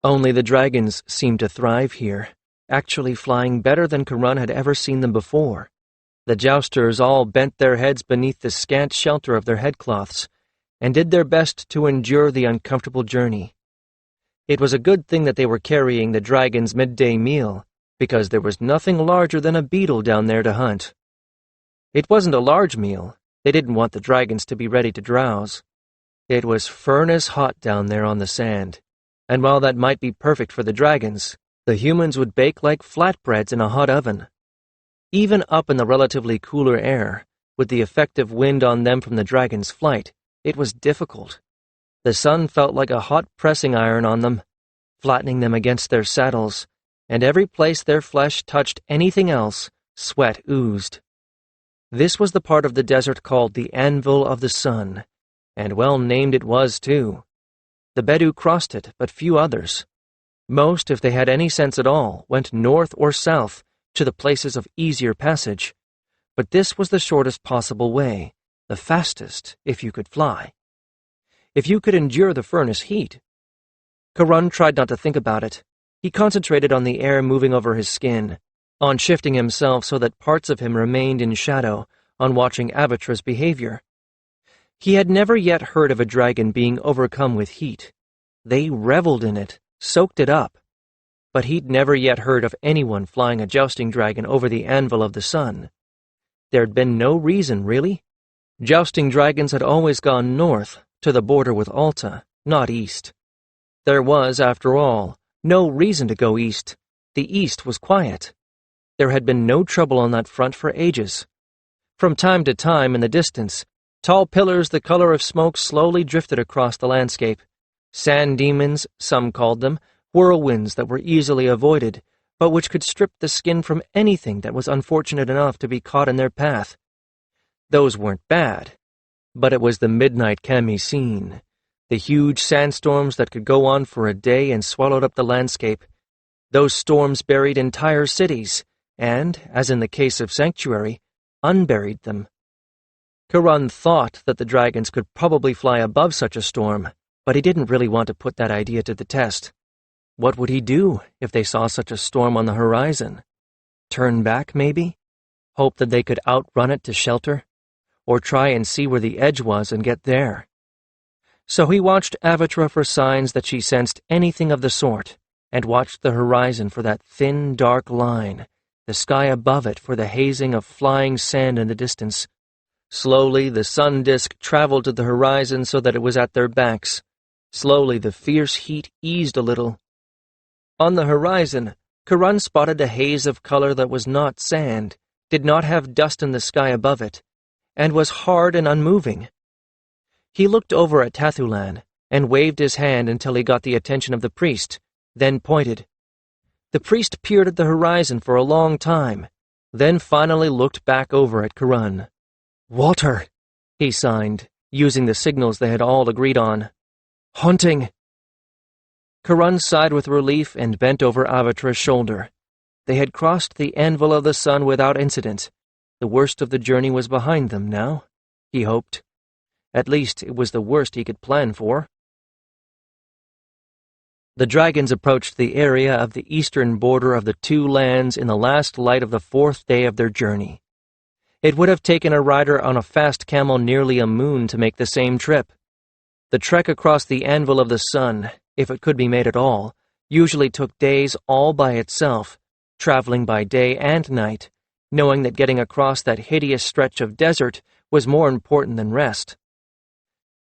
Only the dragons seemed to thrive here, actually flying better than Kiron had ever seen them before. The Jousters all bent their heads beneath the scant shelter of their headcloths, and did their best to endure the uncomfortable journey. It was a good thing that they were carrying the dragon's midday meal, because there was nothing larger than a beetle down there to hunt. It wasn't a large meal. They didn't want the dragons to be ready to drowse. It was furnace hot down there on the sand, and while that might be perfect for the dragons, the humans would bake like flatbreads in a hot oven. Even up in the relatively cooler air, with the effective wind on them from the dragon's flight, it was difficult. The sun felt like a hot pressing iron on them, flattening them against their saddles, and every place their flesh touched anything else, sweat oozed. This was the part of the desert called the Anvil of the Sun, and well named it was, too. The Bedou crossed it, but few others. Most, if they had any sense at all, went north or south to the places of easier passage, but this was the shortest possible way, the fastest, if you could fly. If you could endure the furnace heat. Kiron tried not to think about it. He concentrated on the air moving over his skin, on shifting himself so that parts of him remained in shadow, on watching Avatra's behavior. He had never yet heard of a dragon being overcome with heat. They reveled in it, soaked it up. But he'd never yet heard of anyone flying a jousting dragon over the Anvil of the Sun. There'd been no reason, really. Jousting dragons had always gone north, to the border with Alta, not east. There was, after all, no reason to go east. The east was quiet. There had been no trouble on that front for ages. From time to time in the distance, tall pillars the color of smoke slowly drifted across the landscape. Sand demons, some called them, whirlwinds that were easily avoided, but which could strip the skin from anything that was unfortunate enough to be caught in their path. Those weren't bad, but it was the midnight camisine, the huge sandstorms that could go on for a day and swallowed up the landscape. Those storms buried entire cities, and, as in the case of Sanctuary, unburied them. Kiron thought that the dragons could probably fly above such a storm, but he didn't really want to put that idea to the test. What would he do if they saw such a storm on the horizon? Turn back, maybe? Hope that they could outrun it to shelter? Or try and see where the edge was and get there? So he watched Avatra for signs that she sensed anything of the sort, and watched the horizon for that thin, dark line, the sky above it for the hazing of flying sand in the distance. Slowly, the sun disk traveled to the horizon so that it was at their backs. Slowly, the fierce heat eased a little. On the horizon, Kiron spotted a haze of color that was not sand, did not have dust in the sky above it, and was hard and unmoving. He looked over at Tathulan and waved his hand until he got the attention of the priest, then pointed. The priest peered at the horizon for a long time, then finally looked back over at Kiron. "Water," he signed, using the signals they had all agreed on. "Hunting." Kiron sighed with relief and bent over Avatra's shoulder. They had crossed the Anvil of the Sun without incident. The worst of the journey was behind them now, he hoped. At least it was the worst he could plan for. The dragons approached the area of the eastern border of the two lands in the last light of the fourth day of their journey. It would have taken a rider on a fast camel nearly a moon to make the same trip. The trek across the Anvil of the Sun, if it could be made at all, usually took days all by itself, traveling by day and night, knowing that getting across that hideous stretch of desert was more important than rest.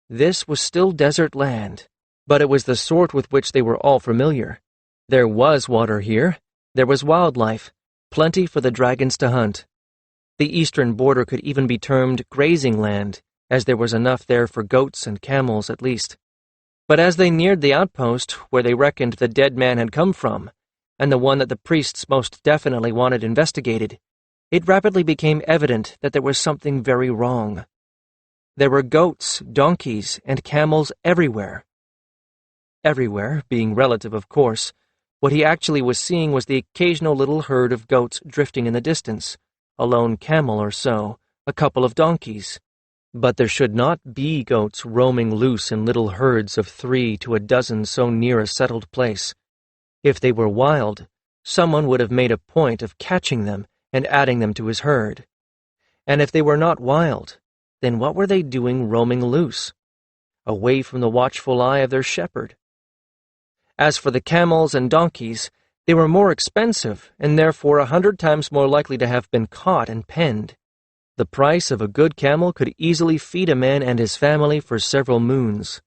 This was still desert land, but it was the sort with which they were all familiar. There was water here, there was wildlife, plenty for the dragons to hunt. The eastern border could even be termed grazing land, as there was enough there for goats and camels at least. But as they neared the outpost where they reckoned the dead man had come from, and the one that the priests most definitely wanted investigated, it rapidly became evident that there was something very wrong. There were goats, donkeys, and camels everywhere. Everywhere, being relative, of course. What he actually was seeing was the occasional little herd of goats drifting in the distance, a lone camel or so, a couple of donkeys. But there should not be goats roaming loose in little herds of 3 to a dozen so near a settled place. If they were wild, someone would have made a point of catching them and adding them to his herd. And if they were not wild, then what were they doing roaming loose, away from the watchful eye of their shepherd? As for the camels and donkeys, they were more expensive and therefore 100 times more likely to have been caught and penned. The price of a good camel could easily feed a man and his family for several moons.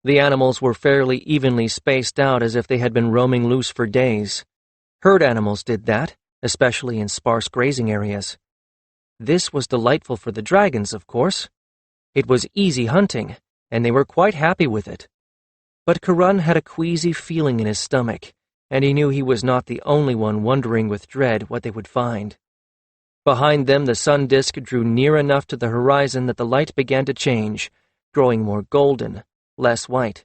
The animals were fairly evenly spaced out as if they had been roaming loose for days. Herd animals did that, especially in sparse grazing areas. This was delightful for the dragons, of course. It was easy hunting, and they were quite happy with it. But Kiron had a queasy feeling in his stomach, and he knew he was not the only one wondering with dread what they would find. Behind them, the sun disk drew near enough to the horizon that the light began to change, growing more golden, less white.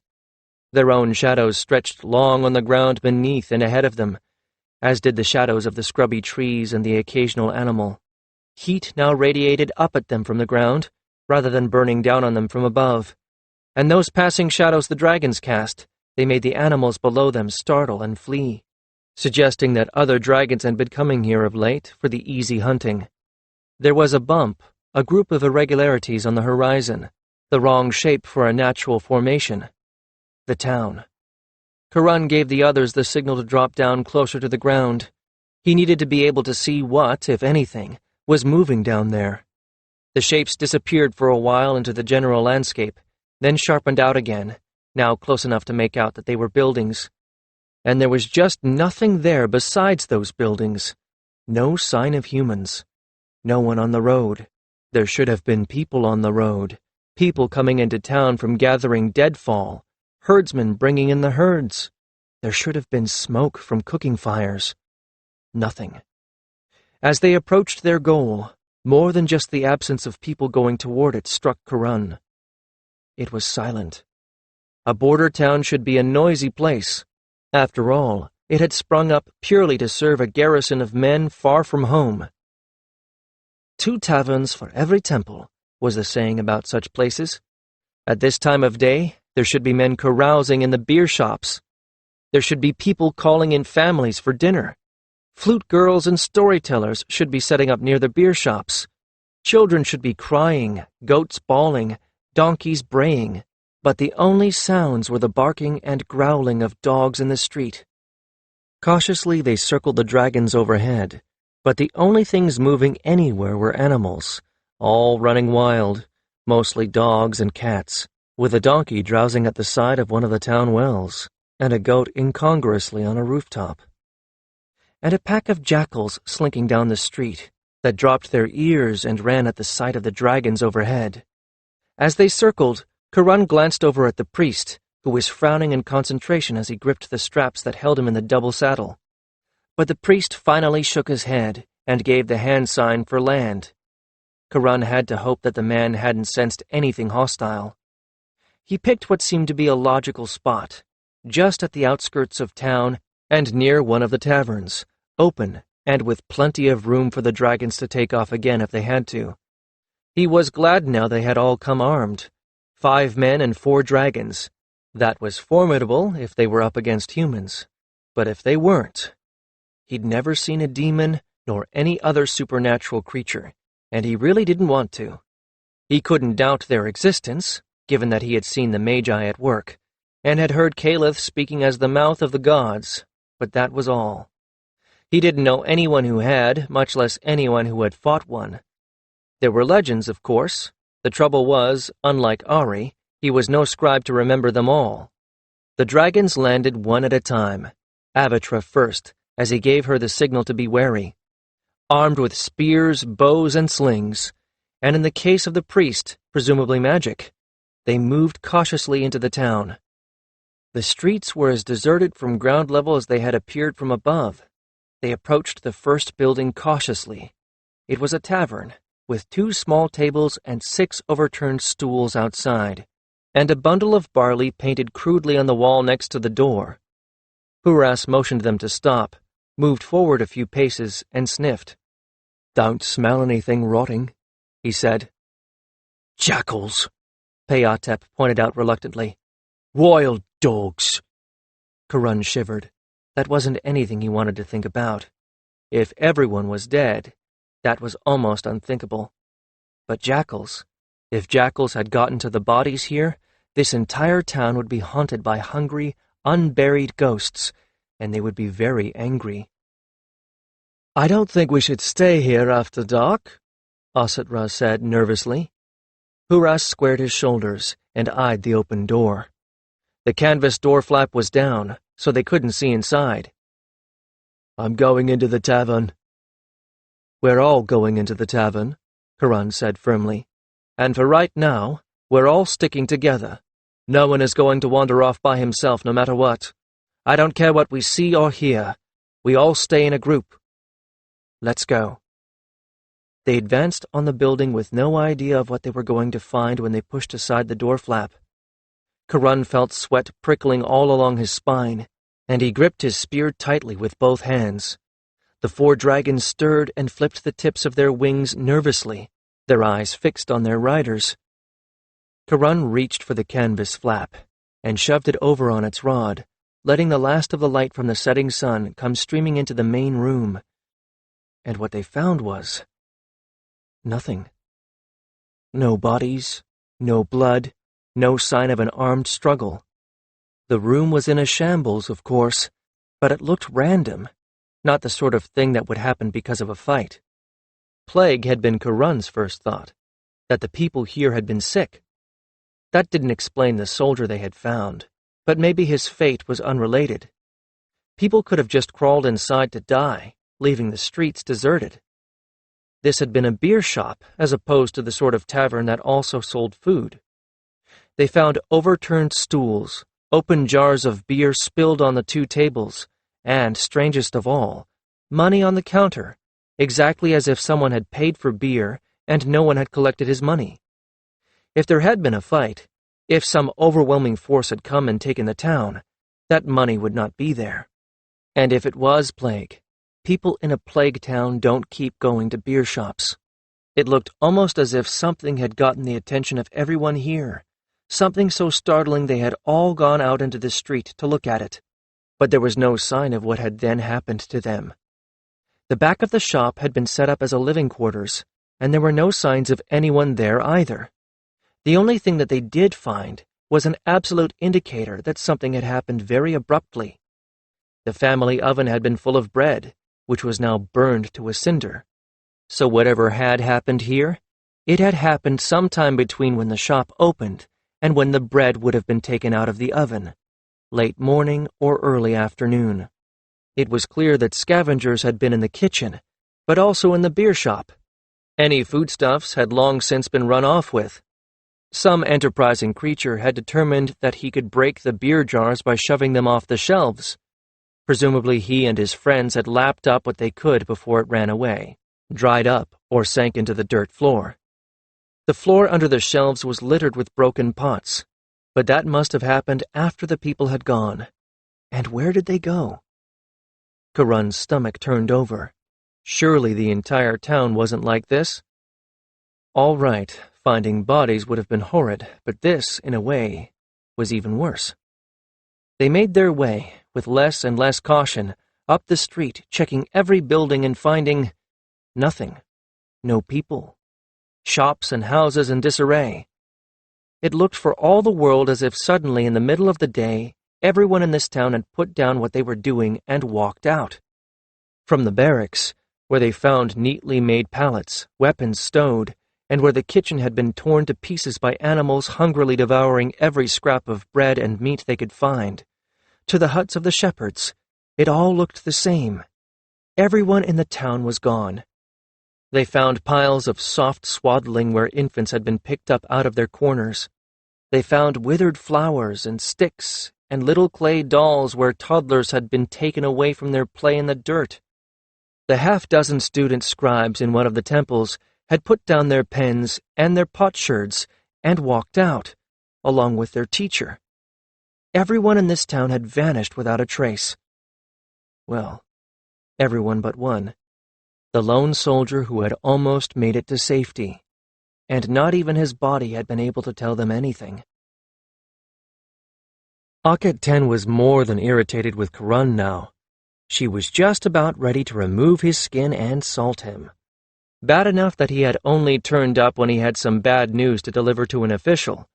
Their own shadows stretched long on the ground beneath and ahead of them, as did the shadows of the scrubby trees and the occasional animal. Heat now radiated up at them from the ground, rather than burning down on them from above, and those passing shadows the dragons cast, they made the animals below them startle and flee, suggesting that other dragons had been coming here of late for the easy hunting. There was a bump, a group of irregularities on the horizon, the wrong shape for a natural formation. The town. Kiron gave the others the signal to drop down closer to the ground. He needed to be able to see what, if anything, was moving down there. The shapes disappeared for a while into the general landscape, then sharpened out again, now close enough to make out that they were buildings. And there was just nothing there besides those buildings. No sign of humans. No one on the road. There should have been people on the road, people coming into town from gathering deadfall, herdsmen bringing in the herds. There should have been smoke from cooking fires. Nothing. As they approached their goal, more than just the absence of people going toward it struck Kiron. It was silent. A border town should be a noisy place. After all, it had sprung up purely to serve a garrison of men far from home. 2 taverns for every temple, was the saying about such places. At this time of day, there should be men carousing in the beer shops. There should be people calling in families for dinner. Flute girls and storytellers should be setting up near the beer shops. Children should be crying, goats bawling, donkeys braying, but the only sounds were the barking and growling of dogs in the street. Cautiously they circled the dragons overhead, but the only things moving anywhere were animals, all running wild, mostly dogs and cats, with a donkey drowsing at the side of one of the town wells, and a goat incongruously on a rooftop. And a pack of jackals slinking down the street that dropped their ears and ran at the sight of the dragons overhead. As they circled, Kiron glanced over at the priest, who was frowning in concentration as he gripped the straps that held him in the double saddle. But the priest finally shook his head and gave the hand sign for land. Kiron had to hope that the man hadn't sensed anything hostile. He picked what seemed to be a logical spot, just at the outskirts of town and near one of the taverns, open and with plenty of room for the dragons to take off again if they had to. He was glad now they had all come armed. 5 men and 4 dragons. That was formidable if they were up against humans. But if they weren't, he'd never seen a demon nor any other supernatural creature, and he really didn't want to. He couldn't doubt their existence, given that he had seen the Magi at work, and had heard Caliph speaking as the mouth of the gods, but that was all. He didn't know anyone who had, much less anyone who had fought one. There were legends, of course. The trouble was, unlike Aerie, he was no scribe to remember them all. The dragons landed one at a time, Avatra first, as he gave her the signal to be wary. Armed with spears, bows, and slings, and in the case of the priest, presumably magic, they moved cautiously into the town. The streets were as deserted from ground level as they had appeared from above. They approached the first building cautiously. It was a tavern, with 2 small tables and 6 overturned stools outside, and a bundle of barley painted crudely on the wall next to the door. Huras motioned them to stop, moved forward a few paces, and sniffed. "Don't smell anything rotting," he said. "Jackals," Peyatep pointed out reluctantly. "Wild dogs." Kiron shivered. That wasn't anything he wanted to think about. If everyone was dead, that was almost unthinkable. But jackals, if jackals had gotten to the bodies here, this entire town would be haunted by hungry, unburied ghosts, and they would be very angry. "I don't think we should stay here after dark," Asatra said nervously. Huras squared his shoulders and eyed the open door. The canvas door flap was down, so they couldn't see inside. "I'm going into the tavern." "We're all going into the tavern," Kiron said firmly. "And for right now, we're all sticking together. No one is going to wander off by himself no matter what. I don't care what we see or hear. We all stay in a group. Let's go." They advanced on the building with no idea of what they were going to find when they pushed aside the door flap. Kiron felt sweat prickling all along his spine, and he gripped his spear tightly with both hands. The 4 dragons stirred and flipped the tips of their wings nervously, their eyes fixed on their riders. Kiron reached for the canvas flap and shoved it over on its rod, letting the last of the light from the setting sun come streaming into the main room. And what they found was nothing. No bodies, no blood, no sign of an armed struggle. The room was in a shambles, of course, but it looked random, not the sort of thing that would happen because of a fight. Plague had been Kiron's first thought, that the people here had been sick. That didn't explain the soldier they had found, but maybe his fate was unrelated. People could have just crawled inside to die, leaving the streets deserted. This had been a beer shop, as opposed to the sort of tavern that also sold food. They found overturned stools, open jars of beer spilled on the 2 tables, and, strangest of all, money on the counter, exactly as if someone had paid for beer and no one had collected his money. If there had been a fight, if some overwhelming force had come and taken the town, that money would not be there. And if it was plague, people in a plague town don't keep going to beer shops. It looked almost as if something had gotten the attention of everyone here, something so startling they had all gone out into the street to look at it. But there was no sign of what had then happened to them. The back of the shop had been set up as a living quarters, and there were no signs of anyone there either. The only thing that they did find was an absolute indicator that something had happened very abruptly. The family oven had been full of bread, which was now burned to a cinder. So whatever had happened here, it had happened sometime between when the shop opened and when the bread would have been taken out of the oven, late morning or early afternoon. It was clear that scavengers had been in the kitchen, but also in the beer shop. Any foodstuffs had long since been run off with. Some enterprising creature had determined that he could break the beer jars by shoving them off the shelves. Presumably he and his friends had lapped up what they could before it ran away, dried up, or sank into the dirt floor. The floor under the shelves was littered with broken pots, but that must have happened after the people had gone. And where did they go? Kiron's stomach turned over. Surely the entire town wasn't like this. All right, finding bodies would have been horrid, but this, in a way, was even worse. They made their way, with less and less caution, up the street, checking every building and finding nothing. No people. Shops and houses in disarray. It looked for all the world as if suddenly in the middle of the day, everyone in this town had put down what they were doing and walked out. From the barracks, where they found neatly made pallets, weapons stowed, and where the kitchen had been torn to pieces by animals hungrily devouring every scrap of bread and meat they could find, to the huts of the shepherds, it all looked the same. Everyone in the town was gone. They found piles of soft swaddling where infants had been picked up out of their corners. They found withered flowers and sticks and little clay dolls where toddlers had been taken away from their play in the dirt. The half-dozen student scribes in one of the temples had put down their pens and their potsherds and walked out, along with their teacher. Everyone in this town had vanished without a trace. Well, everyone but one. The lone soldier who had almost made it to safety, and not even his body had been able to tell them anything. Akhet 10 was more than irritated with Kiron now. She was just about ready to remove his skin and salt him. Bad enough that he had only turned up when he had some bad news to deliver to an official.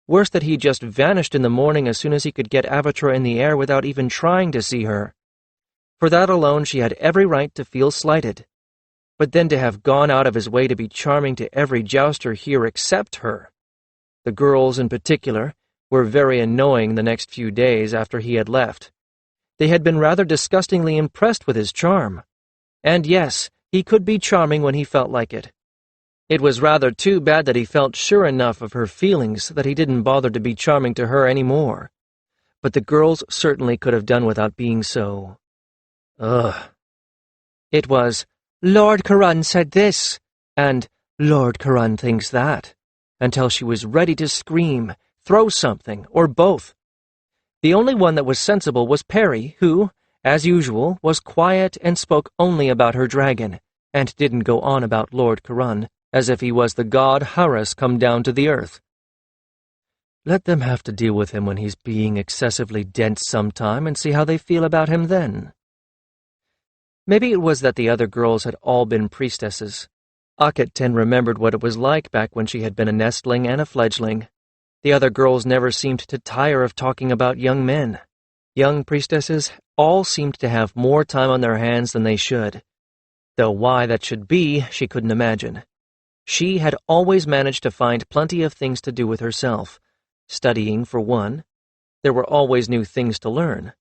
Worse that he just vanished in the morning as soon as he could get Avatra in the air without even trying to see her. For that alone she had every right to feel slighted. But then to have gone out of his way to be charming to every jouster here except her. The girls, in particular, were very annoying the next few days after he had left. They had been rather disgustingly impressed with his charm. And yes, he could be charming when he felt like it. It was rather too bad that he felt sure enough of her feelings that he didn't bother to be charming to her anymore. But the girls certainly could have done without being so... Ugh. It was, "Lord Kiron said this," and "Lord Kiron thinks that," until she was ready to scream, throw something, or both. The only one that was sensible was Perry, who, as usual, was quiet and spoke only about her dragon, and didn't go on about Lord Kiron, as if he was the god Horus come down to the earth. Let them have to deal with him when he's being excessively dense sometime and see how they feel about him then. Maybe it was that the other girls had all been priestesses. Akhet 10 remembered what it was like back when she had been a nestling and a fledgling. The other girls never seemed to tire of talking about young men. Young priestesses all seemed to have more time on their hands than they should. Though why that should be, she couldn't imagine. She had always managed to find plenty of things to do with herself. Studying, for one. There were always new things to learn.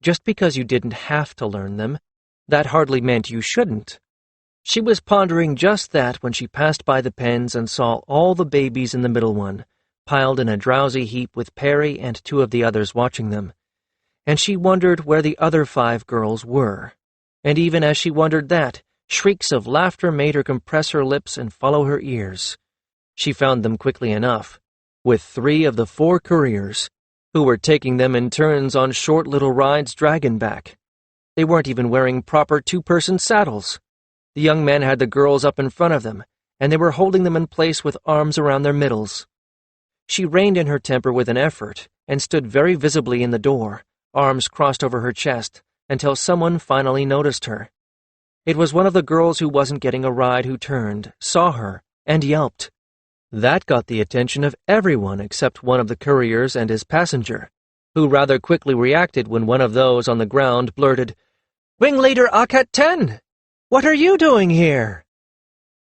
Just because you didn't have to learn them, that hardly meant you shouldn't. She was pondering just that when she passed by the pens and saw all the babies in the middle one, piled in a drowsy heap with Perry and two of the others watching them. And she wondered where the other 5 girls were. And even as she wondered that, shrieks of laughter made her compress her lips and follow her ears. She found them quickly enough, with 3 of the 4 couriers, who were taking them in turns on short little rides dragon-back. They weren't even wearing proper 2-person saddles. The young men had the girls up in front of them, and they were holding them in place with arms around their middles. She reined in her temper with an effort and stood very visibly in the door, arms crossed over her chest, until someone finally noticed her. It was one of the girls who wasn't getting a ride who turned, saw her, and yelped. That got the attention of everyone except one of the couriers and his passenger, who rather quickly reacted when one of those on the ground blurted, "Ringleader Akhet 10! What are you doing here?"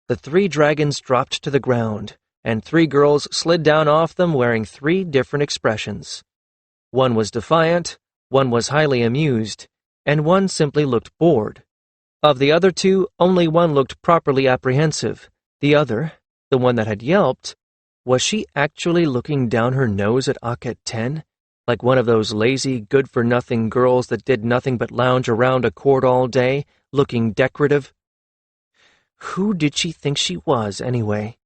The 3 dragons dropped to the ground, and 3 girls slid down off them wearing 3 different expressions. One was defiant, one was highly amused, and one simply looked bored. Of the other 2, only one looked properly apprehensive. The other, the one that had yelped, was she actually looking down her nose at Akhet 10, like one of those lazy, good-for-nothing girls that did nothing but lounge around a court all day, looking decorative? Who did she think she was, anyway?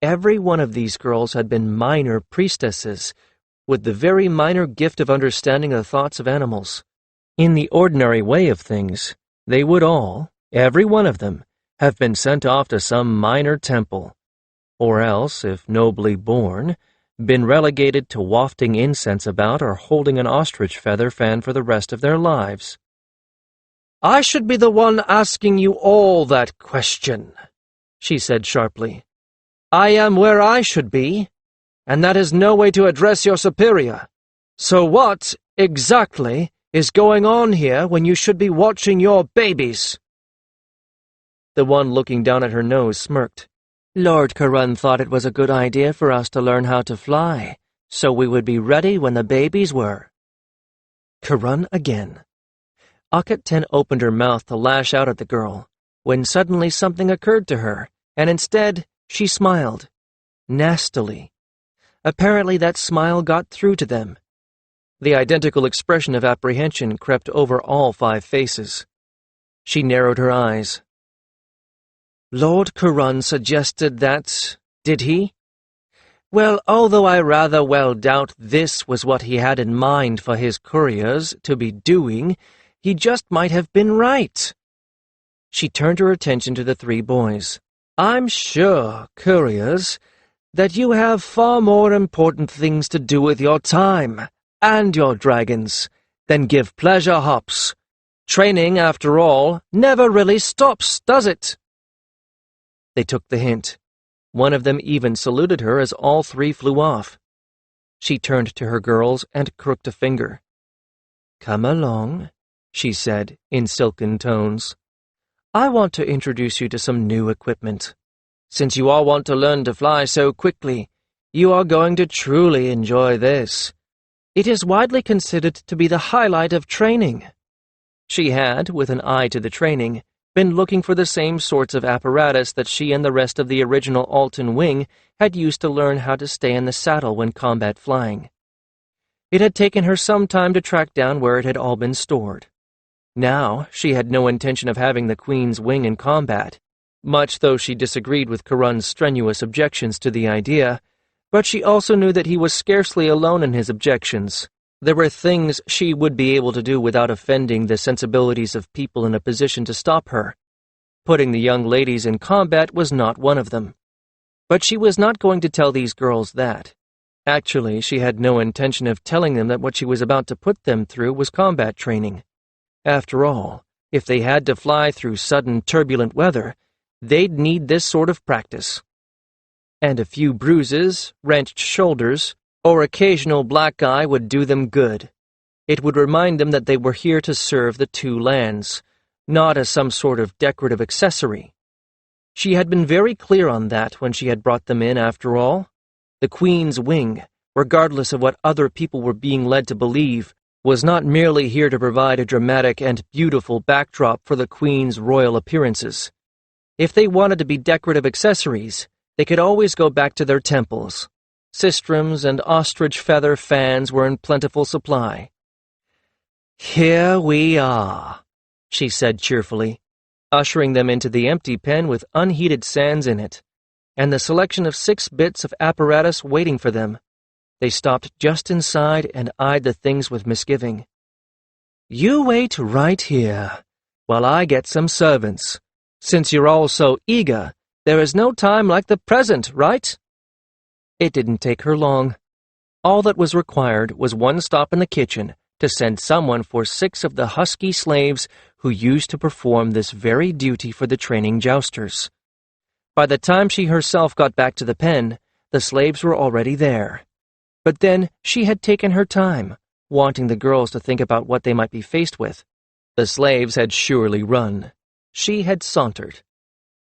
Every one of these girls had been minor priestesses, with the very minor gift of understanding the thoughts of animals. In the ordinary way of things, they would all, every one of them, have been sent off to some minor temple, or else, if nobly born, been relegated to wafting incense about or holding an ostrich feather fan for the rest of their lives. "I should be the one asking you all that question," she said sharply. "I am where I should be, and that is no way to address your superior. So what, exactly, is going on here when you should be watching your babies?" The one looking down at her nose smirked. "Lord Kiron thought it was a good idea for us to learn how to fly, so we would be ready when the babies were." Kiron again. Akhet 10 opened her mouth to lash out at the girl, when suddenly something occurred to her, and instead she smiled. Nastily. Apparently that smile got through to them. The identical expression of apprehension crept over all 5 faces. She narrowed her eyes. "Lord Kiron suggested that, did he? Well, although I rather well doubt this was what he had in mind for his couriers to be doing, he just might have been right." She turned her attention to the 3 boys. "I'm sure, couriers, that you have far more important things to do with your time and your dragons than give pleasure hops. Training, after all, never really stops, does it?" They took the hint. One of them even saluted her as all 3 flew off. She turned to her girls and crooked a finger. "Come along," she said in silken tones. "I want to introduce you to some new equipment. Since you all want to learn to fly so quickly, you are going to truly enjoy this. It is widely considered to be the highlight of training." She had, with an eye to the training, been looking for the same sorts of apparatus that she and the rest of the original Alton Wing had used to learn how to stay in the saddle when combat flying. It had taken her some time to track down where it had all been stored. Now, she had no intention of having the Queen's Wing in combat, much though she disagreed with Kiron's strenuous objections to the idea, but she also knew that he was scarcely alone in his objections. There were things she would be able to do without offending the sensibilities of people in a position to stop her. Putting the young ladies in combat was not one of them. But she was not going to tell these girls that. Actually, she had no intention of telling them that what she was about to put them through was combat training. After all, if they had to fly through sudden turbulent weather, they'd need this sort of practice. And a few bruises, wrenched shoulders, or occasional black eye would do them good. It would remind them that they were here to serve the 2 lands, not as some sort of decorative accessory. She had been very clear on that when she had brought them in, after all. The Queen's Wing, regardless of what other people were being led to believe, was not merely here to provide a dramatic and beautiful backdrop for the Queen's royal appearances. If they wanted to be decorative accessories, they could always go back to their temples. Sistrums and ostrich feather fans were in plentiful supply. "Here we are," she said cheerfully, ushering them into the empty pen with unheated sands in it, and the selection of 6 bits of apparatus waiting for them. They stopped just inside and eyed the things with misgiving. "You wait right here, while I get some servants. Since you're all so eager, there is no time like the present, right?" It didn't take her long. All that was required was one stop in the kitchen to send someone for 6 of the husky slaves who used to perform this very duty for the training Jousters. By the time she herself got back to the pen, the slaves were already there. But then she had taken her time, wanting the girls to think about what they might be faced with. The slaves had surely run. She had sauntered.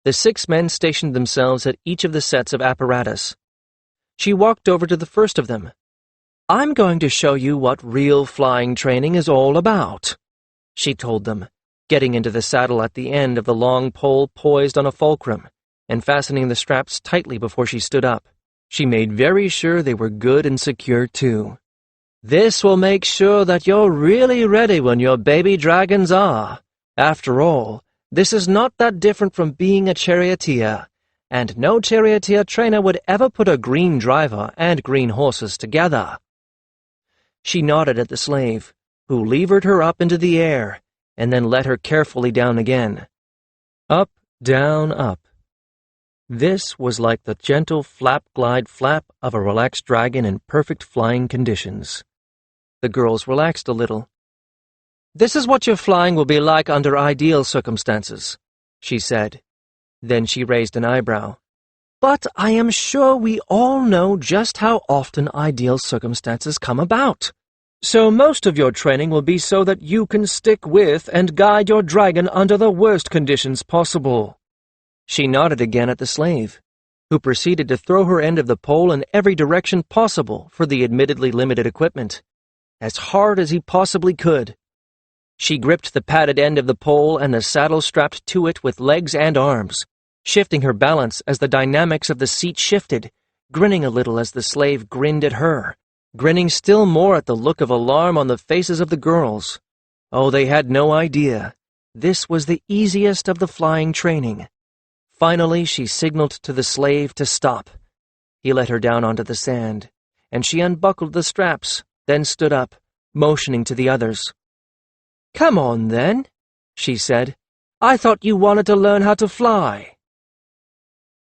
The 6 men stationed themselves at each of the sets of apparatus. She walked over to the first of them. "I'm going to show you what real flying training is all about," she told them, getting into the saddle at the end of the long pole poised on a fulcrum, and fastening the straps tightly before she stood up. She made very sure they were good and secure, too. "This will make sure that you're really ready when your baby dragons are. After all, this is not that different from being a charioteer, and no charioteer trainer would ever put a green driver and green horses together." She nodded at the slave, who levered her up into the air, and then let her carefully down again. Up, down, up. This was like the gentle flap-glide flap of a relaxed dragon in perfect flying conditions. The girls relaxed a little. "This is what your flying will be like under ideal circumstances," she said. Then she raised an eyebrow. But I am sure we all know just how often ideal circumstances come about. So most of your training will be so that you can stick with and guide your dragon under the worst conditions possible." She nodded again at the slave, who proceeded to throw her end of the pole in every direction possible for the admittedly limited equipment, as hard as he possibly could. She gripped the padded end of the pole and the saddle strapped to it with legs and arms, shifting her balance as the dynamics of the seat shifted, grinning a little as the slave grinned at her, grinning still more at the look of alarm on the faces of the girls. Oh, they had no idea. This was the easiest of the flying training. Finally, she signaled to the slave to stop. He let her down onto the sand, and she unbuckled the straps, then stood up, motioning to the others. "Come on, then," she said. "I thought you wanted to learn how to fly."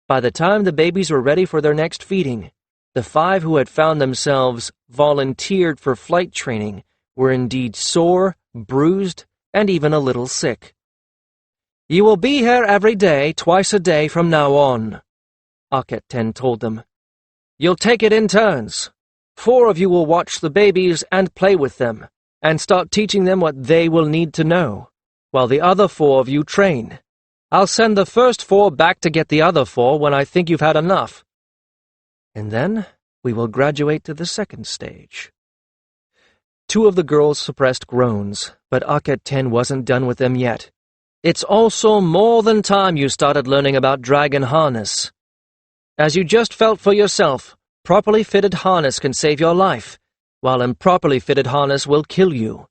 By the time the babies were ready for their next feeding, the 5 who had found themselves volunteered for flight training were indeed sore, bruised, and even a little sick. "You will be here every day, twice a day from now on," Aket-10 told them. "You'll take it in turns. 4 of you will watch the babies and play with them, and start teaching them what they will need to know, while the other 4 of you train. I'll send the first 4 back to get the other 4 when I think you've had enough. And then we will graduate to the second stage." 2 of the girls suppressed groans, but Aket-10 wasn't done with them yet. "It's also more than time you started learning about dragon harness. As you just felt for yourself, properly fitted harness can save your life, while improperly fitted harness will kill you.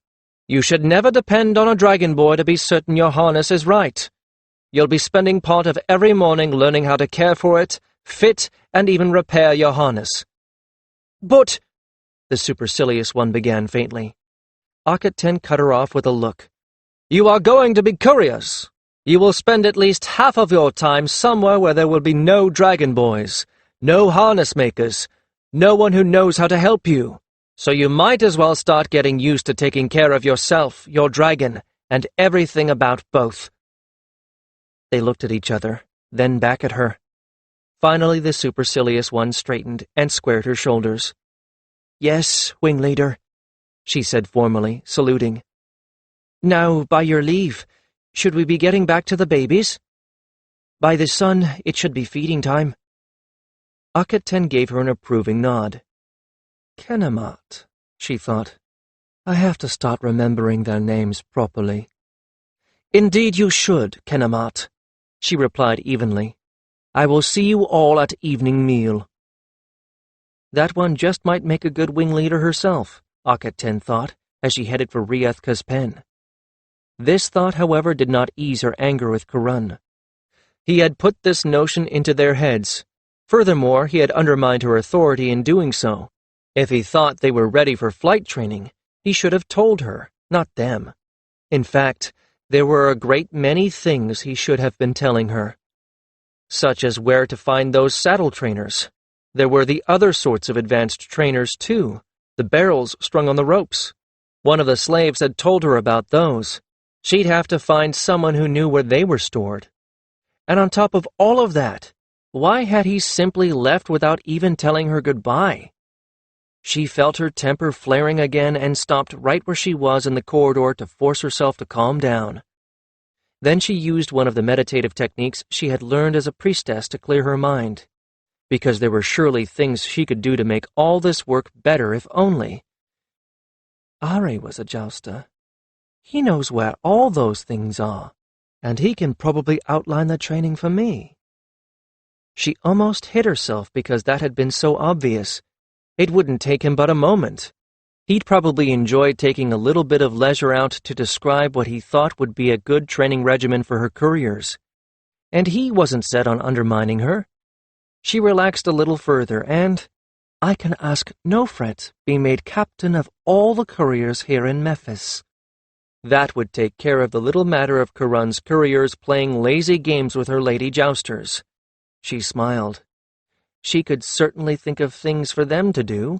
You should never depend on a dragon boy to be certain your harness is right. You'll be spending part of every morning learning how to care for it, fit, and even repair your harness." "But—" the supercilious one began faintly. Aket-10 cut her off with a look. "You are going to be couriers. You will spend at least half of your time somewhere where there will be no dragon boys, no harness makers, no one who knows how to help you. So you might as well start getting used to taking care of yourself, your dragon, and everything about both." They looked at each other, then back at her. Finally, the supercilious one straightened and squared her shoulders. "Yes, Wing Leader," she said formally, saluting. "Now, by your leave, should we be getting back to the babies? By the sun, it should be feeding time." Aket-10 gave her an approving nod. "Kenamat," she thought. "I have to start remembering their names properly." "Indeed you should, Kenamat," she replied evenly. "I will see you all at evening meal." That one just might make a good wing leader herself, Aket-10 thought, as she headed for Riethka's pen. This thought, however, did not ease her anger with Kiron. He had put this notion into their heads. Furthermore, he had undermined her authority in doing so. If he thought they were ready for flight training, he should have told her, not them. In fact, there were a great many things he should have been telling her, such as where to find those saddle trainers. There were the other sorts of advanced trainers, too, the barrels strung on the ropes. One of the slaves had told her about those. She'd have to find someone who knew where they were stored. And on top of all of that, why had he simply left without even telling her goodbye? She felt her temper flaring again and stopped right where she was in the corridor to force herself to calm down. Then she used one of the meditative techniques she had learned as a priestess to clear her mind, because there were surely things she could do to make all this work better if only. Aerie was a jouster. He knows where all those things are, and he can probably outline the training for me. She almost hit herself because that had been so obvious. It wouldn't take him but a moment. He'd probably enjoy taking a little bit of leisure out to describe what he thought would be a good training regimen for her couriers. And he wasn't set on undermining her. She relaxed a little further and, "I can ask no fret, be made captain of all the couriers here in Memphis." That would take care of the little matter of Kiron's couriers playing lazy games with her lady Jousters. She smiled. She could certainly think of things for them to do.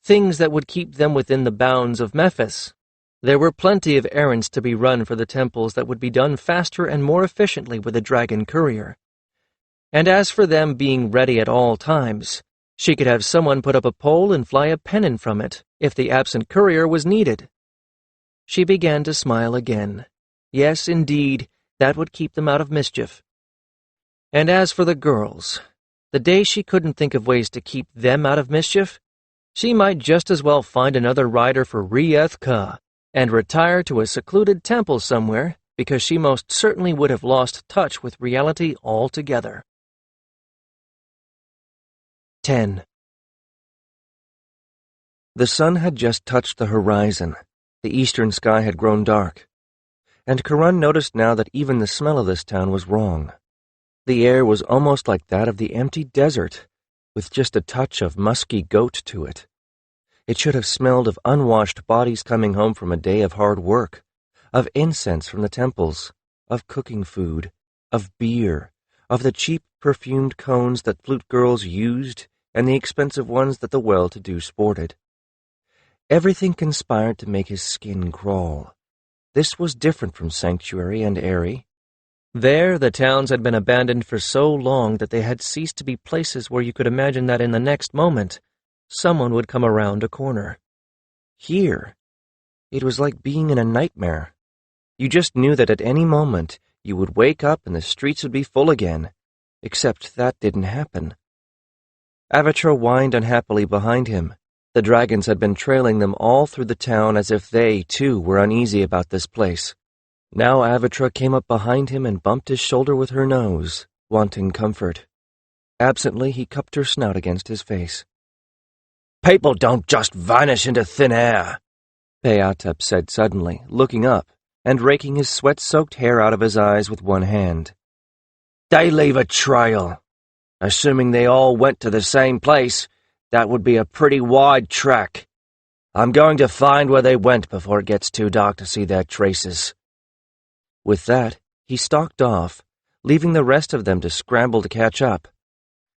Things that would keep them within the bounds of Memphis. There were plenty of errands to be run for the temples that would be done faster and more efficiently with a dragon courier. And as for them being ready at all times, she could have someone put up a pole and fly a pennon from it if the absent courier was needed. She began to smile again. Yes, indeed, that would keep them out of mischief. And as for the girls, the day she couldn't think of ways to keep them out of mischief, she might just as well find another rider for Rieth-Ka and retire to a secluded temple somewhere, because she most certainly would have lost touch with reality altogether. 10. The sun had just touched the horizon. The eastern sky had grown dark, and Kiron noticed now that even the smell of this town was wrong. The air was almost like that of the empty desert, with just a touch of musky goat to it. It should have smelled of unwashed bodies coming home from a day of hard work, of incense from the temples, of cooking food, of beer, of the cheap perfumed cones that flute girls used and the expensive ones that the well-to-do sported. Everything conspired to make his skin crawl. This was different from Sanctuary and Aerie. There, the towns had been abandoned for so long that they had ceased to be places where you could imagine that in the next moment, someone would come around a corner. Here, it was like being in a nightmare. You just knew that at any moment you would wake up and the streets would be full again, except that didn't happen. Avatra whined unhappily behind him. The dragons had been trailing them all through the town as if they, too, were uneasy about this place. Now Avatra came up behind him and bumped his shoulder with her nose, wanting comfort. Absently, he cupped her snout against his face. "People don't just vanish into thin air," Peatep said suddenly, looking up and raking his sweat-soaked hair out of his eyes with one hand. "They leave a trail. Assuming they all went to the same place, that would be a pretty wide track. I'm going to find where they went before it gets too dark to see their traces." With that, he stalked off, leaving the rest of them to scramble to catch up.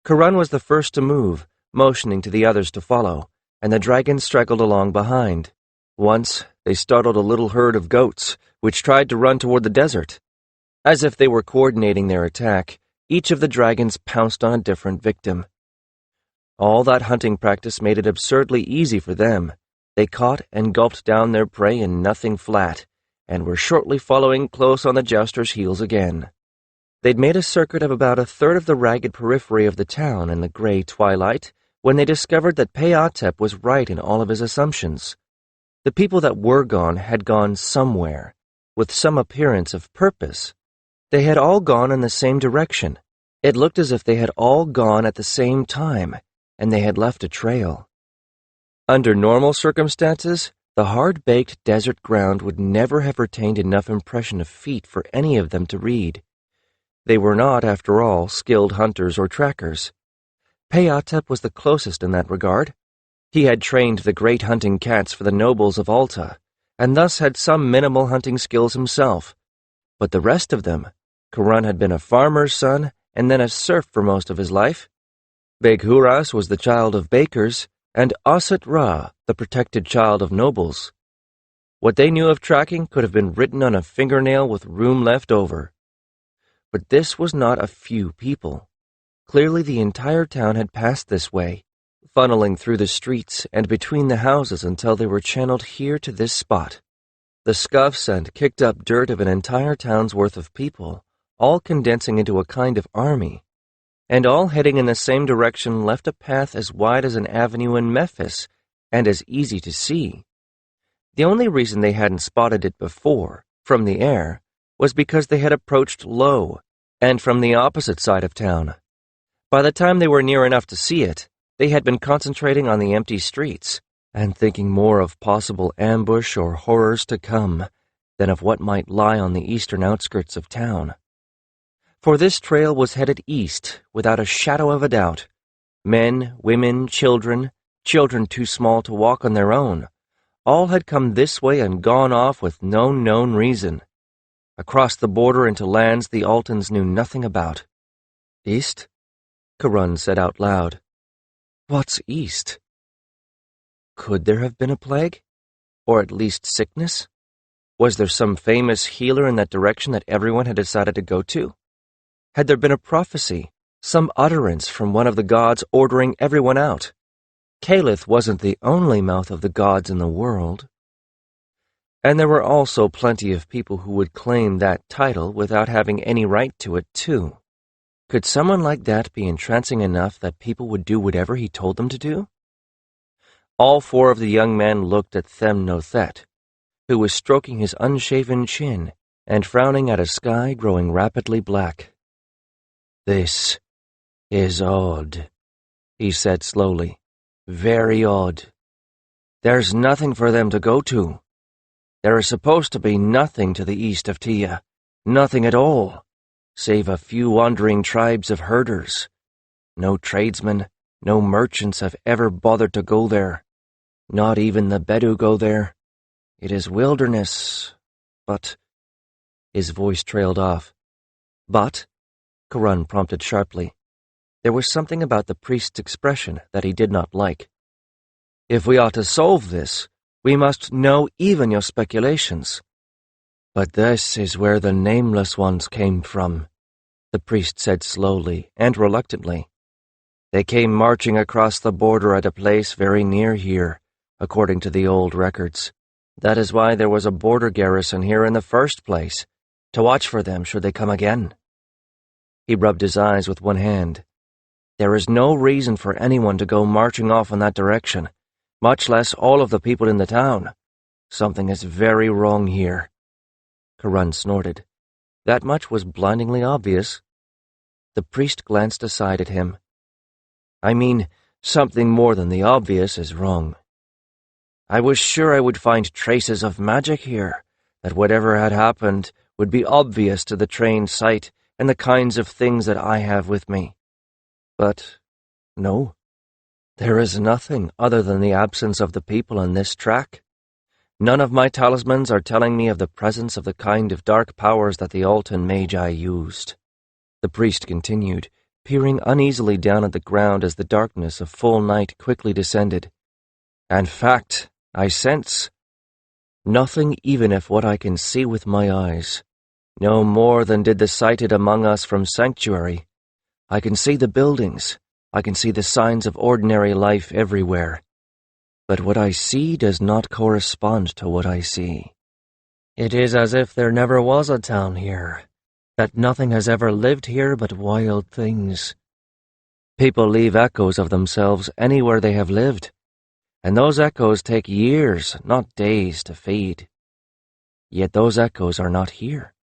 Kiron was the first to move, motioning to the others to follow, and the dragons straggled along behind. Once, they startled a little herd of goats, which tried to run toward the desert. As if they were coordinating their attack, each of the dragons pounced on a different victim. All that hunting practice made it absurdly easy for them. They caught and gulped down their prey in nothing flat, and were shortly following close on the Jousters' heels again. They'd made a circuit of about a third of the ragged periphery of the town in the gray twilight when they discovered that Peatep was right in all of his assumptions. The people that were gone had gone somewhere, with some appearance of purpose. They had all gone in the same direction. It looked as if they had all gone at the same time, and they had left a trail. Under normal circumstances, the hard-baked desert ground would never have retained enough impression of feet for any of them to read. They were not, after all, skilled hunters or trackers. Peatep was the closest in that regard. He had trained the great hunting cats for the nobles of Alta, and thus had some minimal hunting skills himself. But the rest of them, Kiron had been a farmer's son and then a serf for most of his life. Beghuras was the child of bakers, and Asit Ra the protected child of nobles. What they knew of tracking could have been written on a fingernail with room left over. But this was not a few people. Clearly the entire town had passed this way, funneling through the streets and between the houses until they were channeled here to this spot. The scuffs and kicked-up dirt of an entire town's worth of people, all condensing into a kind of army, and all heading in the same direction, left a path as wide as an avenue in Memphis and as easy to see. The only reason they hadn't spotted it before, from the air, was because they had approached low and from the opposite side of town. By the time they were near enough to see it, they had been concentrating on the empty streets and thinking more of possible ambush or horrors to come than of what might lie on the eastern outskirts of town. For this trail was headed east without a shadow of a doubt. Men, women, children too small to walk on their own, all had come this way and gone off with no known reason. Across the border into lands the Altans knew nothing about. East? Kiron said out loud. What's east? Could there have been a plague? Or at least sickness? Was there some famous healer in that direction that everyone had decided to go to? Had there been a prophecy, some utterance from one of the gods ordering everyone out. Calith wasn't the only mouth of the gods in the world. And there were also plenty of people who would claim that title without having any right to it, too. Could someone like that be entrancing enough that people would do whatever he told them to do? All four of the young men looked at Them-no-Thet, who was stroking his unshaven chin and frowning at a sky growing rapidly black. "This is odd," he said slowly. "Very odd. There's nothing for them to go to. There is supposed to be nothing to the east of Tia, nothing at all, save a few wandering tribes of herders. No tradesmen, no merchants have ever bothered to go there. Not even the Bedu go there. It is wilderness, but—" His voice trailed off. "But?" Kiron prompted sharply. There was something about the priest's expression that he did not like. "If we are to solve this, we must know even your speculations." "But this is where the Nameless Ones came from," the priest said slowly and reluctantly. "They came marching across the border at a place very near here, according to the old records. That is why there was a border garrison here in the first place, to watch for them should they come again." He rubbed his eyes with one hand. "There is no reason for anyone to go marching off in that direction, much less all of the people in the town. Something is very wrong here." Kiron snorted. That much was blindingly obvious. The priest glanced aside at him. "I mean, something more than the obvious is wrong. I was sure I would find traces of magic here, that whatever had happened would be obvious to the trained sight and the kinds of things that I have with me. But no, there is nothing other than the absence of the people on this track. None of my talismans are telling me of the presence of the kind of dark powers that the Altan Magi used." The priest continued, peering uneasily down at the ground as the darkness of full night quickly descended. "In fact, I sense nothing even if what I can see with my eyes. No more than did the sighted among us from Sanctuary. I can see the buildings. I can see the signs of ordinary life everywhere. But what I see does not correspond to what I see. It is as if there never was a town here, that nothing has ever lived here but wild things. People leave echoes of themselves anywhere they have lived, and those echoes take years, not days, to fade. Yet those echoes are not here."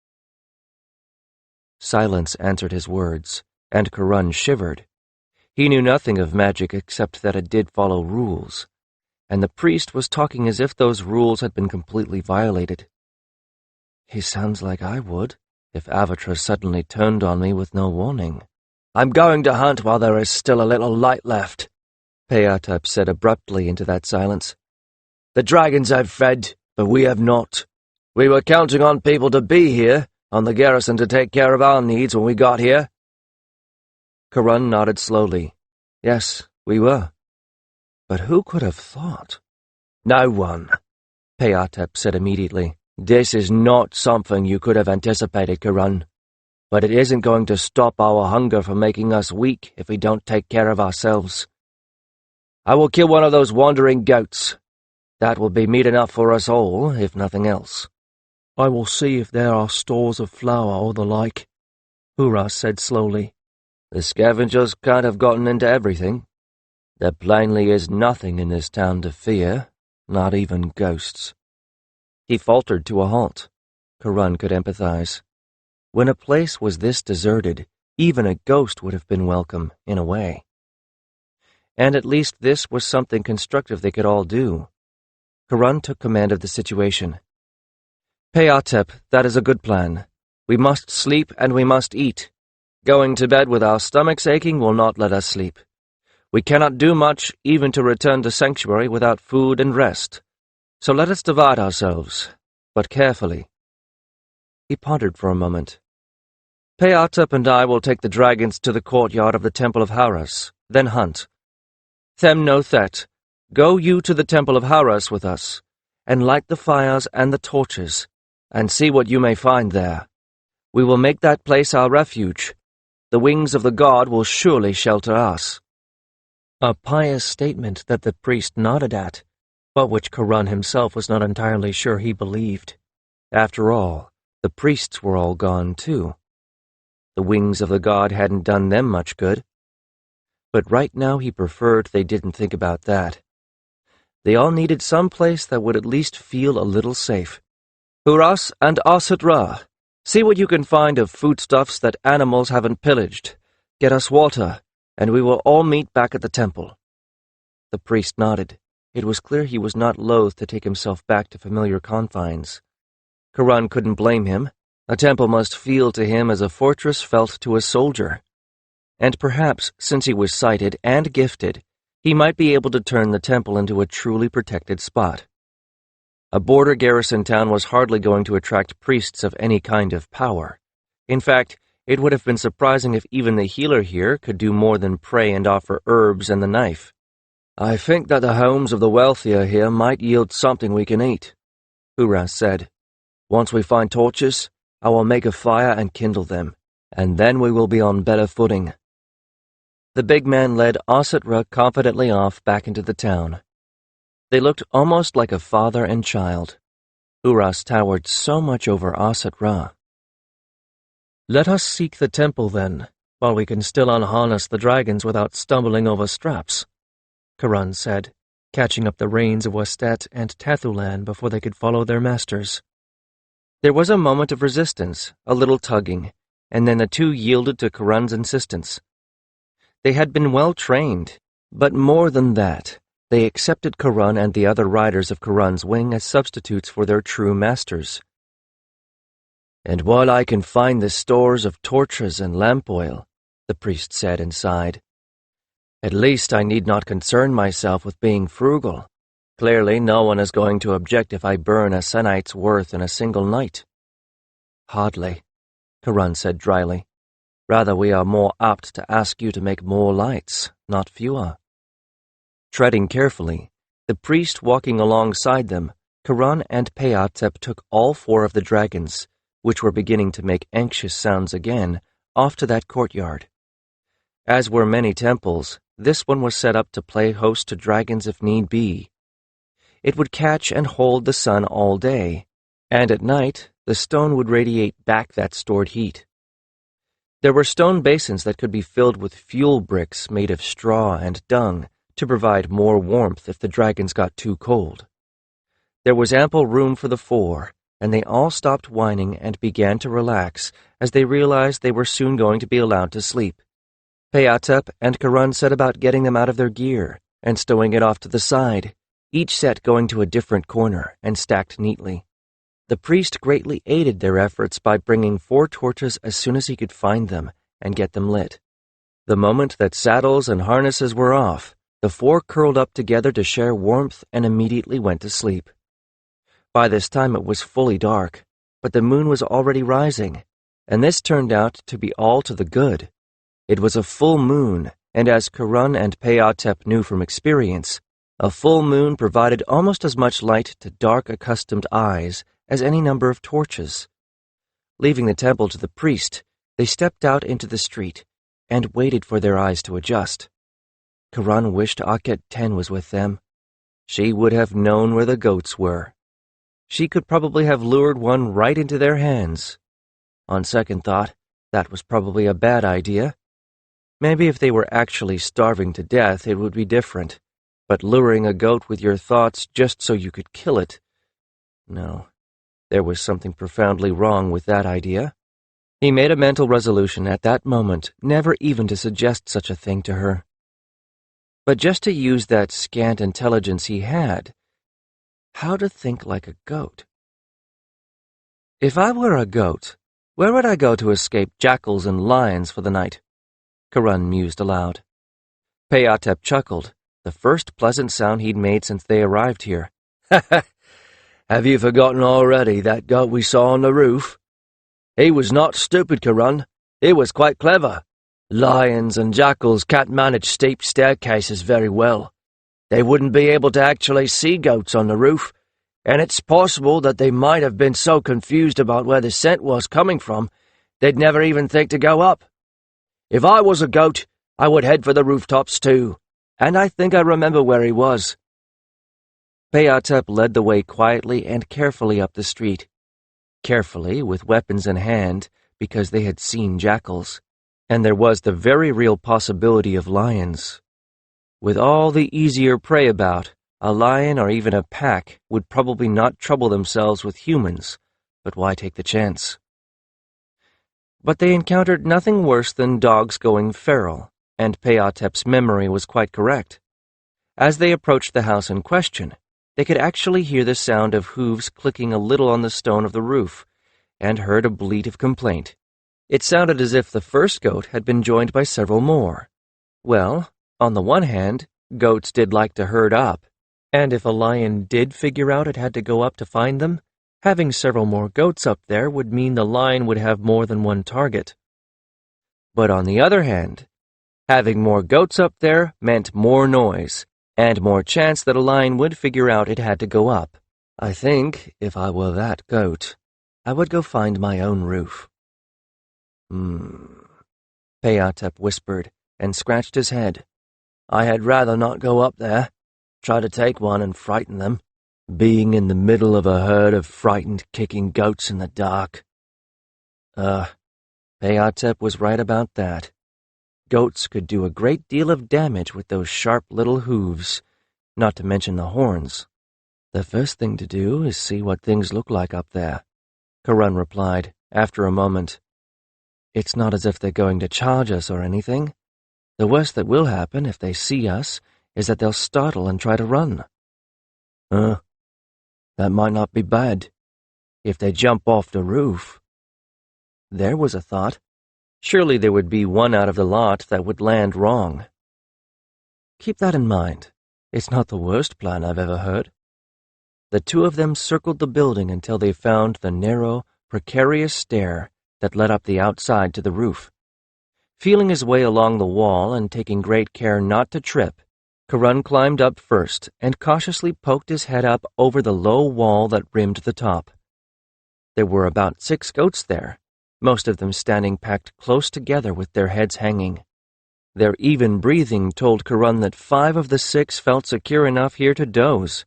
Silence answered his words, and Kiron shivered. He knew nothing of magic except that it did follow rules, and the priest was talking as if those rules had been completely violated. "He sounds like I would, if Avatra suddenly turned on me with no warning." "I'm going to hunt while there is still a little light left," Peatep said abruptly into that silence. "The dragons have fed, but we have not. We were counting on people to be here, on the garrison to take care of our needs when we got here." Kiron nodded slowly. "Yes, we were. But who could have thought?" "No one," Peatep said immediately. "This is not something you could have anticipated, Kiron. But it isn't going to stop our hunger from making us weak if we don't take care of ourselves. I will kill one of those wandering goats. That will be meat enough for us all, if nothing else." "I will see if there are stores of flour or the like," Uras said slowly. "The scavengers can't have gotten into everything. There plainly is nothing in this town to fear, not even ghosts." He faltered to a halt. Kiron could empathize. When a place was this deserted, even a ghost would have been welcome, in a way. And at least this was something constructive they could all do. Kiron took command of the situation. "Peatep, that is a good plan. We must sleep and we must eat. Going to bed with our stomachs aching will not let us sleep. We cannot do much even to return to Sanctuary without food and rest. So let us divide ourselves, but carefully." He pondered for a moment. "Peatep and I will take the dragons to the courtyard of the Temple of Haras, then hunt. Them-no-Thet, go you to the Temple of Haras with us, and light the fires and the torches, and see what you may find there. We will make that place our refuge. The wings of the god will surely shelter us." A pious statement that the priest nodded at, but which Kiron himself was not entirely sure he believed. After all, the priests were all gone too. The wings of the god hadn't done them much good. But right now he preferred they didn't think about that. They all needed some place that would at least feel a little safe. "Huras and Aset-Ra, see what you can find of foodstuffs that animals haven't pillaged. Get us water, and we will all meet back at the temple." The priest nodded. It was clear he was not loath to take himself back to familiar confines. Kiron couldn't blame him. A temple must feel to him as a fortress felt to a soldier. And perhaps, since he was sighted and gifted, he might be able to turn the temple into a truly protected spot. A border garrison town was hardly going to attract priests of any kind of power. In fact, it would have been surprising if even the healer here could do more than pray and offer herbs and the knife. "I think that the homes of the wealthier here might yield something we can eat," Huras said. "Once we find torches, I will make a fire and kindle them, and then we will be on better footing." The big man led Aset-Ra confidently off back into the town. They looked almost like a father and child. Huras towered so much over Aset-Ra. "Let us seek the temple, then, while we can still unharness the dragons without stumbling over straps," Kiron said, catching up the reins of Westet and Tathulan before they could follow their masters. There was a moment of resistance, a little tugging, and then the two yielded to Kiron's insistence. They had been well trained, but more than that, they accepted Kiron and the other riders of Kiron's wing as substitutes for their true masters. "And while I can find the stores of torches and lamp oil," the priest said and sighed, "at least I need not concern myself with being frugal. Clearly no one is going to object if I burn a senite's worth in a single night." "Hardly," Kiron said dryly. "Rather, we are more apt to ask you to make more lights, not fewer." Treading carefully, the priest walking alongside them, Kiron and Peatep took all 4 of the dragons, which were beginning to make anxious sounds again, off to that courtyard. As were many temples, this one was set up to play host to dragons if need be. It would catch and hold the sun all day, and at night the stone would radiate back that stored heat. There were stone basins that could be filled with fuel bricks made of straw and dung to provide more warmth if the dragons got too cold. There was ample room for the 4, and they all stopped whining and began to relax as they realized they were soon going to be allowed to sleep. Peatep and Kiron set about getting them out of their gear and stowing it off to the side, each set going to a different corner and stacked neatly. The priest greatly aided their efforts by bringing 4 torches as soon as he could find them and get them lit. The moment that saddles and harnesses were off, the 4 curled up together to share warmth and immediately went to sleep. By this time it was fully dark, but the moon was already rising, and this turned out to be all to the good. It was a full moon, and as Kiron and Peatep knew from experience, a full moon provided almost as much light to dark, accustomed eyes as any number of torches. Leaving the temple to the priest, they stepped out into the street and waited for their eyes to adjust. Kiron wished Akhet-10 was with them. She would have known where the goats were. She could probably have lured one right into their hands. On second thought, that was probably a bad idea. Maybe if they were actually starving to death, it would be different. But luring a goat with your thoughts just so you could kill it? No, there was something profoundly wrong with that idea. He made a mental resolution at that moment never even to suggest such a thing to her. But just to use that scant intelligence he had, how to think like a goat. If I were a goat, where would I go to escape jackals and lions for the night? Kiron mused aloud. Peatep chuckled, the first pleasant sound he'd made since they arrived here. Have you forgotten already that goat we saw on the roof? He was not stupid, Kiron. He was quite clever. Lions and jackals can't manage steep staircases very well. They wouldn't be able to actually see goats on the roof, and it's possible that they might have been so confused about where the scent was coming from, they'd never even think to go up. If I was a goat, I would head for the rooftops too, and I think I remember where he was. Payatep led the way quietly and carefully up the street. Carefully, with weapons in hand, because they had seen jackals, and there was the very real possibility of lions. With all the easier prey about, a lion or even a pack would probably not trouble themselves with humans, but why take the chance? But they encountered nothing worse than dogs going feral, and Payatep's memory was quite correct. As they approached the house in question, they could actually hear the sound of hooves clicking a little on the stone of the roof, and heard a bleat of complaint. It sounded as if the first goat had been joined by several more. Well, on the one hand, goats did like to herd up, and if a lion did figure out it had to go up to find them, having several more goats up there would mean the lion would have more than one target. But on the other hand, having more goats up there meant more noise, and more chance that a lion would figure out it had to go up. I think, if I were that goat, I would go find my own roof. Payatep whispered, and scratched his head. I had rather not go up there. Try to take one and frighten them. Being in the middle of a herd of frightened, kicking goats in the dark. Payatep was right about that. Goats could do a great deal of damage with those sharp little hooves, not to mention the horns. The first thing to do is see what things look like up there, Kiron replied, after a moment. It's not as if they're going to charge us or anything. The worst that will happen if they see us is that they'll startle and try to run. That might not be bad. If they jump off the roof. There was a thought. Surely there would be one out of the lot that would land wrong. Keep that in mind. It's not the worst plan I've ever heard. The two of them circled the building until they found the narrow, precarious stair that led up the outside to the roof. Feeling his way along the wall and taking great care not to trip, Kiron climbed up first and cautiously poked his head up over the low wall that rimmed the top. There were about 6 goats there, most of them standing packed close together with their heads hanging. Their even breathing told Kiron that 5 of the 6 felt secure enough here to doze,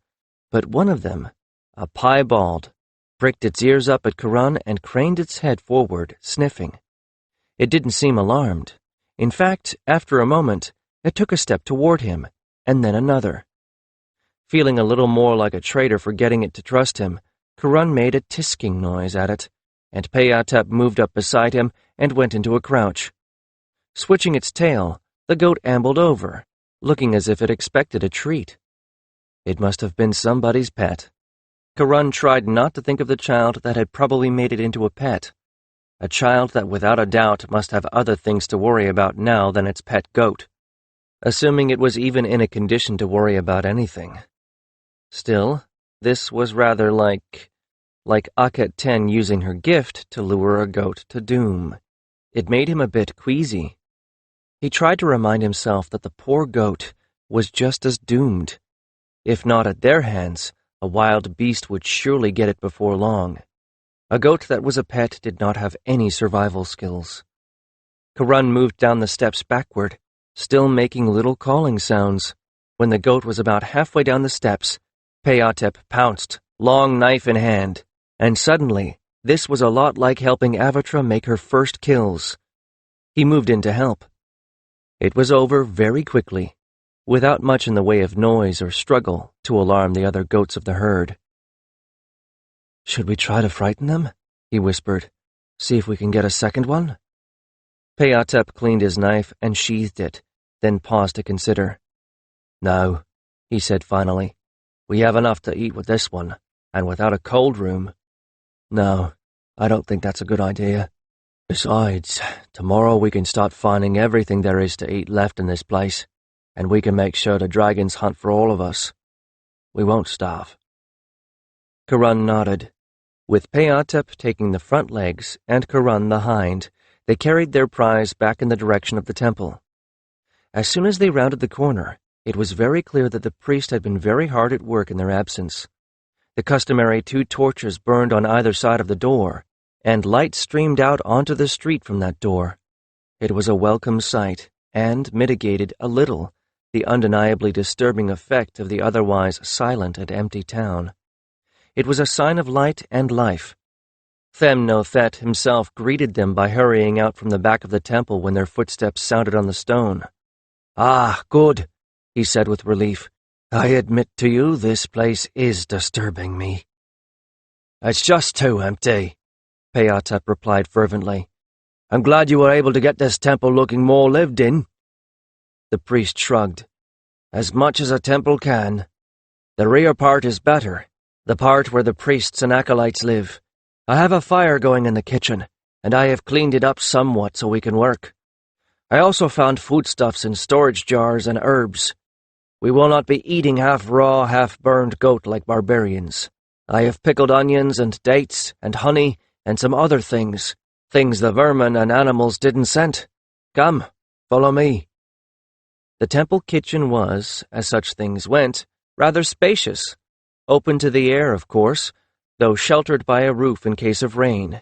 but one of them, a piebald, pricked its ears up at Kiron and craned its head forward, sniffing. It didn't seem alarmed. In fact, after a moment, it took a step toward him, and then another. Feeling a little more like a traitor for getting it to trust him, Kiron made a tisking noise at it, and Payatep moved up beside him and went into a crouch. Switching its tail, the goat ambled over, looking as if it expected a treat. It must have been somebody's pet. Kiron tried not to think of the child that had probably made it into a pet. A child that without a doubt must have other things to worry about now than its pet goat, assuming it was even in a condition to worry about anything. Still, this was rather like Akhet 10 using her gift to lure a goat to doom. It made him a bit queasy. He tried to remind himself that the poor goat was just as doomed. If not at their hands, a wild beast would surely get it before long. A goat that was a pet did not have any survival skills. Kiron moved down the steps backward, still making little calling sounds. When the goat was about halfway down the steps, Payatep pounced, long knife in hand, and suddenly, this was a lot like helping Avatra make her first kills. He moved in to help. It was over very quickly, without much in the way of noise or struggle to alarm the other goats of the herd. Should we try to frighten them? He whispered. See if we can get a second one? Payatep cleaned his knife and sheathed it, then paused to consider. No, he said finally. We have enough to eat with this one, and without a cold room. No, I don't think that's a good idea. Besides, tomorrow we can start finding everything there is to eat left in this place, and we can make sure the dragons hunt for all of us. We won't starve. Kiron nodded. With Payatep taking the front legs and Kiron the hind, they carried their prize back in the direction of the temple. As soon as they rounded the corner, it was very clear that the priest had been very hard at work in their absence. The customary 2 torches burned on either side of the door, and light streamed out onto the street from that door. It was a welcome sight, and mitigated a little the undeniably disturbing effect of the otherwise silent and empty town. It was a sign of light and life. Them-no-Thet himself greeted them by hurrying out from the back of the temple when their footsteps sounded on the stone. "Ah, good," he said with relief. "I admit to you this place is disturbing me." "It's just too empty," Peatep replied fervently. "I'm glad you were able to get this temple looking more lived in." The priest shrugged. "As much as a temple can. The rear part is better, the part where the priests and acolytes live. I have a fire going in the kitchen, and I have cleaned it up somewhat so we can work. I also found foodstuffs in storage jars and herbs. We will not be eating half-raw, half-burned goat like barbarians. I have pickled onions and dates and honey and some other things the vermin and animals didn't scent. Come, follow me." The temple kitchen was, as such things went, rather spacious, open to the air, of course, though sheltered by a roof in case of rain.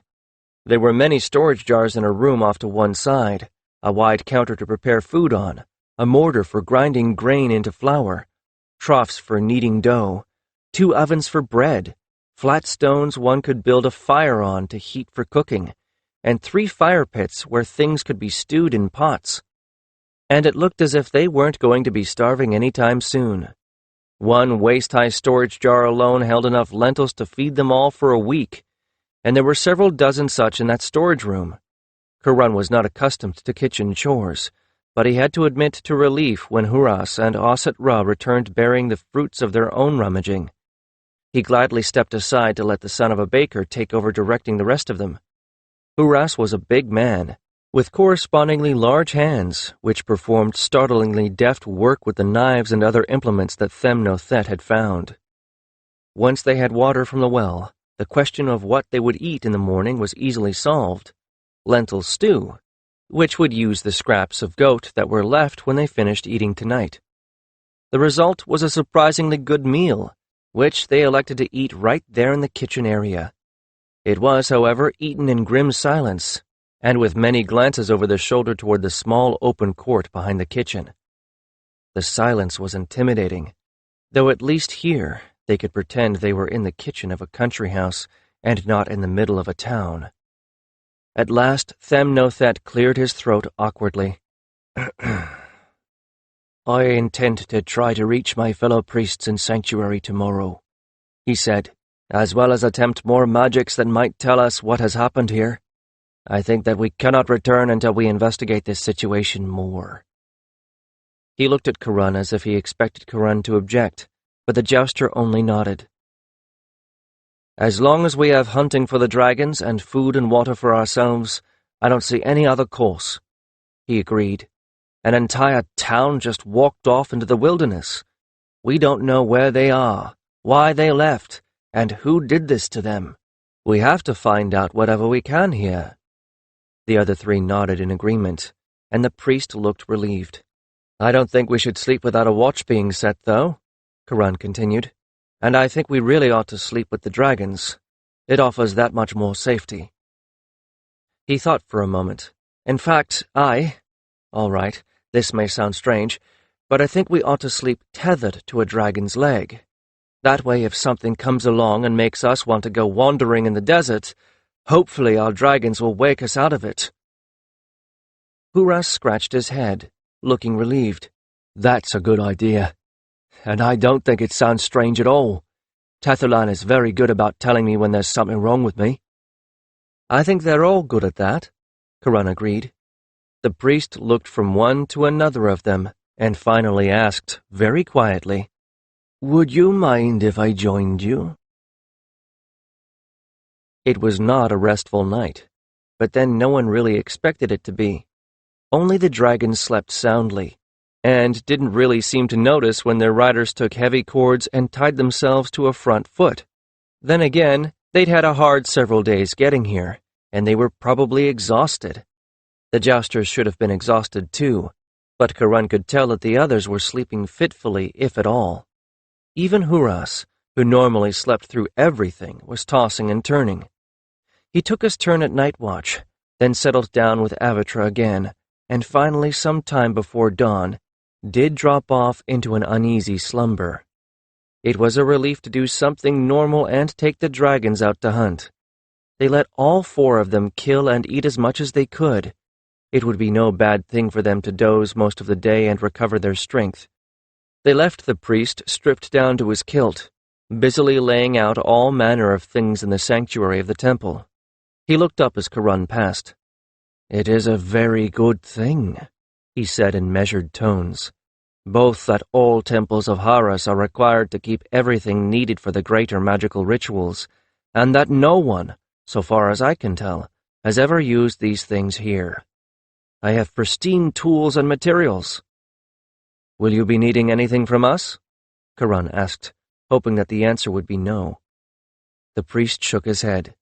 There were many storage jars in a room off to one side, a wide counter to prepare food on, a mortar for grinding grain into flour, troughs for kneading dough, 2 ovens for bread, flat stones one could build a fire on to heat for cooking, and 3 fire pits where things could be stewed in pots. And it looked as if they weren't going to be starving any time soon. One waist-high storage jar alone held enough lentils to feed them all for a week, and there were several dozen such in that storage room. Kiron was not accustomed to kitchen chores, but he had to admit to relief when Huras and Osset Ra returned bearing the fruits of their own rummaging. He gladly stepped aside to let the son of a baker take over directing the rest of them. Huras was a big man, with correspondingly large hands, which performed startlingly deft work with the knives and other implements that Them-no-Thet had found. Once they had water from the well, the question of what they would eat in the morning was easily solved. Lentil stew, which would use the scraps of goat that were left when they finished eating tonight. The result was a surprisingly good meal, which they elected to eat right there in the kitchen area. It was, however, eaten in grim silence, and with many glances over the shoulder toward the small open court behind the kitchen. The silence was intimidating, though at least here they could pretend they were in the kitchen of a country house and not in the middle of a town. At last, Them-no-Thet cleared his throat awkwardly. "I intend to try to reach my fellow priests in Sanctuary tomorrow," he said, "as well as attempt more magics that might tell us what has happened here. I think that we cannot return until we investigate this situation more." He looked at Kiron as if he expected Kiron to object, but the jouster only nodded. "As long as we have hunting for the dragons and food and water for ourselves, I don't see any other course," he agreed. "An entire town just walked off into the wilderness. We don't know where they are, why they left, and who did this to them. We have to find out whatever we can here." The other 3 nodded in agreement, and the priest looked relieved. "I don't think we should sleep without a watch being set, though," Kiron continued. "And I think we really ought to sleep with the dragons. It offers that much more safety." He thought for a moment. "In fact, all right, this may sound strange, but I think we ought to sleep tethered to a dragon's leg. That way, if something comes along and makes us want to go wandering in the desert, hopefully our dragons will wake us out of it." Huras scratched his head, looking relieved. "That's a good idea. And I don't think it sounds strange at all. Tethulan is very good about telling me when there's something wrong with me." "I think they're all good at that," Kiron agreed. The priest looked from one to another of them, and finally asked, very quietly, "Would you mind if I joined you?" It was not a restful night, but then no one really expected it to be. Only the dragons slept soundly, and didn't really seem to notice when their riders took heavy cords and tied themselves to a front foot. Then again, they'd had a hard several days getting here, and they were probably exhausted. The Jousters should have been exhausted too, but Kiron could tell that the others were sleeping fitfully, if at all. Even Huras, who normally slept through everything, was tossing and turning. He took his turn at night watch, then settled down with Avatra again, and finally, some time before dawn, did drop off into an uneasy slumber. It was a relief to do something normal and take the dragons out to hunt. They let all 4 of them kill and eat as much as they could. It would be no bad thing for them to doze most of the day and recover their strength. They left the priest stripped down to his kilt, busily laying out all manner of things in the sanctuary of the temple. He looked up as Kiron passed. "It is a very good thing," he said in measured tones, "both that all temples of Haras are required to keep everything needed for the greater magical rituals, and that no one, so far as I can tell, has ever used these things here. I have pristine tools and materials." "Will you be needing anything from us?" Kiron asked, hoping that the answer would be no. The priest shook his head.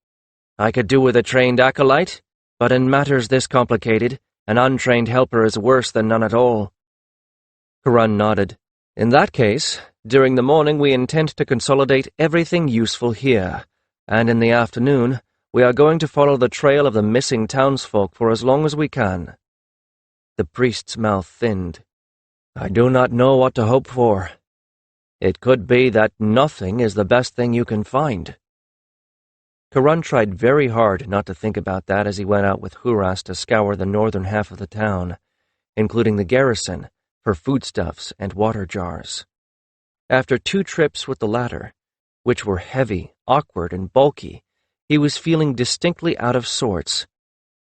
"I could do with a trained acolyte, but in matters this complicated, an untrained helper is worse than none at all." Kiron nodded. "In that case, during the morning we intend to consolidate everything useful here, and in the afternoon we are going to follow the trail of the missing townsfolk for as long as we can." The priest's mouth thinned. "I do not know what to hope for. It could be that nothing is the best thing you can find." Kiron tried very hard not to think about that as he went out with Huras to scour the northern half of the town, including the garrison, for foodstuffs and water jars. After 2 trips with the latter, which were heavy, awkward, and bulky, he was feeling distinctly out of sorts.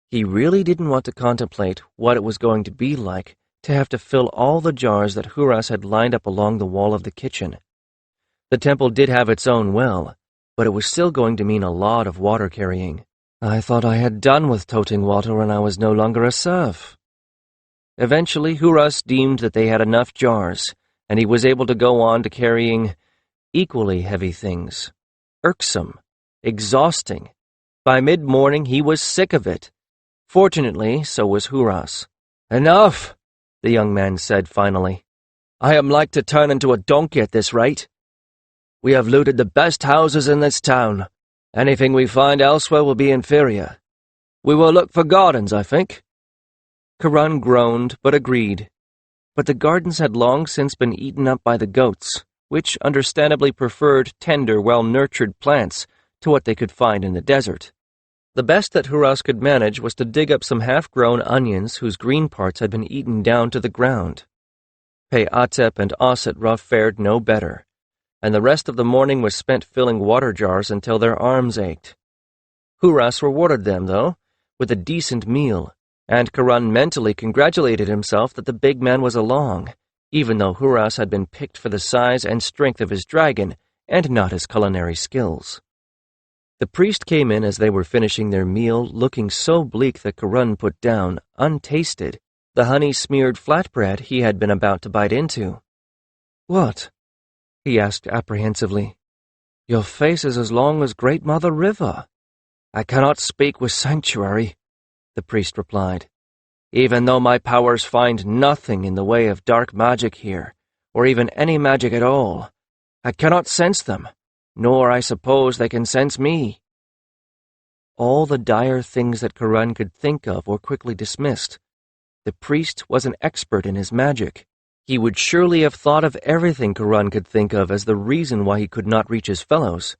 He really didn't want to contemplate what it was going to be like to have to fill all the jars that Huras had lined up along the wall of the kitchen. The temple did have its own well, but it was still going to mean a lot of water carrying. "I thought I had done with toting water when I was no longer a serf." Eventually, Huras deemed that they had enough jars, and he was able to go on to carrying equally heavy things. Irksome, exhausting. By mid-morning, he was sick of it. Fortunately, so was Huras. "Enough," the young man said finally. "I am like to turn into a donkey at this rate. We have looted the best houses in this town. Anything we find elsewhere will be inferior. We will look for gardens, I think." Kiron groaned, but agreed. But the gardens had long since been eaten up by the goats, which understandably preferred tender, well-nurtured plants to what they could find in the desert. The best that Huras could manage was to dig up some half-grown onions whose green parts had been eaten down to the ground. Atep and Ossetra fared no better, and the rest of the morning was spent filling water jars until their arms ached. Huras rewarded them, though, with a decent meal, and Kiron mentally congratulated himself that the big man was along, even though Huras had been picked for the size and strength of his dragon and not his culinary skills. The priest came in as they were finishing their meal, looking so bleak that Kiron put down, untasted, the honey-smeared flatbread he had been about to bite into. "What?" he asked apprehensively. "Your face is as long as Great Mother River." "I cannot speak with sanctuary," the priest replied. "Even though my powers find nothing in the way of dark magic here, or even any magic at all, I cannot sense them, nor I suppose they can sense me." All the dire things that Kiron could think of were quickly dismissed. The priest was an expert in his magic. He would surely have thought of everything Kiron could think of as the reason why he could not reach his fellows.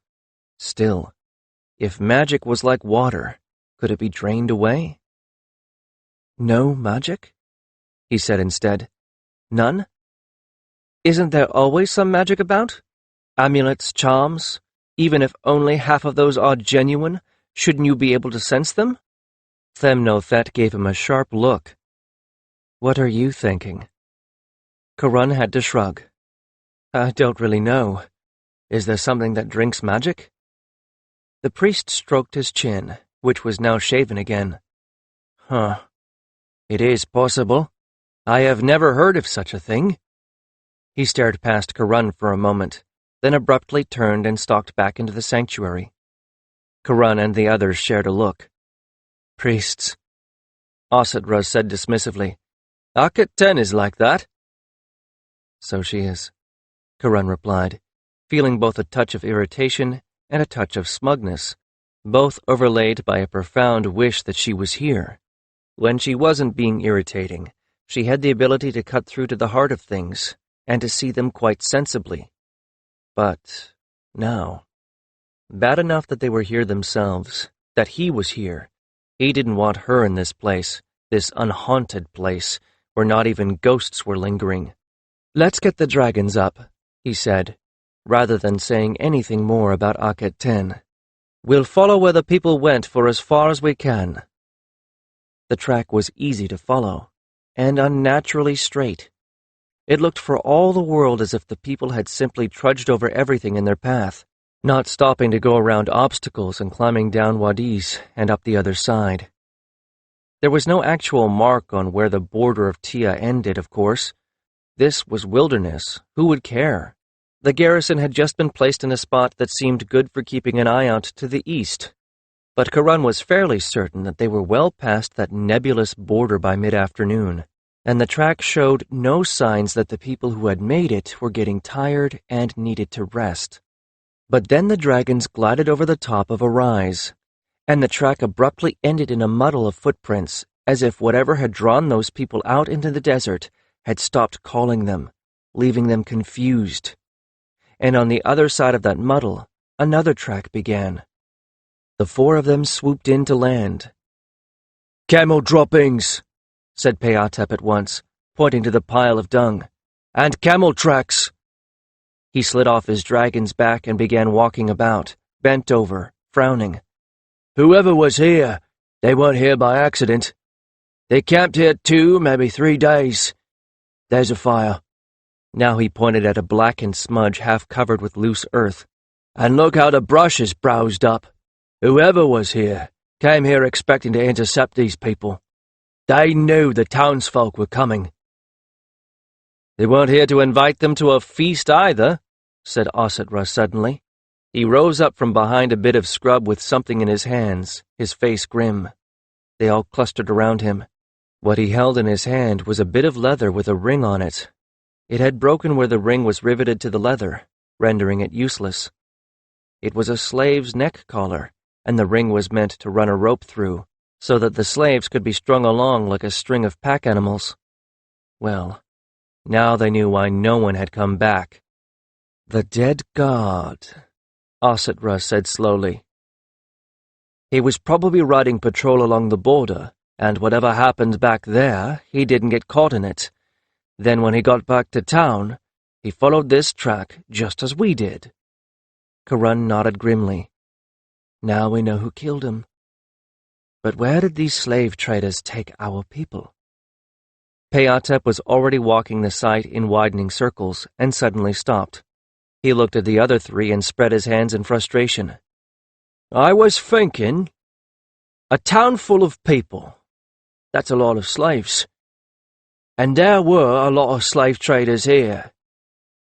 Still, if magic was like water, could it be drained away? "No magic?" he said instead. "None? Isn't there always some magic about? Amulets, charms? Even if only half of those are genuine, shouldn't you be able to sense them?" Themnothet gave him a sharp look. "What are you thinking?" Kiron had to shrug. "I don't really know. Is there something that drinks magic?" The priest stroked his chin, which was now shaven again. "Huh. It is possible. I have never heard of such a thing." He stared past Kiron for a moment, then abruptly turned and stalked back into the sanctuary. Kiron and the others shared a look. "Priests," Ossetra said dismissively. "Akhet 10 is like that." "So she is," Kiron replied, feeling both a touch of irritation and a touch of smugness, both overlaid by a profound wish that she was here. When she wasn't being irritating, she had the ability to cut through to the heart of things and to see them quite sensibly. But now, bad enough that they were here themselves, that he was here. He didn't want her in this place, this unhaunted place, where not even ghosts were lingering. "Let's get the dragons up," he said, rather than saying anything more about Aket 10. "We'll follow where the people went for as far as we can." The track was easy to follow, and unnaturally straight. It looked for all the world as if the people had simply trudged over everything in their path, not stopping to go around obstacles and climbing down wadis and up the other side. There was no actual mark on where the border of Tia ended, of course. This was wilderness. Who would care? The garrison had just been placed in a spot that seemed good for keeping an eye out to the east. But Kiron was fairly certain that they were well past that nebulous border by mid-afternoon, and the track showed no signs that the people who had made it were getting tired and needed to rest. But then the dragons glided over the top of a rise, and the track abruptly ended in a muddle of footprints, as if whatever had drawn those people out into the desert had stopped calling them, leaving them confused. And on the other side of that muddle, another track began. The four of them swooped in to land. "Camel droppings," said Peatep at once, pointing to the pile of dung. "And camel tracks." He slid off his dragon's back and began walking about, bent over, frowning. "Whoever was here, they weren't here by accident. They camped here 2, maybe 3 days. There's a fire." Now he pointed at a blackened smudge half covered with loose earth. "And look how the brush is browsed up. Whoever was here came here expecting to intercept these people. They knew the townsfolk were coming." "They weren't here to invite them to a feast either," said Ossetra suddenly. He rose up from behind a bit of scrub with something in his hands, his face grim. They all clustered around him. What he held in his hand was a bit of leather with a ring on it. It had broken where the ring was riveted to the leather, rendering it useless. It was a slave's neck collar, and the ring was meant to run a rope through, so that the slaves could be strung along like a string of pack animals. Well, now they knew why no one had come back. "The dead god," Ossetra said slowly. "He was probably riding patrol along the border, and whatever happened back there, he didn't get caught in it. Then when he got back to town, he followed this track just as we did." Kiron nodded grimly. "Now we know who killed him. But where did these slave traders take our people?" Peatep was already walking the site in widening circles and suddenly stopped. He looked at the other 3 and spread his hands in frustration. "I was thinking, a town full of people. That's a lot of slaves. And there were a lot of slave traders here.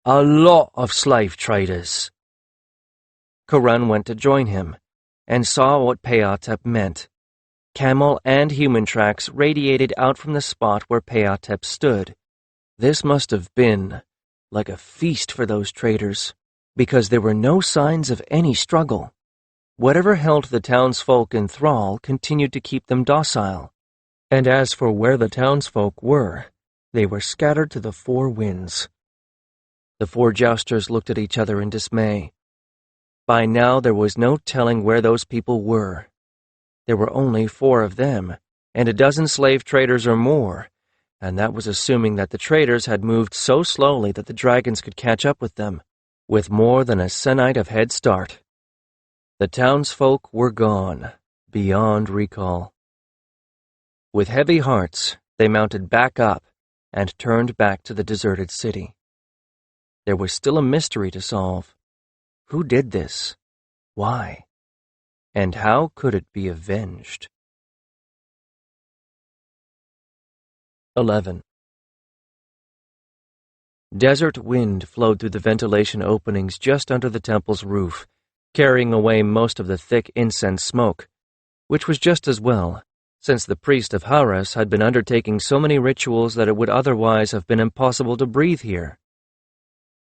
A lot of slave traders." Kiron went to join him, and saw what Peatep meant. Camel and human tracks radiated out from the spot where Peatep stood. This must have been like a feast for those traders, because there were no signs of any struggle. Whatever held the townsfolk in thrall continued to keep them docile. And as for where the townsfolk were, they were scattered to the 4 winds. The 4 jousters looked at each other in dismay. By now there was no telling where those people were. There were only 4 of them, and a dozen slave traders or more, and that was assuming that the traders had moved so slowly that the dragons could catch up with them, with more than a sennight of head start. The townsfolk were gone, beyond recall. With heavy hearts, they mounted back up and turned back to the deserted city. There was still a mystery to solve. Who did this? Why? And how could it be avenged? 11. Desert wind flowed through the ventilation openings just under the temple's roof, carrying away most of the thick incense smoke, which was just as well, since the priest of Haras had been undertaking so many rituals that it would otherwise have been impossible to breathe here.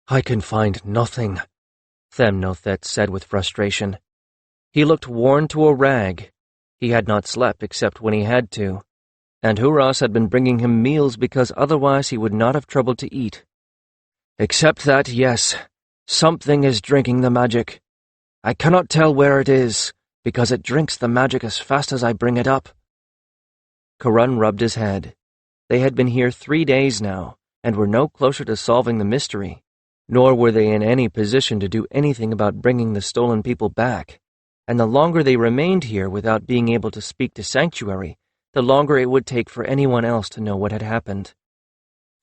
"I can find nothing," Themnothet said with frustration. He looked worn to a rag. He had not slept except when he had to. and Huras had been bringing him meals because otherwise he would not have troubled to eat. Except that, yes, something is drinking the magic. I cannot tell where it is, because it drinks the magic as fast as I bring it up. Kiron rubbed his head. They had been here 3 days now, and were no closer to solving the mystery, nor were they in any position to do anything about bringing the stolen people back, and the longer they remained here without being able to speak to Sanctuary, the longer it would take for anyone else to know what had happened.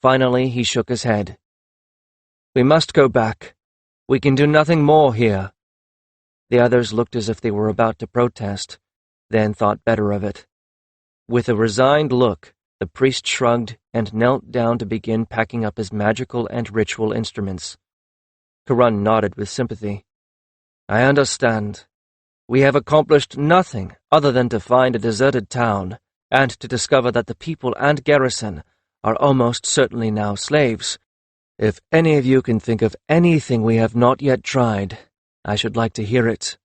Finally, he shook his head. We must go back. We can do nothing more here. The others looked as if they were about to protest, then thought better of it. With a resigned look, the priest shrugged and knelt down to begin packing up his magical and ritual instruments. Kiron nodded with sympathy. I understand. We have accomplished nothing other than to find a deserted town, and to discover that the people and garrison are almost certainly now slaves. If any of you can think of anything we have not yet tried, I should like to hear it.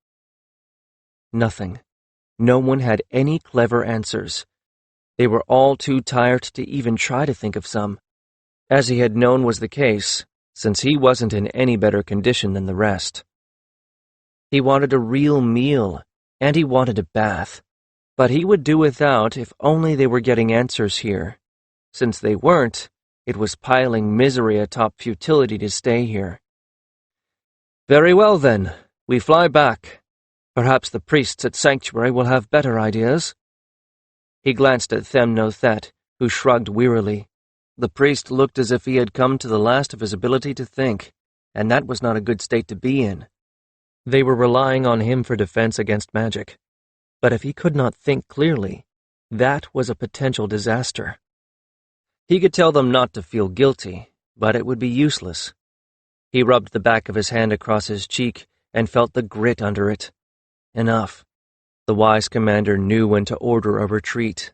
Nothing. No one had any clever answers. They were all too tired to even try to think of some, as he had known was the case, since he wasn't in any better condition than the rest. He wanted a real meal, and he wanted a bath, but he would do without if only they were getting answers here. Since they weren't, it was piling misery atop futility to stay here. Very well then, we fly back. Perhaps the priests at Sanctuary will have better ideas. He glanced at Them-no-Thet, who shrugged wearily. The priest looked as if he had come to the last of his ability to think, and that was not a good state to be in. They were relying on him for defense against magic, but if he could not think clearly, that was a potential disaster. He could tell them not to feel guilty, but it would be useless. He rubbed the back of his hand across his cheek and felt the grit under it. Enough. The wise commander knew when to order a retreat.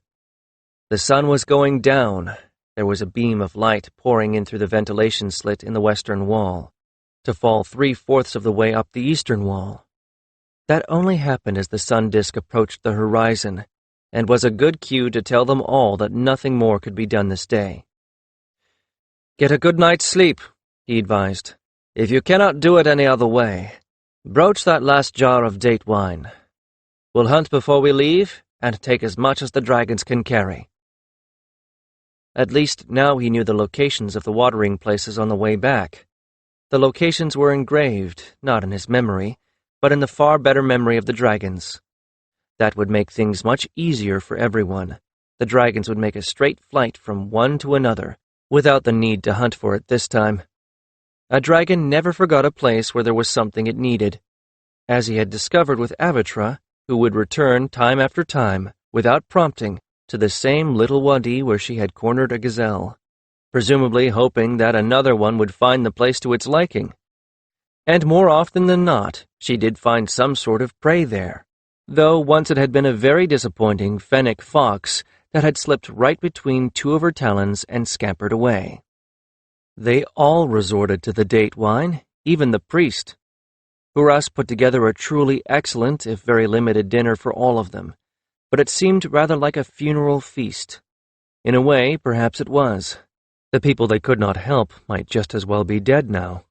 The sun was going down. There was a beam of light pouring in through the ventilation slit in the western wall, to fall 3/4 of the way up the eastern wall. That only happened as the sun disk approached the horizon, and was a good cue to tell them all that nothing more could be done this day. Get a good night's sleep, he advised. If you cannot do it any other way, broach that last jar of date wine. We'll hunt before we leave, and take as much as the dragons can carry. At least now he knew the locations of the watering places on the way back. The locations were engraved, not in his memory, but in the far better memory of the dragons. That would make things much easier for everyone. The dragons would make a straight flight from one to another, without the need to hunt for it this time. A dragon never forgot a place where there was something it needed, as he had discovered with Avatra, who would return time after time, without prompting, to the same little wadi where she had cornered a gazelle, presumably hoping that another one would find the place to its liking. And more often than not, she did find some sort of prey there, though once it had been a very disappointing fennec fox that had slipped right between two of her talons and scampered away. They all resorted to the date wine, even the priest. Huras put together a truly excellent, if very limited, dinner for all of them, but it seemed rather like a funeral feast. In a way, perhaps it was. The people they could not help might just as well be dead now.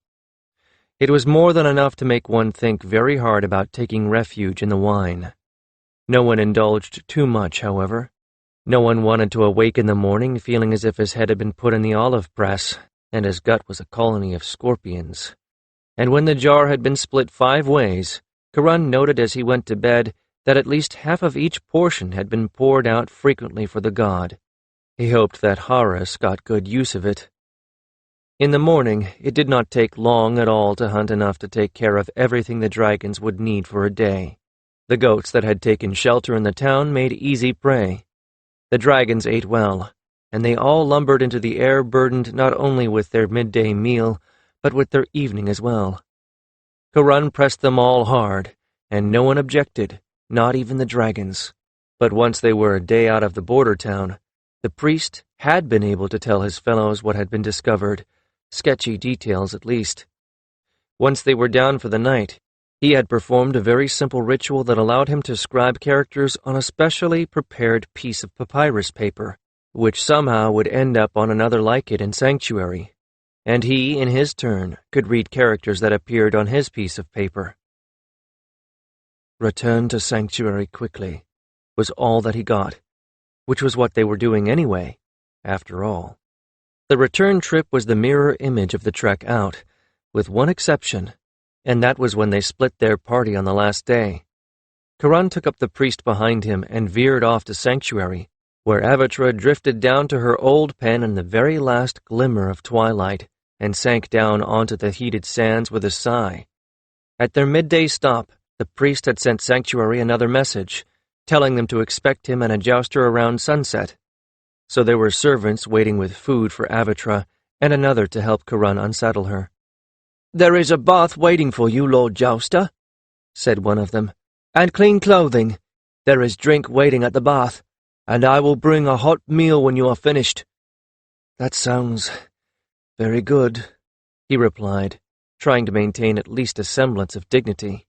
It was more than enough to make one think very hard about taking refuge in the wine. No one indulged too much, however. No one wanted to awake in the morning feeling as if his head had been put in the olive press, and his gut was a colony of scorpions. And when the jar had been split 5 ways, Kiron noted as he went to bed that at least half of each portion had been poured out frequently for the god. He hoped that Horus got good use of it. In the morning, it did not take long at all to hunt enough to take care of everything the dragons would need for a day. The goats that had taken shelter in the town made easy prey. The dragons ate well, and they all lumbered into the air burdened not only with their midday meal, but with their evening as well. Kiron pressed them all hard, and no one objected, not even the dragons. But once they were a day out of the border town, the priest had been able to tell his fellows what had been discovered, sketchy details at least. Once they were down for the night, He had performed a very simple ritual that allowed him to scribe characters on a specially prepared piece of papyrus paper, which somehow would end up on another like it in Sanctuary, and he, in his turn, could read characters that appeared on his piece of paper. Return to Sanctuary quickly was all that he got, which was what they were doing anyway, after all. The return trip was the mirror image of the trek out, with one exception, and that was when they split their party on the last day. Kiron took up the priest behind him and veered off to Sanctuary, where Avatra drifted down to her old pen in the very last glimmer of twilight and sank down onto the heated sands with a sigh. At their midday stop, the priest had sent Sanctuary another message, telling them to expect him and a jouster around sunset. So there were servants waiting with food for Avatra and another to help Kiron unsaddle her. "There is a bath waiting for you, Lord Jouster," said one of them, "and clean clothing. There is drink waiting at the bath, and I will bring a hot meal when you are finished." "That sounds very good," he replied, trying to maintain at least a semblance of dignity.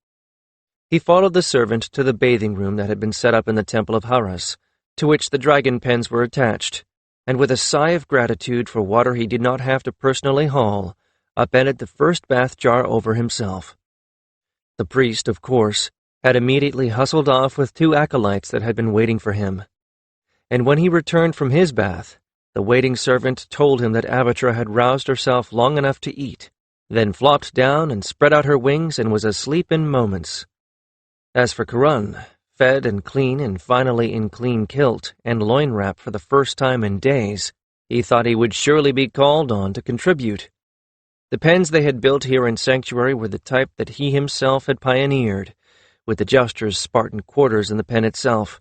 He followed the servant to the bathing room that had been set up in the Temple of Haras, to which the dragon pens were attached, and with a sigh of gratitude for water he did not have to personally haul, upended the first bath jar over himself. The priest, of course, had immediately hustled off with 2 acolytes that had been waiting for him, and when he returned from his bath, the waiting servant told him that Avatra had roused herself long enough to eat, then flopped down and spread out her wings and was asleep in moments. As for Kiron, fed and clean and finally in clean kilt and loin wrap for the first time in days, he thought he would surely be called on to contribute. The pens they had built here in Sanctuary were the type that he himself had pioneered, with the Jousters' Spartan quarters in the pen itself,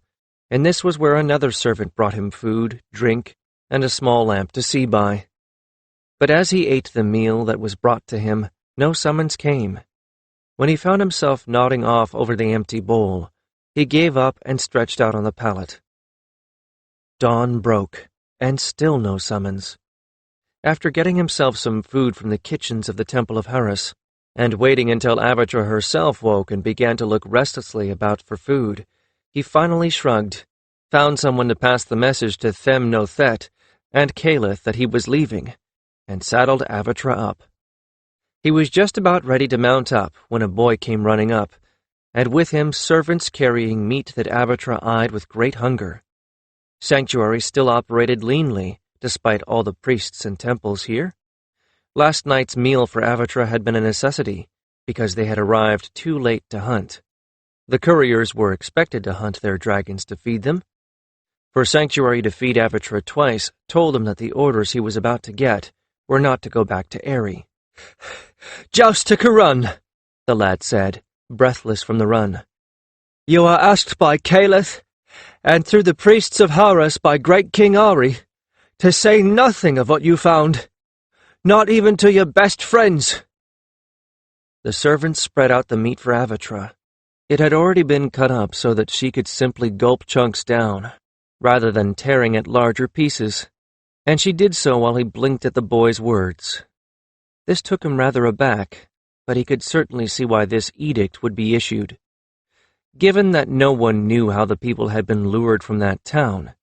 and this was where another servant brought him food, drink, and a small lamp to see by. But as he ate the meal that was brought to him, no summons came. When he found himself nodding off over the empty bowl, he gave up and stretched out on the pallet. Dawn broke, and still no summons. After getting himself some food from the kitchens of the Temple of Haras, and waiting until Avatra herself woke and began to look restlessly about for food, he finally shrugged, found someone to pass the message to Them no Thet and Caliph that he was leaving, and saddled Avatra up. He was just about ready to mount up when a boy came running up, and with him servants carrying meat that Avatra eyed with great hunger. Sanctuary still operated leanly, despite all the priests and temples here. Last night's meal for Avatra had been a necessity, because they had arrived too late to hunt. The couriers were expected to hunt their dragons to feed them. For Sanctuary to feed Avatra twice told him that the orders he was about to get were not to go back to Aerie. "Joust to Kiron," the lad said, breathless from the run. "You are asked by Caliph, and through the priests of Haras by great King Aerie, to say nothing of what you found, not even to your best friends." The servants spread out the meat for Avatra. It had already been cut up so that she could simply gulp chunks down, rather than tearing at larger pieces, and she did so while he blinked at the boy's words. This took him rather aback, but he could certainly see why this edict would be issued. Given that no one knew how the people had been lured from that town,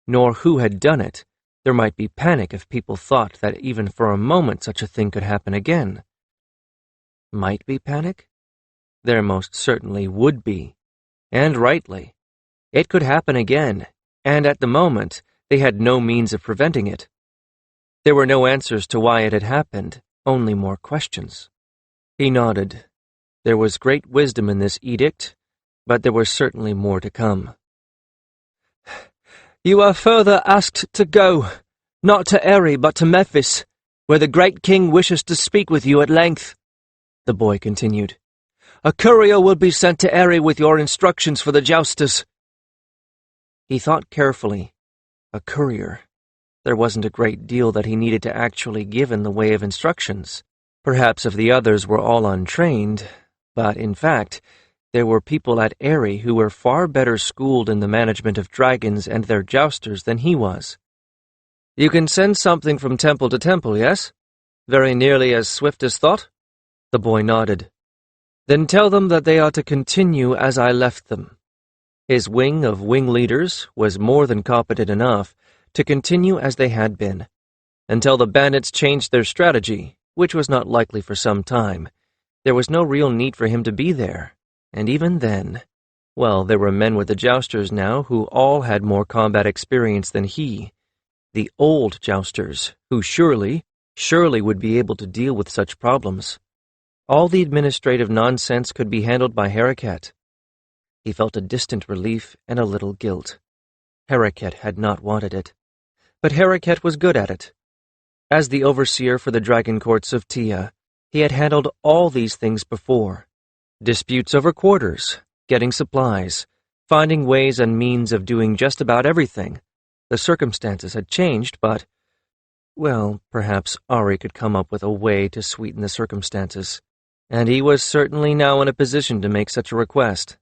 nor who had done it, there might be panic if people thought that even for a moment such a thing could happen again. Might be panic? There most certainly would be, and rightly. It could happen again, and at the moment, they had no means of preventing it. There were no answers to why it had happened, only more questions. He nodded. There was great wisdom in this edict, but there was certainly more to come. "You are further asked to go, not to Aerie but to Memphis, where the great king wishes to speak with you at length," the boy continued. "A courier will be sent to Aerie with your instructions for the Jousters." He thought carefully. A courier. There wasn't a great deal that he needed to actually give in the way of instructions. Perhaps if the others were all untrained, but in fact, there were people at Aerie who were far better schooled in the management of dragons and their jousters than he was. "You can send something from temple to temple, yes? Very nearly as swift as thought?" The boy nodded. Then tell them that they are to continue as I left them. His wing of wing leaders was more than competent enough to continue as they had been, until the bandits changed their strategy, which was not likely for some time. There was no real need for him to be there, and even then, well, there were men with the Jousters now who all had more combat experience than he. The old Jousters, who surely would be able to deal with such problems. All the administrative nonsense could be handled by Harriket. He felt a distant relief and a little guilt. Harriket had not wanted it, but Harriket was good at it. As the overseer for the dragon courts of Tia, he had handled all these things before. Disputes over quarters, getting supplies, finding ways and means of doing just about everything. The circumstances had changed, but, well, perhaps Aerie could come up with a way to sweeten the circumstances, and he was certainly now in a position to make such a request.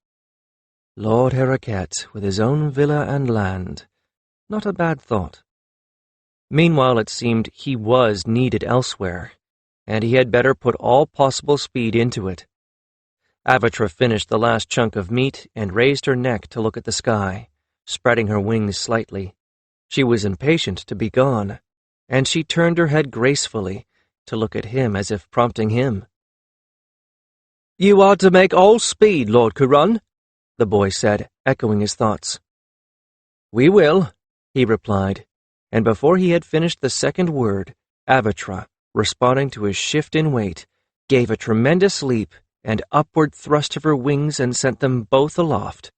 Lord Harriket, with his own villa and land. Not a bad thought. Meanwhile, it seemed he was needed elsewhere, and he had better put all possible speed into it. Avatra finished the last chunk of meat and raised her neck to look at the sky, spreading her wings slightly. She was impatient to be gone, and she turned her head gracefully to look at him as if prompting him. "You are to make all speed, Lord Kiron," the boy said, echoing his thoughts. "We will," he replied, and before he had finished the second word, Avatra, responding to his shift in weight, gave a tremendous leap and upward thrust of her wings and sent them both aloft.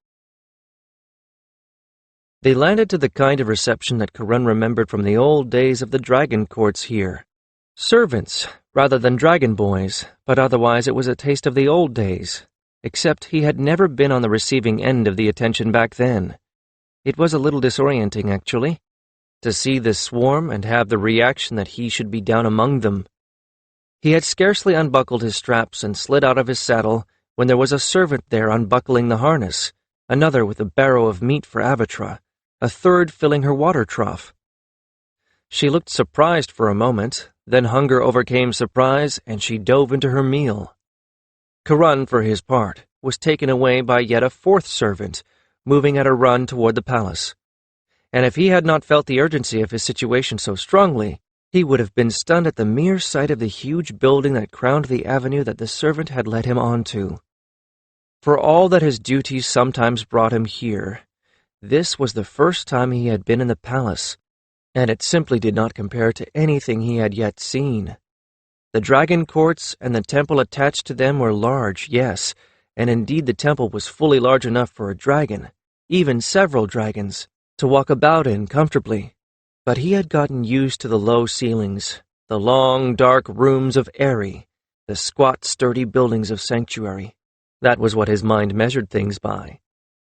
They landed to the kind of reception that Kiron remembered from the old days of the dragon courts here. Servants, rather than dragon boys, but otherwise it was a taste of the old days, except he had never been on the receiving end of the attention back then. It was a little disorienting, actually, to see this swarm and have the reaction that he should be down among them. He had scarcely unbuckled his straps and slid out of his saddle when there was a servant there unbuckling the harness, another with a barrow of meat for Avatra, a third filling her water trough. She looked surprised for a moment, then hunger overcame surprise, and she dove into her meal. Kiron, for his part, was taken away by yet a fourth servant, moving at a run toward the palace. And if he had not felt the urgency of his situation so strongly, he would have been stunned at the mere sight of the huge building that crowned the avenue that the servant had led him on to. For all that his duties sometimes brought him here, this was the first time he had been in the palace, and it simply did not compare to anything he had yet seen. The dragon courts and the temple attached to them were large, yes, and indeed the temple was fully large enough for a dragon, even several dragons, to walk about in comfortably. But he had gotten used to the low ceilings, the long, dark rooms of Aerie, the squat, sturdy buildings of Sanctuary. That was what his mind measured things by.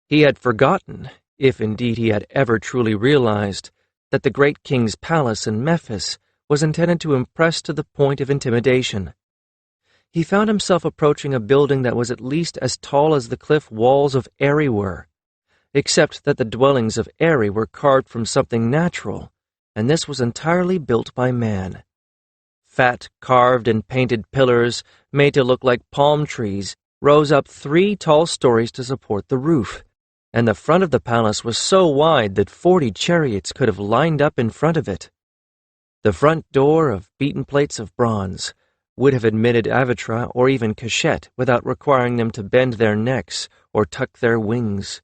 He had forgotten, if indeed he had ever truly realized, that the great king's palace in Memphis was intended to impress to the point of intimidation. He found himself approaching a building that was at least as tall as the cliff walls of Aerie were, except that the dwellings of Aerie were carved from something natural, and this was entirely built by man. Fat, carved and painted pillars, made to look like palm trees, rose up 3 tall stories to support the roof, and the front of the palace was so wide that 40 chariots could have lined up in front of it. The front door, of beaten plates of bronze, would have admitted Avatra or even Cachette without requiring them to bend their necks or tuck their wings.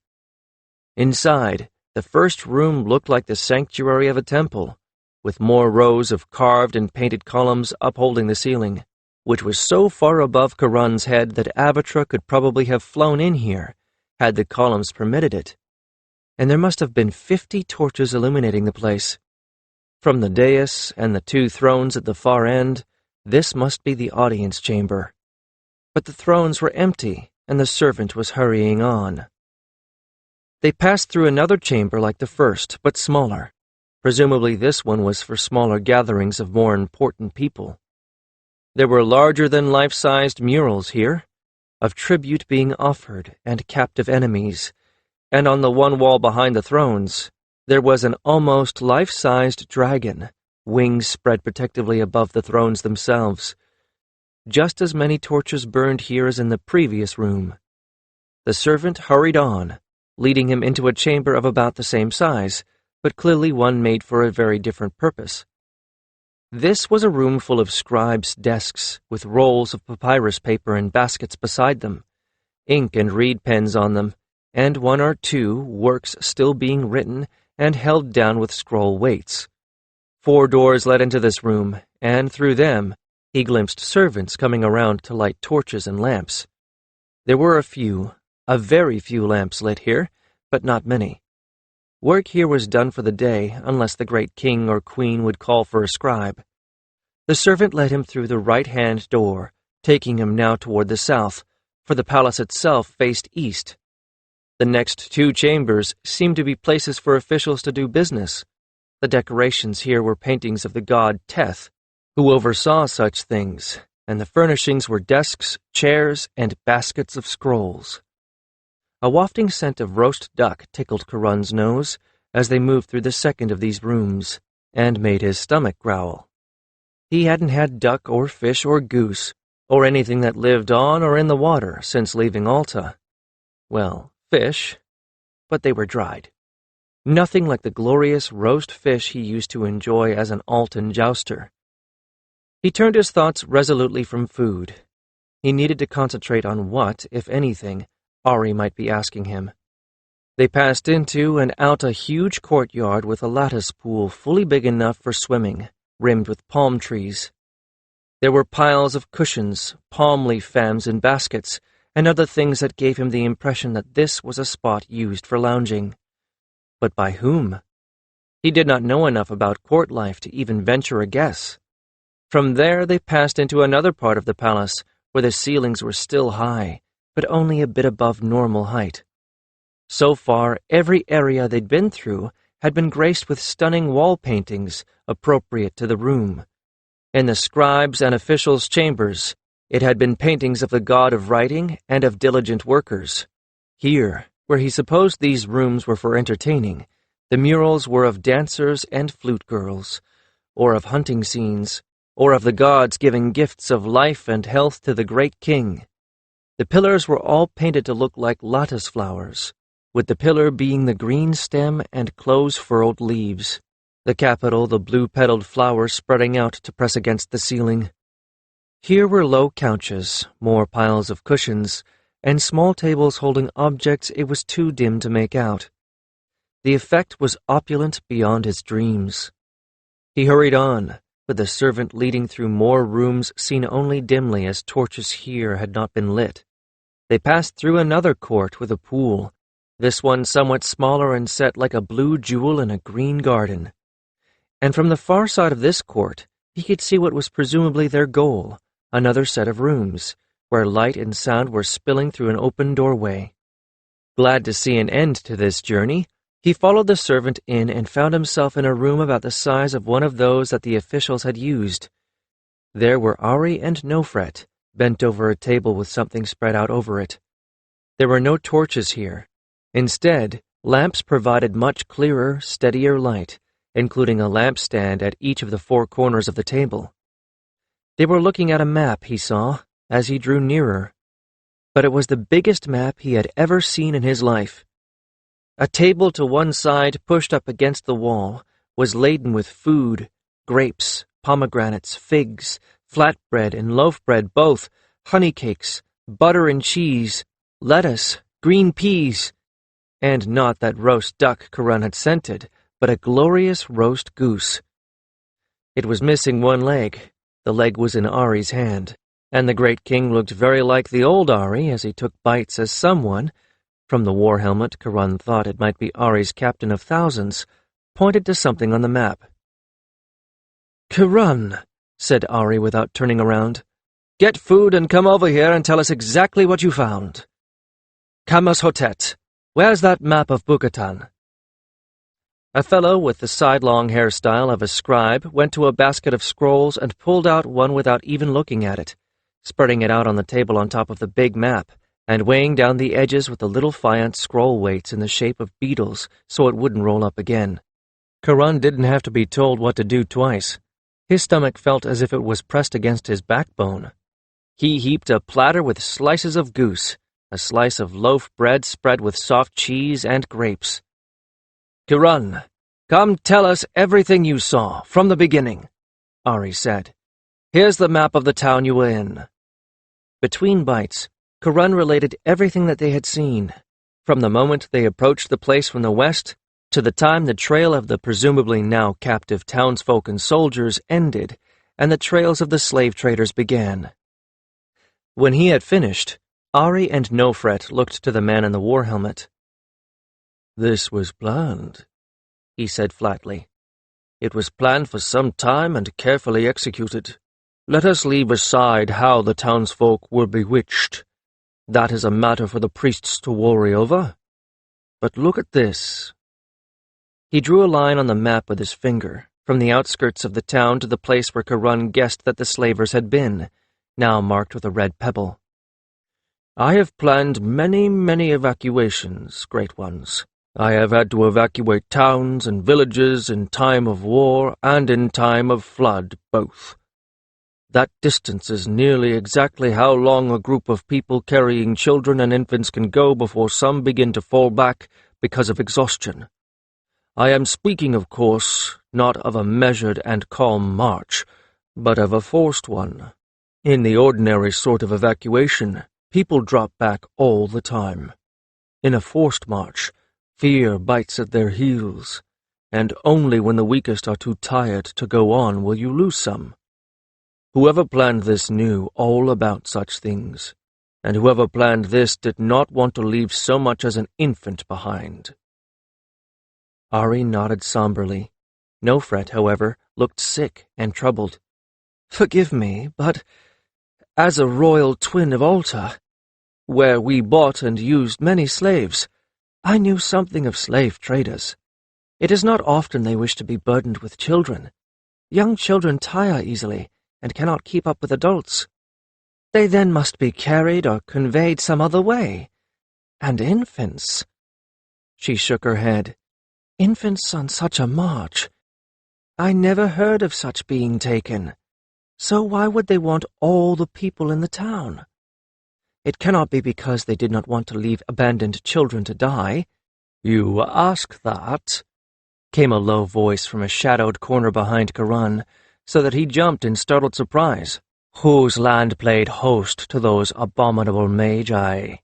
Inside, the first room looked like the sanctuary of a temple, with more rows of carved and painted columns upholding the ceiling, which was so far above Kiron's head that Avatra could probably have flown in here, had the columns permitted it. And there must have been 50 torches illuminating the place. From the dais and the 2 thrones at the far end, this must be the audience chamber. But the thrones were empty, and the servant was hurrying on. They passed through another chamber like the first, but smaller. Presumably this one was for smaller gatherings of more important people. There were larger-than-life-sized murals here, of tribute being offered and captive enemies, and on the one wall behind the thrones, there was an almost life-sized dragon, wings spread protectively above the thrones themselves. just as many torches burned here as in the previous room. The servant hurried on, leading him into a chamber of about the same size, but clearly one made for a very different purpose. This was a room full of scribes' desks, with rolls of papyrus paper and baskets beside them, ink and reed pens on them, and one or two works still being written and held down with scroll weights. 4 doors led into this room, and through them he glimpsed servants coming around to light torches and lamps. There were a very few lamps lit here, but not many. Work here was done for the day, unless the great king or queen would call for a scribe. The servant led him through the right-hand door, taking him now toward the south, for the palace itself faced east. The next 2 chambers seemed to be places for officials to do business. The decorations here were paintings of the god Teth, who oversaw such things, and the furnishings were desks, chairs, and baskets of scrolls. A wafting scent of roast duck tickled Kiron's nose as they moved through the second of these rooms, and made his stomach growl. He hadn't had duck or fish or goose, or anything that lived on or in the water since leaving Alta. Well, fish, but they were dried. Nothing like the glorious roast fish he used to enjoy as an Altan jouster. He turned his thoughts resolutely from food. He needed to concentrate on what, if anything, Aerie might be asking him. They passed into and out a huge courtyard with a lattice pool fully big enough for swimming, rimmed with palm trees. There were piles of cushions, palm leaf fans in baskets, and other things that gave him the impression that this was a spot used for lounging. But by whom? He did not know enough about court life to even venture a guess. From there they passed into another part of the palace, where the ceilings were still high, but only a bit above normal height. So far, every area they'd been through had been graced with stunning wall paintings appropriate to the room. In the scribes' and officials' chambers, it had been paintings of the god of writing and of diligent workers. Here, where he supposed these rooms were for entertaining, the murals were of dancers and flute girls, or of hunting scenes, or of the gods giving gifts of life and health to the great king. The pillars were all painted to look like lattice flowers, with the pillar being the green stem and close-furled leaves, the capital the blue-petaled flowers spreading out to press against the ceiling. Here were low couches, more piles of cushions, and small tables holding objects it was too dim to make out. The effect was opulent beyond his dreams. He hurried on, with the servant leading through more rooms seen only dimly as torches here had not been lit. They passed through another court with a pool, this one somewhat smaller and set like a blue jewel in a green garden. And from the far side of this court, he could see what was presumably their goal, another set of rooms, where light and sound were spilling through an open doorway. Glad to see an end to this journey, he followed the servant in and found himself in a room about the size of one of those that the officials had used. There were Aerie and Nofret, bent over a table with something spread out over it. There were no torches here. Instead, lamps provided much clearer, steadier light, including a lampstand at each of the 4 corners of the table. They were looking at a map, he saw, as he drew nearer. But it was the biggest map he had ever seen in his life. A table to one side, pushed up against the wall, was laden with food, grapes, pomegranates, figs, flatbread and loaf bread both, honey cakes, butter and cheese, lettuce, green peas, and not that roast duck Kiron had scented, but a glorious roast goose. It was missing one leg. The leg was in Aerie's hand, and the great king looked very like the old Aerie as he took bites as someone, from the war helmet Kiron thought it might be Aerie's captain of thousands, pointed to something on the map. "Kiron," said Aerie without turning around, "get food and come over here and tell us exactly what you found. Kamas Hotet, where's that map of Bukatan?" A fellow with the sidelong hairstyle of a scribe went to a basket of scrolls and pulled out one without even looking at it, spreading it out on the table on top of the big map, and weighing down the edges with the little faience scroll weights in the shape of beetles so it wouldn't roll up again. Kiron didn't have to be told what to do twice. His stomach felt as if it was pressed against his backbone. He heaped a platter with slices of goose, a slice of loaf bread spread with soft cheese and grapes. "Kiron, come tell us everything you saw, from the beginning," Aerie said. "Here's the map of the town you were in." Between bites, Kiron related everything that they had seen, from the moment they approached the place from the west to the time the trail of the presumably now captive townsfolk and soldiers ended and the trails of the slave traders began. When he had finished, Aerie and Nofret looked to the man in the war helmet. "This was planned," he said flatly. "It was planned for some time and carefully executed. Let us leave aside how the townsfolk were bewitched. That is a matter for the priests to worry over. But look at this." He drew a line on the map with his finger, from the outskirts of the town to the place where Kiron guessed that the slavers had been, now marked with a red pebble. "I have planned many, many evacuations, great ones. I have had to evacuate towns and villages in time of war and in time of flood, both. That distance is nearly exactly how long a group of people carrying children and infants can go before some begin to fall back because of exhaustion. I am speaking, of course, not of a measured and calm march, but of a forced one. In the ordinary sort of evacuation, people drop back all the time. In a forced march, fear bites at their heels, and only when the weakest are too tired to go on will you lose some. Whoever planned this knew all about such things, and whoever planned this did not want to leave so much as an infant behind." Aerie nodded somberly. Nofret, however, looked sick and troubled. "Forgive me, but as a royal twin of Alta, where we bought and used many slaves, I knew something of slave traders. It is not often they wish to be burdened with children. Young children tire easily and cannot keep up with adults. They then must be carried or conveyed some other way. And infants—" She shook her head. "Infants on such a march. I never heard of such being taken. So why would they want all the people in the town? It cannot be because they did not want to leave abandoned children to die." "You ask that?" came a low voice from a shadowed corner behind Kiron, so that he jumped in startled surprise. "Whose land played host to those abominable magi?"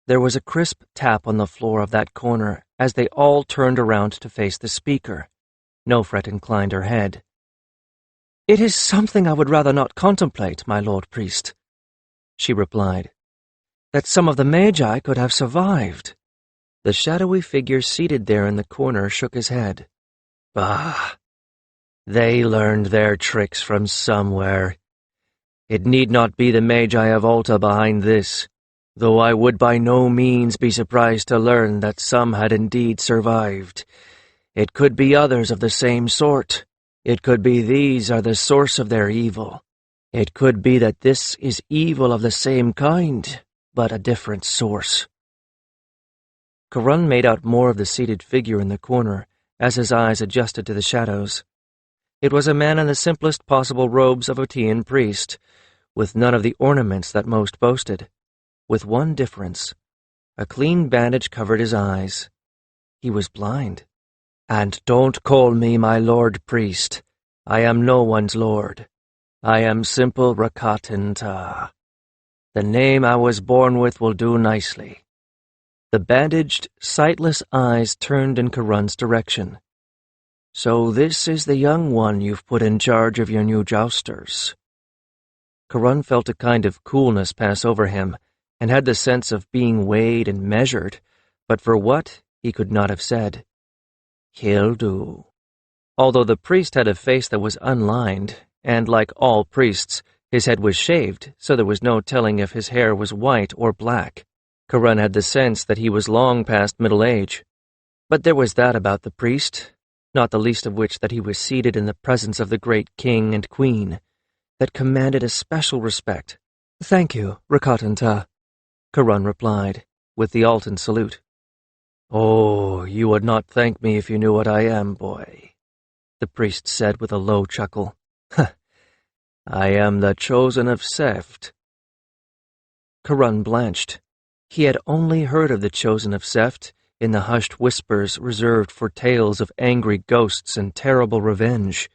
There was a crisp tap on the floor of that corner as they all turned around to face the speaker. Nofret inclined her head. "It is something I would rather not contemplate, my lord priest," she replied. "That some of the magi could have survived." The shadowy figure seated there in the corner shook his head. "Bah! They learned their tricks from somewhere. It need not be the Magi of Alta behind this, though I would by no means be surprised to learn that some had indeed survived. It could be others of the same sort. It could be these are the source of their evil. It could be that this is evil of the same kind, but a different source." Kiron made out more of the seated figure in the corner as his eyes adjusted to the shadows. It was a man in the simplest possible robes of a Tian priest, with none of the ornaments that most boasted, with one difference. A clean bandage covered his eyes. He was blind. "And don't call me my lord priest. I am no one's lord. I am simple Rakatanta. The name I was born with will do nicely." The bandaged, sightless eyes turned in Kiron's direction. "So this is the young one you've put in charge of your new Jousters." Kiron felt a kind of coolness pass over him, and had the sense of being weighed and measured, but for what, he could not have said. "He'll do." Although the priest had a face that was unlined, and like all priests, his head was shaved, so there was no telling if his hair was white or black. Kiron had the sense that he was long past middle age. But there was that about the priest, not the least of which that he was seated in the presence of the great king and queen, that commanded a special respect. "Thank you, Rakatanta," Kiron replied, with the Altan salute. "Oh, you would not thank me if you knew what I am, boy," the priest said with a low chuckle. I am the chosen of Seft. Kiron blanched. He had only heard of the chosen of Seft in the hushed whispers reserved for tales of angry ghosts and terrible revenge.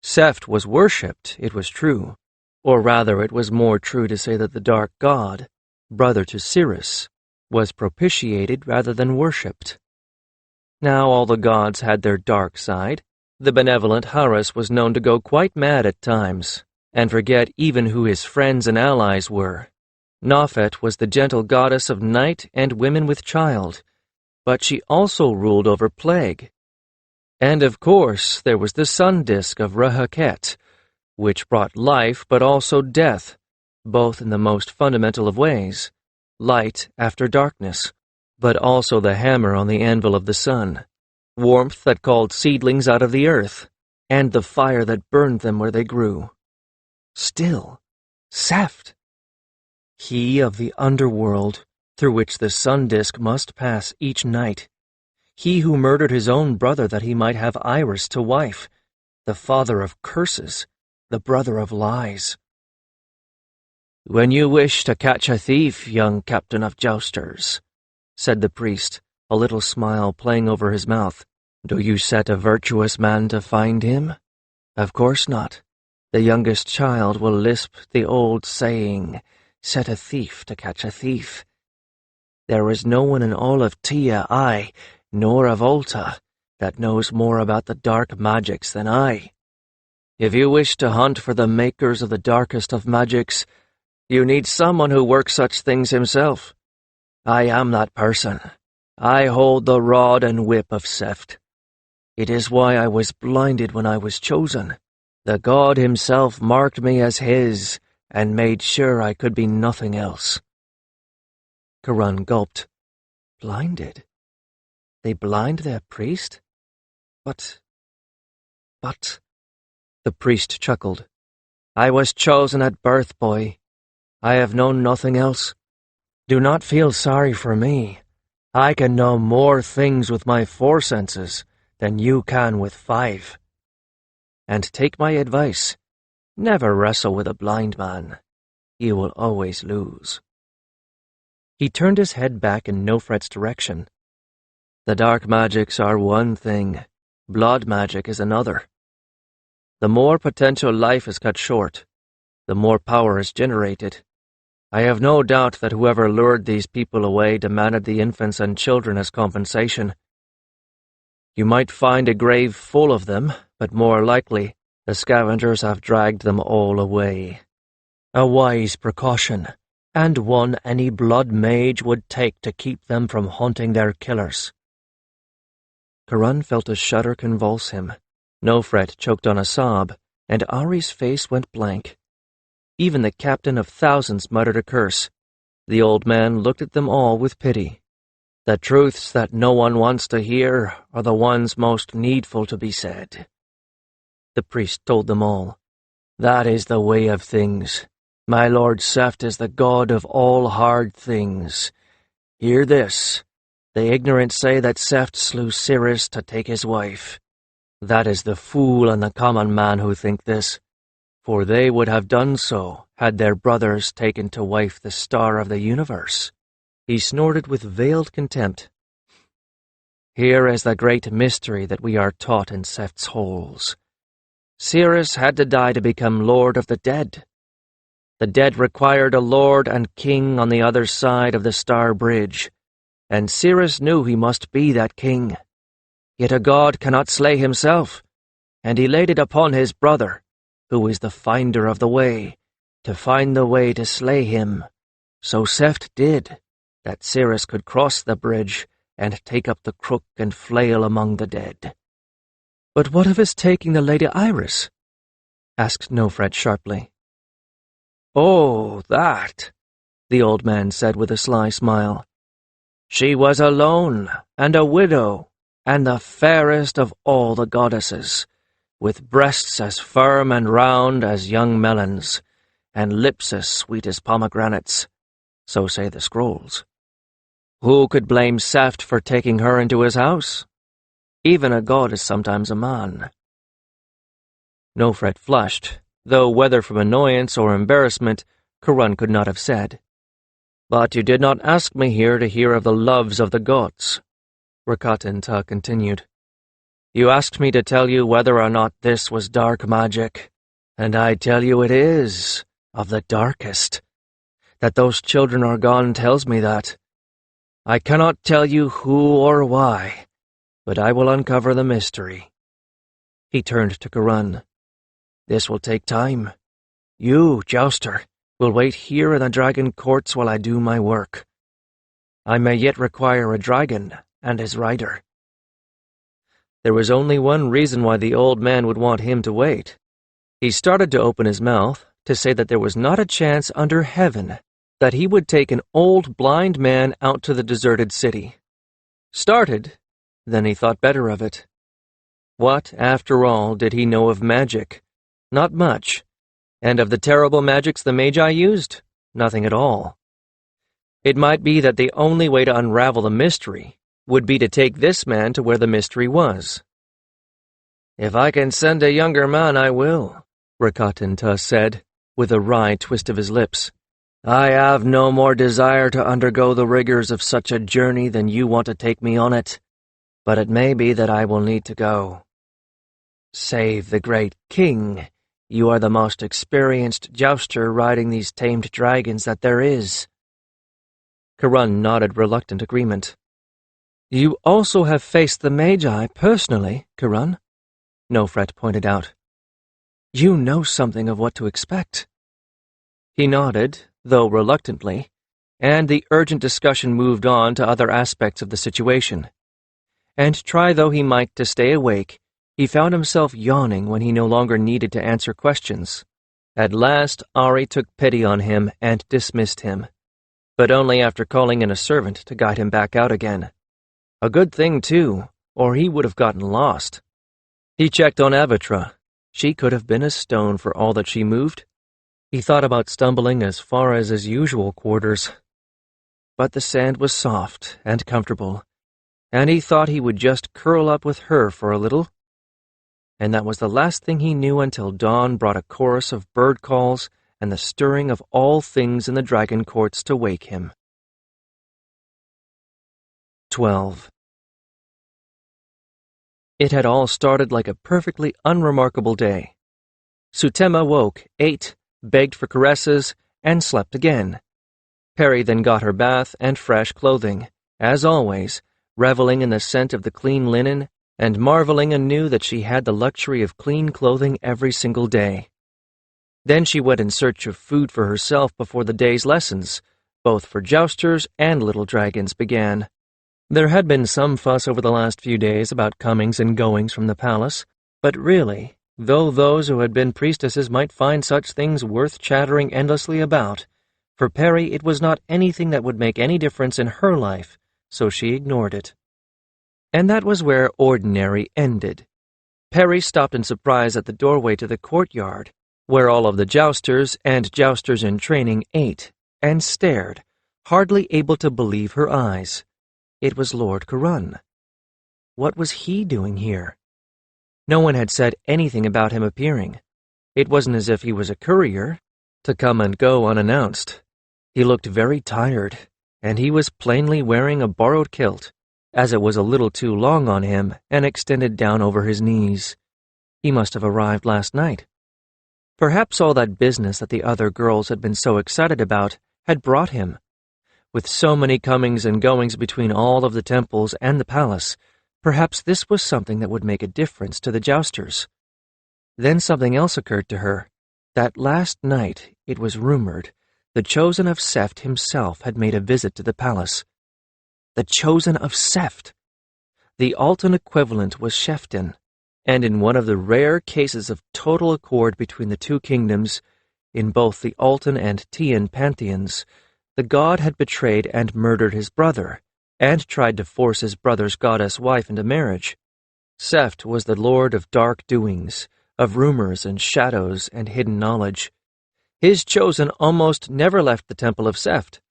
Seft was worshipped, it was true, or rather it was more true to say that the dark god, brother to Sirius, was propitiated rather than worshipped. Now all the gods had their dark side. The benevolent Horus was known to go quite mad at times, and forget even who his friends and allies were. Nofet was the gentle goddess of night and women with child, but she also ruled over plague. And of course there was the sun disk of Rehaket, which brought life but also death, both in the most fundamental of ways, light after darkness, but also the hammer on the anvil of the sun, warmth that called seedlings out of the earth, and the fire that burned them where they grew. Still, Seft, he of the underworld through which the sun disk must pass each night, he who murdered his own brother that he might have Iris to wife, the father of curses, the brother of lies. When you wish to catch a thief, young captain of Jousters, said the priest, a little smile playing over his mouth, do you set a virtuous man to find him? Of course not. The youngest child will lisp the old saying, set a thief to catch a thief. There is no one in all of Tia, nor of Alta, that knows more about the dark magics than I. If you wish to hunt for the makers of the darkest of magics, you need someone who works such things himself. I am that person. I hold the rod and whip of Seft. It is why I was blinded when I was chosen. The god himself marked me as his, and made sure I could be nothing else. Kiron gulped. Blinded? They blind their priest? But... The priest chuckled. I was chosen at birth, boy. I have known nothing else. Do not feel sorry for me. I can know more things with my 4 senses than you can with 5. And take my advice. Never wrestle with a blind man. You will always lose. He turned his head back in Nofret's direction. The dark magics are one thing. Blood magic is another. The more potential life is cut short, the more power is generated. I have no doubt that whoever lured these people away demanded the infants and children as compensation. You might find a grave full of them, but more likely the scavengers have dragged them all away. A wise precaution, and one any blood mage would take to keep them from haunting their killers. Kiron felt a shudder convulse him. Nofret choked on a sob, and Aerie's face went blank. Even the captain of thousands muttered a curse. The old man looked at them all with pity. The truths that no one wants to hear are the ones most needful to be said. The priest told them all. That is the way of things. My lord Seft is the god of all hard things. Hear this. The ignorant say that Seft slew Sirius to take his wife. That is the fool and the common man who think this, for they would have done so had their brothers taken to wife the star of the universe. He snorted with veiled contempt. Here is the great mystery that we are taught in Seft's halls. Sirius had to die to become lord of the dead. The dead required a lord and king on the other side of the star bridge, and Sirius knew he must be that king. Yet a god cannot slay himself, and he laid it upon his brother, who is the finder of the way, to find the way to slay him. So Seft did, that Sirius could cross the bridge and take up the crook and flail among the dead. But what of his taking the Lady Iris? Asked Nofret sharply. Oh, that, the old man said with a sly smile. She was alone and a widow, and the fairest of all the goddesses, with breasts as firm and round as young melons, and lips as sweet as pomegranates, so say the scrolls. Who could blame Seft for taking her into his house? Even a god is sometimes a man. Nofret flushed, though whether from annoyance or embarrassment, Kiron could not have said. "But you did not ask me here to hear of the loves of the gods," Rakatan continued. "You asked me to tell you whether or not this was dark magic, and I tell you it is, of the darkest. That those children are gone tells me that. I cannot tell you who or why, but I will uncover the mystery." He turned to Kiron. "This will take time. You, Jouster, will wait here in the dragon courts while I do my work. I may yet require a dragon and his rider." There was only one reason why the old man would want him to wait. He started to open his mouth to say that there was not a chance under heaven that he would take an old blind man out to the deserted city. Started, then he thought better of it. What, after all, did he know of magic? Not much. And of the terrible magics the Magi used? Nothing at all. It might be that the only way to unravel the mystery would be to take this man to where the mystery was. "If I can send a younger man, I will," Rakatan said, with a wry twist of his lips. "I have no more desire to undergo the rigors of such a journey than you want to take me on it, but it may be that I will need to go. Save the great king, you are the most experienced jouster riding these tamed dragons that there is." Kiron nodded reluctant agreement. "You also have faced the Magi personally, Kiron," Nofret pointed out. "You know something of what to expect." He nodded, though reluctantly, and the urgent discussion moved on to other aspects of the situation. And try though he might to stay awake, he found himself yawning when he no longer needed to answer questions. At last, Aerie took pity on him and dismissed him, but only after calling in a servant to guide him back out again. A good thing, too, or he would have gotten lost. He checked on Avatra. She could have been a stone for all that she moved. He thought about stumbling as far as his usual quarters. But the sand was soft and comfortable, and he thought he would just curl up with her for a little. And that was the last thing he knew until dawn brought a chorus of bird calls and the stirring of all things in the dragon courts to wake him. 12. It had all started like a perfectly unremarkable day. Sutema woke, ate, begged for caresses, and slept again. Perry then got her bath and fresh clothing, as always, reveling in the scent of the clean linen and marveling anew that she had the luxury of clean clothing every single day. Then she went in search of food for herself before the day's lessons, both for jousters and little dragons, began. There had been some fuss over the last few days about comings and goings from the palace, but really, though those who had been priestesses might find such things worth chattering endlessly about, for Perry it was not anything that would make any difference in her life, so she ignored it. And that was where ordinary ended. Perry stopped in surprise at the doorway to the courtyard, where all of the jousters and jousters in training ate, and stared, hardly able to believe her eyes. It was Lord Kiron. What was he doing here? No one had said anything about him appearing. It wasn't as if he was a courier, to come and go unannounced. He looked very tired, and he was plainly wearing a borrowed kilt, as it was a little too long on him and extended down over his knees. He must have arrived last night. Perhaps all that business that the other girls had been so excited about had brought him. With so many comings and goings between all of the temples and the palace, perhaps this was something that would make a difference to the jousters. Then something else occurred to her. That last night, it was rumored, the Chosen of Seft himself had made a visit to the palace. The Chosen of Seft! The Altan equivalent was Shefton, and in one of the rare cases of total accord between the two kingdoms, in both the Altan and Tian pantheons, the god had betrayed and murdered his brother, and tried to force his brother's goddess wife into marriage. Seft was the lord of dark doings, of rumors and shadows and hidden knowledge. His chosen almost never left the temple of Seft.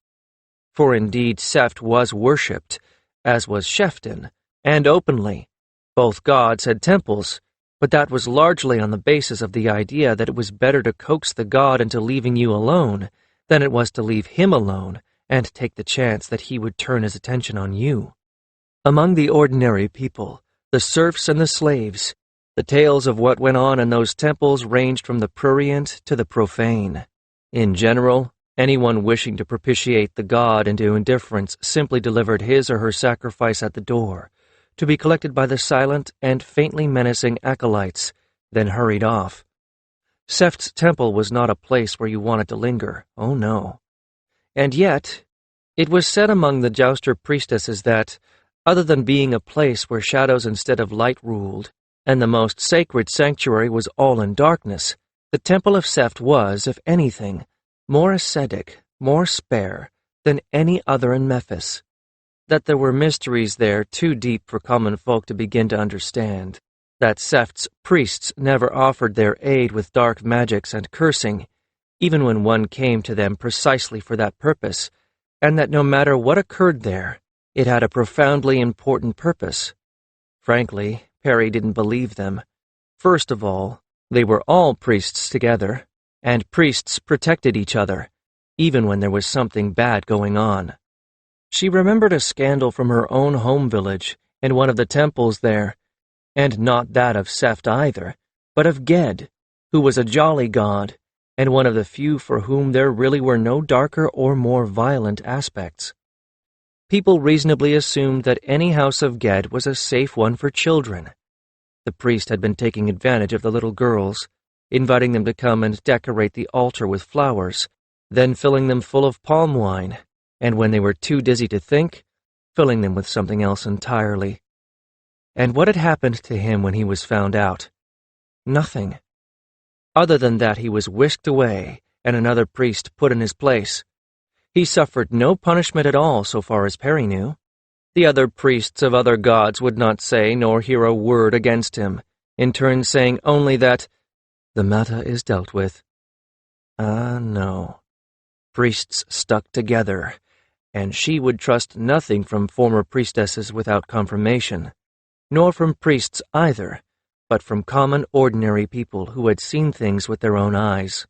For indeed Seft was worshipped, as was Shefton, and openly. Both gods had temples, but that was largely on the basis of the idea that it was better to coax the god into leaving you alone than it was to leave him alone and take the chance that he would turn his attention on you. Among the ordinary people, the serfs and the slaves, the tales of what went on in those temples ranged from the prurient to the profane. In general, anyone wishing to propitiate the god into indifference simply delivered his or her sacrifice at the door, to be collected by the silent and faintly menacing acolytes, then hurried off. Seft's temple was not a place where you wanted to linger, oh no. And yet, it was said among the Jouster priestesses that, other than being a place where shadows instead of light ruled, and the most sacred sanctuary was all in darkness, the Temple of Seft was, if anything, more ascetic, more spare, than any other in Memphis. That there were mysteries there too deep for common folk to begin to understand, that Seft's priests never offered their aid with dark magics and cursing, even when one came to them precisely for that purpose, and that no matter what occurred there, it had a profoundly important purpose. Frankly, Perry didn't believe them. First of all, they were all priests together, and priests protected each other, even when there was something bad going on. She remembered a scandal from her own home village in one of the temples there, and not that of Seft either, but of Ged, who was a jolly god, and one of the few for whom there really were no darker or more violent aspects. People reasonably assumed that any house of Ged was a safe one for children. The priest had been taking advantage of the little girls, inviting them to come and decorate the altar with flowers, then filling them full of palm wine, and when they were too dizzy to think, filling them with something else entirely. And what had happened to him when he was found out? Nothing. Other than that he was whisked away and another priest put in his place. He suffered no punishment at all so far as Perry knew. The other priests of other gods would not say nor hear a word against him, in turn saying only that the matter is dealt with. No. Priests stuck together, and she would trust nothing from former priestesses without confirmation, nor from priests either, but from common ordinary people who had seen things with their own eyes.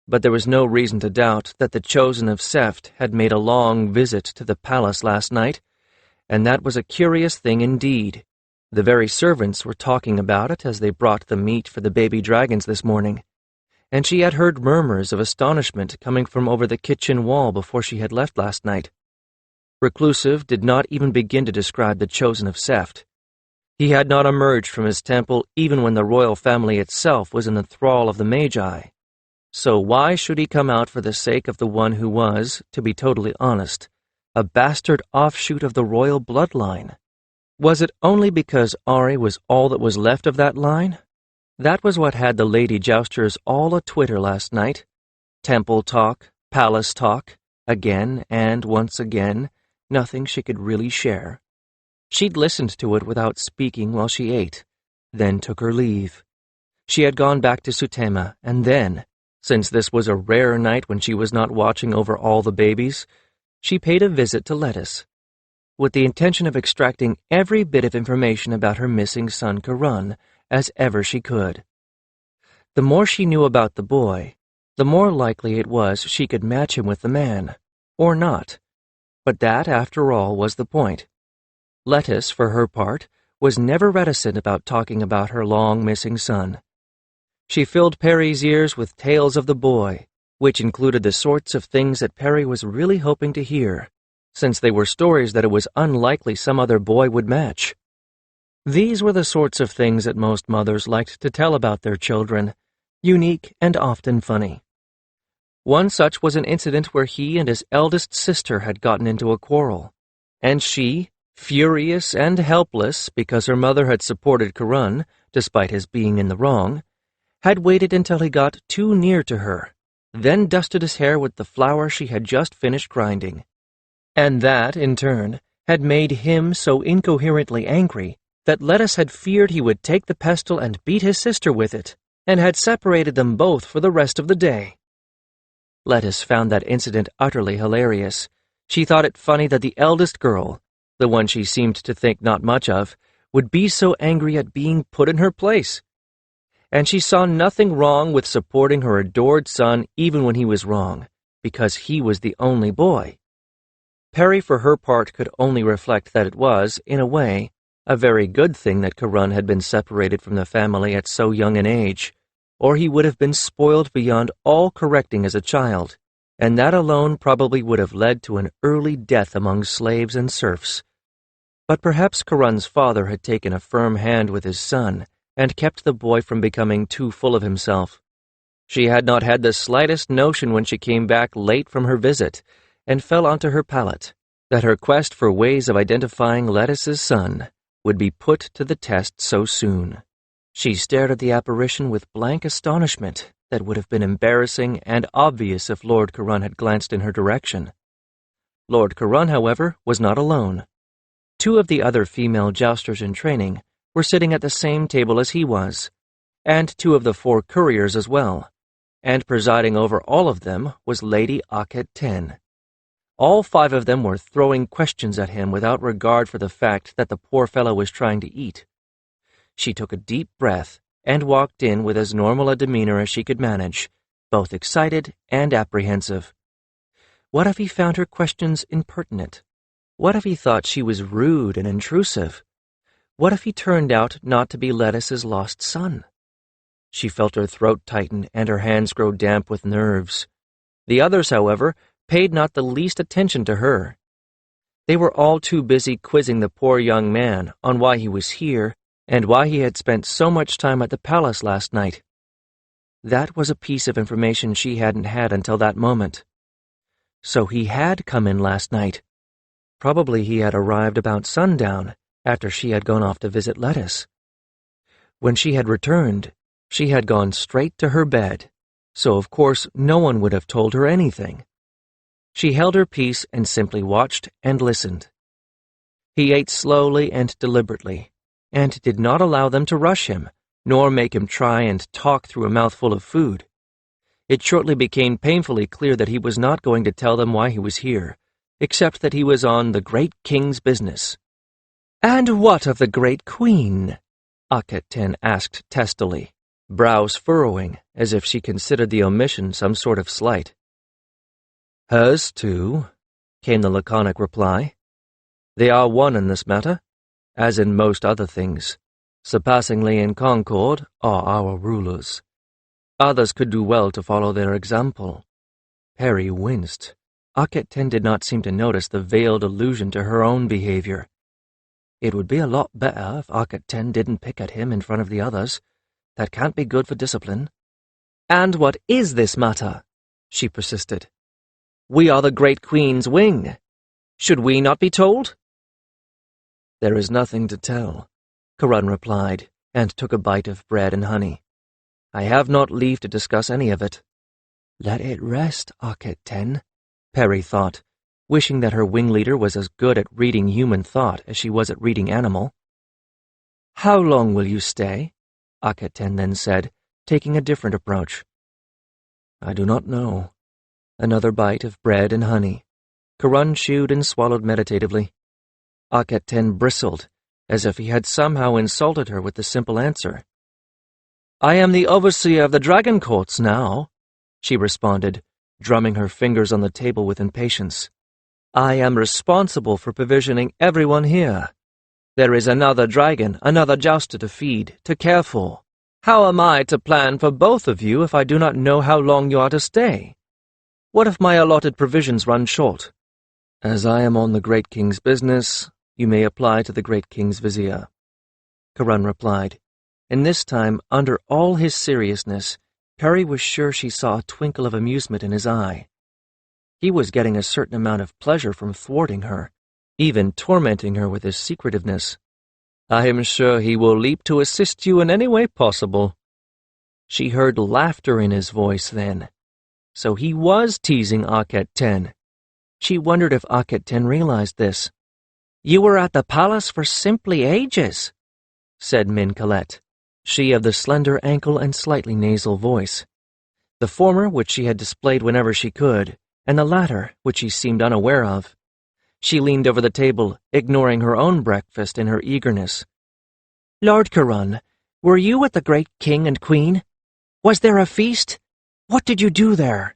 But there was no reason to doubt that the Chosen of Seft had made a long visit to the palace last night, and that was a curious thing indeed. The very servants were talking about it as they brought the meat for the baby dragons this morning, and she had heard murmurs of astonishment coming from over the kitchen wall before she had left last night. Reclusive did not even begin to describe the Chosen of Seft. He had not emerged from his temple even when the royal family itself was in the thrall of the Magi. So why should he come out for the sake of the one who was, to be totally honest, a bastard offshoot of the royal bloodline? Was it only because Aerie was all that was left of that line? That was what had the Lady Jousters all a-twitter last night. Temple talk, palace talk, again and once again, nothing she could really share. She'd listened to it without speaking while she ate, then took her leave. She had gone back to Sutema, and then, since this was a rare night when she was not watching over all the babies, she paid a visit to Lettuce, with the intention of extracting every bit of information about her missing son Kiron as ever she could. The more she knew about the boy, the more likely it was she could match him with the man, or not. But that, after all, was the point. Lettuce, for her part, was never reticent about talking about her long-missing son. She filled Perry's ears with tales of the boy, which included the sorts of things that Perry was really hoping to hear, since they were stories that it was unlikely some other boy would match. These were the sorts of things that most mothers liked to tell about their children, unique and often funny. One such was an incident where he and his eldest sister had gotten into a quarrel, and she, furious and helpless because her mother had supported Kiron, despite his being in the wrong, had waited until he got too near to her, then dusted his hair with the flour she had just finished grinding. And that, in turn, had made him so incoherently angry that Lettuce had feared he would take the pestle and beat his sister with it, and had separated them both for the rest of the day. Lettuce found that incident utterly hilarious. She thought it funny that the eldest girl, the one she seemed to think not much of, would be so angry at being put in her place, and she saw nothing wrong with supporting her adored son even when he was wrong, because he was the only boy. Perry, for her part, could only reflect that it was, in a way, a very good thing that Kiron had been separated from the family at so young an age, or he would have been spoiled beyond all correcting as a child, and that alone probably would have led to an early death among slaves and serfs. But perhaps Kiron's father had taken a firm hand with his son and kept the boy from becoming too full of himself. She had not had the slightest notion when she came back late from her visit and fell onto her pallet that her quest for ways of identifying Lettuce's son would be put to the test so soon. She stared at the apparition with blank astonishment that would have been embarrassing and obvious if Lord Kiron had glanced in her direction. Lord Kiron, however, was not alone. 2 of the other female jousters in training were sitting at the same table as he was, and 2 of the 4 couriers as well, and presiding over all of them was Lady Auket-Ten. All 5 of them were throwing questions at him without regard for the fact that the poor fellow was trying to eat. She took a deep breath and walked in with as normal a demeanor as she could manage, both excited and apprehensive. What if he found her questions impertinent? What if he thought she was rude and intrusive? What if he turned out not to be Lettuce's lost son? She felt her throat tighten and her hands grow damp with nerves. The others, however, paid not the least attention to her. They were all too busy quizzing the poor young man on why he was here and why he had spent so much time at the palace last night. That was a piece of information she hadn't had until that moment. So he had come in last night. Probably he had arrived about sundown, after she had gone off to visit Lettuce. When she had returned, she had gone straight to her bed, so of course no one would have told her anything. She held her peace and simply watched and listened. He ate slowly and deliberately, and did not allow them to rush him, nor make him try and talk through a mouthful of food. It shortly became painfully clear that he was not going to tell them why he was here, except that he was on the great king's business. "And what of the great queen?" Auket-Ten asked testily, brows furrowing as if she considered the omission some sort of slight. "Hers too," came the laconic reply. "They are one in this matter, as in most other things. Surpassingly in concord are our rulers. Others could do well to follow their example." Perry winced. Auket-Ten did not seem to notice the veiled allusion to her own behavior. It would be a lot better if Auket-Ten didn't pick at him in front of the others. That can't be good for discipline. "And what is this matter?" she persisted. "We are the great queen's wing. Should we not be told?" "There is nothing to tell," Kiron replied, and took a bite of bread and honey. "I have not leave to discuss any of it." "Let it rest, Auket-Ten," Perry thought, wishing that her wing leader was as good at reading human thought as she was at reading animal. "How long will you stay?" Auket-Ten then said, taking a different approach. "I do not know." Another bite of bread and honey. Kiron chewed and swallowed meditatively. Auket-Ten bristled, as if he had somehow insulted her with the simple answer. "I am the overseer of the dragon courts now," she responded, drumming her fingers on the table with impatience. "I am responsible for provisioning everyone here. There is another dragon, another jouster to feed, to care for. How am I to plan for both of you if I do not know how long you are to stay? What if my allotted provisions run short? As I am on the great king's business, you may apply to the great king's vizier," Kiron replied, and this time, under all his seriousness, Perry was sure she saw a twinkle of amusement in his eye. He was getting a certain amount of pleasure from thwarting her, even tormenting her with his secretiveness. "I am sure he will leap to assist you in any way possible." She heard laughter in his voice then. So he was teasing Auket-Ten. She wondered if Auket-Ten realized this. "You were at the palace for simply ages," said Min Colette, she of the slender ankle and slightly nasal voice. The former which she had displayed whenever she could, and the latter which she seemed unaware of. She leaned over the table, ignoring her own breakfast in her eagerness. "Lord Kiron, Were you with the great king and queen? Was there a feast? What did you do there?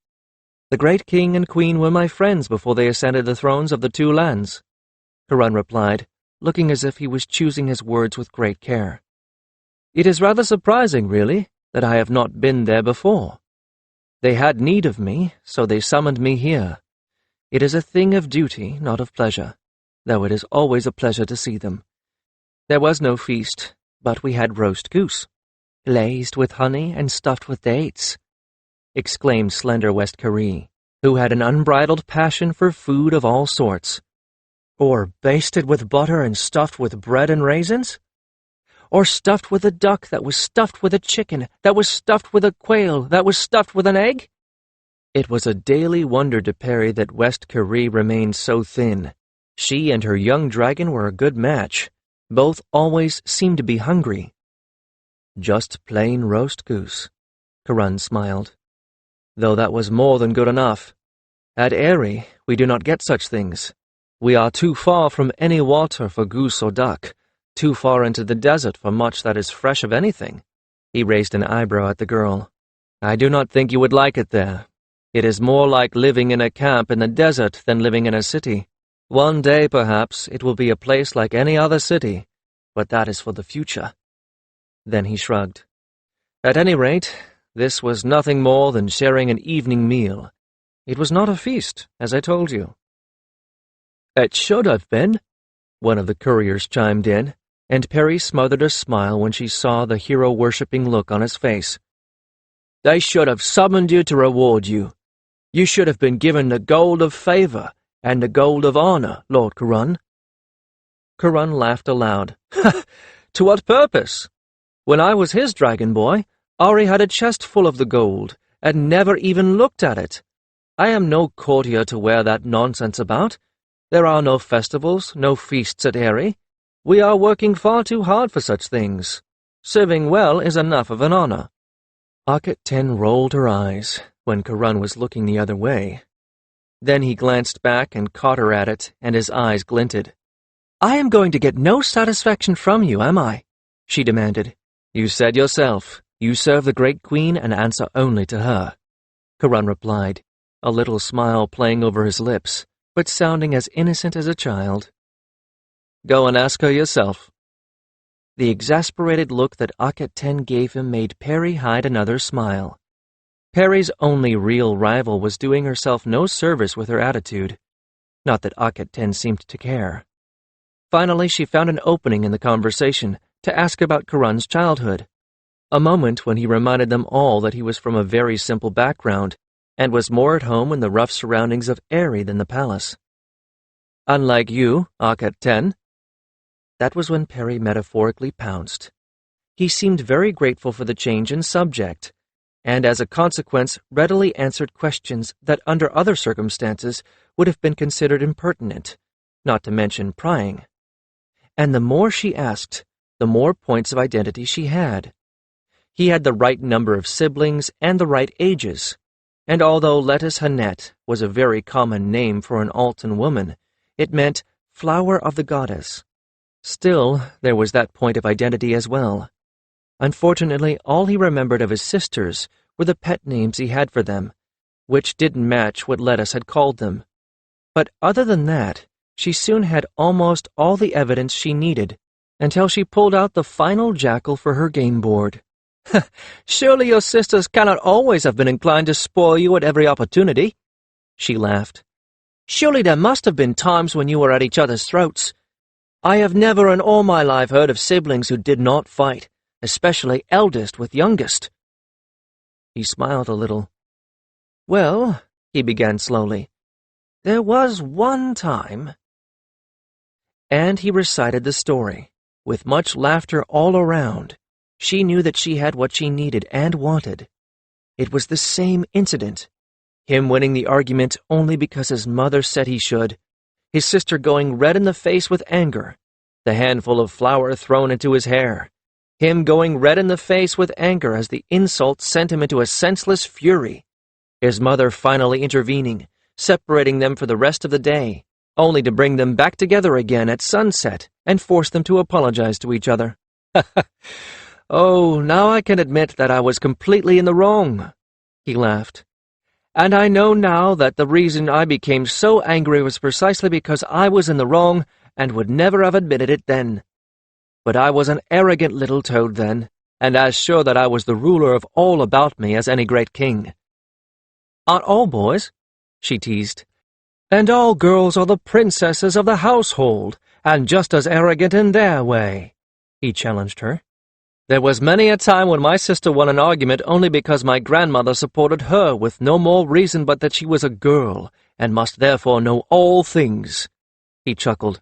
The great king and queen were my friends before they ascended the thrones of the two lands, Kiron replied, looking as if he was choosing his words with great care. It is rather surprising, really, that I have not been there before. They had need of me, so they summoned me here. It is a thing of duty, not of pleasure, though it is always a pleasure to see them. There was no feast, but we had roast goose, glazed with honey and stuffed with dates, exclaimed slender West Carie, who had an unbridled passion for food of all sorts. Or basted with butter and stuffed with bread and raisins? Or stuffed with a duck that was stuffed with a chicken, that was stuffed with a quail, that was stuffed with an egg? It was a daily wonder to Perry that West Carie remained so thin. She and her young dragon were a good match. Both always seemed to be hungry. Just plain roast goose, Kiron smiled. Though that was more than good enough. At Aerie, we do not get such things. We are too far from any water for goose or duck, too far into the desert for much that is fresh of anything. He raised an eyebrow at the girl. I do not think you would like it there. It is more like living in a camp in the desert than living in a city. One day, perhaps, it will be a place like any other city, but that is for the future. Then he shrugged. At any rate, this was nothing more than sharing an evening meal. It was not a feast, as I told you. It should have been, one of the couriers chimed in, and Perry smothered a smile when she saw the hero-worshipping look on his face. They should have summoned you to reward you. You should have been given the gold of favor and the gold of honor, Lord Kiron. Kiron laughed aloud. To what purpose? When I was his dragon boy, Aerie had a chest full of the gold, and never even looked at it. I am no courtier to wear that nonsense about. There are no festivals, no feasts at Aerie. We are working far too hard for such things. Serving well is enough of an honor. Akhet-Ten rolled her eyes when Kiron was looking the other way. Then he glanced back and caught her at it, and his eyes glinted. I am going to get no satisfaction from you, am I? She demanded. You said yourself, you serve the great queen and answer only to her. Kiron replied, a little smile playing over his lips, but sounding as innocent as a child. Go and ask her yourself. The exasperated look that Akhet-Ten gave him made Perry hide another smile. Perry's only real rival was doing herself no service with her attitude. Not that Akhet-Ten seemed to care. Finally, she found an opening in the conversation to ask about Kiron's childhood, a moment when he reminded them all that he was from a very simple background and was more at home in the rough surroundings of Aerie than the palace. Unlike you, Akhet-Ten. That was when Perry metaphorically pounced. He seemed very grateful for the change in subject, and as a consequence readily answered questions that under other circumstances would have been considered impertinent, not to mention prying. And the more she asked, the more points of identity she had. He had the right number of siblings and the right ages, and although Lettuce Hannette was a very common name for an Alton woman, it meant flower of the goddess. Still, there was that point of identity as well. Unfortunately, all he remembered of his sisters were the pet names he had for them, which didn't match what Lettuce had called them. But other than that, she soon had almost all the evidence she needed, until she pulled out the final jackal for her game board. Surely your sisters cannot always have been inclined to spoil you at every opportunity, she laughed. Surely there must have been times when you were at each other's throats. I have never in all my life heard of siblings who did not fight, especially eldest with youngest. He smiled a little. Well, he began slowly, there was one time. And he recited the story, with much laughter all around. She knew that she had what she needed and wanted. It was the same incident. Him winning the argument only because his mother said he should. His sister going red in the face with anger. The handful of flour thrown into his hair. Him going red in the face with anger as the insult sent him into a senseless fury. His mother finally intervening, separating them for the rest of the day, only to bring them back together again at sunset and force them to apologize to each other. "Oh, now I can admit that I was completely in the wrong," he laughed. "And I know now that the reason I became so angry was precisely because I was in the wrong and would never have admitted it then. But I was an arrogant little toad then, and as sure that I was the ruler of all about me as any great king." "Aren't all boys?" she teased. "And all girls are the princesses of the household, and just as arrogant in their way," he challenged her. "There was many a time when my sister won an argument only because my grandmother supported her with no more reason but that she was a girl, and must therefore know all things." He chuckled.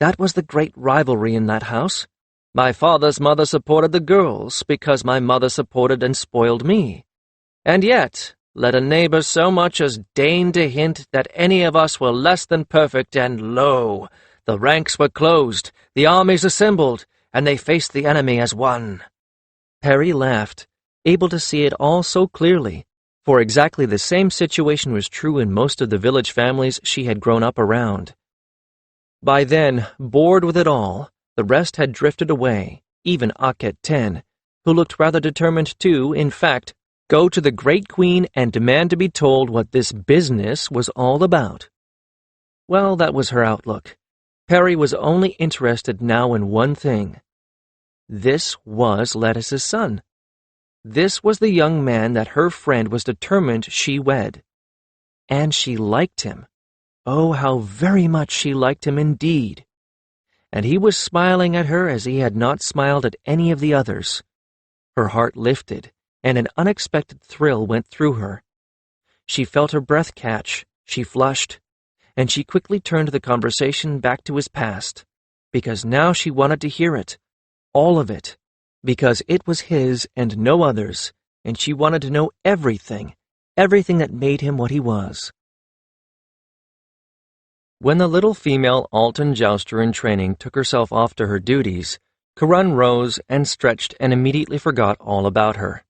"That was the great rivalry in that house. My father's mother supported the girls because my mother supported and spoiled me. And yet, let a neighbor so much as deign to hint that any of us were less than perfect, and lo, the ranks were closed, the armies assembled, and they faced the enemy as one." Harry laughed, able to see it all so clearly, for exactly the same situation was true in most of the village families she had grown up around. By then, bored with it all, the rest had drifted away, even Aket 10, who looked rather determined to, in fact, go to the great queen and demand to be told what this business was all about. Well, that was her outlook. Harry was only interested now in one thing. This was Lettuce's son. This was the young man that her friend was determined she wed. And she liked him. Oh, how very much she liked him indeed. And he was smiling at her as he had not smiled at any of the others. Her heart lifted, and an unexpected thrill went through her. She felt her breath catch, she flushed, and she quickly turned the conversation back to his past, because now she wanted to hear it, all of it, because it was his and no other's, and she wanted to know everything, everything that made him what he was. When the little female Alton jouster in training took herself off to her duties, Kiron rose and stretched and immediately forgot all about her.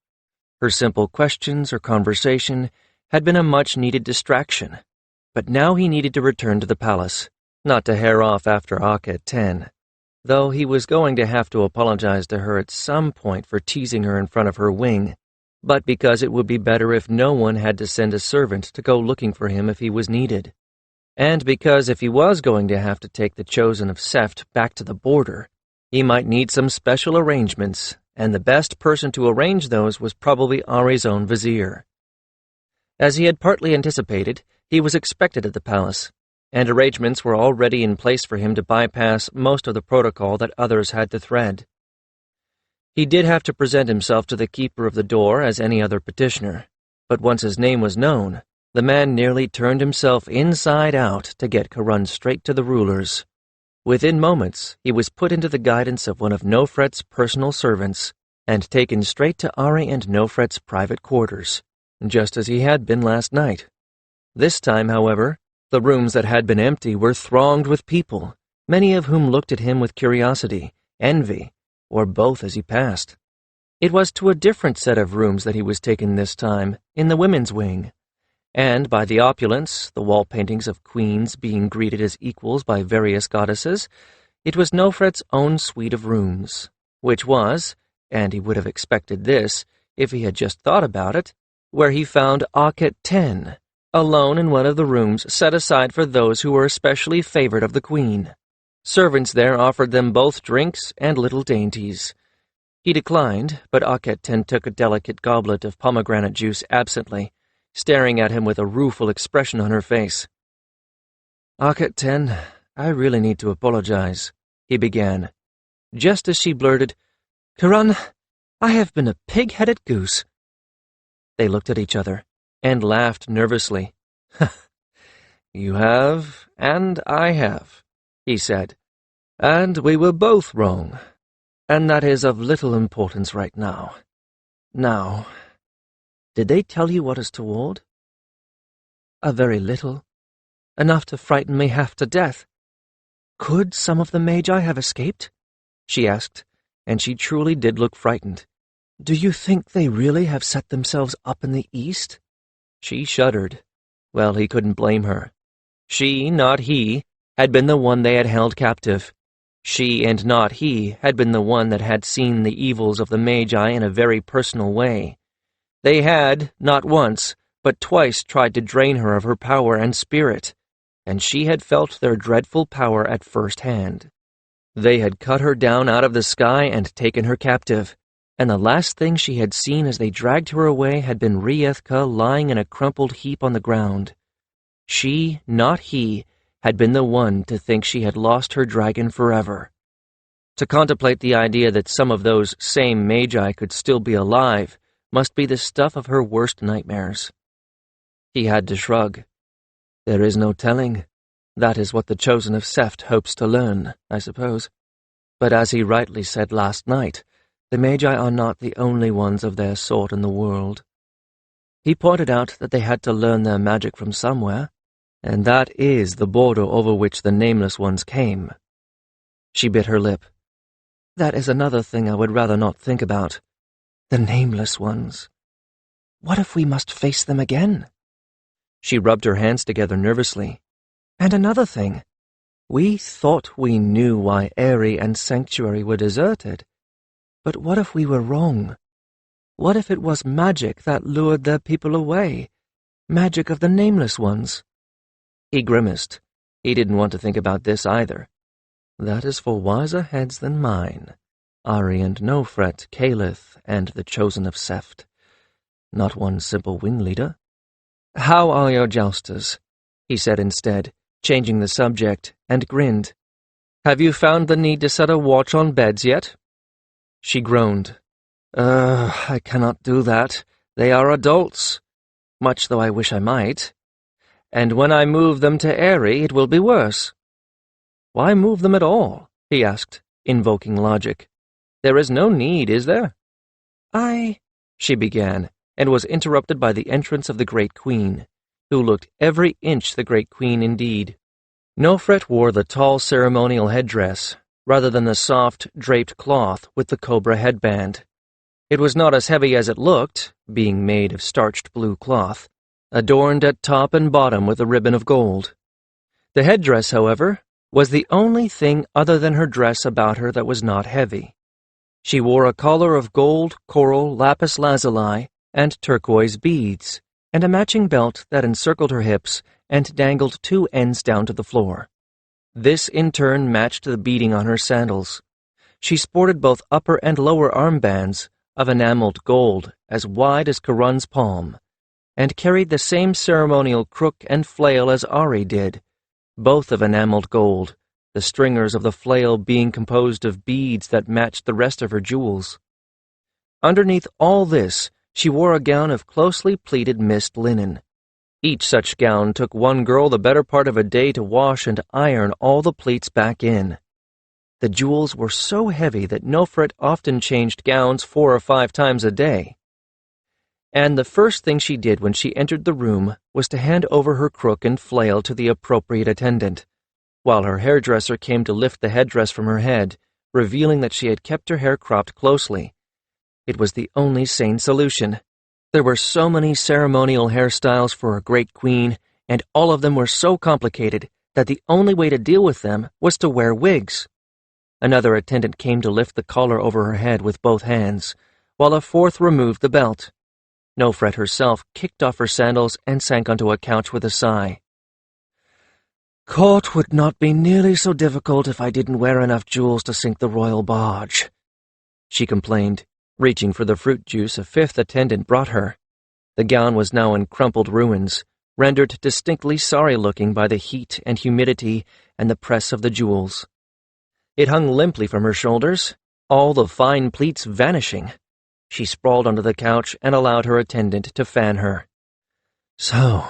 Her simple questions or conversation had been a much-needed distraction, but now he needed to return to the palace, not to hare off after Aket 10, though he was going to have to apologize to her at some point for teasing her in front of her wing, but because it would be better if no one had to send a servant to go looking for him if he was needed. And because if he was going to have to take the chosen of Seft back to the border, he might need some special arrangements, and the best person to arrange those was probably Aerie's own vizier. As he had partly anticipated, he was expected at the palace, and arrangements were already in place for him to bypass most of the protocol that others had to thread. He did have to present himself to the keeper of the door as any other petitioner, but once his name was known, the man nearly turned himself inside out to get Kiron straight to the rulers. Within moments, he was put into the guidance of one of Nofret's personal servants and taken straight to Aerie and Nofret's private quarters, just as he had been last night. This time, however, the rooms that had been empty were thronged with people, many of whom looked at him with curiosity, envy, or both as he passed. It was to a different set of rooms that he was taken this time, in the women's wing, and by the opulence, the wall paintings of queens being greeted as equals by various goddesses, it was Nofret's own suite of rooms, which was, and he would have expected this if he had just thought about it, where he found Aket 10, alone in one of the rooms set aside for those who were especially favored of the queen. Servants there offered them both drinks and little dainties. He declined, but Aket 10 took a delicate goblet of pomegranate juice absently, staring at him with a rueful expression on her face. "Aket 10, I really need to apologize," he began, just as she blurted, "Kiron, I have been a pig-headed goose." They looked at each other and laughed nervously. "You have, and I have," he said, "and we were both wrong, and that is of little importance right now. Now, did they tell you what is toward?" "A very little. Enough to frighten me half to death." "Could some of the Magi have escaped?" she asked, and she truly did look frightened. "Do you think they really have set themselves up in the east?" She shuddered. Well, he couldn't blame her. She, not he, had been the one they had held captive. She and not he had been the one that had seen the evils of the Magi in a very personal way. They had, not once, but twice tried to drain her of her power and spirit, and she had felt their dreadful power at first hand. They had cut her down out of the sky and taken her captive, and the last thing she had seen as they dragged her away had been Riethka lying in a crumpled heap on the ground. She, not he, had been the one to think she had lost her dragon forever. To contemplate the idea that some of those same Magi could still be alive must be the stuff of her worst nightmares. He had to shrug. There is no telling. That is what the Chosen of Seft hopes to learn, I suppose. But as he rightly said last night, the Magi are not the only ones of their sort in the world. He pointed out that they had to learn their magic from somewhere, and that is the border over which the Nameless Ones came. She bit her lip. That is another thing I would rather not think about. The Nameless Ones. What if we must face them again? She rubbed her hands together nervously. And another thing. We thought we knew why Aerie and Sanctuary were deserted. But what if we were wrong? What if it was magic that lured their people away? Magic of the Nameless Ones? He grimaced. He didn't want to think about this either. That is for wiser heads than mine. Aerie and Nofret, Caliph, and the Chosen of Seft. Not one simple wing leader. How are your Jousters? He said instead, changing the subject, and grinned. Have you found the need to set a watch on beds yet? She groaned. I cannot do that. They are adults. Much though I wish I might. And when I move them to Aerie, it will be worse. Why move them at all? He asked, invoking logic. There is no need, is there? She began, and was interrupted by the entrance of the Great Queen, who looked every inch the Great Queen indeed. Nofret wore the tall ceremonial headdress, rather than the soft, draped cloth with the cobra headband. It was not as heavy as it looked, being made of starched blue cloth, adorned at top and bottom with a ribbon of gold. The headdress, however, was the only thing other than her dress about her that was not heavy. She wore a collar of gold, coral, lapis lazuli, and turquoise beads, and a matching belt that encircled her hips and dangled two ends down to the floor. This, in turn, matched the beading on her sandals. She sported both upper and lower armbands of enameled gold as wide as Kiron's palm, and carried the same ceremonial crook and flail as Aerie did, both of enameled gold, the stringers of the flail being composed of beads that matched the rest of her jewels. Underneath all this, she wore a gown of closely pleated mist linen. Each such gown took one girl the better part of a day to wash and iron all the pleats back in. The jewels were so heavy that Nofret often changed gowns 4 or 5 times a day. And the first thing she did when she entered the room was to hand over her crook and flail to the appropriate attendant, while her hairdresser came to lift the headdress from her head, revealing that she had kept her hair cropped closely. It was the only sane solution. There were so many ceremonial hairstyles for a great queen, and all of them were so complicated that the only way to deal with them was to wear wigs. Another attendant came to lift the collar over her head with both hands, while a fourth removed the belt. Nofret herself kicked off her sandals and sank onto a couch with a sigh. Court would not be nearly so difficult if I didn't wear enough jewels to sink the royal barge, she complained, reaching for the fruit juice a fifth attendant brought her. The gown was now in crumpled ruins, rendered distinctly sorry-looking by the heat and humidity and the press of the jewels. It hung limply from her shoulders, all the fine pleats vanishing. She sprawled onto the couch and allowed her attendant to fan her. So,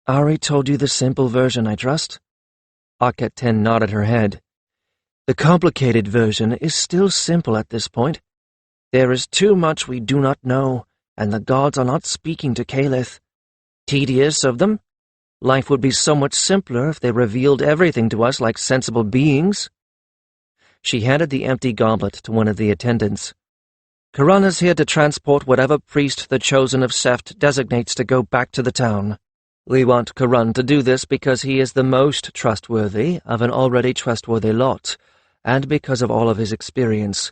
Aerie told you the simple version, I trust? Akhet-Ten nodded her head. The complicated version is still simple at this point. There is too much we do not know, and the gods are not speaking to Caliph. Tedious of them? Life would be so much simpler if they revealed everything to us like sensible beings. She handed the empty goblet to one of the attendants. Kiron is here to transport whatever priest the Chosen of Seft designates to go back to the town. We want Kiron to do this because he is the most trustworthy of an already trustworthy lot, and because of all of his experience,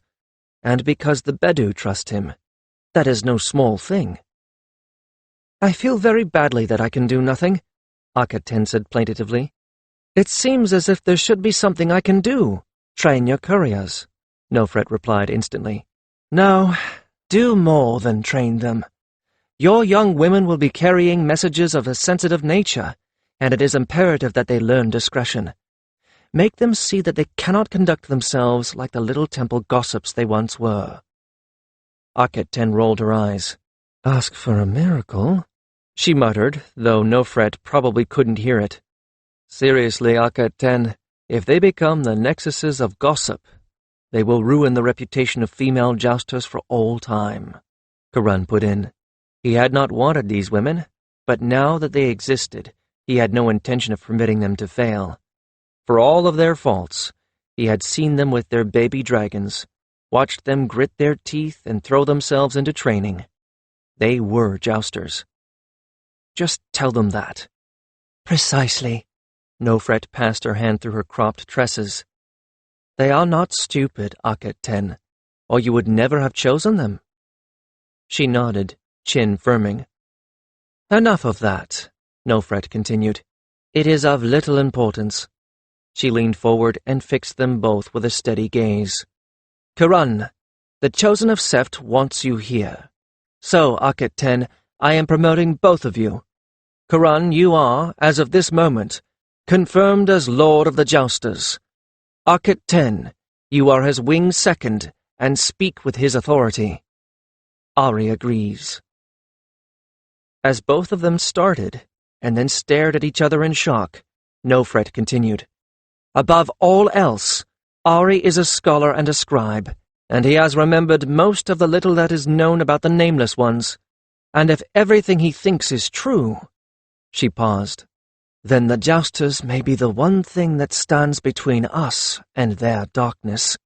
and because the Bedu trust him. That is no small thing. I feel very badly that I can do nothing, Akhet said plaintively. It seems as if there should be something I can do. Train your couriers, Nofret replied instantly. No, do more than train them. Your young women will be carrying messages of a sensitive nature, and it is imperative that they learn discretion. Make them see that they cannot conduct themselves like the little temple gossips they once were. Akhet rolled her eyes. Ask for a miracle? She muttered, though Nofret probably couldn't hear it. Seriously, Akhet, if they become the nexuses of gossip, they will ruin the reputation of female jousters for all time, Kiron put in. He had not wanted these women, but now that they existed, he had no intention of permitting them to fail. For all of their faults, he had seen them with their baby dragons, watched them grit their teeth and throw themselves into training. They were jousters. Just tell them that. Precisely. Nofret passed her hand through her cropped tresses. They are not stupid, Akhet, or you would never have chosen them. She nodded, chin firming. Enough of that, Nofret continued. It is of little importance. She leaned forward and fixed them both with a steady gaze. Kiron, the Chosen of Seft wants you here. So, Akhet, I am promoting both of you. Kiron, you are, as of this moment, confirmed as Lord of the Jousters. Akhet, you are his winged second, and speak with his authority. Aerie agrees. As both of them started, and then stared at each other in shock, Nofret continued. Above all else, Aerie is a scholar and a scribe, and he has remembered most of the little that is known about the Nameless Ones. And if everything he thinks is true— She paused. Then the Jousters may be the one thing that stands between us and their darkness.